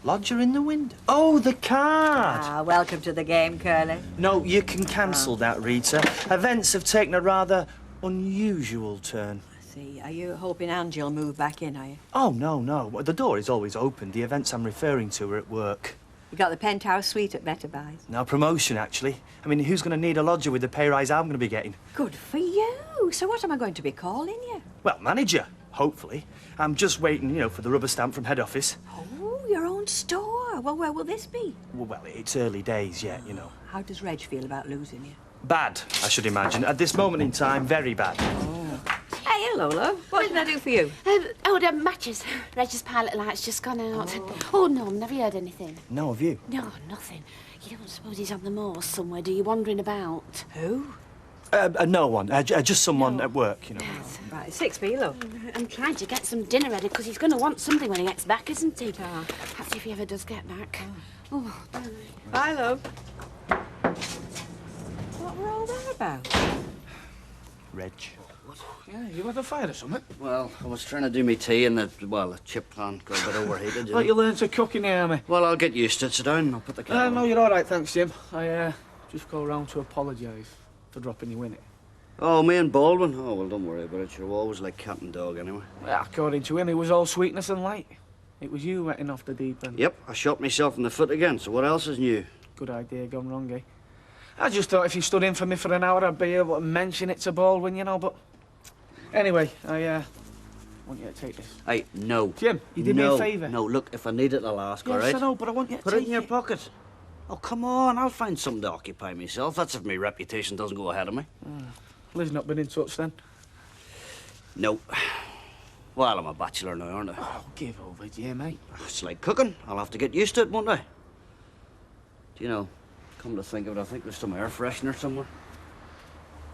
Lodger in the window? Oh, the card! Ah, welcome to the game, Curly. No, you can cancel that, Rita. Events have taken a rather unusual turn. I see. Are you hoping Angie will move back in, are you? Oh, no. The door is always open. The events I'm referring to are at work. You got the penthouse suite at Better Buys. Now, promotion, actually. I mean, who's going to need a lodger with the pay rise I'm going to be getting? Good for you. So what am I going to be calling you? Well, manager, hopefully. I'm just waiting, you know, for the rubber stamp from head office. Oh, your own store. Well, where will this be? Well, it's early days yet, you know. How does Reg feel about losing you? Bad, I should imagine. At this moment in time, very bad. Oh. Hey, hello, love. What can I do for you? The matches. Reg's pilot light's just gone out. Oh, Norman, have you heard anything? No, have you? No, nothing. You don't suppose he's on the moors somewhere, do you, wandering about? Who? No one. Just someone at work, you know. Right, 6p, love. I'm trying to get some dinner ready, because he's going to want something when he gets back, isn't he? Perhaps if he ever does get back. Oh, bye, love. What were all that about? Reg. Yeah, you had a fire or something? Well, I was trying to do me tea and the chip plant got a bit overheated. Thought you learned to cook in the army. Well, I'll get used to it. Sit down and I'll put the kettle on. No, you're all right, thanks, Jim. I just go round to apologise for dropping you in it. Oh, me and Baldwin? Oh, well, don't worry about it. You're always like cat and dog anyway. Well, according to him, it was all sweetness and light. It was you wetting off the deep end. Yep, I shot myself in the foot again, so what else is new? Good idea gone wrong, eh? I just thought if you stood in for me for an hour, I'd be able to mention it to Baldwin, you know, but... Anyway, I want you to take this. Hey, no. Jim, you did me a favour. No, look, if I need it, I'll ask, Yes, all right? I know, but I want you to Put it take in your pocket. Oh, come on, I'll find something to occupy myself. That's if my reputation doesn't go ahead of me. Liz's not been in touch then? No. Well, I'm a bachelor now, aren't I? Oh, give over, Jim, eh? It's like cooking. I'll have to get used to it, won't I? Do you know, come to think of it, I think there's some air freshener somewhere.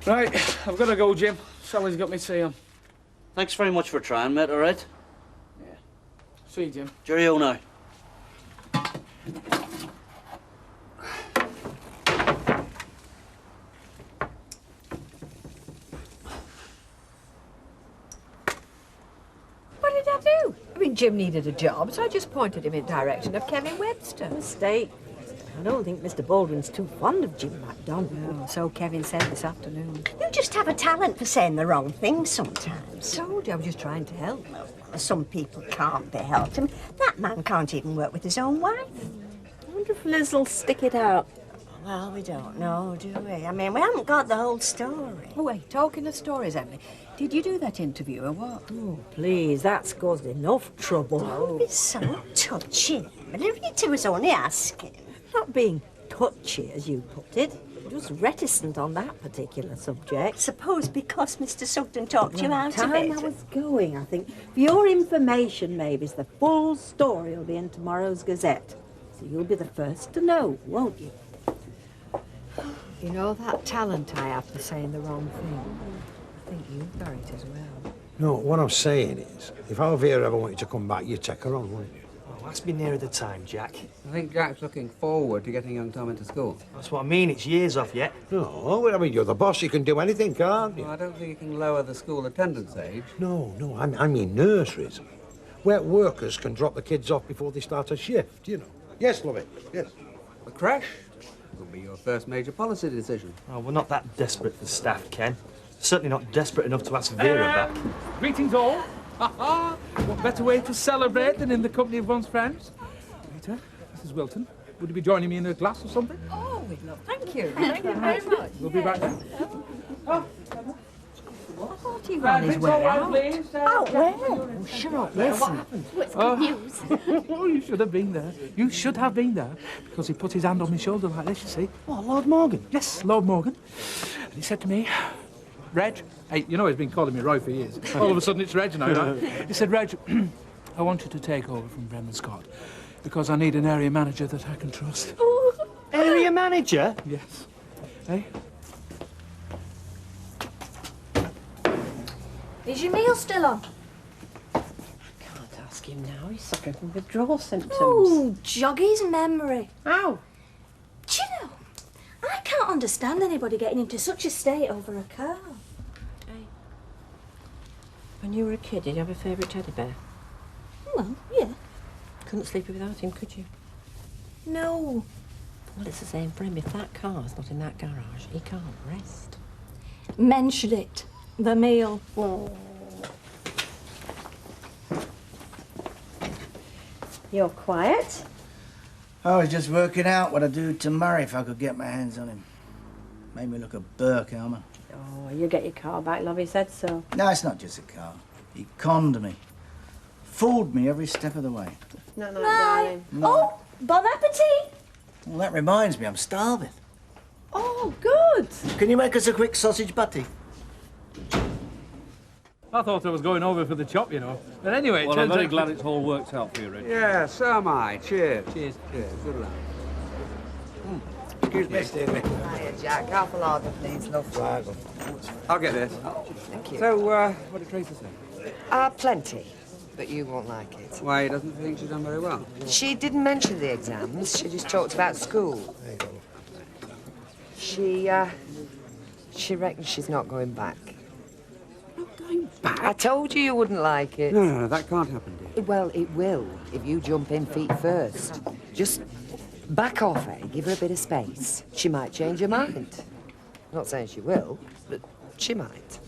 Right, I've got to go, Jim. Sally's got me tea on. Thanks very much for trying, mate, all right? Yeah. See you, Jim. Cheerio now. What did I do? I mean, Jim needed a job, so I just pointed him in the direction of Kevin Webster. Mistake. I don't think Mr. Baldwin's too fond of Jim MacDonald. Oh, so Kevin said this afternoon. You just have a talent for saying the wrong thing sometimes. Told you I was just trying to help. Some people can't be helped. That man can't even work with his own wife. I wonder if Liz will stick it out. Well, we don't know, do we? I mean, we haven't got the whole story. Oh, wait, talking of stories, Emily, did you do that interview or what? Oh, please, that's caused enough trouble. Don't be so touchy, Emily. Rita was only asking. Not being touchy, as you put it. Just reticent on that particular subject. Suppose because Mr. Sugden talked you out of Time it. I was going, I think. For your information, Mavis, the full story will be in tomorrow's Gazette. So you'll be the first to know, won't you? You know that talent I have for saying the wrong thing? I think you've got it as well. No, what I'm saying is, if Alvira ever wanted to come back, you'd take her on, wouldn't you? Oh, that's been nearer the time, Jack. I think Jack's looking forward to getting young Tom into school. That's what I mean, it's years off yet. No, well, I mean, you're the boss, you can do anything, can't you? Well, I don't think you can lower the school attendance age. No, I mean nurseries, where workers can drop the kids off before they start a shift, you know. Yes, love it, yes. The creche will be your first major policy decision. Oh, we're not that desperate for staff, Ken. Certainly not desperate enough to ask Vera back. Greetings all. What better way to celebrate than in the company of one's friends? Rita, Mrs. Wilton, would you be joining me in a glass or something? Oh, we'd love. Thank you. Thank you very much. We'll be back then. I thought he ran his way out. Out where? Oh, shut up, listen. It's good news. Oh, you should have been there. You should have been there. Because he put his hand on my shoulder like this, you see. What, Lord Morgan? Yes, Lord Morgan. And he said to me, Reg, hey, you know he's been calling me Roy for years. All of a sudden it's Reg now, right? He said, Reg, I want you to take over from Brendan Scott because I need an area manager that I can trust. Area manager? Yes. Hey? Is your meal still on? Can't ask him now. He's suffering from withdrawal symptoms. Oh, jog his memory. Ow. Do you know, I can't understand anybody getting into such a state over a car. Hey. When you were a kid, did you have a favourite teddy bear? Well, yeah. Couldn't sleep without him, could you? No. Well, it's the same for him. If that car's not in that garage, he can't rest. Mention it. The meal. Oh. You're quiet. I was just working out what I'd do to Murray if I could get my hands on him. Made me look a Burke, Alma. Oh, you get your car back, love. He said so. No, it's not just a car. He conned me. Fooled me every step of the way. No, darling. No. Oh, bon appetit. Well, that reminds me, I'm starving. Oh, good. Can you make us a quick sausage butty? I thought I was going over for the chop, you know. But anyway, it Well, I'm turns very out- glad it's all worked out for you, Reg. Yeah, so am I. Cheers. Cheers. Cheers. Good luck. Excuse me. Hiya, Jack. Half a lager, please, love. I'll get this. Thank you. So, what did Tracy say? Plenty, but you won't like it. Why, he doesn't think she's done very well? She didn't mention the exams. She just talked about school. She reckons she's not going back. Not going back? I told you wouldn't like it. No, that can't happen, dear. Well, it will if you jump in feet first. Just back off, eh? Give her a bit of space. She might change her mind. Not saying she will, but she might.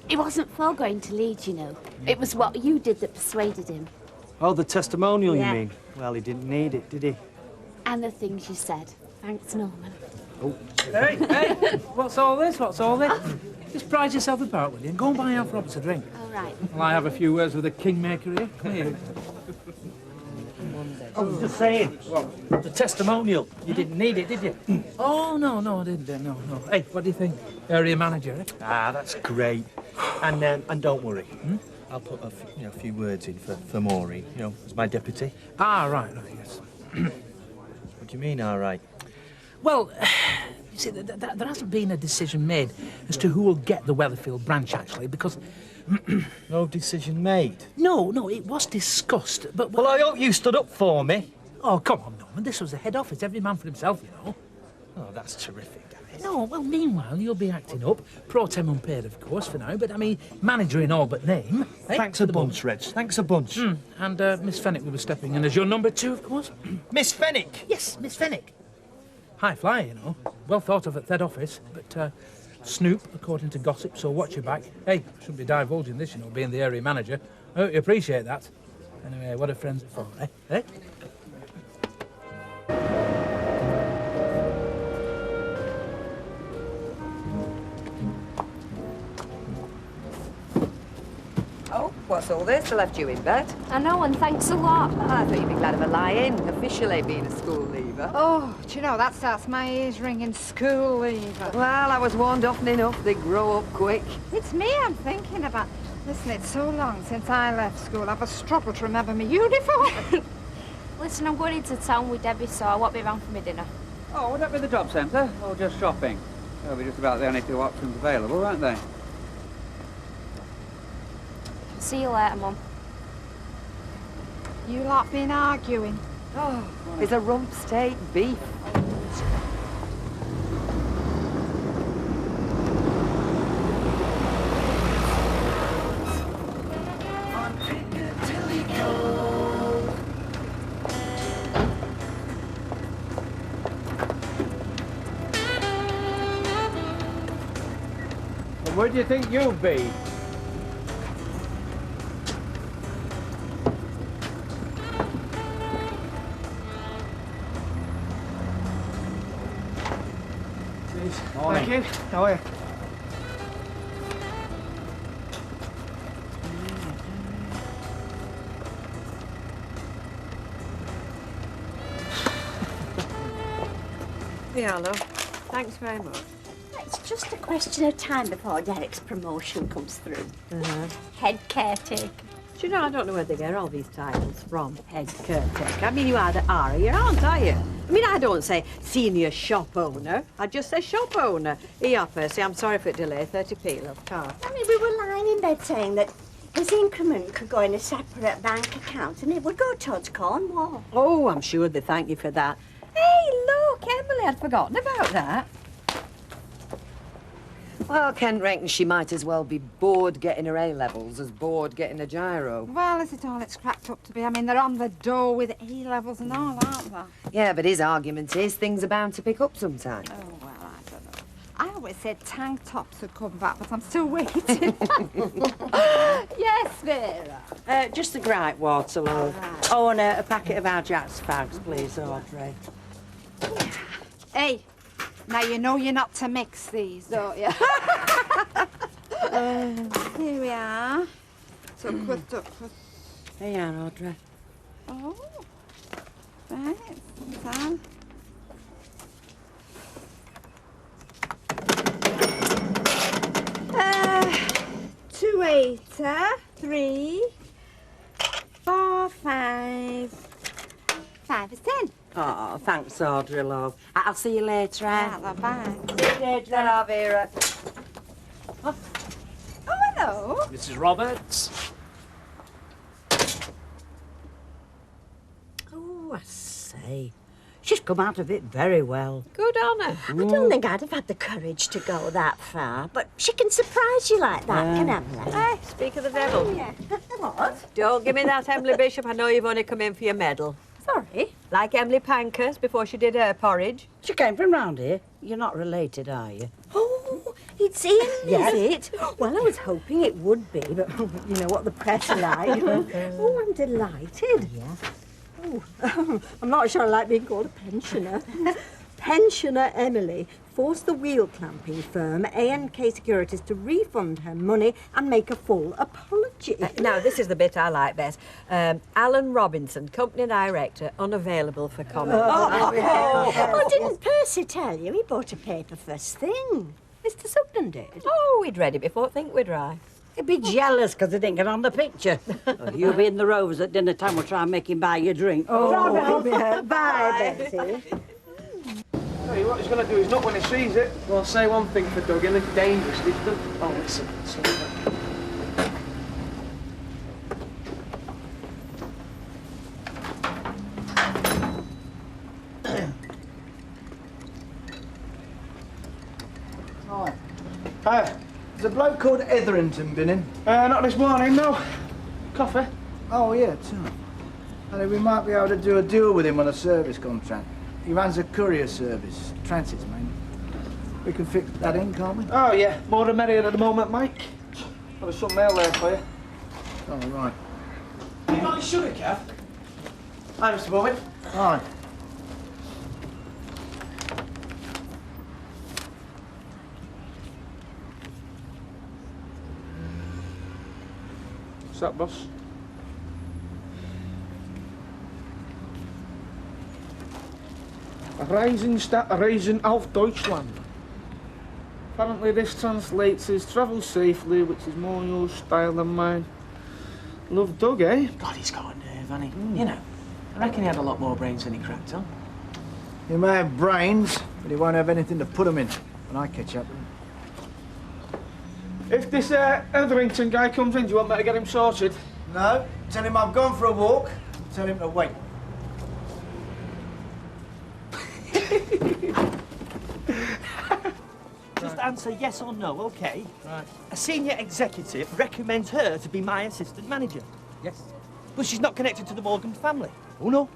He wasn't for going to Leeds, you know. It was what you did that persuaded him. Oh, the testimonial, Yeah. you mean? Well, he didn't need it, did he? And the things you said. Thanks, Norman. Hey, what's all this? What's all this? Just prize yourself apart, will you? And go and buy Alf Roberts a drink. All right. Well, I have a few words with the kingmaker here. Come here. I was just saying. The testimonial. You didn't need it, did you? Oh, no, I didn't. No. Hey, what do you think? Area manager, eh? Ah, that's great. And don't worry. I'll put a few words in for Maureen, as my deputy. Ah, right, yes. What do you mean, all right? Well, you see, there hasn't been a decision made as to who will get the Weatherfield branch, actually, because... No decision made? No, it was discussed, but... Well, I hope you stood up for me. Oh, come on, Norman, this was the head office, every man for himself, you know. Oh, that's terrific, Dennis. No, well, meanwhile, you'll be acting up. Pro tem unpaid, of course, for now, but, I mean, manager in all but name. Eh? Thanks a bunch, Reg. Thanks a bunch. And Miss Fenwick will be stepping in as your number 2, of course. Miss Fenwick? Yes, Miss Fenwick. High flyer, you know. Well thought of at head office, but snoop, according to gossip, so watch your back. Hey, shouldn't be divulging this, you know, being the area manager. I hope you appreciate that. Anyway, what are friends for, eh? What's all this? I left you in bed. I know, and thanks a lot. I thought you'd be glad of a lie-in, officially being a school leaver. Oh, do you know, that starts my ears ringing, school leaver. Well, I was warned often enough. They grow up quick. It's me I'm thinking about. Listen, it's so long since I left school, I've a struggle to remember my uniform. Listen, I'm going into town with Debbie, so I won't be around for my dinner. Oh, would that be the job centre or just shopping? They'll be just about the only two options available, won't they? See you later, Mum. You lot been arguing? Oh, it's a rump steak beef. Where do you think you'll be? Morning. Thank you. How are you? Yeah, love. Thanks very much. It's just a question of time before Derek's promotion comes through. Head caretaker. Do you know, I don't know where they get all these titles from, head caretaker. I mean, you either are or you aren't, are you? I mean, I don't say senior shop owner. I just say shop owner. Here, Percy, I'm sorry for the delay. 30p, love, car. I mean, we were lying in bed saying that his increment could go in a separate bank account and it would go towards Cornwall. Oh, I'm sure they thank you for that. Hey, look, Emily, I'd forgotten about that. Well, Ken reckons she might as well be bored getting her A-levels as bored getting a gyro. Well, is it all it's cracked up to be? I mean, they're on the door with A-levels and all, aren't they? Yeah, but his argument is things are bound to pick up sometime. Oh, well, I don't know. I always said tank tops would come back, but I'm still waiting. Yes, Vera. Just the gripe water, love. Right. Oh, and a packet of our Jack's fags, please, Audrey. Hey, now you know you're not to mix these, don't you? Here we are. So, There you are, Audrey. Oh, right. So. Two eighter, 3, 4, 5. 5 is 10. Oh, thanks, Audrey, love. I'll see you later, eh? Yeah, bye. See you later, Vera. Oh, hello. Mrs. Roberts. Oh, I say. She's come out of it very well. Good on her. I don't think I'd have had the courage to go that far, but she can surprise you like that, can Emily? Hey, speak of the devil. Oh, yeah. What? Don't give me that, Emily Bishop. I know you've only come in for your medal. Sorry? Like Emily Pankhurst before she did her porridge. She came from round here. You're not related, are you? Oh, it's in, is it? Well, I was hoping it would be, but you know what the press are like. Oh, I'm delighted. Yeah. Oh, I'm not sure I like being called a pensioner. Pensioner Emily forced the wheel clamping firm A&K Securities to refund her money and make a full apology. Now, this is the bit I like best. Alan Robinson, company director, unavailable for comment. Oh, didn't Percy tell you he bought a paper first thing? Mr. Sugden did? Oh, we'd read it before Think We're Dry. He'd be jealous because he didn't get on the picture. You'll be in the Rovers at dinner time. We'll try and make him buy you a drink. Oh, bye, Betty. Tell you what he's going to do, he's not when he sees it. Well, I'll say one thing for Doug, it's dangerous. Oh, listen. Hi. There's a bloke called Etherington been in. Not this morning, no. Coffee? Oh, yeah, too. And we might be able to do a deal with him on a service contract. He runs a courier service, transits, mainly. We can fix that in, can't we? Oh, yeah. More the merrier at the moment, Mike. There's some mail there for you. Oh, right. You got any sugar, Kev? Hi, Mr. Bobbitt. Hi. What's that, boss? Reisen auf Deutschland. Apparently this translates as travel safely, which is more your style than mine. Love Doug, eh? God, he's got a nerve, hasn't he? You know, I reckon he had a lot more brains than he cracked on. He may have brains, but he won't have anything to put them in when I catch up with him. If this Etherington guy comes in, do you want me to get him sorted? No. Tell him I've gone for a walk. Tell him to wait. Just answer yes or no, OK? Right. A senior executive recommends her to be my assistant manager. Yes. But she's not connected to the Morgan family. Oh, no.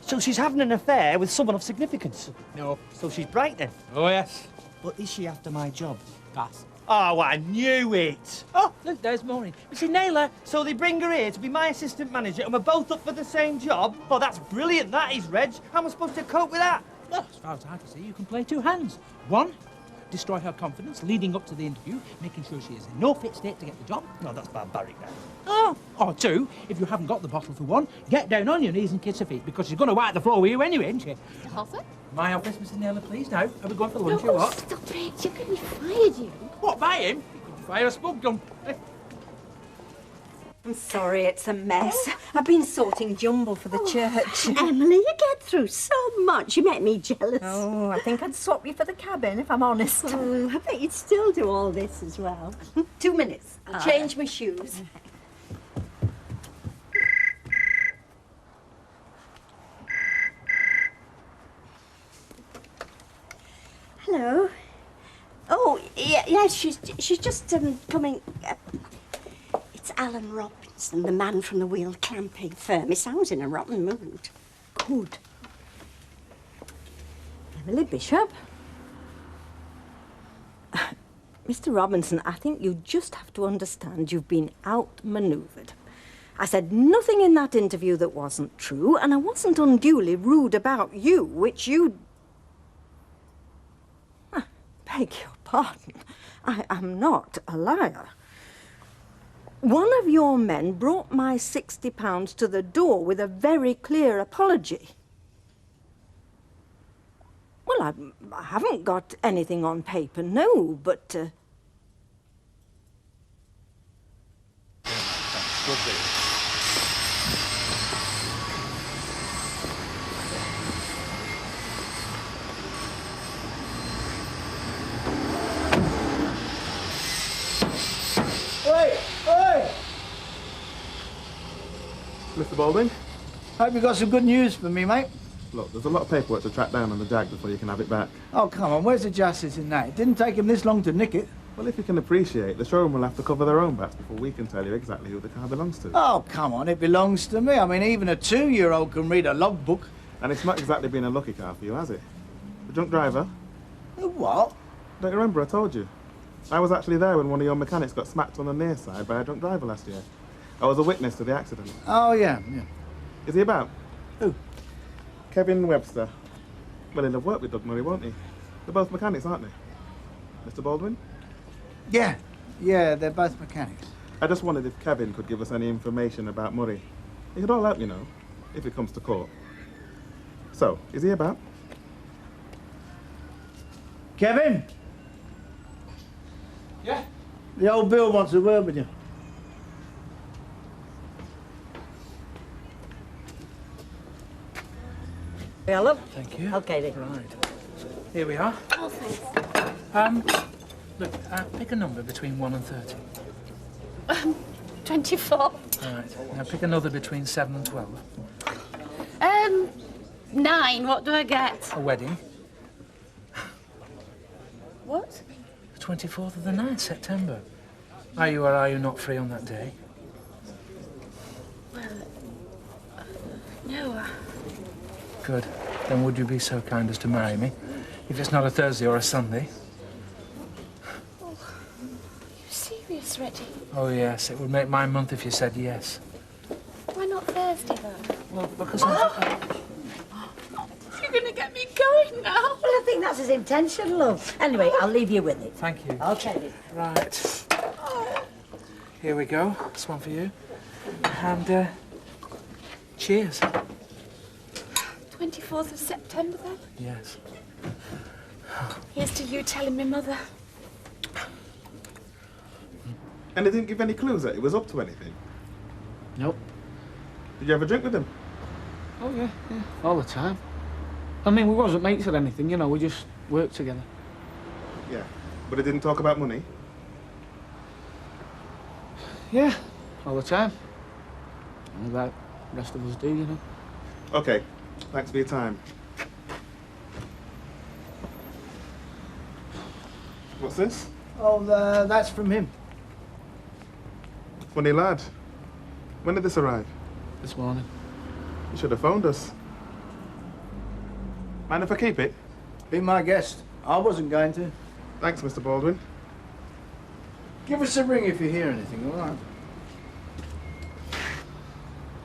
So she's having an affair with someone of significance. No. So she's bright then. Oh, yes. But is she after my job? Pass. Oh, I knew it. Oh, look, there's Maureen. You see, Naylor, so they bring her here to be my assistant manager and we're both up for the same job? Oh, that's brilliant, that is, Reg. How am I supposed to cope with that? Well, as far as I can see, you can play two hands. One, destroy her confidence leading up to the interview, making sure she is in no fit state to get the job. No, that's barbaric, that. Oh. Or two, if you haven't got the bottle for one, get down on your knees and kiss her feet, because she's going to wipe the floor with you anyway, isn't she? Arthur? My office, Mrs. Naylor, please. Now, are we going for lunch or what? Stop it. You're going to be fired, you. What, by him? Fire a smoke gun. I'm sorry, it's a mess. I've been sorting jumble for the church. Emily, you get through so much. You make me jealous. Oh, I think I'd swap you for the cabin, if I'm honest. Oh, I bet you'd still do all this as well. 2 minutes. I'll change my shoes. Hello. Oh, yeah, she's just coming. It's Alan Robinson, the man from the wheel clamping firm. He sounds in a rotten mood. Good. Emily Bishop. Mr. Robinson, I think you just have to understand you've been outmanoeuvred. I said nothing in that interview that wasn't true, and I wasn't unduly rude about you, which you... Beg your pardon. I am not a liar. One of your men brought my £60 to the door with a very clear apology. Well, I haven't got anything on paper, no, but... Hey! Mr. Baldwin? Hope you got some good news for me, mate. Look, there's a lot of paperwork to track down on the Jag before you can have it back. Oh, come on, where's the justice in that? It didn't take him this long to nick it. Well, if you can appreciate, the showroom will have to cover their own backs before we can tell you exactly who the car belongs to. Oh, come on, it belongs to me. I mean, even a 2-year-old can read a logbook. And it's not exactly been a lucky car for you, has it? The drunk driver? What? Don't you remember I told you? I was actually there when one of your mechanics got smacked on the near side by a drunk driver last year. I was a witness to the accident. Oh, yeah. Is he about? Who? Kevin Webster. Well, he'll have worked with Doug Murray, won't he? They're both mechanics, aren't they? Mr. Baldwin? Yeah, they're both mechanics. I just wondered if Kevin could give us any information about Murray. He could all help, you know, if it comes to court. So, is he about? Kevin? Yeah? The old Bill wants a word with you. Yeah, look. Thank you. Okay, then. Right. Here we are. Oh, thanks. Look, pick a number between 1 and 30. 24. Right. Now pick another between 7 and 12. 9. What do I get? A wedding. What? The 24th of the 9th, September. Are you or are you not free on that day? Well, no. Good. Then would you be so kind as to marry me? If it's not a Thursday or a Sunday. Oh, are you serious, Reggie? Oh, yes. It would make my month if you said yes. Why not Thursday, though? Well, because I'm... You're going to get me going now. Well, I think that's his intention, love. Anyway, I'll leave you with it. Thank you. Okay. Right. Here we go. This one for you. And, cheers. 24th of September, then? Yes. Here's to you telling me, Mother. And they didn't give any clues that he was up to anything? Nope. Did you ever drink with him? Oh, yeah, all the time. I mean, we wasn't mates or anything, you know, we just worked together. Yeah, but he didn't talk about money? Yeah, all the time. And like the rest of us do, you know. Okay, thanks for your time. What's this? Oh, that's from him. Funny lad. When did this arrive? This morning. You should have phoned us. Mind if I keep it? Be my guest. I wasn't going to. Thanks, Mr. Baldwin. Give us a ring if you hear anything, all right?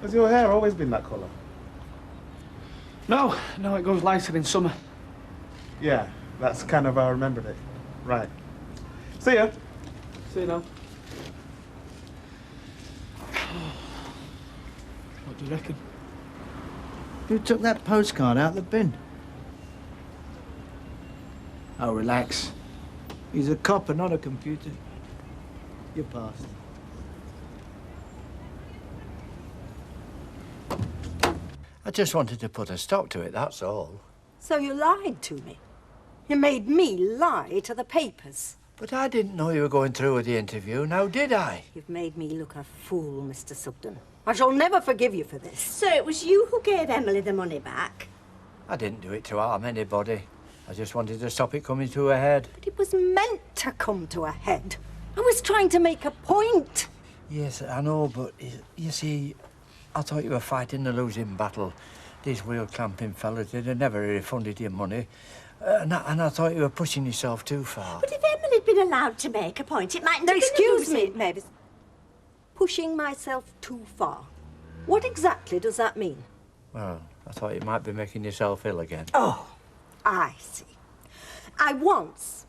Has your hair always been that colour? No, it goes lighter in summer. Yeah, that's kind of how I remembered it. Right. See ya. See you now. What do you reckon? Who took that postcard out the bin? Oh, relax. He's a copper, not a computer. You're past. I just wanted to put a stop to it, that's all. So you lied to me. You made me lie to the papers. But I didn't know you were going through with the interview, now did I? You've made me look a fool, Mr. Sugden. I shall never forgive you for this. So it was you who gave Emily the money back? I didn't do it to harm anybody. I just wanted to stop it coming to a head. But it was meant to come to a head. I was trying to make a point. Yes, I know, but you see, I thought you were fighting a losing battle. These wheel clamping fellas, they'd have never refunded your money. And I thought you were pushing yourself too far. But if Emily had been allowed to make a point, it mightn't have been Excuse me, losing. Mavis. Pushing myself too far. What exactly does that mean? Well, I thought you might be making yourself ill again. Oh, I see. I once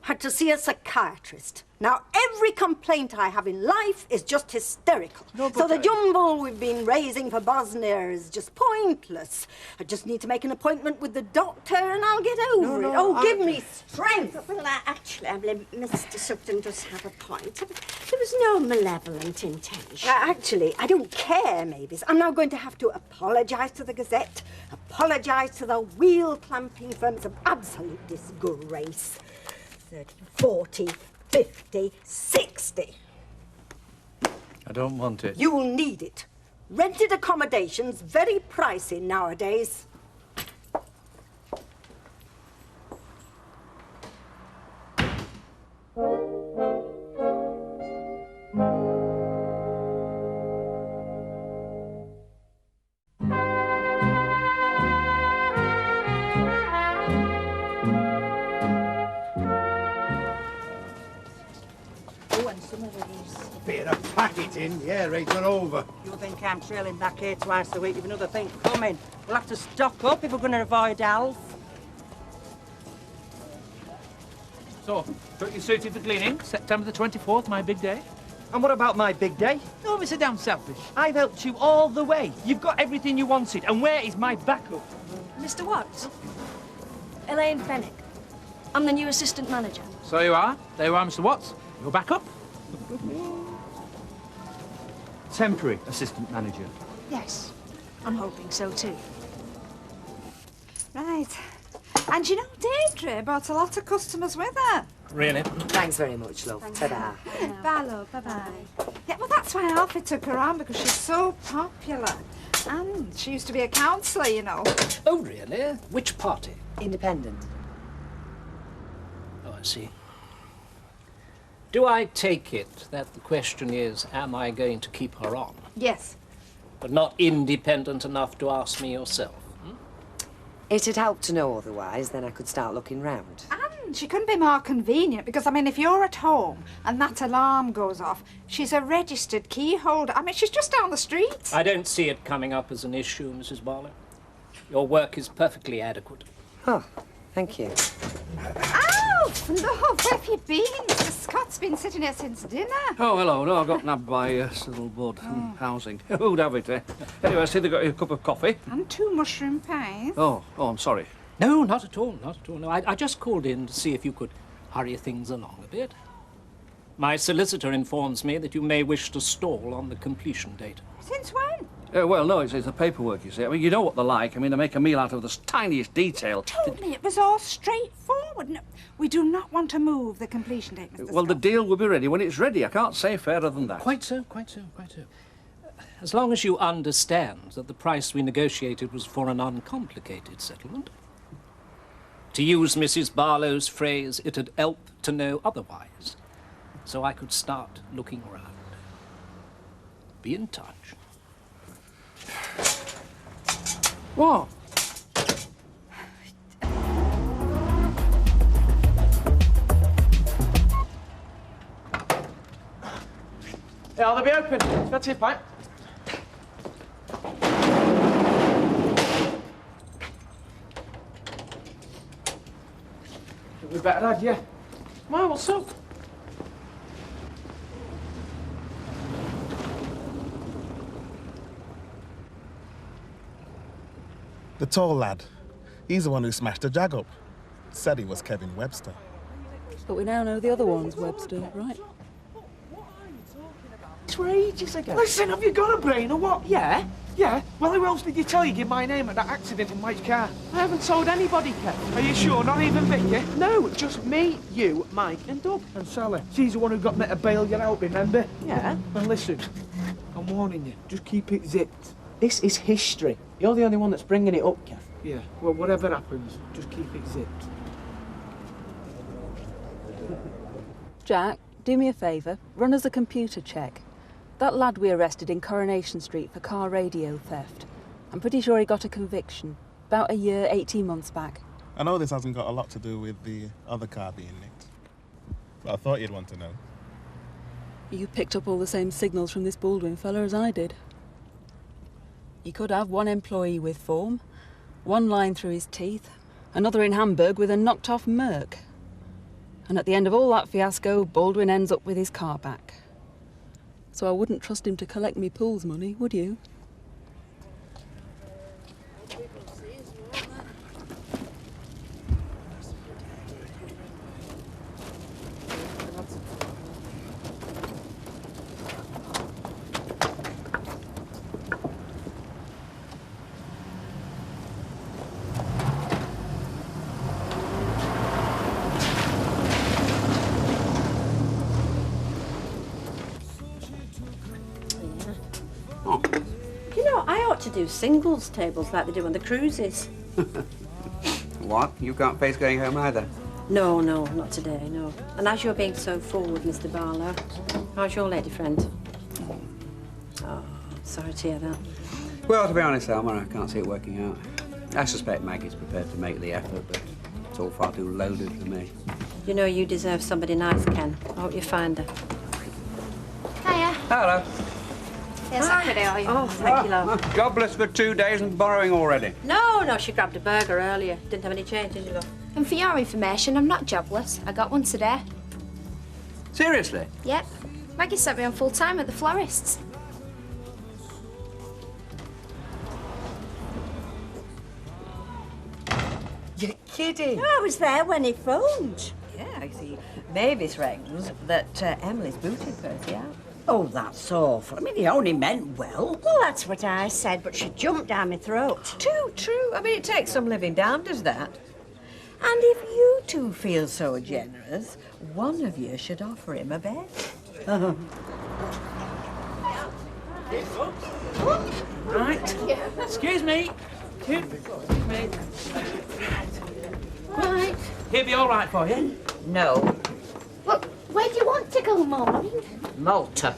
had to see a psychiatrist. Now, every complaint I have in life is just hysterical. No, so the jumble we've been raising for Bosnia is just pointless. I just need to make an appointment with the doctor and I'll get over it. Oh, give me strength. Well, actually, Mr. Sugden does have a point. There was no malevolent intention. Actually, I don't care, Mavis. I'm now going to have to apologise to the Gazette, apologise to the wheel clamping firm. It's an absolute disgrace. 30, 40, 50, 60. I don't want it. You'll need it. Rented accommodation's very pricey nowadays. Bit of packeting, yeah, right, we're over. You think I'm trailing back here twice a week? You've another thing coming. We'll have to stock up if we're going to avoid Alf. So, got you suited for cleaning? September the 24th, my big day? And what about my big day? Oh, Mr. Damn Selfish. I've helped you all the way. You've got everything you wanted. And where is my backup? Mr. Watts? Elaine Fennick. I'm the new assistant manager. So you are. There you are, Mr. Watts. You're back up. Temporary assistant manager. Yes, I'm hoping so too. Right. And you know, Deirdre brought a lot of customers with her. Really? Thanks very much, love. Ta-da. Bye, love. Bye-bye. Yeah, well, that's why Alfie took her on, because she's so popular. And she used to be a counsellor, you know. Oh, really? Which party? Independent. Oh, I see. Do I take it that the question is, am I going to keep her on? Yes. But not independent enough to ask me yourself? It'd help to know otherwise, then I could start looking round. And she couldn't be more convenient, because, I mean, if you're at home and that alarm goes off, she's a registered key holder. I mean, she's just down the street. I don't see it coming up as an issue, Mrs. Barlow. Your work is perfectly adequate. Oh, thank you. Alf! love, where have you been? Mr. Scott's been sitting here since dinner. Oh, hello. No, I got nabbed by Cyril Budd from housing. Who'd have it, eh? Anyway, I see they got you a cup of coffee. And 2 mushroom pies. Oh, I'm sorry. No, not at all, not at all. No, I just called in to see if you could hurry things along a bit. My solicitor informs me that you may wish to stall on the completion date. Since when? Well, no, it's the paperwork, you see. I mean, you know what they're like. I mean, they make a meal out of the tiniest detail. Told me it was all straightforward. No, we do not want to move the completion date, Mr. Well, the deal will be ready when it's ready. I can't say fairer than that. Quite so, quite so, quite so. As long as you understand that the price we negotiated was for an uncomplicated settlement. To use Mrs. Barlow's phrase, it'd help to know otherwise, so I could start looking around. Be in touch. What? Yeah, they'll be open. That's it, mate. We better add, yeah. Why, what's up? The tall lad. He's the one who smashed the jag up. Said he was Kevin Webster. But we now know the other one's Webster, right? It's were ages ago. Listen, have you got a brain or what? Yeah? Yeah? Well, who else did you tell you give my name at that accident in Mike's car? I haven't told anybody, Kev. Are you sure? Not even Vicky? No, just me, you, Mike and Doug. And Sally. She's the one who got me to bail you out, remember? Yeah. Well, listen, I'm warning you. Just keep it zipped. This is history. You're the only one that's bringing it up, Kev. Yeah, well, whatever happens, just keep it zipped. Jack, do me a favour. Run us a computer check. That lad we arrested in Coronation Street for car radio theft. I'm pretty sure he got a conviction. About a year, 18 months back. I know this hasn't got a lot to do with the other car being nicked, but I thought you'd want to know. You picked up all the same signals from this Baldwin fella as I did. You could have one employee with form, one line through his teeth, another in Hamburg with a knocked-off Merc. And at the end of all that fiasco, Baldwin ends up with his car back. So I wouldn't trust him to collect me pool's money, would you? To do singles tables like they do on the cruises. What? You can't face going home either? No, not today, no. And as you're being so forward, Mr. Barlow, how's your lady friend? Oh, sorry to hear that. Well, to be honest, Elmer, I can't see it working out. I suspect Maggie's prepared to make the effort, but it's all far too loaded for me. You know you deserve somebody nice, Ken. I hope you find her. Hiya. Hello. Here's a pretty, are you? Oh, thank you, love. Jobless for 2 days and borrowing already. No, she grabbed a burger earlier. Didn't have any change, did you, love? And for your information, I'm not jobless. I got one today. Seriously? Yep. Maggie sent me on full time at the florist's. You're kidding? I was there when he phoned. Yeah, I see. Mavis reckons that Emily's booted Percy out. Oh, that's awful. I mean, he only meant well. Well, that's what I said, but she jumped down my throat. Too true. I mean, it takes some living down, does that? And if you two feel so generous, one of you should offer him a bed. Right. Excuse me. Right. He'll be all right for you. No. Well, where do you want to go, Mum? Malta.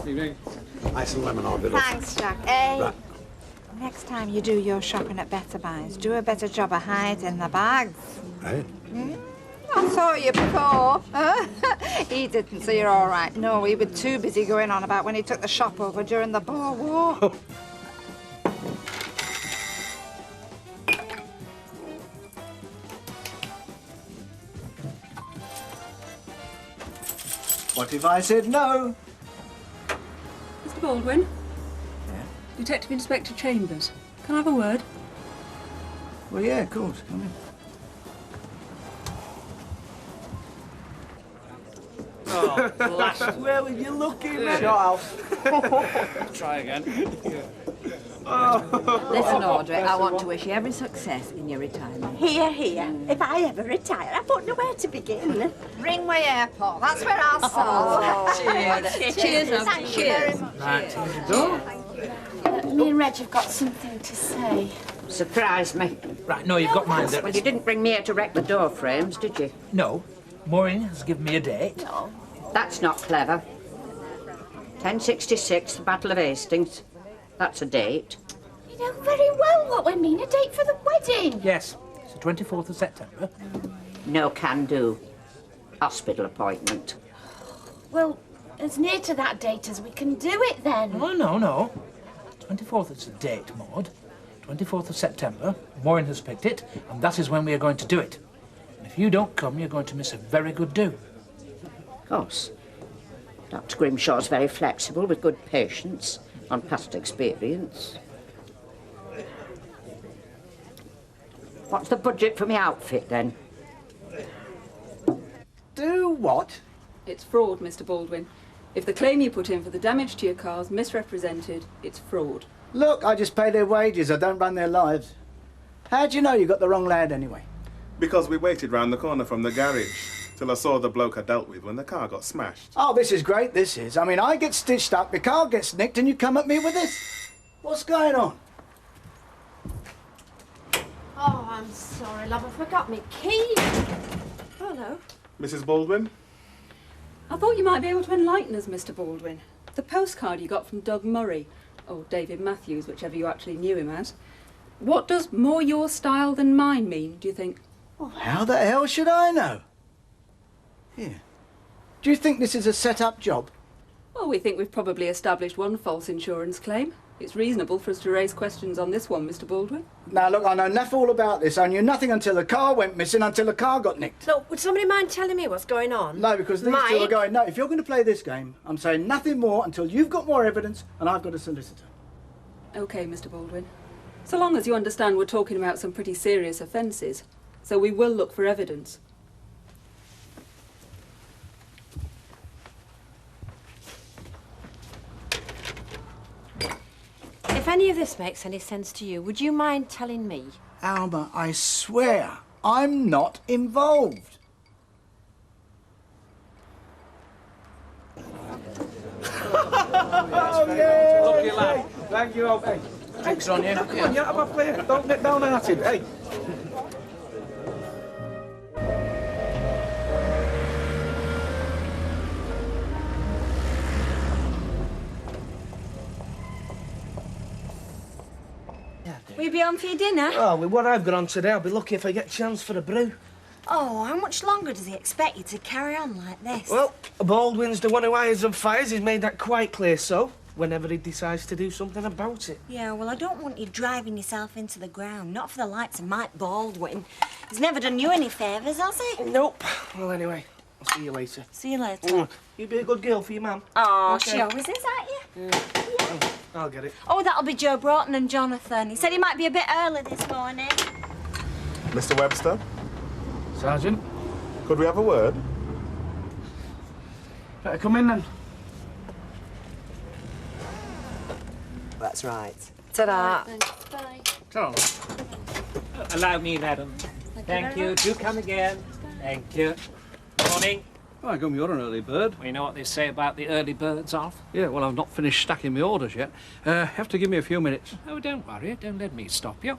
Evening. Ice and lemon, I'll be Thanks, Jack. Right. Next time you do your shopping at Better Buys, do a better job of hiding the bags. Right. I saw you before. He didn't, so you're all right. No, he was too busy going on about when he took the shop over during the Boer War. What if I said no? Mr. Baldwin? Yeah? Detective Inspector Chambers. Can I have a word? Well, yeah, of course. Come in. Oh, blast. Where were you looking, Shut up. Try again. Listen, Audrey, I want to wish you every success in your retirement. Here, here. If I ever retire, I won't know where to begin. Ringway Airport, that's where I'll start. Cheers. Cheers, Thank you very much. Right, here you go. Me and Reg have got something to say. Surprise me. Right, no, you've got mine there. Well, you didn't bring me here to wreck the door frames, did you? No. Maureen has given me a date. No. That's not clever. 1066, the Battle of Hastings. That's a date. You know very well what we mean, a date for the wedding. Yes, it's the 24th of September. No can do. Hospital appointment. Well, as near to that date as we can do it then. Oh, no. 24th is the date, Maud. 24th of September. Maureen has picked it, and that is when we are going to do it. And if you don't come, you're going to miss a very good do. Of course. Dr. Grimshaw's very flexible with good patience on past experience. What's the budget for my outfit, then? Do what? It's fraud, Mr. Baldwin. If the claim you put in for the damage to your car's misrepresented, it's fraud. Look, I just pay their wages. I don't run their lives. How'd you know you got the wrong lad anyway? Because we waited round the corner from the garage till I saw the bloke I dealt with when the car got smashed. Oh, this is great, this is. I mean, I get stitched up, the car gets nicked, and you come at me with this? What's going on? Oh, I'm sorry, love. I forgot my key. Hello. Mrs. Baldwin? I thought you might be able to enlighten us, Mr. Baldwin. The postcard you got from Doug Murray, or David Matthews, whichever you actually knew him as. What does more your style than mine mean, do you think? Well, how the hell should I know? Here. Do you think this is a set-up job? Well, we think we've probably established one false insurance claim. It's reasonable for us to raise questions on this one, Mr. Baldwin. Now, look, I know nothing all about this. I knew nothing until the car went missing, until the car got nicked. Look, would somebody mind telling me what's going on? No, because these two are Mike? going, no, if you're going to play this game, I'm saying nothing more until you've got more evidence and I've got a solicitor. OK, Mr. Baldwin. So long as you understand we're talking about some pretty serious offences, so we will look for evidence. If any of this makes any sense to you, would you mind telling me? Alma, I swear, I'm not involved. Oh, yeah! Look, you lad. Thank you, hey. Drinks on you. Come on, you have a play. Don't get downhearted. Hey. Will you be on for your dinner? Oh, with what I've got on today, I'll be lucky if I get a chance for a brew. Oh, how much longer does he expect you to carry on like this? Well, Baldwin's the one who hires and fires. He's made that quite clear, so whenever he decides to do something about it. Yeah, well, I don't want you driving yourself into the ground. Not for the likes of Mike Baldwin. He's never done you any favours, has he? Nope. Well, anyway, I'll see you later. See you later. You be a good girl for your mum. Oh, Okay. she always is, aren't you? Oh, I'll get it. Oh, that'll be Joe Broughton and Jonathan. He said he might be a bit early this morning. Mr. Webster? Sergeant? Could we have a word? Better come in then. That's right. Ta-da. So, allow me, madam. Thank you. Do come again. Thank you. Morning. By gum, you're an early bird. We know what they say about the early birds, Alf. Yeah, well, I've not finished stacking my orders yet. You have to give me a few minutes. Oh, don't worry. Don't let me stop you.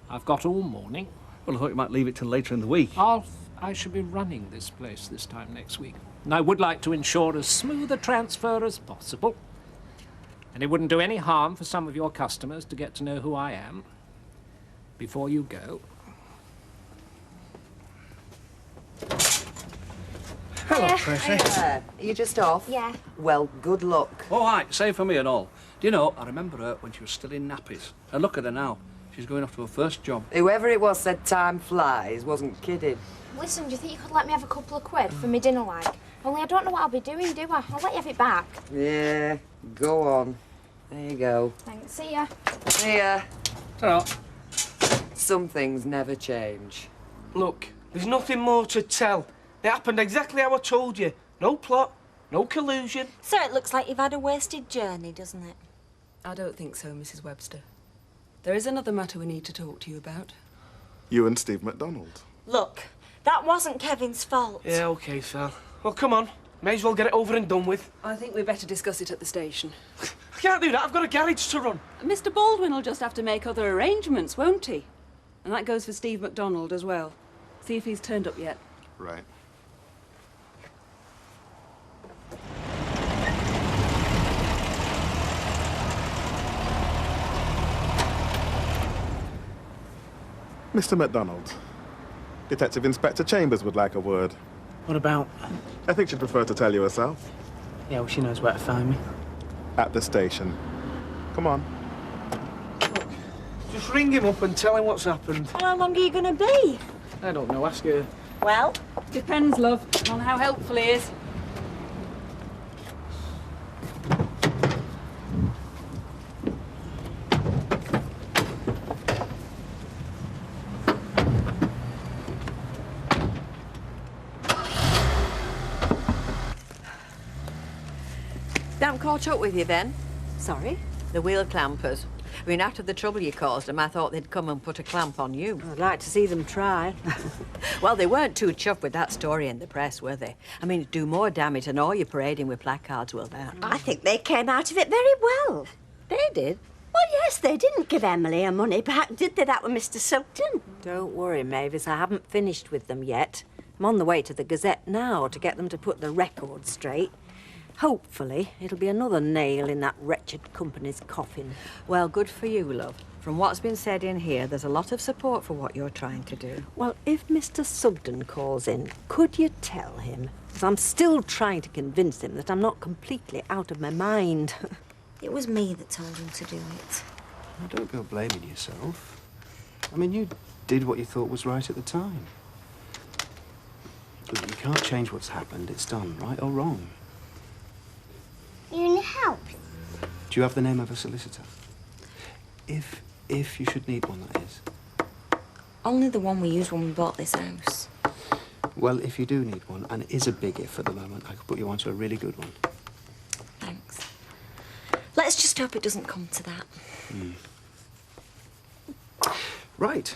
I've got all morning. Well, I thought you might leave it till later in the week. Alf, I shall be running this place this time next week. And I would like to ensure as smooth a transfer as possible. And it wouldn't do any harm for some of your customers to get to know who I am before you go. Hello, Tracy. Are you just off? Yeah. Well, good luck. All right, same for me and all. Do you know, I remember her when she was still in nappies. And look at her now. She's going off to her first job. Whoever it was said time flies, wasn't kidding. Listen, do you think you could let me have a couple of quid for me dinner, like? Only I don't know what I'll be doing, do I? I'll let you have it back. Yeah, go on. There you go. Thanks. See ya. See ya. Ta-ra. Some things never change. Look, there's nothing more to tell. It happened exactly how I told you. No plot, no collusion. So it looks like you've had a wasted journey, doesn't it? I don't think so, Mrs. Webster. There is another matter we need to talk to you about. You and Steve MacDonald. Look, that wasn't Kevin's fault. Yeah, OK, Sal. Well, come on. May as well get it over and done with. I think we'd better discuss it at the station. I can't do that. I've got a garage to run. Mr. Baldwin will just have to make other arrangements, won't he? And that goes for Steve MacDonald as well. See if he's turned up yet. Right. Mr. MacDonald, Detective Inspector Chambers would like a word. What about? I think she'd prefer to tell you herself. Yeah, well, she knows where to find me. At the station. Come on. Just ring him up and tell him what's happened. How long are you going to be? I don't know. Ask her. Well? Depends, love, on how helpful he is. Haven't caught up with you then? Sorry? The wheel clampers. I mean, after the trouble you caused them, I thought they'd come and put a clamp on you. I'd like to see them try. Well, they weren't too chuffed with that story in the press, were they? I mean, it'd do more damage than all your parading with placards will that. I think they came out of it very well. They did? Well, yes, they didn't give Emily her money back, did they, that with Mr. Sugden? Don't worry, Mavis, I haven't finished with them yet. I'm on the way to the Gazette now to get them to put the record straight. Hopefully, it'll be another nail in that wretched company's coffin. Well, good for you, love. From what's been said in here, there's a lot of support for what you're trying to do. Well, if Mr. Sugden calls in, could you tell him? Because I'm still trying to convince him that I'm not completely out of my mind. It was me that told him to do it. Well, don't go blaming yourself. I mean, you did what you thought was right at the time. Look, you can't change what's happened. It's done, right or wrong. You need help? Do you have the name of a solicitor? If you should need one, that is. Only the one we used when we bought this house. Well, if you do need one, and it is a big if at the moment, I could put you onto a really good one. Thanks. Let's just hope it doesn't come to that. Right.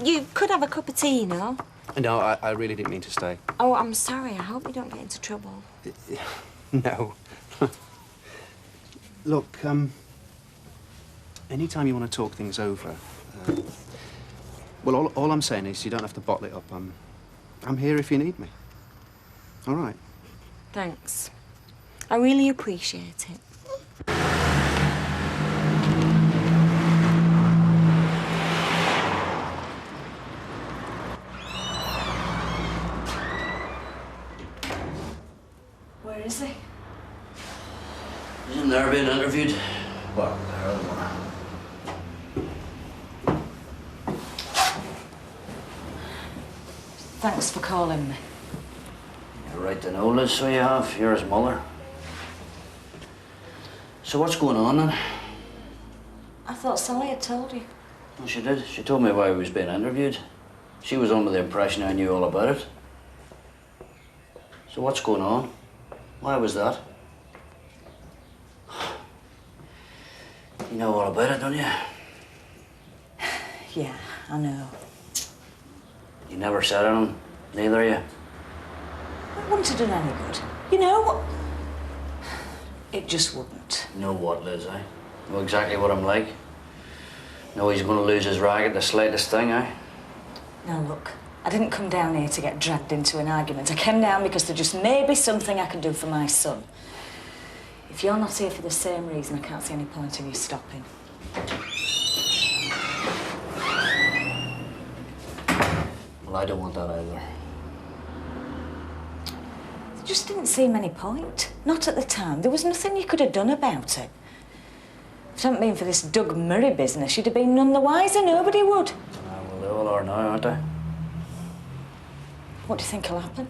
You could have a cup of tea, no? No, I really didn't mean to stay. Oh, I'm sorry. I hope you don't get into trouble. No. Look, anytime you want to talk things over, well, all I'm saying is you don't have to bottle it up. I'm here if you need me. All right. Thanks. I really appreciate it. Where is he? He's in there being interviewed. Well, there they are. Thanks for calling me. You're right to know, Liz, so you have. You're his mother. So what's going on then? I thought Sally had told you. Well, she did. She told me why he was being interviewed. She was under the impression I knew all about it. So what's going on? Why was that? You know all about it, don't you? Yeah, I know. You never said anything, neither of you. It wouldn't have done any good. You know what? It just wouldn't. You know what, Liz, eh? You know exactly what I'm like. Know he's going to lose his rag at the slightest thing, eh? Now look, I didn't come down here to get dragged into an argument. I came down because there just may be something I can do for my son. If you're not here for the same reason, I can't see any point in you stopping. Well, I don't want that either. There just didn't seem any point. Not at the time. There was nothing you could have done about it. If it hadn't been for this Doug Murray business, you'd have been none the wiser. Nobody would. Well, they all are now, aren't they? What do you think will happen?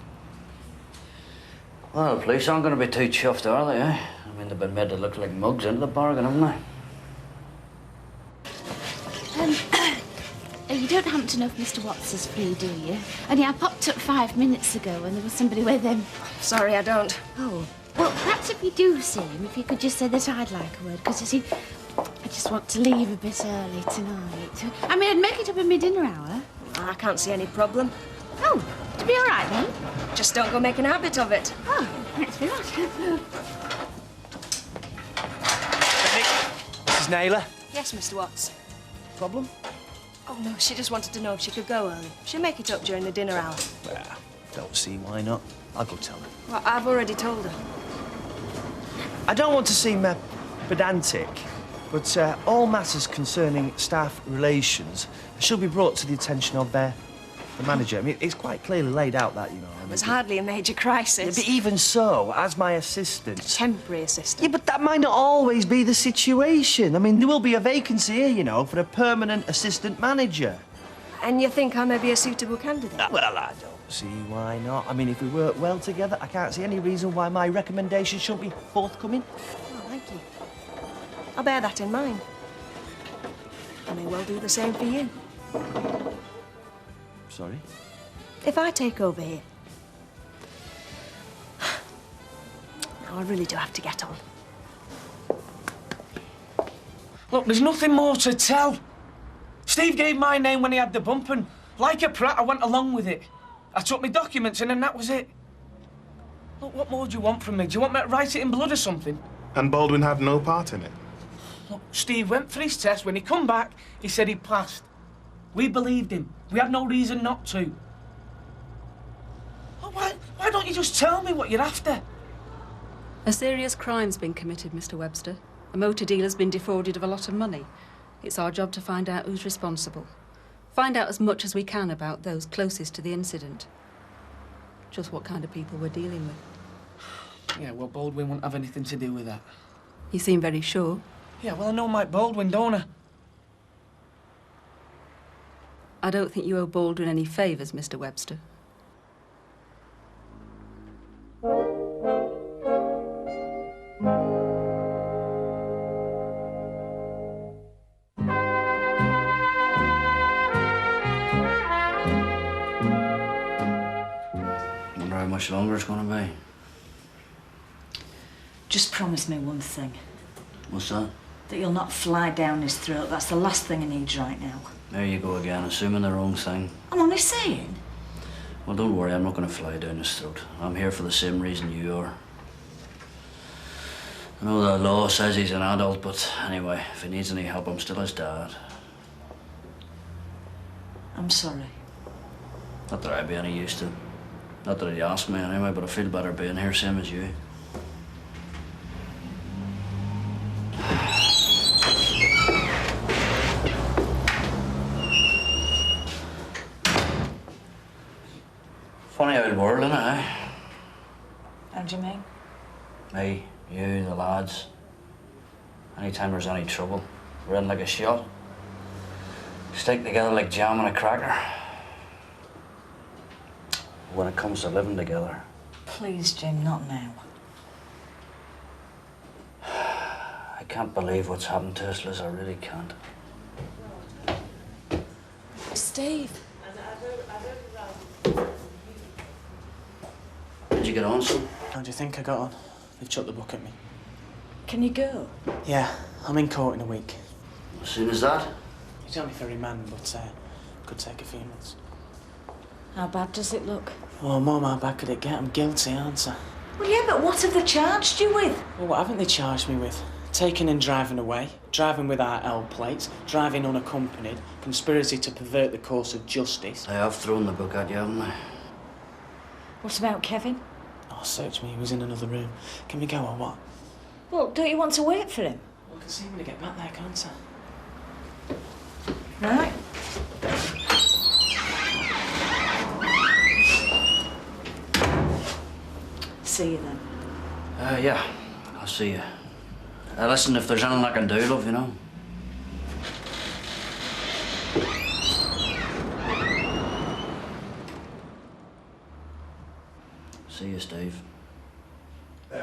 Well, the police aren't going to be too chuffed, are they, eh? I mean, they've been made to look like mugs into the bargain, haven't they? You don't happen to know if Mr. Watts is free, do you? Only I popped up 5 minutes ago and there was somebody with him. Sorry, I don't. Oh. Well, perhaps if you do see him, if you could just say that I'd like a word, because you see, I just want to leave a bit early tonight. I mean, I'd make it up in my dinner hour. I can't see any problem. Oh, to be all right then? Just don't go making a habit of it. Oh, thanks very much. Mrs. Naylor? Yes, Mr. Watts. Problem? Oh, no, she just wanted to know if she could go early. She'll make it up during the dinner hour. Well, don't see why not. I'll go tell her. Well, I've already told her. I don't want to seem pedantic, but all matters concerning staff relations should be brought to the attention of the manager. I mean, it's quite clearly laid out that, you know. It was hardly a major crisis. Yeah, but even so, as my assistant... Temporary assistant. Yeah, but that might not always be the situation. I mean, there will be a vacancy here, you know, for a permanent assistant manager. And you think I may be a suitable candidate? Well, I don't see why not. I mean, if we work well together, I can't see any reason why my recommendation shouldn't be forthcoming. Oh, thank you. I'll bear that in mind. I may well do the same for you. Sorry? If I take over here... Now, I really do have to get on. Look, there's nothing more to tell. Steve gave my name when he had the bump, and like a prat, I went along with it. I took my documents in, and that was it. Look, what more do you want from me? Do you want me to write it in blood or something? And Baldwin had no part in it? Look, Steve went for his test. When he come back, he said he passed. We believed him. We had no reason not to. Oh, why don't you just tell me what you're after? A serious crime's been committed, Mr. Webster. A motor dealer's been defrauded of a lot of money. It's our job to find out who's responsible. Find out as much as we can about those closest to the incident. Just what kind of people we're dealing with. Yeah, well, Baldwin wouldn't have anything to do with that. You seem very sure. Yeah, well, I know Mike Baldwin, don't I? I don't think you owe Baldwin any favours, Mr. Webster. Wonder how much longer it's going to be. Just promise me one thing. What's that? That you'll not fly down his throat. That's the last thing he needs right now. There you go again, assuming the wrong thing. I'm only saying. Well, don't worry, I'm not going to fly down his throat. I'm here for the same reason you are. I know the law says he's an adult, but anyway, if he needs any help, I'm still his dad. I'm sorry. Not that I'd be any use to him. Not that he asked me anyway, but I feel better being here, same as you. Funny old world, innit, eh? How do you mean? Me, you, the lads. Anytime there's any trouble, we're in like a shot. Stick together like jam and a cracker. When it comes to living together, Please, Jim, not now. I can't believe what's happened to us, Liz. I really can't. Steve. Did you get on, son? How do you think I got on? They've chucked the book at me. Can you go? Yeah, I'm in court in a week. As soon as that? He's only 30 man, but could take a few months. How bad does it look? Oh, Mum, how bad could it get? I'm guilty, aren't I? Well, yeah, but what have they charged you with? Well, what haven't they charged me with? Taking and driving away, driving without L plates, driving unaccompanied, conspiracy to pervert the course of justice. They have thrown the book at you, haven't they? What about Kevin? Oh, search me, he was in another room. Can we go or what? Well, don't you want to wait for him? Well, I can see him when I get back there, can't I? Right. See you then. Yeah, I'll see you. Listen, if there's anything I can do, love, you know. See you, Steve. Hi,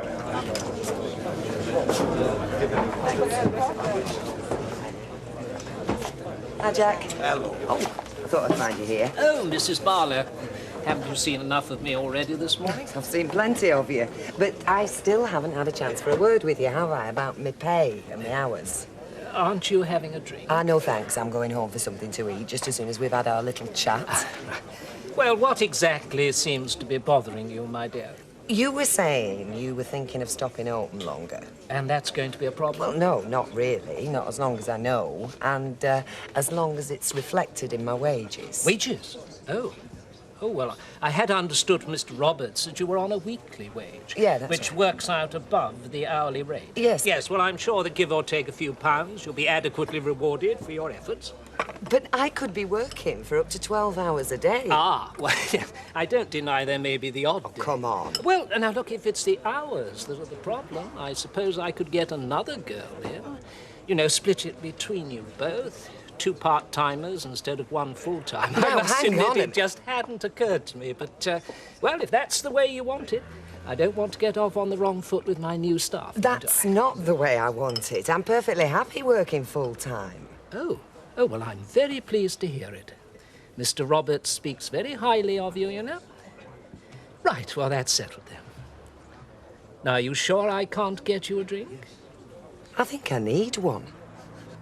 Jack. Hello. Oh, I thought I'd find you here. Oh, Mrs. Barlow. Haven't you seen enough of me already this morning? I've seen plenty of you, but I still haven't had a chance for a word with you, have I, about my pay and my hours? Aren't you having a drink? No, thanks. I'm going home for something to eat just as soon as we've had our little chat. Well, what exactly seems to be bothering you, my dear? You were saying you were thinking of stopping open longer. And that's going to be a problem? Well, no, not really. Not as long as I know. And as long as it's reflected in my wages. Wages? Oh. Oh, well, I had understood from Mr. Roberts that you were on a weekly wage. Yeah, that's which right. works out above the hourly rate. Yes. Yes, well, I'm sure that give or take a few pounds, you'll be adequately rewarded for your efforts. But I could be working for up to 12 hours a day. Ah, well, I don't deny there may be the odd day. Come on. Well, now, look, if it's the hours that are the problem, I suppose I could get another girl in. You know, split it between you both. 2 part-timers instead of 1 full-timer. Now, I must hang admit, on it just hadn't occurred to me. But, well, if that's the way you want it, I don't want to get off on the wrong foot with my new staff. That's not the way I want it. I'm perfectly happy working full-time. Oh, well, I'm very pleased to hear it. Mr. Roberts speaks very highly of you, you know. Right, well, that's settled then. Now, are you sure I can't get you a drink? I think I need one.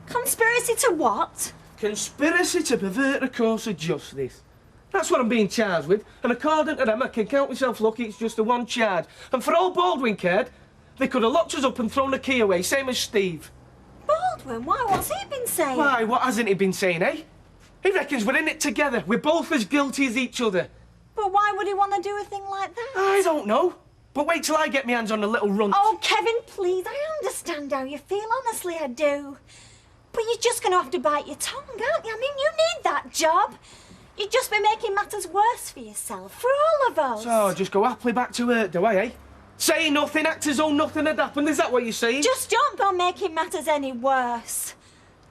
Conspiracy to what? Conspiracy to pervert a course of justice. That's what I'm being charged with, and according to them, I can count myself lucky it's just the one charge. And for all Baldwin cared, they could have locked us up and thrown the key away, same as Steve. Baldwin, why? What's he been saying? Why, what hasn't he been saying, eh? He reckons we're in it together. We're both as guilty as each other. But why would he want to do a thing like that? I don't know. But wait till I get my hands on the little runt. Oh, Kevin, please, I understand how you feel, honestly, I do. But you're just going to have to bite your tongue, aren't you? I mean, you need that job. You'd just be making matters worse for yourself, for all of us. So, just go happily back to work, do I, eh? Say nothing, act as though nothing had happened. Is that what you're saying? Just don't go making matters any worse.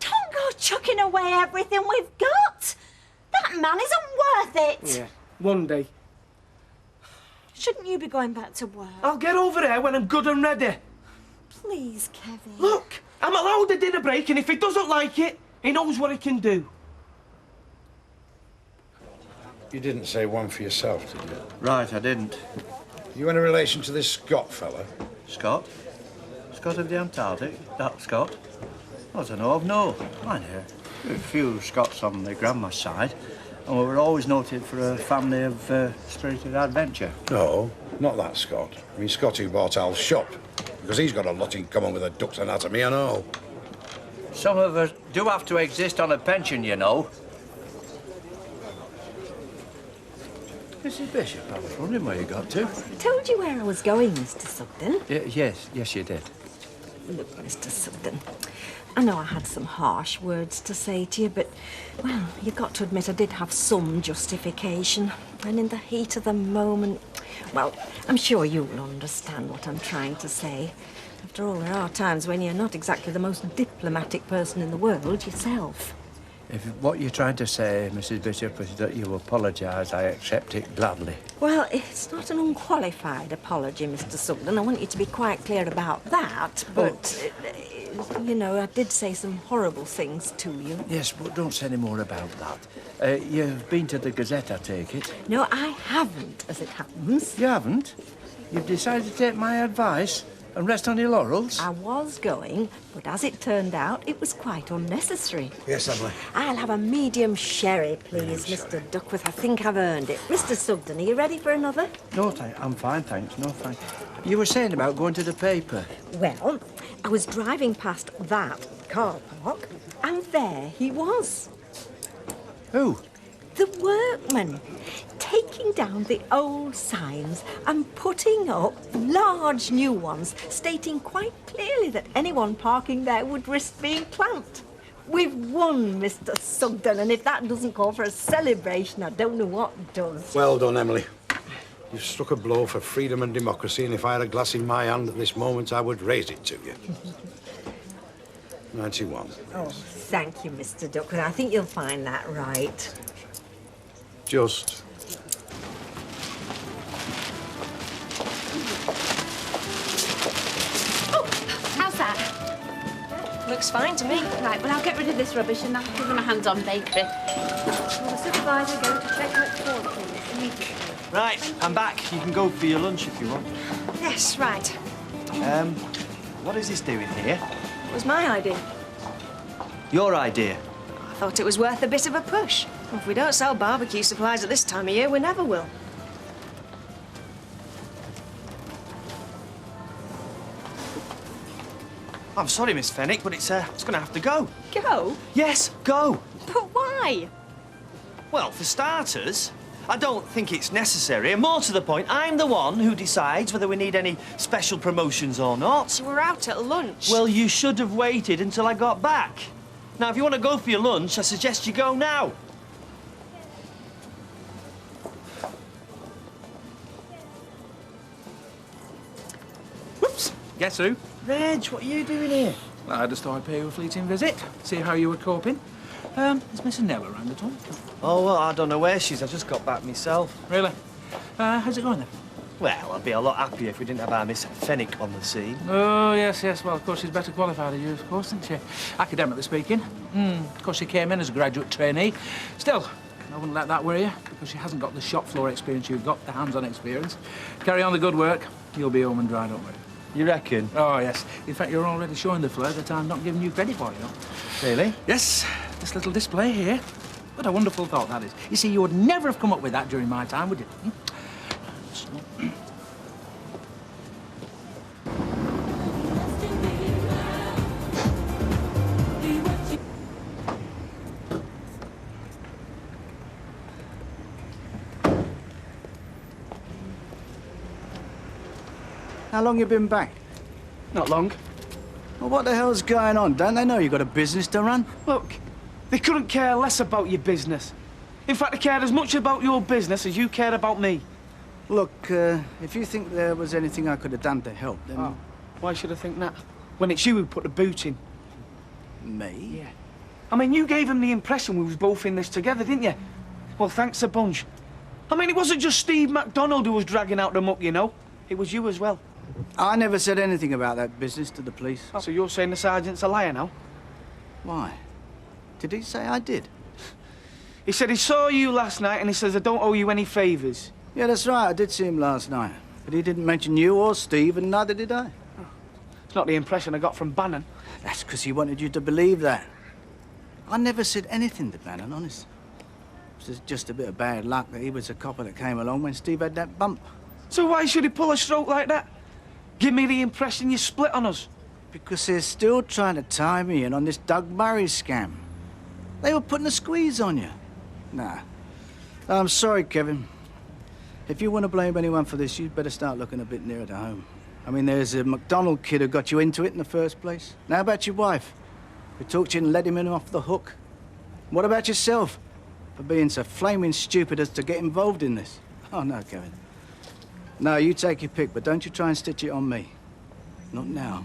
Don't go chucking away everything we've got. That man isn't worth it. Yeah, one day. Shouldn't you be going back to work? I'll get over there when I'm good and ready. Please, Kevin. Look, I'm allowed a dinner break, and if he doesn't like it, he knows what he can do. You didn't say one for yourself, did you? Right, I didn't. You in a relation to this Scott fella? Scott? Scott of the Antarctic? That Scott? I don't know, I've no. I know. A few Scots on the grandma's side, and we were always noted for a family of spirited adventure. No, not that Scott. I mean, Scott who bought Al's shop. Because he's got a lot in common with a duck's anatomy and all. Some of us do have to exist on a pension, you know. Mrs. Bishop, I was wondering where you got to. I told you where I was going, Mr. Sugden. Yes, you did. Look, Mr. Sugden, I know I had some harsh words to say to you, but, well, you've got to admit I did have some justification. And in the heat of the moment, well, I'm sure you'll understand what I'm trying to say. After all, there are times when you're not exactly the most diplomatic person in the world yourself. If what you're trying to say, Mrs. Bishop, is that you apologise, I accept it gladly. Well, it's not an unqualified apology, Mr. Sugden. I want you to be quite clear about that, but, you know, I did say some horrible things to you. Yes, but don't say any more about that. You've been to the Gazette, I take it? No, I haven't, as it happens. You haven't? You've decided to take my advice and rest on your laurels? I was going, but as it turned out, it was quite unnecessary. Yes, Emily. I'll have a medium sherry, please, Mr. Duckworth. I think I've earned it. Mr. Sugden, are you ready for another? No, I'm fine, thanks. No, thanks. You were saying about going to the paper. Well, I was driving past that car park, and there he was. Who? The workman, taking down the old signs and putting up large new ones, stating quite clearly that anyone parking there would risk being clamped. We've won, Mr. Sugden, and if that doesn't call for a celebration, I don't know what does. Well done, Emily. You've struck a blow for freedom and democracy, and if I had a glass in my hand at this moment, I would raise it to you. 91. Oh, thank you, Mr. Duckworth. I think you'll find that right. Just. looks fine to me. Right, well, I'll get rid of this rubbish and I'll give them a hands-on bakery. Will the supervisor go to check that form, please, immediately? Right, I'm back. You can go for your lunch if you want. Yes, right. What is this doing here? It was my idea. Your idea? I thought it was worth a bit of a push. If we don't sell barbecue supplies at this time of year, we never will. I'm sorry, Miss Fenwick, but it's going to have to go. Go? Yes, go. But why? Well, for starters, I don't think it's necessary. And more to the point, I'm the one who decides whether we need any special promotions or not. You were out at lunch. Well, you should have waited until I got back. Now, if you want to go for your lunch, I suggest you go now. Whoops! Guess who? Reg, what are you doing here? Well, I just thought I'd pay you a fleeting visit, see how you were coping. Is Miss Nell around at all? Oh, well, I don't know where she is. I just got back myself. Really? How's it going then? Well, I'd be a lot happier if we didn't have our Miss Fenwick on the scene. Oh, yes, yes. Well, of course, she's better qualified than you, of course, isn't she? Academically speaking. Of course, she came in as a graduate trainee. Still, I wouldn't let that worry you, because she hasn't got the shop floor experience you've got, the hands-on experience. Carry on the good work. You'll be home and dry, don't worry. You reckon? Oh, yes. In fact, you're already showing the flair that I'm not giving you credit for, you know. Really? Yes. This little display here. What a wonderful thought that is. You see, you would never have come up with that during my time, would you? How long you been back? Not long. Well, what the hell's going on? Don't they know you've got a business to run? Look, they couldn't care less about your business. In fact, they cared as much about your business as you cared about me. Look, if you think there was anything I could have done to help, then... Oh, why should I think that? When it's you who put the boot in. Me? Yeah. I mean, you gave him the impression we was both in this together, didn't you? Well, thanks a bunch. I mean, it wasn't just Steve MacDonald who was dragging out the muck, you know. It was you as well. I never said anything about that business to the police. Oh, so you're saying the sergeant's a liar now? Why? Did he say I did? He said he saw you last night and he says I don't owe you any favours. Yeah, that's right. I did see him last night. But he didn't mention you or Steve, and neither did I. Oh. It's not the impression I got from Bannon. That's because he wanted you to believe that. I never said anything to Bannon, honest. It was just a bit of bad luck that he was the copper that came along when Steve had that bump. So why should he pull a stroke like that? Give me the impression you split on us. Because they're still trying to tie me in on this Doug Murray scam. They were putting a squeeze on you. Nah. I'm sorry, Kevin. If you want to blame anyone for this, you'd better start looking a bit nearer to home. I mean, there's a MacDonald kid who got you into it in the first place. Now, how about your wife? Who talked to you and let him in off the hook? What about yourself? For being so flaming stupid as to get involved in this? Oh, no, Kevin. No, you take your pick, but don't you try and stitch it on me. Not now,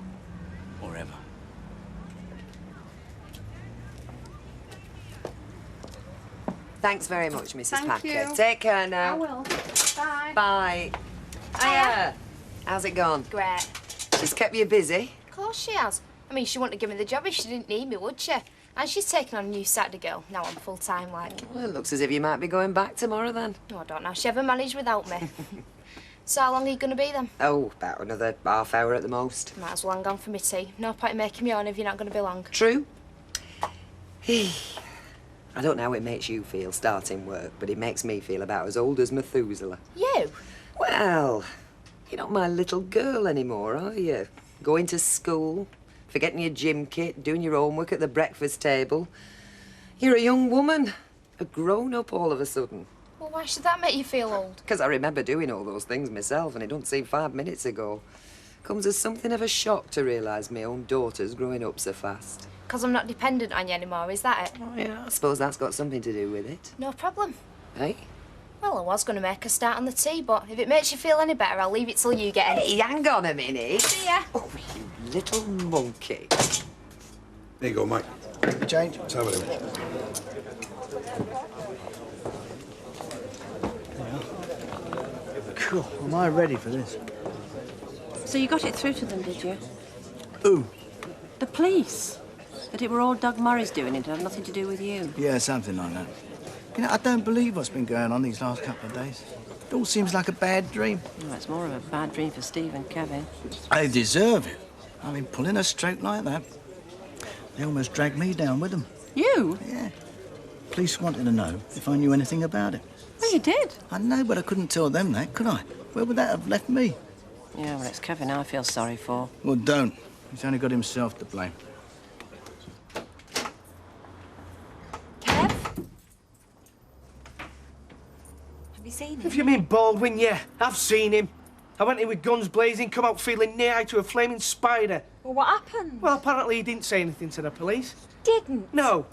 or ever. Thanks very much, Mrs. Thank Packer. you. Take care now. I will. Bye. Bye. Hiya. How's it gone? Great. She's kept you busy? Of course she has. I mean, she wouldn't have given me the job if she didn't need me, would she? And she's taken on a new Saturday girl. Now I'm full-time, like. Well, it looks as if you might be going back tomorrow, then. No, I don't know. She ever managed without me. So how long are you going to be, then? Oh, about another half hour at the most. Might as well hang on for me tea. No point in making me on if you're not going to be long. True. I don't know how it makes you feel starting work, but it makes me feel about as old as Methuselah. You? Well, you're not my little girl anymore, are you? Going to school, forgetting your gym kit, doing your homework at the breakfast table. You're a young woman, a grown-up all of a sudden. Well, why should that make you feel old? Because I remember doing all those things myself, and it don't seem 5 minutes ago. Comes as something of a shock to realise my own daughter's growing up so fast. Because I'm not dependent on you anymore, is that it? Oh, yeah, I suppose that's got something to do with it. No problem. Hey? Well, I was going to make a start on the tea, but if it makes you feel any better, I'll leave it till you get in. Hey, hang on a minute. See ya. Oh, you little monkey. There you go, mate. Change. Let's have it. Cool. Am I ready for this? So you got it through to them, did you? Who? The police. That it were all Doug Murray's doing, it had nothing to do with you. Yeah, something like that. You know, I don't believe what's been going on these last couple of days. It all seems like a bad dream. Well, it's more of a bad dream for Steve and Kevin. They deserve it. I mean, pulling a stroke like that. They almost dragged me down with them. You? Yeah. Police wanted to know if I knew anything about it. Well, you did. I know, but I couldn't tell them that, could I? Where would that have left me? Yeah, well, it's Kevin I feel sorry for. Well, don't. He's only got himself to blame. Kev? Have you seen him? If you mean Baldwin, yeah, I've seen him. I went in with guns blazing, come out feeling near to a flaming spider. Well, what happened? Well, apparently he didn't say anything to the police. Didn't? No.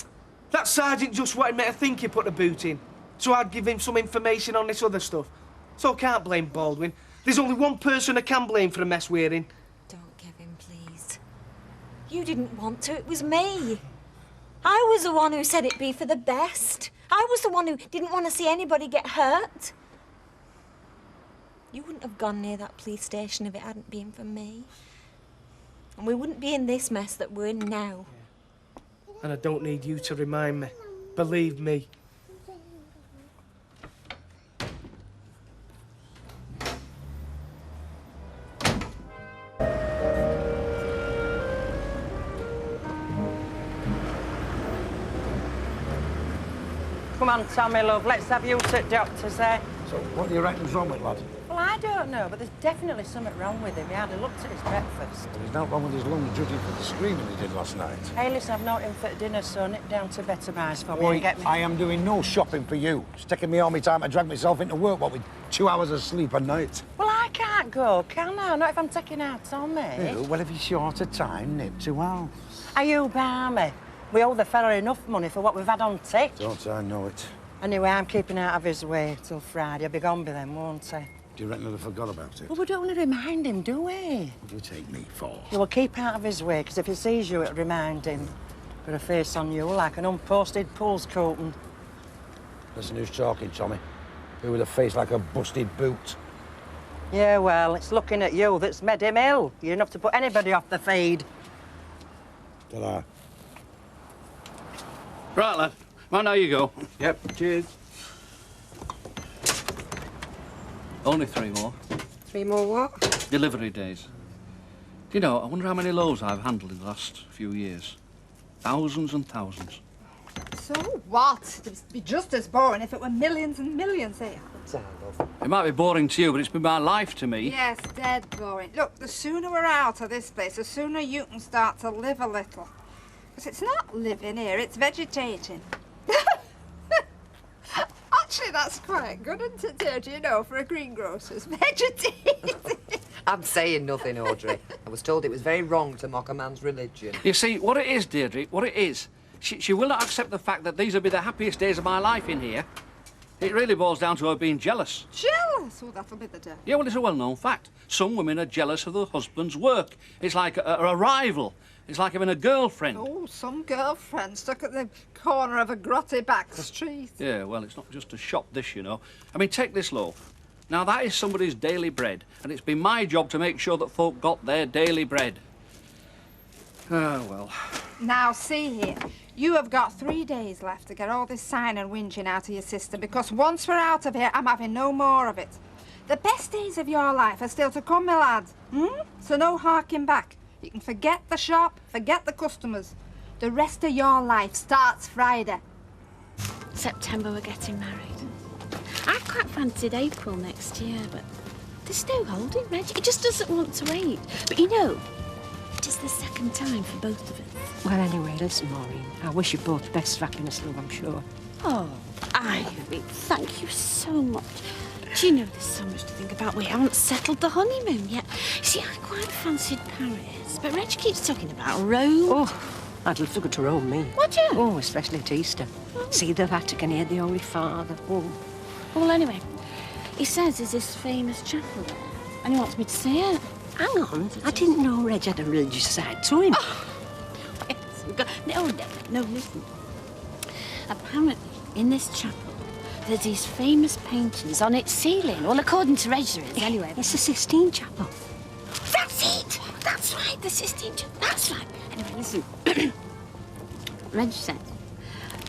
That sergeant just wanted me to think he put the boot in, so I'd give him some information on this other stuff. So I can't blame Baldwin. There's only one person I can blame for the mess we're in. Don't give him, please. You didn't want to, it was me. I was the one who said it'd be for the best. I was the one who didn't want to see anybody get hurt. You wouldn't have gone near that police station if it hadn't been for me. And we wouldn't be in this mess that we're in now. And I don't need you to remind me. Believe me. Come on, Tommy, love, let's have you to doctors there. So, what do you reckon's wrong with lad? Well, I don't know, but there's definitely something wrong with him. He hardly looked at his breakfast. There's nothing wrong with his lung judging for the screaming he did last night. Hey, listen, I've not in for dinner, so nip down to Better Buys for me Oi, and get me... I am doing no shopping for you. It's taking me all my time to drag myself into work, what with 2 hours of sleep a night. Well, I can't go, can I? Not if I'm taking out Tommy. Yeah, well, if he's short of time, nip to house. Are you balmy? We owe the fella enough money for what we've had on tick. Don't I know it? Anyway, I'm keeping out of his way till Friday. I'll be gone by then, won't I? Do you reckon I'd have forgot about it? Well, we don't want to remind him, do we? What do you take me for? You will keep out of his way, because if he sees you, it'll remind him. Got a face on you like an unposted pool's curtain. Listen, who's talking, Tommy? Who with a face like a busted boot? Yeah, well, it's looking at you that's made him ill. You're enough to put anybody off the feed. Ta-ra. Right, lad. Well, now you go. Yep, cheers. Only 3 more. 3 more what? Delivery days. Do you know, I wonder how many loads I've handled in the last few years. Thousands and thousands. So what? It'd be just as boring if it were millions and millions here. It might be boring to you, but it's been my life to me. Yes, dead boring. Look, the sooner we're out of this place, the sooner you can start to live a little. Because it's not living here, it's vegetating. Actually, that's quite good, isn't it, dear? Do you know, for a greengrocer's vegetating. I'm saying nothing, Audrey. I was told it was very wrong to mock a man's religion. You see, what it is, Deirdre, what it is, she will not accept the fact that these will be the happiest days of my life in here. It really boils down to her being jealous. Jealous? Oh, that'll be the day. Yeah, well, it's a well-known fact. Some women are jealous of their husband's work. It's like a rival. It's like having a girlfriend. Oh, some girlfriend stuck at the corner of a grotty back street. Yeah, well, it's not just a shop, this, you know. I mean, take this loaf. Now, that is somebody's daily bread, and it's been my job to make sure that folk got their daily bread. Ah, well. Now, see here. You have got 3 days left to get all this sighing and whinging out of your system, because once we're out of here, I'm having no more of it. The best days of your life are still to come, my lad. So no harking back. You can forget the shop, forget the customers. The rest of your life starts Friday. September we're getting married. I quite fancied April next year, but there's no holding Reg. He just doesn't want to wait. But you know, it is the second time for both of us. Well, anyway, listen, Maureen. I wish you both the best happiness, love, I'm sure. Oh, Ivy, thank you so much. Do you know there's so much to think about? We haven't settled the honeymoon yet. See, I quite fancied Paris, but Reg keeps talking about Rome. Oh, I'd love to go to Rome, me. Would you? Oh, especially at Easter. See the Vatican, hear the Holy Father. Oh. Well, anyway, he says there's this famous chapel there, and he wants me to see it. Hang on, I didn't know Reg had a religious side to him. Oh, no, listen. Apparently, in this chapel, there's these famous paintings on its ceiling. Well, according to Reg, there is, anyway. It's the Sistine Chapel. That's it! That's right, the Sistine Chapel. That's right. Anyway, listen. Reg said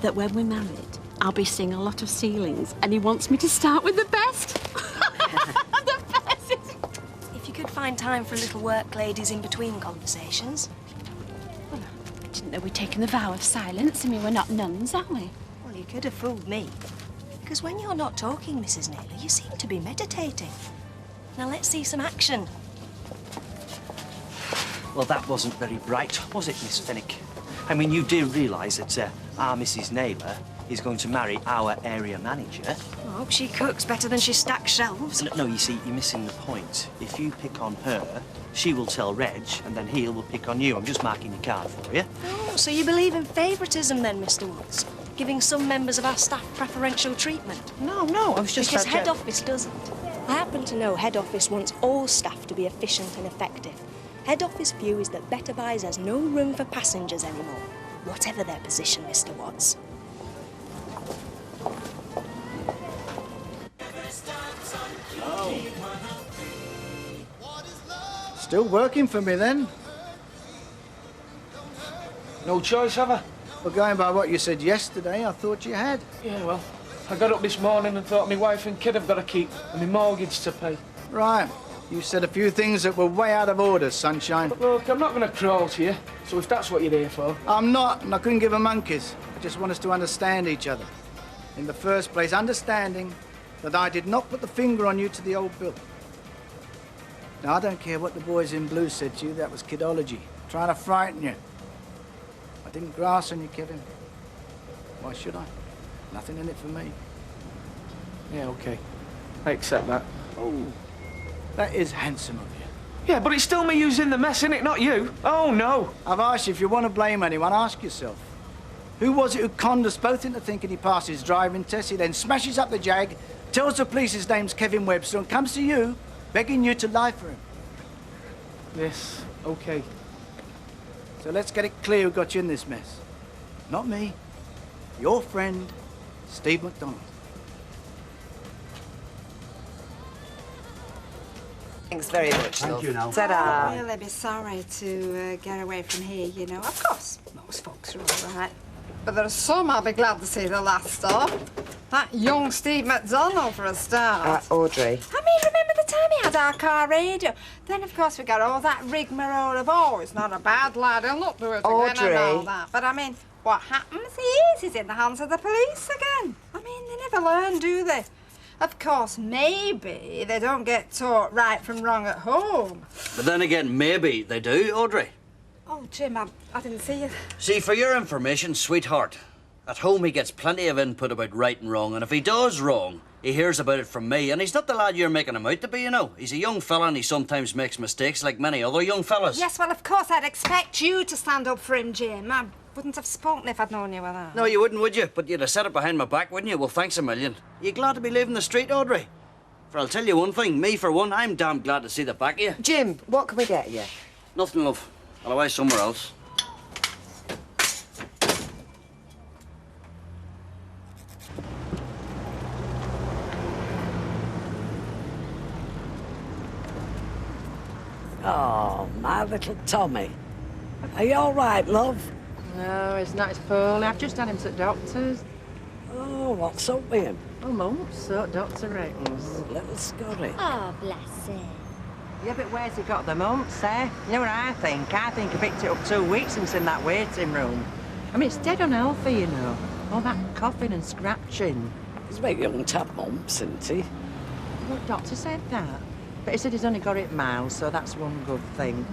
that when we're married, I'll be seeing a lot of ceilings, and he wants me to start with the best. If you could find time for a little work, ladies, in between conversations. Well, I didn't know we'd taken the vow of silence. I mean, we're not nuns, are we? Well, you could have fooled me. Because when you're not talking, Mrs. Naylor, you seem to be meditating. Now let's see some action. Well, that wasn't very bright, was it, Miss Fenwick? I mean, you do realise that our Mrs. Naylor is going to marry our area manager. I hope she cooks better than she stacks shelves. No, you see, you're missing the point. If you pick on her, she will tell Reg, and then he will pick on you. I'm just marking your card for you. Oh, so you believe in favouritism then, Mr. Watts? Giving some members of our staff preferential treatment? No, I was just... Because head office doesn't. I happen to know head office wants all staff to be efficient and effective. Head office view is that Better Buys has no room for passengers anymore, whatever their position, Mr. Watts. Still working for me, then? No choice, have I? Well, going by what you said yesterday, I thought you had. Yeah, well, I got up this morning and thought my wife and kid have got to keep and my mortgage to pay. Right. You said a few things that were way out of order, Sunshine. But look, I'm not going to crawl to you, so if that's what you're here for... I'm not, and I couldn't give a monkeys. I just want us to understand each other. In the first place, understanding that I did not put the finger on you to the old bill. Now, I don't care what the boys in blue said to you. That was kidology, trying to frighten you. I didn't grass on you, Kevin. Why should I? Nothing in it for me. Yeah, OK. I accept that. Oh, that is handsome of you. Yeah, but it's still me who's in the mess, innit? Not you. Oh, no. I've asked you, if you want to blame anyone, ask yourself. Who was it who conned us both into thinking he passed his driving test? He then smashes up the Jag, tells the police his name's Kevin Webster, and comes to you, begging you to lie for him. Yes, OK. So let's get it clear who got you in this mess. Not me. Your friend, Steve McDonald. Thanks very much, Thank love. you, now. Ta-da. I'd really be sorry to get away from here, you know. Of course, most folks are all right. But there are some I'll be glad to see the last of. That young Steve McDonald, for a start. Audrey. I mean, remember the time he had our car radio? Then, of course, we got all that rigmarole of, oh, it's not a bad lad, he'll not do it again Audrey. and all that. But, I mean, what happens he's in the hands of the police again. I mean, they never learn, do they? Of course, maybe they don't get taught right from wrong at home. But then again, maybe they do, Audrey. Oh, Jim, I didn't see you. See, for your information, sweetheart, at home he gets plenty of input about right and wrong, and if he does wrong, he hears about it from me, and he's not the lad you're making him out to be, you know. He's a young fella and he sometimes makes mistakes like many other young fellas. Yes, well, of course, I'd expect you to stand up for him, Jim. I wouldn't have spoken if I'd known you were that. No, you wouldn't, would you? But you'd have said it behind my back, wouldn't you? Well, thanks a million. You glad to be leaving the street, Audrey? For I'll tell you one thing, me for one, I'm damn glad to see the back of you. Jim, what can we get you? Nothing, love. I'll away somewhere else. Oh, my little Tommy. Are you all right, love? No, he's not. He's poorly. I've just had him to the doctor's. Oh, what's up with him? Oh, mumps, so doctor reckons. Little scurry. Oh, bless him. Yeah, but where's he got the mumps, eh? You know what I think? I think he picked it up 2 weeks since in that waiting room. I mean, it's dead unhealthy, you know. All that coughing and scratching. He's very young to have mumps, isn't he? Well, doctor said that. But he said he's only got it mild, so that's one good thing.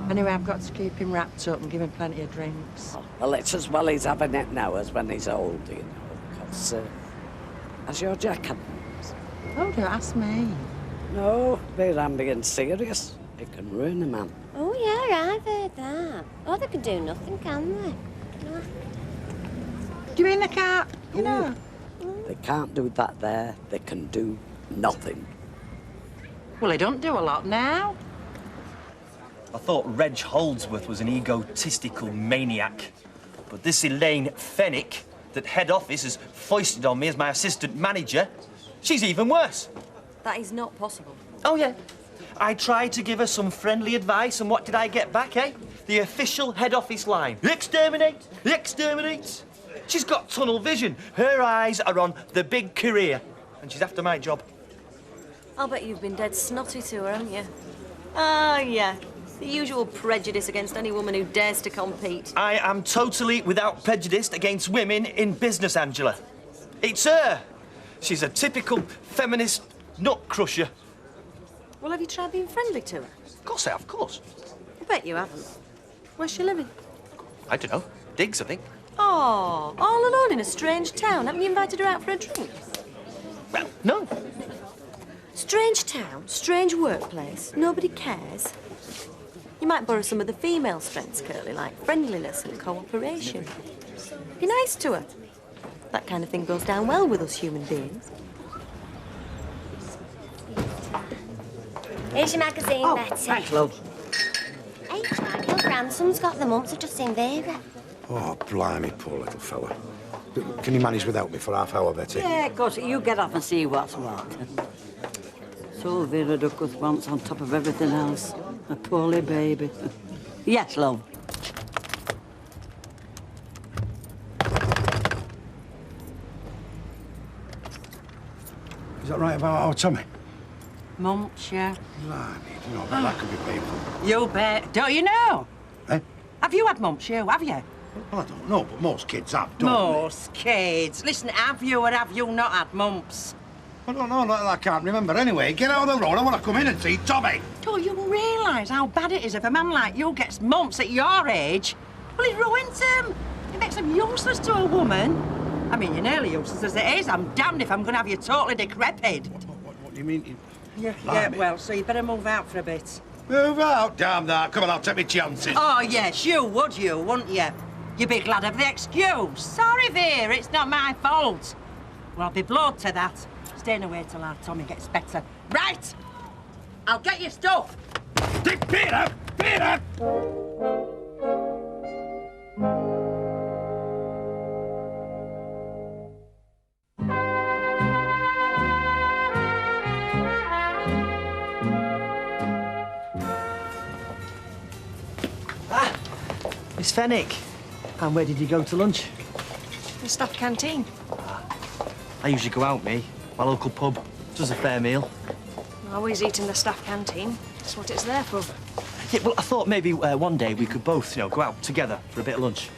Anyway, I've got to keep him wrapped up and give him plenty of drinks. Well, it's as well he's having it now as when he's old, you know, because... has your Jack had mumps? Oh, don't ask me. No, I'm being serious. It can ruin a man. Oh, yeah, I've heard that. Oh, they can do nothing, can they? No. Do you mean they can't? You know? They can't do that there. They can do nothing. Well, they don't do a lot now. I thought Reg Holdsworth was an egotistical maniac. But this Elaine Fenwick, that head office has foisted on me as my assistant manager, she's even worse. That is not possible. Oh, yeah. I tried to give her some friendly advice, and what did I get back, eh? The official head office line. Exterminate! Exterminate! She's got tunnel vision. Her eyes are on the big career. And she's after my job. I'll bet you've been dead snotty to her, haven't you? Ah, yeah. The usual prejudice against any woman who dares to compete. I am totally without prejudice against women in business, Angela. It's her. She's a typical feminist nut crusher. Well, have you tried being friendly to her? Of course I have, of course. I bet you haven't. Where's she living? I don't know. Digs, I think. Oh, all alone in a strange town. Haven't you invited her out for a drink? Well, no. Strange town, strange workplace. Nobody cares. You might borrow some of the female strengths, Curly, like friendliness and cooperation. Be nice to her. That kind of thing goes down well with us human beings. Here's your magazine, Betty. Thanks, love. Hey, Jack, your grandson's got the mumps. I've just seen Vera. Oh, blimey, poor little fella. Can you manage without me for half hour, Betty? Yeah, of course. You get off and see what's what. So Vera Duckworth wants on top of everything else. A poorly baby. Yes, love. Is that right about our Tommy? Mumps, yeah. Blimey, you know, that could be painful. You bet. Don't you know? Eh? Have you had mumps, you? Have you? Well, I don't know, but most kids have, don't they? Most kids. Listen, have you or have you not had mumps? I don't know, I can't remember. Anyway, get out of the road. I want to come in and see Tommy. Oh, you realise how bad it is if a man like you gets mumps at your age? Well, it ruins him. It makes him useless to a woman. I mean, you're nearly useless as it is. I'm damned if I'm going to have you totally decrepit. What do you mean? Yeah, well, so you better move out for a bit. Move out? Damn that. Come on, I'll take me chances. Oh, yes, you would, wouldn't you? You'd be glad of the excuse. Sorry, Vera, it's not my fault. Well, I'll be blowed to that. Staying away till our Tommy gets better. Right! I'll get your stuff. Peter! Peter! Miss Fenwick. And where did you go to lunch? The staff canteen. I usually go out, me. My local pub. Does a fair meal. I always eat in the staff canteen. That's what it's there for. Yeah, well, I thought maybe one day we could both, go out together for a bit of lunch.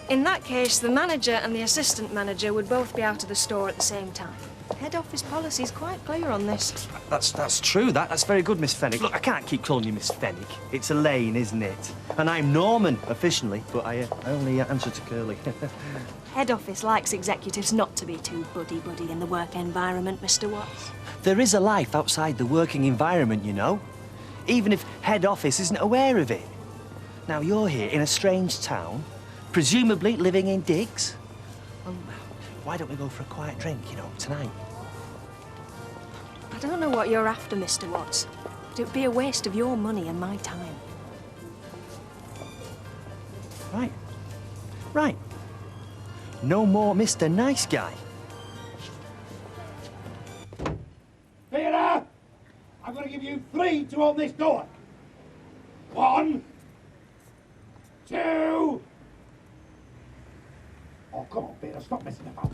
In that case, the manager and the assistant manager would both be out of the store at the same time. Head office policy is quite clear on this. That's true. That's very good, Miss Fenwick. Look, I can't keep calling you Miss Fenwick. It's Elaine, isn't it? And I'm Norman, officially, but I only answer to Curly. Head office likes executives not to be too buddy-buddy in the work environment, Mr. Watts. There is a life outside the working environment, you know. Even if head office isn't aware of it. Now, you're here in a strange town, presumably living in digs. Well, why don't we go for a quiet drink, tonight? I don't know what you're after, Mr. Watts, but it would be a waste of your money and my time. Right. No more Mr. Nice Guy. Peter! I'm going to give you 3 to open this door. 1, 2... Oh, come on, Peter, stop messing about.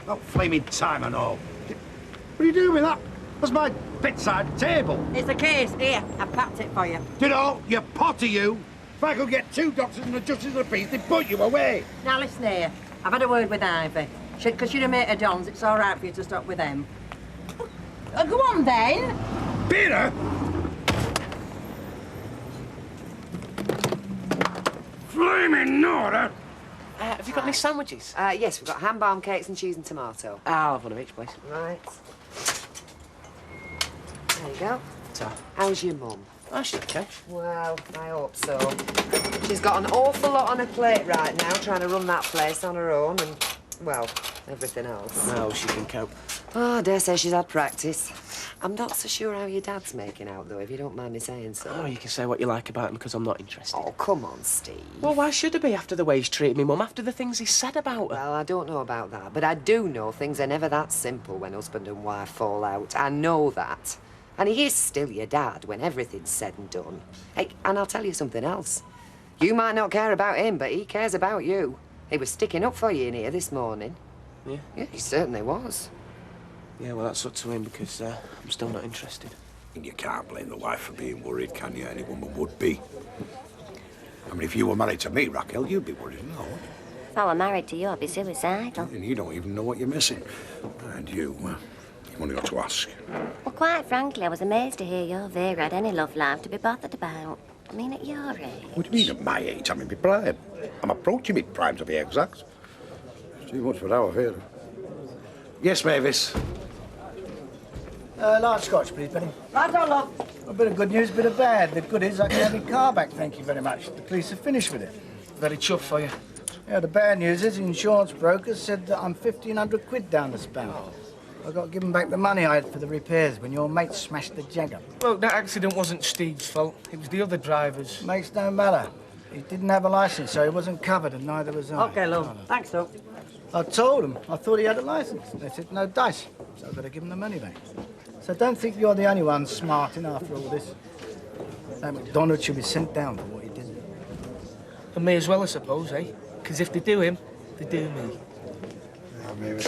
No flaming time and all. What are you doing with that? That's my bedside table. It's a case. Here, I've packed it for you. You know, you potter you. If I could get 2 doctors and a justice of the peace, they'd put you away. Now, listen here. I've had a word with Ivy. Because you're a mate of Don's, it's all right for you to stop with them. Go on, then. Peter! Flaming Nora! Have you got any sandwiches? Yes, we've got ham, barm cakes and cheese and tomato. I'll have one of each, please. Right. There you go. Ta. How's your mum? Oh, she's okay. Well, I hope so. She's got an awful lot on her plate right now, trying to run that place on her own and, well, everything else. No, she can cope. Oh, I dare say she's had practice. I'm not so sure how your dad's making out, though, if you don't mind me saying so. Oh, you can say what you like about him because I'm not interested. Oh, come on, Steve. Well, why should I be after the way he's treated me, Mum, after the things he said about her? Well, I don't know about that, but I do know things are never that simple when husband and wife fall out. I know that. And he is still your dad when everything's said and done. Hey, and I'll tell you something else. You might not care about him, but he cares about you. He was sticking up for you in here this morning. Yeah? Yeah, he certainly was. Yeah, well, that's up to him because I'm still not interested. You can't blame the wife for being worried, can you? Any woman would be. I mean, if you were married to me, Raquel, you'd be worried, no? If I were married to you, I'd be suicidal. And you don't even know what you're missing. And you only got to ask. Well, quite frankly, I was amazed to hear your Vera had any love life to be bothered about. I mean, at your age. What do you mean at my age? I'm in my prime. I'm approaching my prime, to be exact. It's too much for our Vera. Yes, Mavis? Large scotch, please, Benny. Right on, love. A bit of good news, a bit of bad. The good is I can have my car back, thank you very much. The police have finished with it. Very chuffed for you. Yeah, the bad news is the insurance broker said that I'm 1,500 quid down the spout. I got to give him back the money I had for the repairs when your mate smashed the Jag up. Look, that accident wasn't Steve's fault. It was the other driver's. Makes no matter. He didn't have a licence, so he wasn't covered, and neither was I. OK, love. Thanks, though. I told him. I thought he had a licence. They said no dice, so I've got to give him the money back. So don't think you're the only one smarting after all this. That McDonald should be sent down for what he did. And me as well, I suppose, eh? Because if they do him, they do me. Yeah, maybe.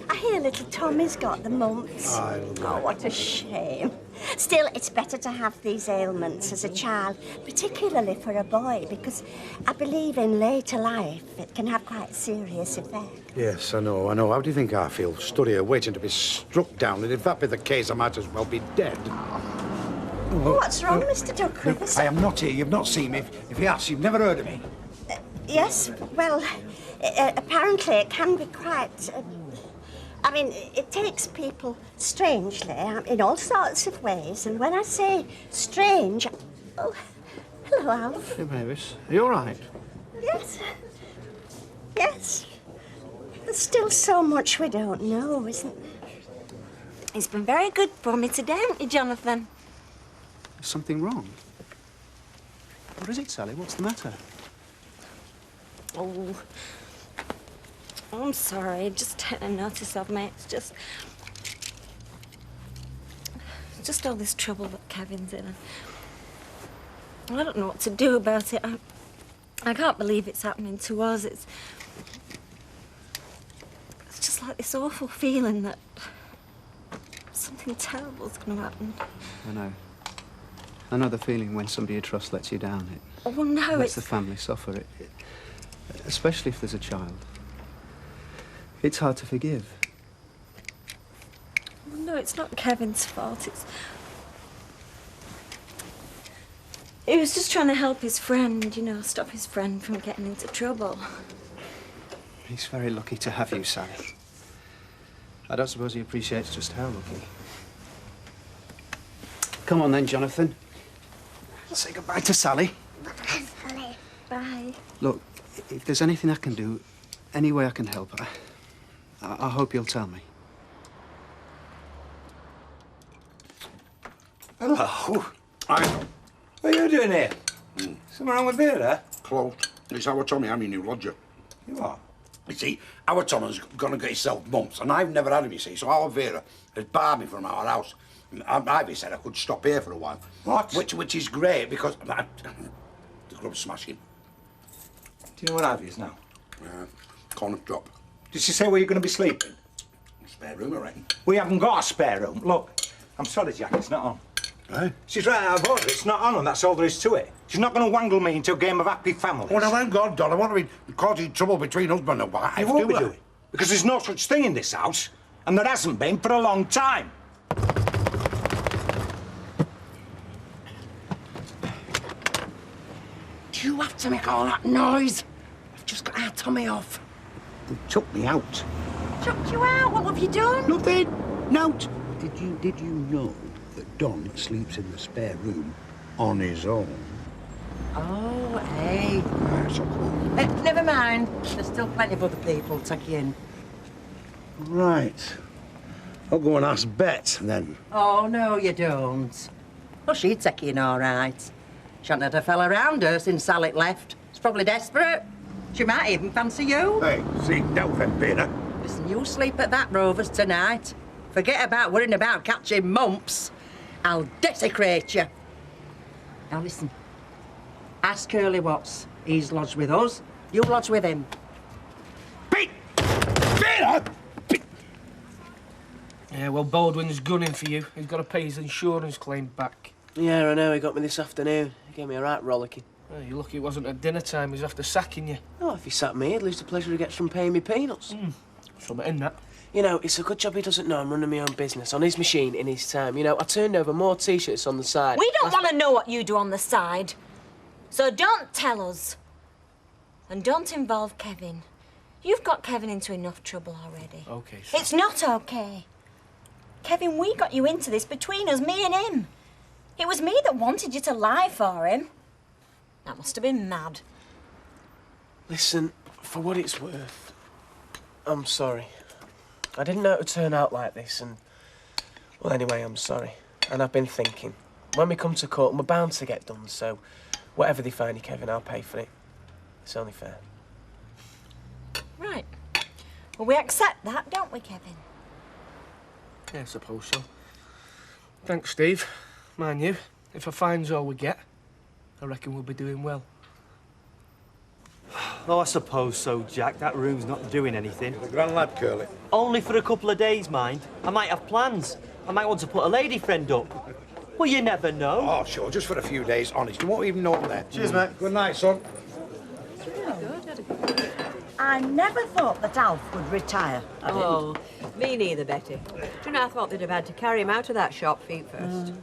I hear little Tommy's got the mumps. Oh, what a shame. Still, it's better to have these ailments as a child, particularly for a boy, because I believe in later life it can have quite serious effects. Yes, I know. How do you think I feel? Stood here waiting to be struck down, and if that be the case, I might as well be dead. What's wrong, Mr. Duckworth? I am not here. You've not seen me. If you have, you've never heard of me. Yes, well, apparently it can be quite... I mean, it takes people strangely, in all sorts of ways. And when I say strange... Oh, hello, Alf. Hey, Mavis. Are you all right? Yes. Yes. There's still so much we don't know, isn't there? It's been very good for me today, haven't you, Jonathan? Is something wrong? What is it, Sally? What's the matter? Oh, I'm sorry. Just taking notice of me. It's just all this trouble that Kevin's in. I don't know what to do about it. I can't believe it's happening to us. It's just like this awful feeling that something terrible's going to happen. I know. I know the feeling when somebody you trust lets you down. Oh, no, lets the family suffer. Especially if there's a child. It's hard to forgive. No, it's not Kevin's fault. He was just trying to help his friend, you know, stop his friend from getting into trouble. He's very lucky to have you, Sally. I don't suppose he appreciates just how lucky. Come on then, Jonathan. Say goodbye to Sally. Sally. Bye. Look, if there's anything I can do, any way I can help, I hope you'll tell me. Hello. What are you doing here? Something wrong with Vera? Close. It's our Tommy, I'm your new lodger. You are? You see, our Tommy's gonna get himself mumps, and I've never had him, you see, so our Vera has barred me from our house. Ivy said I could stop here for a while. What? Which is great, because the grub's smashing. Do you know where Ivy is now? Corner drop. Did she say where you're going to be sleeping? Spare room, I reckon. We haven't got a spare room. Look, I'm sorry, Jack, it's not on. Eh? She's right out of order. It's not on, and that's all there is to it. She's not going to wangle me into a game of happy families. Well, now, thank God, Don. I want to be causing trouble between husband and wife. You won't be do I? doing. Because there's no such thing in this house, and there hasn't been for a long time. Do you have to make all that noise? I've just got our Tommy off. They took me out. Chucked you out? What have you done? Nothing. Note. Did you know that Don sleeps in the spare room on his own? Oh, hey. Never mind. There's still plenty of other people to take you in. Right. I'll go and ask Bet, then. Oh, no, you don't. Well, she'd take you in all right. She hasn't had a fella around her since Sally left. She's probably desperate. She might even fancy you. Hey, see, no then, Peter. Listen, you sleep at that Rover's tonight. Forget about worrying about catching mumps. I'll desecrate you. Now listen. Ask Curly Watts. He's lodged with us. You lodge with him. Yeah, well, Baldwin's gunning for you. He's got to pay his insurance claim back. Yeah, I know. He got me this afternoon. He gave me a right rollicking. Well, you're lucky it wasn't at dinner time. He was after sacking you. Oh, if he sacked me, he'd lose the pleasure he gets from paying me peanuts. Something in that. You know, it's a good job he doesn't know I'm running my own business on his machine in his time. You know, I turned over more T-shirts on the side. We don't want to know what you do on the side. So don't tell us. And don't involve Kevin. You've got Kevin into enough trouble already. OK, so... It's not OK. Kevin, we got you into this between us, me and him. It was me that wanted you to lie for him. That must have been mad. Listen, for what it's worth, I'm sorry. I didn't know it would turn out like this, and... Well, anyway, I'm sorry. And I've been thinking. When we come to court, we're bound to get done, so... Whatever they find you, Kevin, I'll pay for it. It's only fair. Right. Well, we accept that, don't we, Kevin? Yeah, I suppose so. Thanks, Steve. Mind you, if I finds all we get, I reckon we'll be doing well. Oh, I suppose so, Jack. That room's not doing anything. The grand lad, Curly. Only for a couple of days, mind. I might have plans. I might want to put a lady friend up. Well, you never know. Oh, sure, just for a few days, honest. You won't even know that. Cheers, mate. Good night, son. I never thought that Alf would retire. Oh, me neither, Betty. Do you know, I thought they'd have had to carry him out of that shop feet first. Do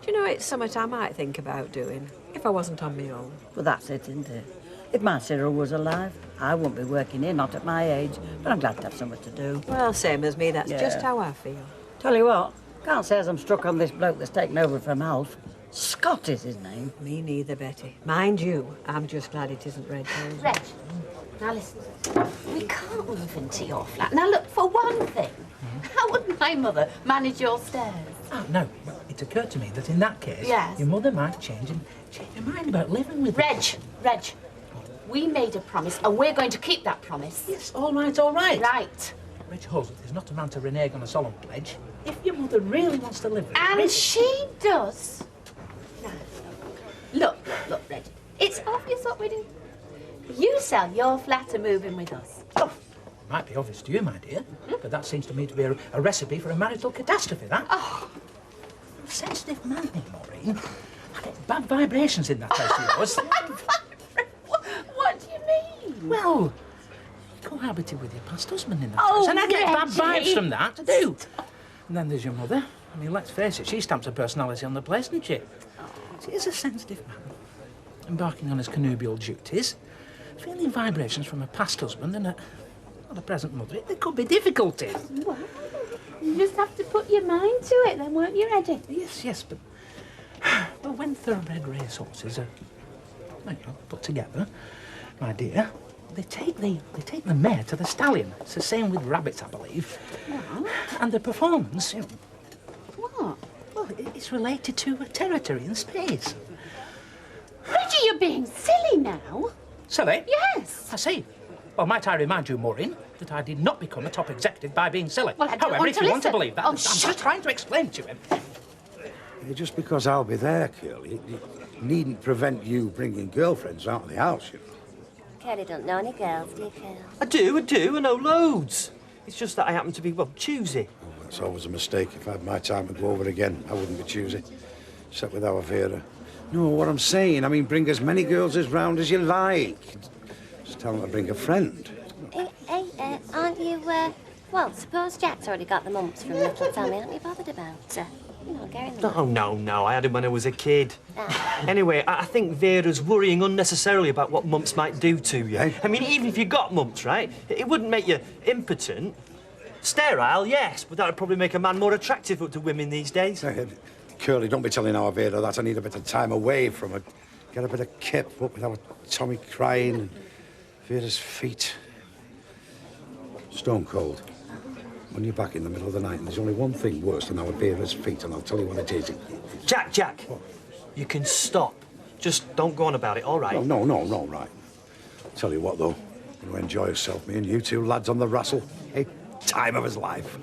you know, it's something I might think about doing, if I wasn't on my own. Well, that's it, isn't it? If my Cyril was alive, I wouldn't be working here, not at my age, but I'm glad to have something to do. Well, same as me, that's just how I feel. Tell you what, can't say as I'm struck on this bloke that's taken over from Alf. Scott is his name. Me neither, Betty. Mind you, I'm just glad it isn't Red. Reg, now listen. We can't move into your flat. Now look, for one thing, how would my mother manage your stairs? Oh, no. It occurred to me that in that case, Yes. your mother might change her mind about living with us. Reg, we made a promise and we're going to keep that promise. Yes, all right, all right. Right. Reg Holsworth is not a man to renege on a solemn pledge. If your mother really wants to live with And really... she does. Now, look, Reg. It's obvious what we're doing. You sell your flat and move in with us. Oh, might be obvious to you, my dear, but that seems to me to be a recipe for a marital catastrophe, that. Oh. Sensitive man, Maureen. I get bad vibrations in that house of yours. What do you mean? Well, you cohabited with your past husband in that Oh, house, and I get bad Reggie. vibes from that, I do. And then there's your mother. I mean, let's face it, she stamps her personality on the place, doesn't she? She is a sensitive man, embarking on his connubial duties, feeling vibrations from a past husband and a present mother. There could be difficulties. Well, you just have to put your mind to it, then, won't you, Reggie? Yes, but well, when thoroughbred racehorses are put together, my dear, they take the mare to the stallion. It's the same with rabbits, I believe. What? And the performance, you know, What? well, it's related to a territory in space. Reggie, you're being silly now. Silly? Yes. I see. Well, might I remind you, Maureen, that I did not become a top executive by being silly. Well, I don't However, want if to you want to listen. believe that, Oh, I'm just trying to explain to him. Just because I'll be there, Curly, it needn't prevent you bringing girlfriends out of the house, you know. Curly don't know any girls, do you, I Curl? do. I know loads. It's just that I happen to be, well, choosy. Oh, that's always a mistake. If I had my time to go over again, I wouldn't be choosy. Except with our Vera. No, what I'm saying, I mean, bring as many girls as round as you like. Just tell them to bring a friend. Hey, aren't you, well, suppose Jack's already got the mumps from little Tommy. Aren't you bothered about, getting them? Oh, no. I had him when I was a kid. Anyway, I think Vera's worrying unnecessarily about what mumps might do to you. I mean, even if you got mumps, right, it wouldn't make you impotent. Sterile, yes, but that would probably make a man more attractive to women these days. Curly, don't be telling our Vera that. I need a bit of time away from her. Get a bit of kip up with our Tommy crying and Vera's feet. Stone cold. When you're back in the middle of the night and there's only one thing worse than our Vera's feet, and I'll tell you what it is. Jack, you can stop. Just don't go on about it, all right? No, right. Tell you what, though, you'll enjoy yourself, me and you two lads on the Russell. Hey, time of his life.